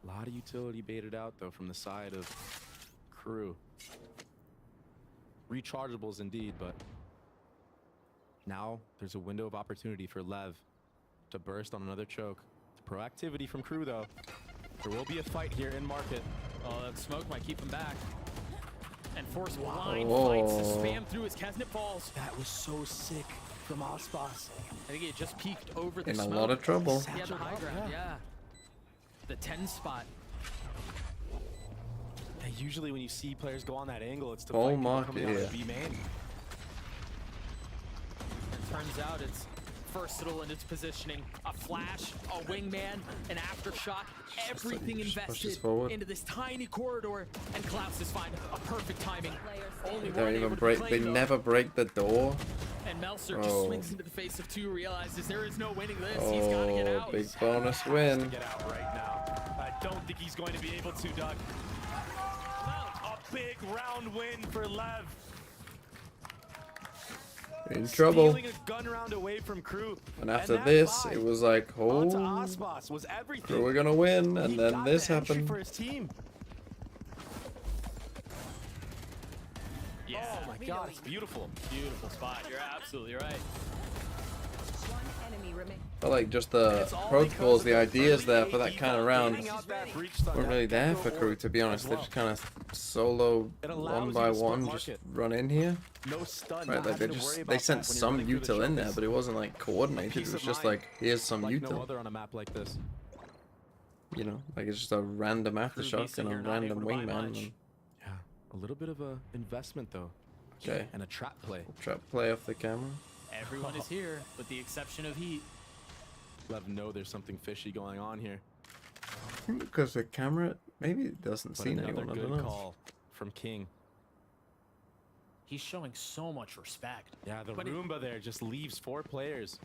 A lot of utility baited out, though, from the side of Crew. Rechargeables indeed, but now there's a window of opportunity for Lev to burst on another choke. Proactivity from Crew, though. There will be a fight here in market. Oh, that smoke might keep him back. And force blind fights to spam through as Kesnet falls. That was so sick from Aspas. I think he had just peeked over the In smoke. a lot of trouble. Yeah, the high ground, yeah. The 10 spot. And usually when you see players go on that angle, it's the Full fight market, coming out of yeah. B main. It turns out it's versatile in its positioning. A flash, a wingman, an aftershock, everything invested into this tiny corridor, and Klaus is finding a perfect timing. Only They don't one even able to break. claim, They though. never break the door. And Meltzer just Oh. swings into the face of two, realizes there is no winning this. He's got to get Oh, out. big bonus win. Get out right now. I don't think he's going to be able to, Doug. A big round win for Lev. In trouble. Stealing a gun round away from KRU. And after that this, buy it was like, onto oh, Aspas was everything. we're gonna win, and He then got this the entry happened. for his team. Yeah. Oh my God, it's beautiful. Beautiful spot. You're absolutely right. But like just the protocols, the ideas there for that kind of round weren't really there for KRU, to be honest. They just kind of solo one by one just run in here. No stun. Right, like they sent some util in there, but it wasn't like coordinated. It was just like, here's some like no util. other on a map like this. You know, like it's just a random aftershock and a random wingman. And, Yeah, a little bit of a investment though. okay, And a trap play. trap play off the camera. Everyone is here, with the exception of Heat. Let them know there's something fishy going on here. Because the camera maybe it doesn't But see another anyone. I good don't know. call from King. He's showing so much respect. Yeah, the But Roomba there just leaves 4 players.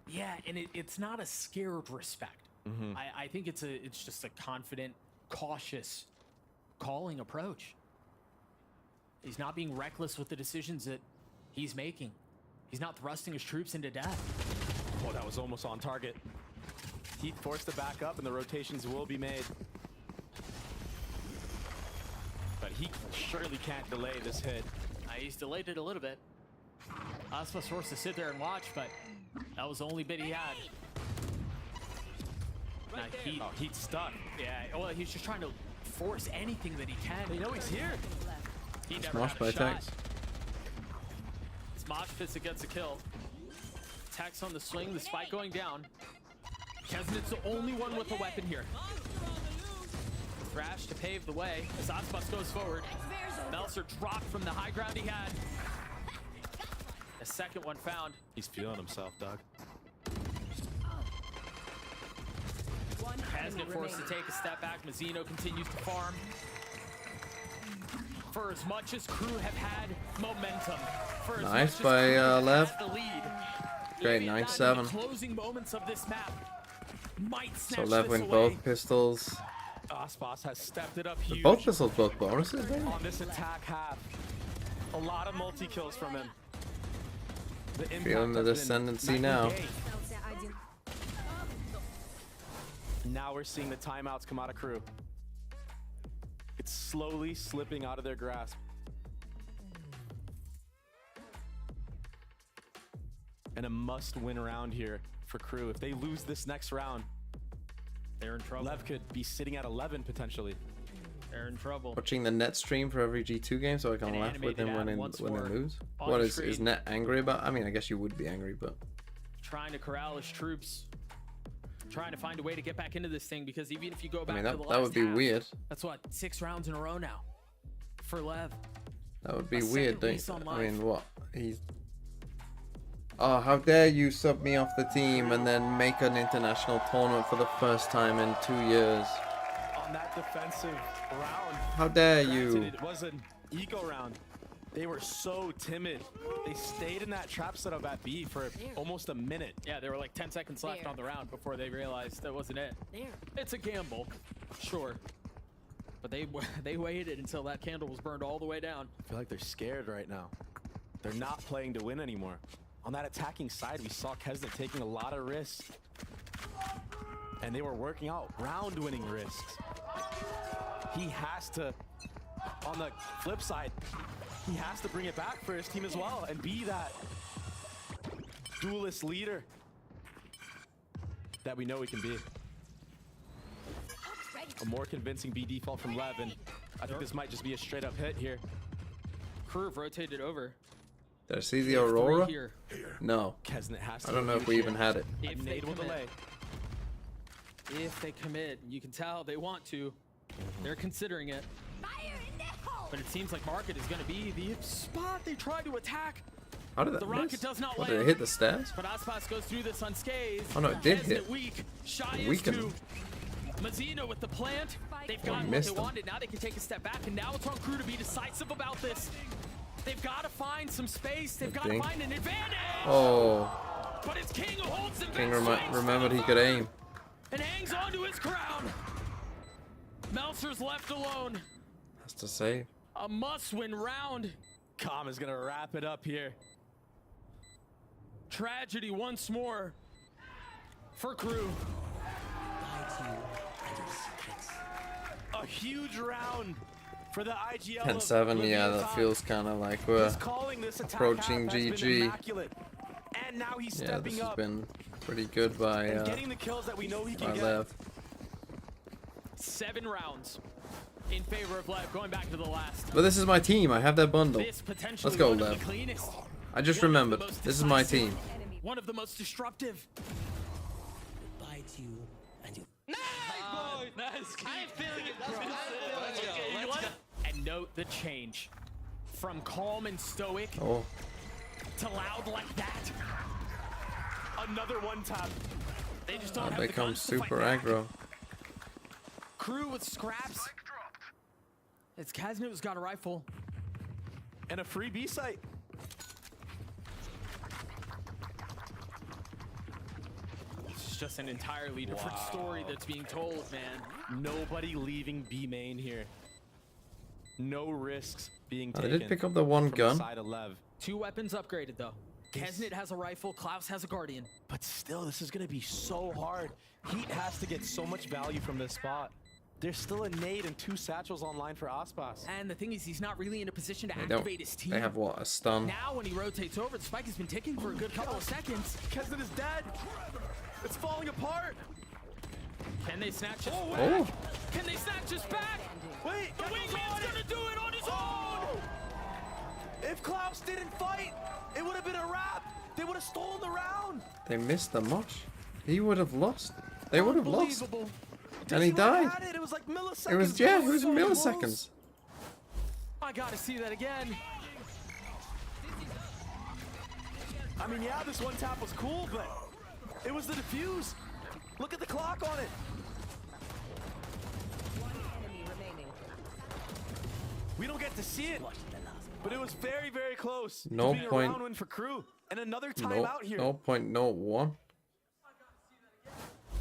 Yeah, and it's not a scared respect. I think it's just a confident, cautious calling approach. He's not being reckless with the decisions that he's making. He's not thrusting his troops into death. Oh, that was almost on target. Heat forced to back up, and the rotations will be made. But he surely can't delay this hit. He's delayed it a little bit. Aspas forced to sit there and watch, but that was the only bit he had. Now Heat, Heat's stuck. yeah, well, he's just trying to force anything that he can. They know he's here. He never Smash had by a shot. Tex. It's Mosh Pits that gets a kill. Tex on the swing, the spike going down. Kesnet's the only one with a weapon here. Thrash to pave the way as Aspas goes forward. Meltzer dropped from the high ground he had. A second one found. He's feeling himself, Doug. Kesnet forced to take a step back. Mazzino continues to farm. For as much as KRU have had momentum, for as Nice much by, as KRU Lev. has the lead, Great, maybe not 9-7. in the closing moments of this map might So snatch Lev this win away. both pistols. Aspas has stepped it up huge Both pistols, both bonuses, maybe? on this attack half. A lot of multi-kills from him. The impact Feeling the has been ascendancy night now. and day. Now we're seeing the timeouts come out of KRU. It's slowly slipping out of their grasp. And a must-win round here for KRU. If they lose this next round, they're in trouble. Lev could be sitting at 11 potentially. They're in trouble. Watching the net stream for every G2 game so I can And laugh with animated him ad when once they more lose. on What the is screen. Net angry about? I mean, I guess you would be angry, but Trying to corral his troops. Trying to find a way to get back into this thing, because even if you go back I mean to the that last would be half, weird. That's what, 6 rounds in a row now for Lev. That would be A weird, second don't lease you? on I mean, life. what? He's. Oh, how dare you sub me off the team and then make an international tournament for the first time in 2 years? On that defensive round. How dare Granted, you? it was an eco round. They were so timid. They stayed in that trap setup at B for almost a minute. Yeah, there were like 10 seconds left on the round before they realized that wasn't it. It's a gamble, sure. But they waited until that candle was burned all the way down. I feel like they're scared right now. They're not playing to win anymore. On that attacking side, we saw Kesnet taking a lot of risks. And they were working out round-winning risks. He has to, on the flip side, he has to bring it back for his team as well and be that duelist leader that we know he can be. A more convincing B default from LEV, and I think this might just be a straight up hit here. KRU have rotated over. Did I see the Aurora? Here. No. Kesnet has to I don't know if we even had it. If they commit, if they commit, you can tell they want to. They're considering it. But it seems like Market is going to be the spot they try to attack. How did that The miss? rocket does not What, land. did it hit the stairs? But Aspas goes through this unscathed. Oh no, it did Kesnet hit. weak. Shy is Weakened. too. Mazzino with the plant. They've Oh, got what missed they him. wanted. Now they can take a step back, and now it's on KRU to be decisive about this. They've got to find some space. They've got to Ding. find an advantage. Oh. But it's King who holds them King back. remembered he could aim. And hangs on to his crown. Meltzer's left alone. Has to save. A must-win round. Calm is gonna wrap it up here. Tragedy once more for KRU. A huge round for the IGL. 10-7, yeah, that feels kind of like we're approaching GG. And now he's Yeah, stepping this has up been pretty good by and getting the kills that we know he can get. LEV. 7 rounds in favor of LEV, going back to the last. But this is my team. I have that bundle. This potentially Let's go, one of the LEV. cleanest. I just remembered. This is my team. One of the most disruptive. And note the change from calm and stoic Oh. to loud like that. Another one tap. They just don't Now have they the come guns to fight super back. aggro. KRU with scraps. It's Kesnet who's got a rifle. And a free B site. It's just an entirely different story that's being told, man. Nobody leaving B main here. No risks being Oh, taken. they did pick up the one from gun. The side of LEV. 2 weapons upgraded though. Kesnet has a rifle, Klaus has a Guardian. But still, this is gonna be so hard. Heat has to get so much value from this spot. There's still a nade and 2 satchels online for Aspas. And the thing is, he's not really in a position to They don't. activate his team. They have what? A stun. Now when he rotates over, the spike has been ticking for a good couple of seconds. Kesnet is dead. It's falling apart. Can they snatch us Oh. back? Can they snatch us back? Wait, The wingman's gonna do it on his own! If Klaus didn't fight, it would have been a wrap. They would have stolen the round. They missed the mosh. He would have lost. They would have lost. Unbelievable. And he died. Had it. It was like milliseconds. It was, yeah, it was so close. milliseconds. I gotta see that again. I mean, yeah, this one tap was cool, but it was the defuse. Look at the clock on it. We don't get to see it, but it was very, very close. No to being point. A round win for KRU, and another No, timeout here. 0.01.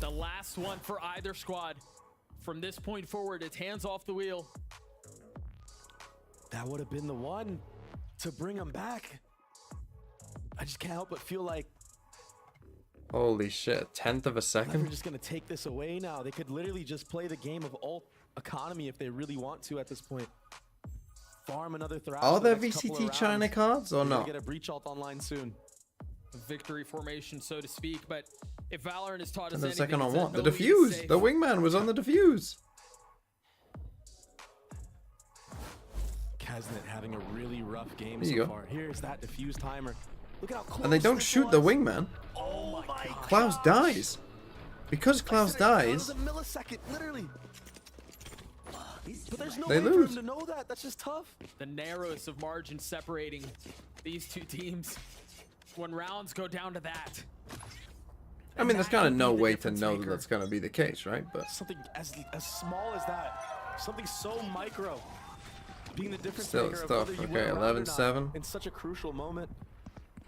The last one for either squad. From this point forward, it's hands off the wheel. That would have been the one to bring them back. I just can't help but feel like Holy shit, a tenth of a they're second? just gonna take this away now. They could literally just play the game of alt economy if they really want to at this point. Farm another Thrash. Are for the there next couple VCT of China rounds. cards or We're gonna not? Get a breach alt online soon. Victory formation, so to speak. But if Valorant has taught us And the anything, second on it's that what? The nobody is defuse! safe. The wingman was on the defuse! Kesnet having a really rough game There you so go. far. Here's that defuse timer. Look at how close And they don't this shoot the was. wingman. Oh my Klaus dies. Because Klaus It dies, was a millisecond, literally. But there's no They way lose. for him to know that. That's just tough. The narrowest of margins separating these two teams. When rounds go down to that. I mean, there's kind of no be the way to difference know that maker. that's going to be the case, right? But Something as small as that. Something so micro. Being the difference Still, maker of stuff. whether you Okay, win a round or 11-7. not in such a crucial moment.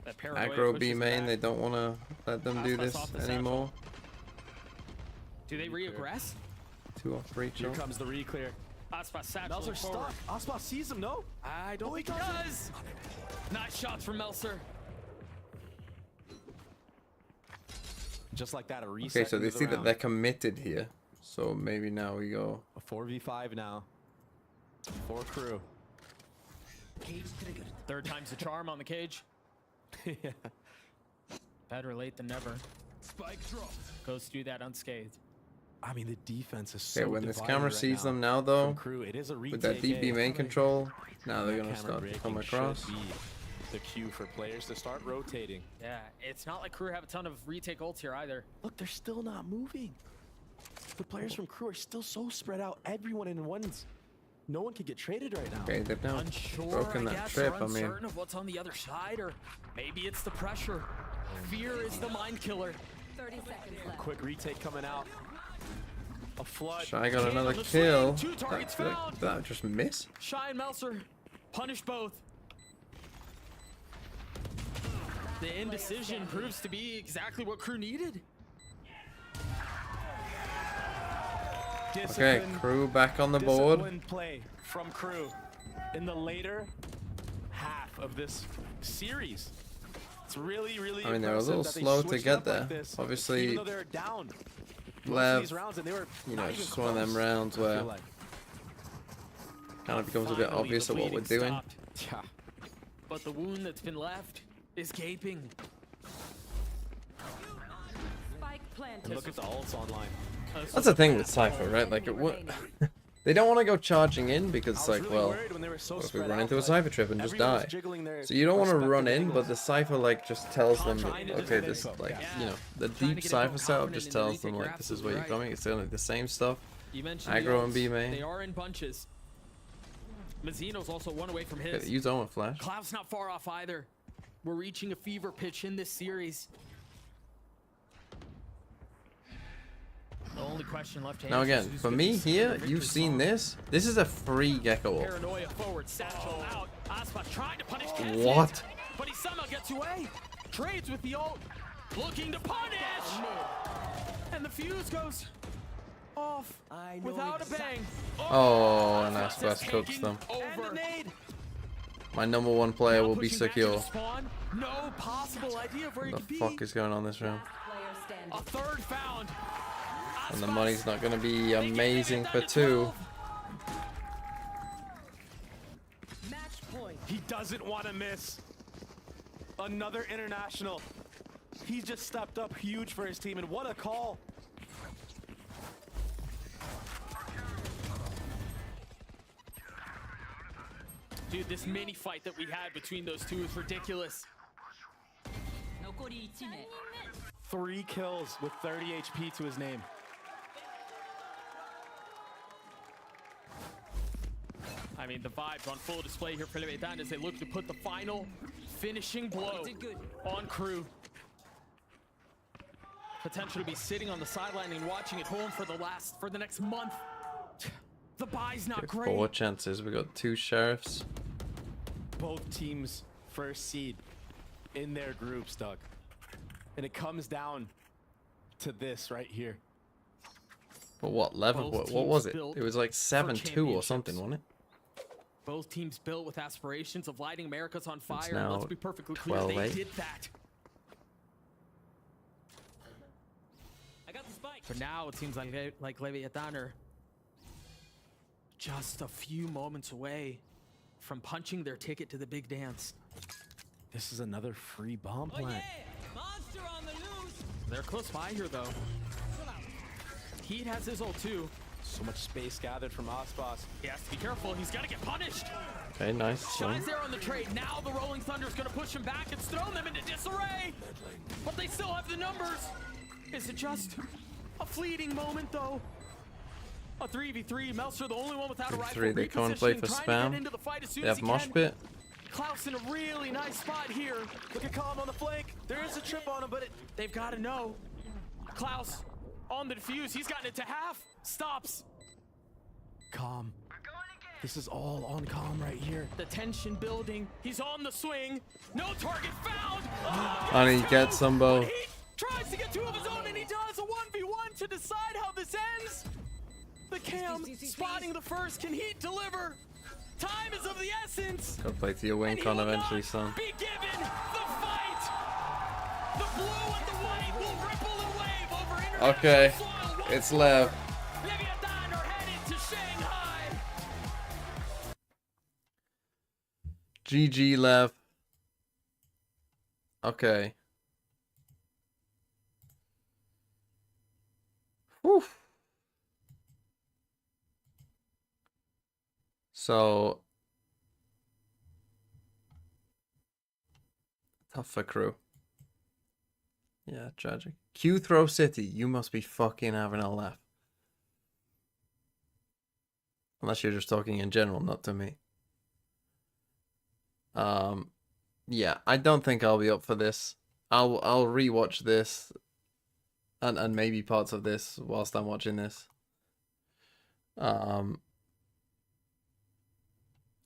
That paranoia aggro B pushes main, back. they don't want to let them do Aspas this off the satchel. anymore. Do they re-aggress? 2 off breach. Here comes the re-clear. Aspas satchel Melzer forward. stuck. Aspas sees him, no? I don't Oh, he think he doesn't. does. Nice shots from Melzer. Just like that, a reset. Okay, so they into the see that round. they're committed here. So maybe now we go. A 4v5 now. For KRU. Third time's the charm on the cage. Yeah. Better late than never. Spike drop. Goes through that unscathed. I mean, the defense is Okay, so when this divided camera right sees now them now, from though, Crew. It is a with that retake, DB main control, now they're that gonna camera start to come breaking should across. be the cue for players to start rotating. Yeah, it's not like Crew have a ton of retake ults here either. Look, they're still not moving. The players from Crew are still so spread out. Everyone in ones. No one can get traded right now. Okay, they've now Unsure, broken I that guess, trip. or I mean, uncertain of what's on the other side, or maybe it's the pressure. Fear is the mind killer. 30 seconds left. Quick retake coming out. A flood. Shy got another the kill. swing, 2 targets found. Did that just miss? Shy and Melser punish both. The indecision proves to be exactly what Crew needed. Okay, Crew back on the board. Disciplined play from Crew in the later half of this series. It's really, really I mean, they're a impressive little that they slow to switched get up like there. this, Obviously, even though they're down most of Lev, these rounds, and they were you know, not it's even just one of them close, rounds I where feel like. kind of becomes a bit Finally, obvious the of what we're bleeding doing. stopped. Yeah. But the wound that's been left is gaping. Spike planted. And look at the ults online. That's the thing with Cypher, right? Like, they don't want to go charging in because it's like, well, what if we run into a Cypher trip and just die? So you don't want to run in, but the Cypher like just tells them, okay, this like, you know, the deep Cypher setup just tells them like, this is where you're coming. It's like the same stuff. You mentioned Aggro and the B ults. main. They are in bunches. Mazzino's also one away from Okay, his. use Owen Flash. Cloud's not far off either. We're reaching a fever pitch in this series. The only question left to Now answer is again, who's for gonna me sing here, the you've victory seen song. this. This is a free Gecko ult. Paranoia forward, satchel out. Aspa trying to punish Ascent, What? but he somehow gets away. Trades with the ult, looking to punish. And the fuse goes off without a bang. Oh, and Aspas cooks them. Over. My number one player will be Pushing back secure. into spawn. No possible idea of where he What could the be. fuck is going on this round? A third found. And the money's not going to be amazing for 2. He doesn't want to miss another international. He just stepped up huge for his team, and what a call. Dude, this mini fight that we had between those two is ridiculous. 3 kills with 30 HP to his name. I mean, the vibes on full display here for Leviathan as they look to put the final finishing blow on Crew. Potential to be sitting on the sideline and watching at home for the next month. The bye's not Okay, great. 4 chances. We got 2 sheriffs. Both teams first seed in their groups, Doug. And it comes down to this right here. But what level? Both What was teams it? built It was like for 7-2 or something, wasn't it? Both teams built with aspirations of lighting America's on fire. And now let's be perfectly clear, 12-8. they did that. But now it seems like Leviathan are just a few moments away from punching their ticket to the big dance. This is another free bomb plant. They're close by here, though. Heat has his ult, too. So much space gathered from Aspas. He has to be careful. He's got to get punished. Okay, nice. Shine's there on the trade. Now the Rolling Thunder's going to push him back. It's thrown them into disarray. But they still have the numbers. Is it just a fleeting moment, though? A 3v3. Melser, the only one without a rifle. 3, they can't play for spam. They have mosh pit. Klaus in a really nice spot here. Look at Calm on the flank. There is a trip on him, but they've got to know. Klaus on the defuse. He's gotten it to half. Stops. Calm. This is all on Calm right here. The tension building. He's on the swing. No target found. And he gets them both. He tries to get 2 of his own, and he does a 1v1 to decide how this ends. The Cam spotting the first. Can he deliver? Time is of the essence. Gotta play to your win con eventually, son. Be given the fight. The blue and the white will ripple and wave over international Okay, soil. it's Lev. Leviathan are headed to Shanghai. GG, Lev. Okay. Whew. So tough for crew. Yeah, tragic. Q throw city, you must be fucking having a laugh. Unless you're just talking in general, not to me. Yeah, I don't think I'll be up for this. I'll rewatch this and maybe parts of this whilst I'm watching this.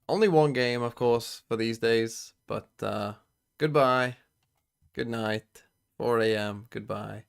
Only one game, of course, for these days, but goodbye. Good night. 4 a.m. Goodbye.